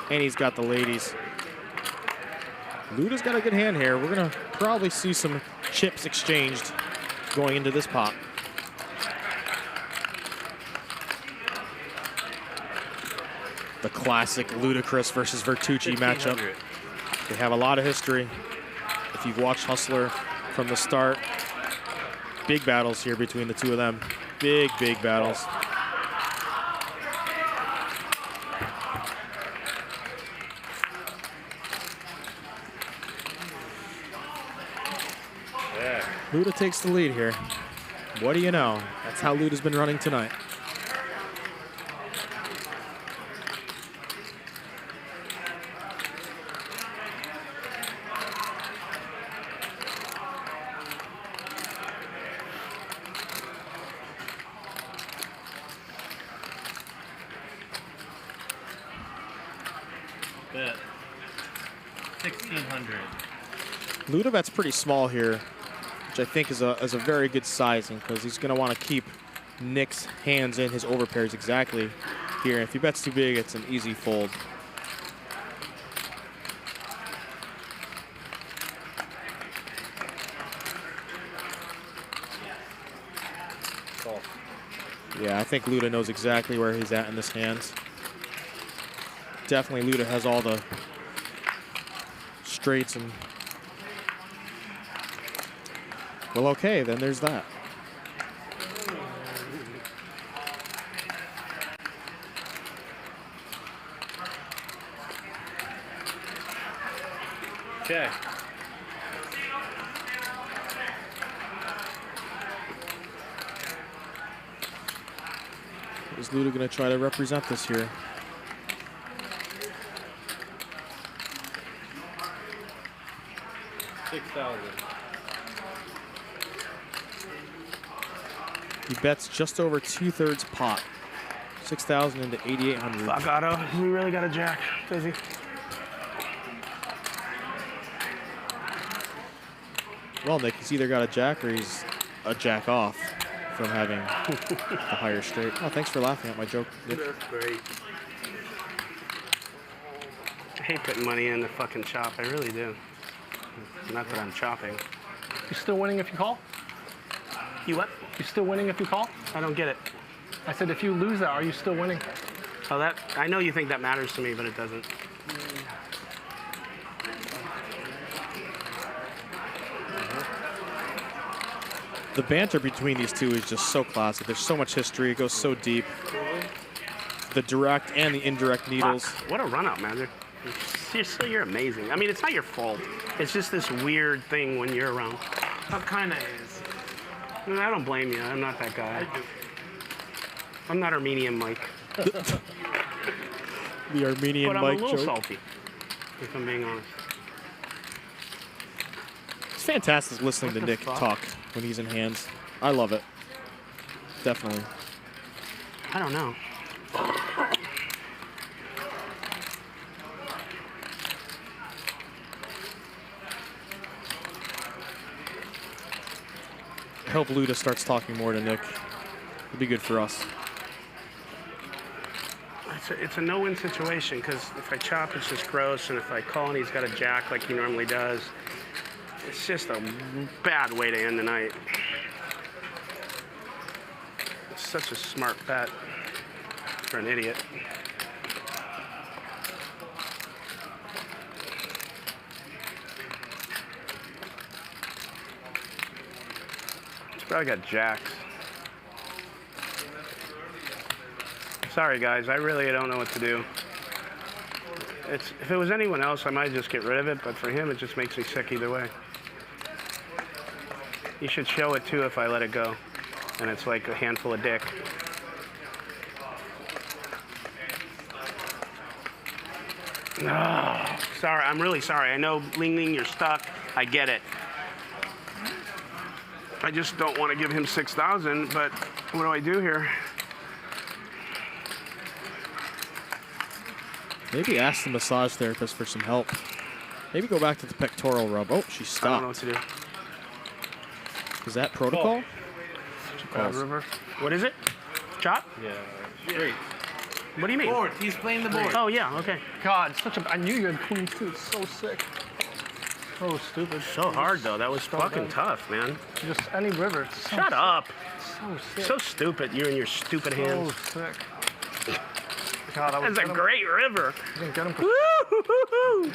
And he's got the ladies. Luda's got a good hand here. We're going to probably see some chips exchanged going into this pot. The classic Ludacris versus Vertucci matchup. They have a lot of history. If you've watched Hustler from the start, big battles here between the two of them. Big, big battles. Luda takes the lead here. What do you know? That's how Luda's been running tonight. Bet. 1600. Luda bet's pretty small here, which I think is a very good sizing because he's going to want to keep Nick's hands in his overpairs exactly here. If he bets too big, it's an easy fold. Yeah, I think Luda knows exactly where he's at in this hand. Definitely Luda has all the straights and... Well, okay, then there's that. Check. Is Luda going to try to represent this here? $6,000. He bets just over 2/3 pot. 6,000 into 8,800. Fuck, Otto. We really got a jack, does he? Well, Nick, he's either got a jack or he's a jack off from having the higher straight. Oh, thanks for laughing at my joke, Nick. That's great. I hate putting money in the fucking chop. I really do. Not that I'm chopping. You still winning if you call? You what? You still winning if you call? I don't get it. I said if you lose that, are you still winning? Oh, that I know you think that matters to me, but it doesn't. The banter between these two is just so classic. There's so much history. It goes so deep. The direct and the indirect needles. Fuck, what a run out, man. Seriously, you're amazing. I mean, it's not your fault. It's just this weird thing when you're around. That kind of is. I don't blame you. I'm not that guy. I'm not Armenian Mike. The Armenian but I'm Mike a little joke. salty, if I'm being honest. It's fantastic listening to Nick talk when he's in hands. I love it. Definitely. I don't know. I hope Luda starts talking more to Nick. It'd be good for us. It's a no-win situation because if I chop, it's just gross, and if I call and he's got a jack like he normally does, it's just a bad way to end the night. such a smart bet for an idiot. He's probably got jacks. Sorry, guys. I really don't know what to do. If it was anyone else, I might just get rid of it, but for him, it just makes me sick either way. You should show it, too, if I let it go. And it's like a handful of dick. Oh, sorry, I'm really sorry. I know, Linglin, you're stuck. I get it. I just don't want to give him 6,000, but what do I do here? Maybe ask the massage therapist for some help. Maybe go back to the pectoral rub. Oh, she stopped. I don't know what to do. Is that protocol? River. What is it? Chop? Yeah. Great. What do you mean? Board. He's playing the board. Oh, yeah, okay. God, I knew you had queens too. It's so sick. So stupid. So hard, though. That was fucking tough, man. Just any river. It's so Shut sick. up. So sick. So stupid, you and your stupid hands. So sick. God, I was That's a great river. I didn't get him. Woo!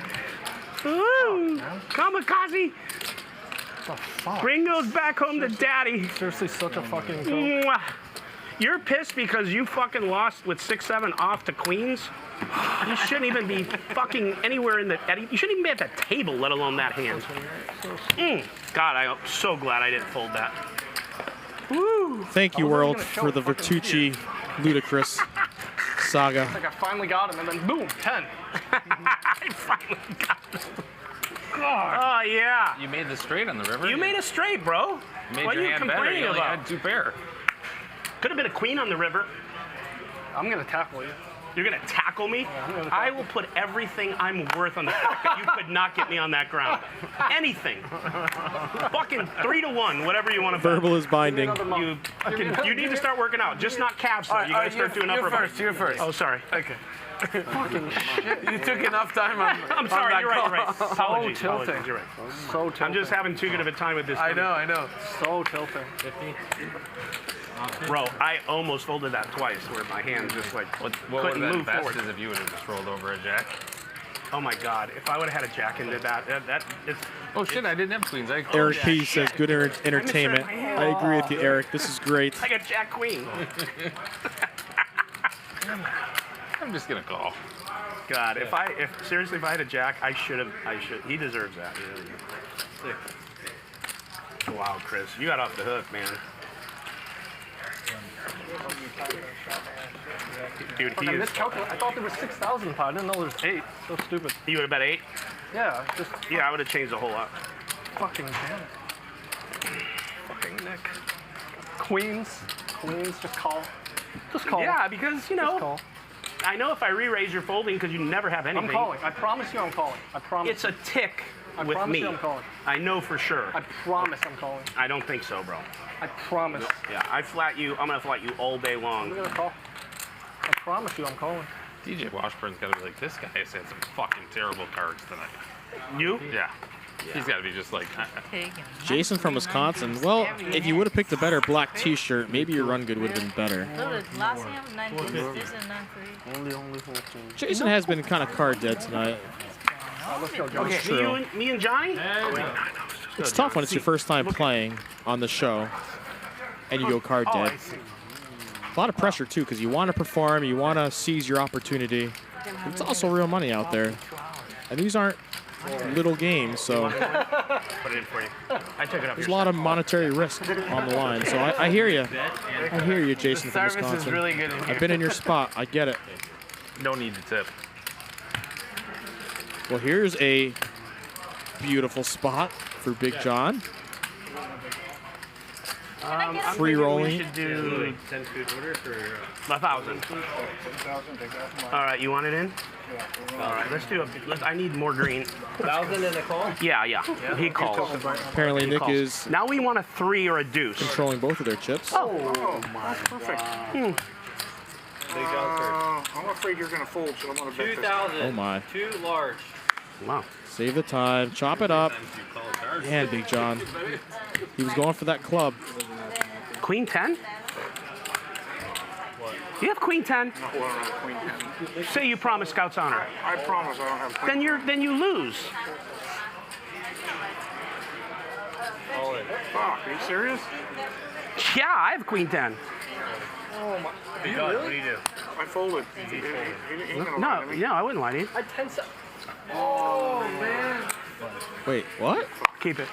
Kamikaze! What the fuck? Bring those back home to daddy. Seriously, such a fucking Mwah. You're pissed because you fucking lost with 6-7 off to queens? You shouldn't even be fucking anywhere in the... You shouldn't even be at the table, let alone that hand. God, I'm so glad I didn't fold that. Woo! Thank you, world, for the Vertucci ludicrous saga. Like I finally got him, and then boom, 10. I finally got him. God. Oh, yeah. You made the straight on the river. You made a straight, bro. You made what your are you hand better. complaining You only about? had 2 pair. Could have been a queen on the river. I'm going to tackle you. You're going to tackle me? I will put everything I'm worth on the fact that you could not get me on that ground. Anything. Fucking 3-1, whatever you want to bet. Verbal is binding. You need to start working out. Just not calves, though. You got to start doing upper body. You're first. Oh, sorry. Okay. Fucking shit. You took enough time on I'm sorry, on you're that right. call. Apologies. So tilting. Apologies, you're right. So tilting. I'm just having too good of a time with this. I know. So tilting. 50. Bro, I almost folded that twice where my hand just like What couldn't would have been move best forward. is if you would have just rolled over a jack. Oh my God, if I would have had a jack and did that, it's... Oh shit, I didn't have queens. I Eric P says good entertainment. I agree with you, Eric. This is great. I got jack queen. I'm just gonna call. God, if seriously, if I had a jack, I should. He deserves that. Wow, Chris, you got off the hook, man. Dude, I miscalculated. I thought there was 6,000 pot. I didn't know there was 8. So stupid. You would have bet 8? Yeah, I would have changed the whole lot. Fucking damn it. Fucking Nick. Queens, just call. Just call. Yeah, because, you know, I know if I re-raise, you're folding because you never have anything. I'm calling. I promise you I'm calling. I promise. It's a tick I with promise me. you I'm calling. I know for sure. I promise I'm calling. I don't think so, bro. I promise. Yeah, I flat you. I'm going to flat you all day long. I'm going to call. I promise you I'm calling. DJ Washburn's got to be like, this guy has had some fucking terrible cards tonight. You? Yeah. He's got to be just like... Jason from Wisconsin. Well, if you would have picked a better black T-shirt, maybe your run good would have been better. Jason has been kind of card dead tonight. Okay, True. me and Johnny? It's tough when it's your first time playing on the show and you go card dead. A lot of pressure, too, because you want to perform, you want to seize your opportunity. It's also real money out there. And these aren't little games, so Put it in for you. I took it up. there's a lot of monetary risk on the line. So I hear you. I hear you, Jason from service Wisconsin. is really good in here. I've been in your spot. I get it. No need to tip. Well, here's a beautiful spot for Big John. Free rolling. We should do 10 food order for 1,000. All right, you want it in? All right, let's do I need more green. 1,000 in a call? Yeah. He calls. Apparently, Nick is now we want a 3 or a deuce. Controlling both of their chips. Oh my. That's perfect. I'm afraid you're going to fold, so I'm going to bet 2,000. Oh my. Too large. Wow. Save the time. Chop it up. And Big John. He was going for that club. Queen 10? You have queen 10. No, well, I don't have queen 10. Say you promise Scout's honor. I promise I don't have queen. Then you lose. Oh, fuck, are you serious? Yeah, I have queen 10. Oh my. Be done. What do you do? I folded. No, I wouldn't lie to you. I 10 so. Oh, man. Wait, what? Keep it.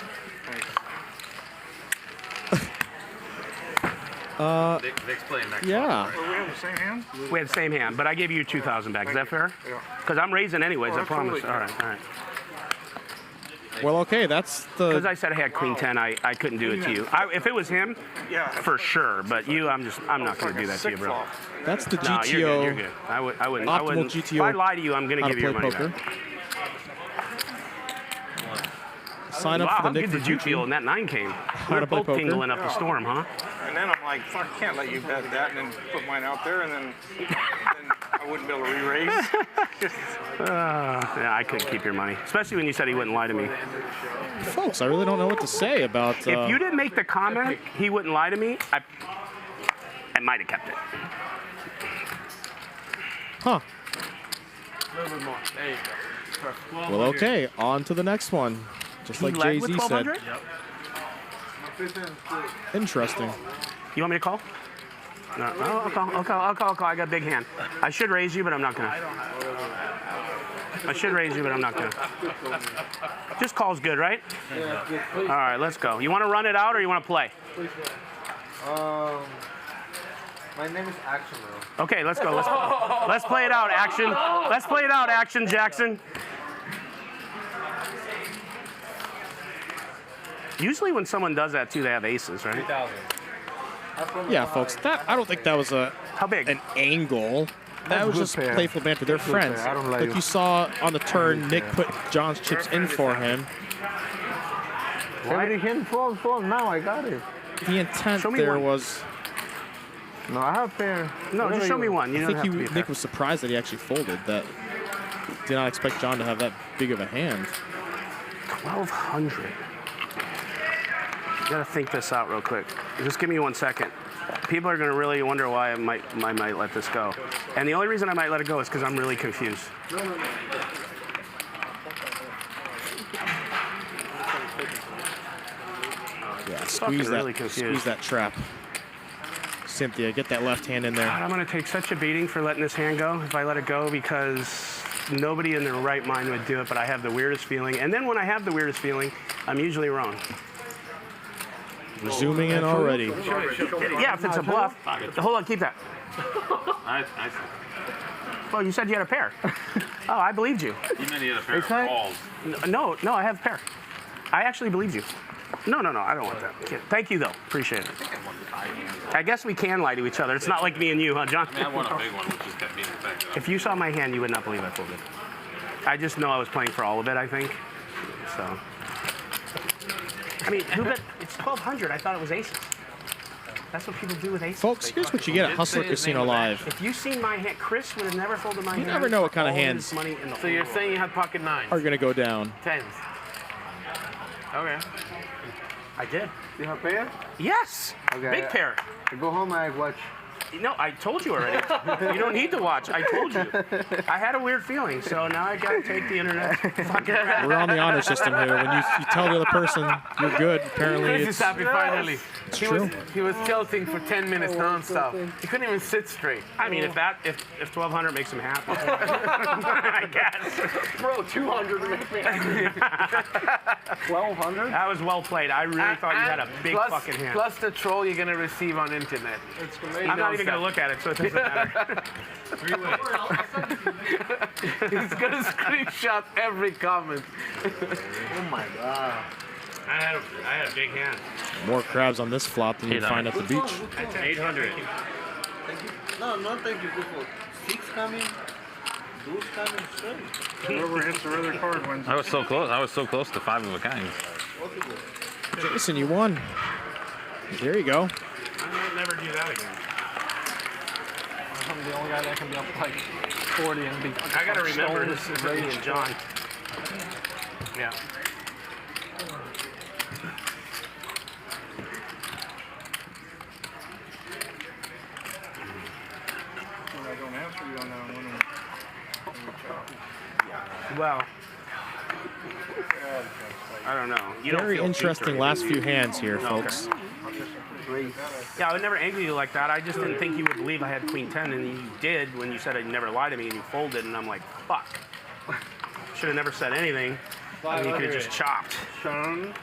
Vic's playing next Yeah. one, So we have the same hand? We had the same hand, but I gave you 2,000 back. Is that fair? Yeah. Because I'm raising anyways, I promise. totally All right. Well, okay, that's Because the. I said I had queen 10, I couldn't do it to you. If it was him, for sure. But you, I'm not going to do that to you, bro. That's the No, GTO. you're good. You're good. I wouldn't. Optimal GTO. If I lie to you, I'm going to how give you your play money poker. back. Sign up Wow, for how the Nick good did you Vertucci. feel when that 9 came? How We're to play both poker. tingling up the storm, huh? And then I'm like, fuck, I can't let you bet that and then put mine out there and then I wouldn't be able to re-raise. Yeah, I couldn't keep your money. Especially when you said he wouldn't lie to me. Folks, I really don't know what to say about. If you didn't make the comment, he wouldn't lie to me, I might have kept it. Huh. A little bit more. There you go. Well, okay, on to the next one. Just like led with Jay-Z said. 1200? Interesting. You want me to call? No, I'll call. I got a big hand. I should raise you, but I'm not gonna. Just call's good, right? All right, let's go. You want to run it out or you want to play? My name is Action, bro. Okay, let's go. Let's play it out, Action. Let's play it out, Action, Jackson. Usually when someone does that too, they have aces, right? 3,000. Yeah, folks. I don't think that was an angle. That was just playful banter. They're friends. I don't like Like you. you saw on the turn, Nick put John's chips in for him. Why did him fold? Now I got it. The intent Show me there one. was. No, I have pair. No, just show me one. You I don't have to be think fair. Nick was surprised that he actually folded. That did not expect John to have that big of a hand. 1,200. I gotta think this out real quick. Just give me 1 second. People are gonna really wonder why I might let this go. And the only reason I might let it go is because I'm really confused. Yeah, Fucking really confused. squeeze that trap. Cynthia, get that left hand in there. God, I'm gonna take such a beating for letting this hand go if I let it go because nobody in their right mind would do it, but I have the weirdest feeling. And then when I have the weirdest feeling, I'm usually wrong. We're zooming in already. Yeah, if it's a bluff. Hold on, keep that. Well, you said you had a pair. Oh, I believed you. You meant you had a pair of balls. No, I have a pair. I actually believed you. No, I don't want that. Thank you, though. Appreciate it. I guess we can lie to each other. It's not like me and you, huh, John? I mean, I won a big one, which just kept being effective. If you saw my hand, you would not believe I folded. I just know I was playing for all of it, I think. So. I mean, who bet? It's 1,200. I thought it was aces. That's what people do with aces. Folks, here's what you get at Hustler Casino Live. If you seen my hand, Chris would have never folded my hand. You never know what kind of All his hands money in the So you're saying you had pocket nines? are going to go down. Tens. Okay. I did. You have pair? Yes. Okay. Big pair. I go home and I watch. No, I told you already. You don't need to watch. I told you. I had a weird feeling, so now I got to take the internet. We're on the honor system here. When you tell the other person you're good, apparently Chris it's is happy finally. true. He was tilting for 10 minutes nonstop. He couldn't even sit straight. I mean, if 1,200 makes him happy, I guess. Bro, 200 to make me happy. 1,200? That was well played. I really thought you had a big plus, fucking hand. Plus the troll you're gonna receive on internet. I'm not even gonna look at it, so it doesn't matter. He's gonna screenshot every comment. Oh my god. I had a big hand. More crabs on this flop than you find at the beach. That's 800. No, not thank you. Before. 6 coming. Those coming straight. Whoever hits the other card wins. I was so close. I was so close to 5 of a kind. Jason, you won. There you go. I might never do that again. I'm the only guy that can be up like 40 and be. I gotta remember this is me and John. Yeah. Well, I don't know. You don't Very feel interesting peaked or last few anything. hands here, Okay. folks. Yeah, I would never anger you like that. I just didn't think you would believe I had queen 10, and you did when you said I'd never lie to me, and you folded, and I'm like, fuck. Should have never said anything. And you could have just chopped. I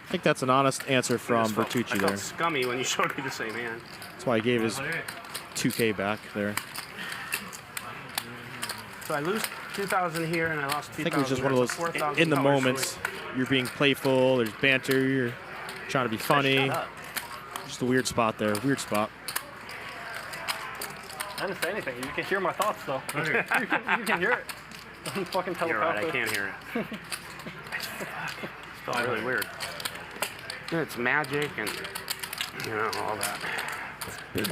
think that's an honest answer from Vertucci I there. felt scummy when you showed me the same hand. That's why he gave his 2K back there. So I lose 2,000 here, and I lost 2,000. I think it was just one of those, 4,000 in the dollars moments, you're being playful, there's banter, you're trying to be funny. Shut up. Just a weird spot there, weird spot. I didn't say anything. You can hear my thoughts, though. you can hear it. I'm fucking telepathic. You're right, I can't hear it. It's all really weird. Yeah, it's magic and, you know, all that.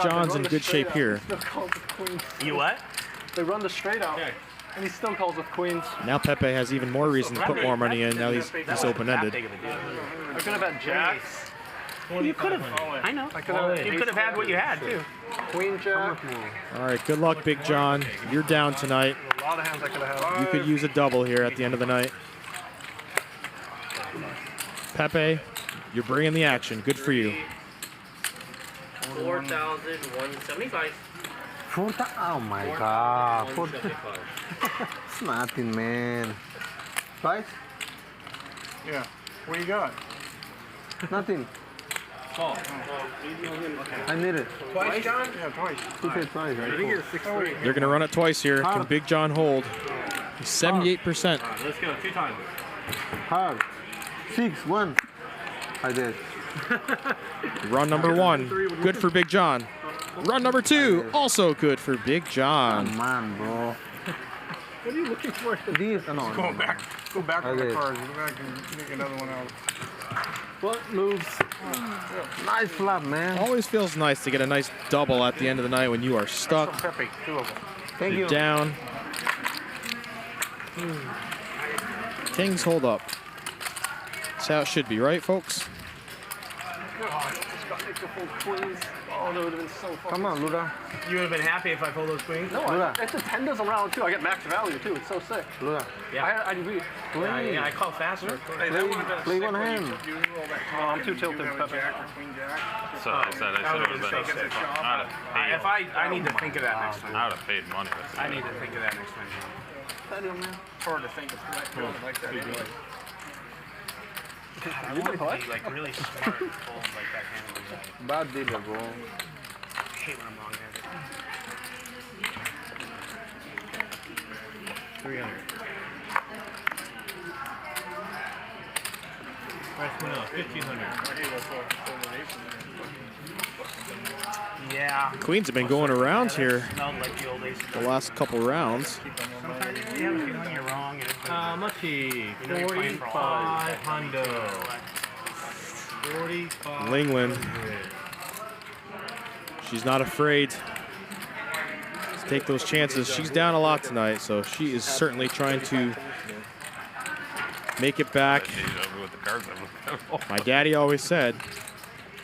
John's in good shape here. You what? They run the straight out, and he still calls with queens. Now Pepe has even more reason to put more money in. Now he's open-ended. I could have had jacks. You could have. I know. You could have had what you had, too. Queen jack. All right, good luck, Big John. You're down tonight. A lot of hands I could have had. You could use a double here at the end of the night. Pepe, you're bringing the action. Good for you. 4,175. Oh my god. It's nothing, man. Twice? Yeah. What do you got? Nothing. Oh. I need it. Twice, John? Yeah, twice. He said twice, right? I think it's 6-3. They're going to run it twice here. Can Big John hold? He's 78%. Let's go 2 times. Hard. 6-1. I did. Run number 1, good for Big John. Run number 2, also good for Big John. Come on, bro. What are you looking for? These, no. Go back on the did. cards. Go back and make another one out. What moves? Nice flop, man. Always feels nice to get a nice double at the end of the night when you are stuck. Pepe, 2 of them. Thank You're you. down. Kings hold up. That's how it should be, right, folks? Oh, that would have been so fun. Come on, Luda. You would have been happy if I pulled those queens? No, it's a 10 dozen round, too. I get max value, too. It's so sick. Luda. Yeah. I beat. Yeah, I call faster. Play one hand. Oh, I'm too tilted. Pepe. So I said I should have been. If I need to think of that next time. I would have paid money. I need to think of that next time. It's hard to think of like that anyway. I want to be like really smart and pull like that hand. Bad dealer, bro. I hate when I'm wrong-handed. 300. Price went up, 1,500. Yeah. Queens have been going around here Smelled like the old days. the last couple rounds. Sometimes you have a feeling you're wrong. And How much he? You know you're playing for all. 4,500. 4,500. Linglin. She's not afraid to take those chances. She's down a lot tonight, so she is certainly trying to make it back. My daddy always said,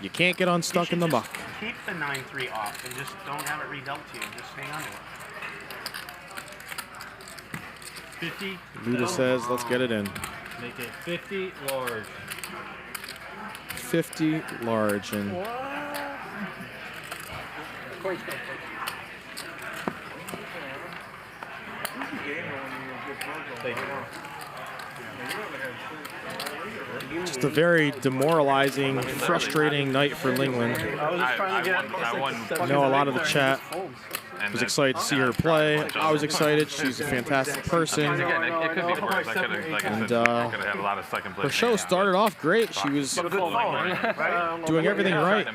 you can't get unstuck in the muck. Keep the 9-3 off and just don't have it redealt to you. Just hang on to it. 50. Luda says, let's get it in. Make it 50 large. 50 large, and just a very demoralizing, frustrating night for Linglin. I know a lot of the chat was excited to see her play. I was excited. She's a fantastic person. And her show started off great. She was doing everything right.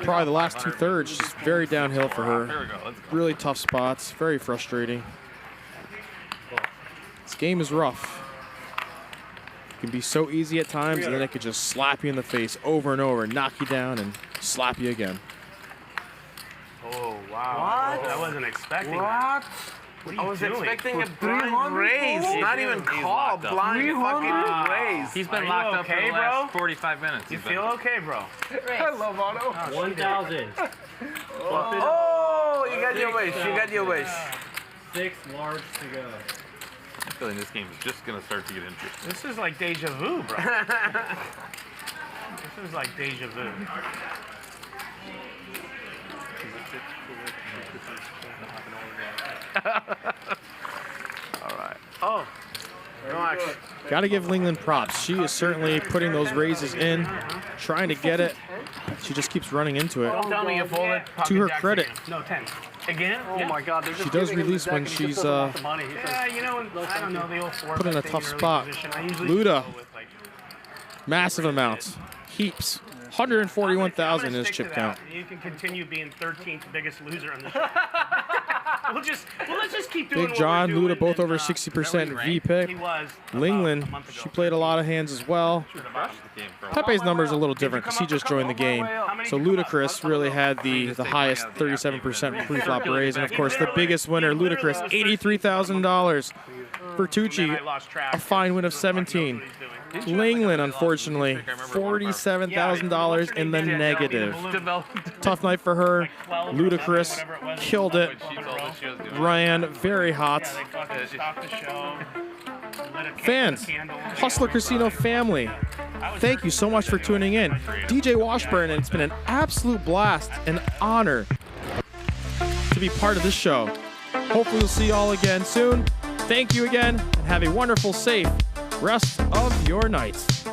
Probably the last 2/3, just very downhill for her. Really tough spots, very frustrating. This game is rough. It can be so easy at times, and then it could just slap you in the face over and over, knock you down, and slap you again. Oh, wow. What? I wasn't expecting that. What are you I was doing? expecting a blind raise, not even call, blind fucking raise. He's been locked up for the last 45 minutes. You feel okay, bro? I love Otto. 1,000. Oh, you got your wish. You got your wish. 6 large to go. I'm feeling this game is just gonna start to get interesting. This is like deja vu, bro. This is like deja vu. All right. Oh, no action. Got to give Linglin props. She is certainly putting those raises in, trying to get it. She just keeps running into it. Don't tell me you folded. To her credit, No, 10. Again? Oh my God, they're just she does giving him release the when deck and he she's just doesn't want the money. He Yeah, you know, I don't know. They all four. put in a tough spot. Luda, massive amounts, heaps. 141,000 is chip count. You can continue being 13th biggest loser on the show. let's just keep doing Big John, what we're doing Luda both and, over 60% V pick. He was Linglin, she played a lot of hands as well. Pepe's number is a little different because he just joined the game. So Ludacris really had the highest 37% pre-flop raise. And of course, the biggest winner, Ludacris, $83,000. Vertucci, a fine win of 17. Linglin, unfortunately, $47,000 in the negative. Tough night for her. Ludacris killed it. Ran very hot. Fans, Hustler Casino family, thank you so much for tuning in. DJ Washburn, and it's been an absolute blast, an honor to be part of this show. Hopefully we'll see you all again soon. Thank you again, and have a wonderful, safe rest of your nights.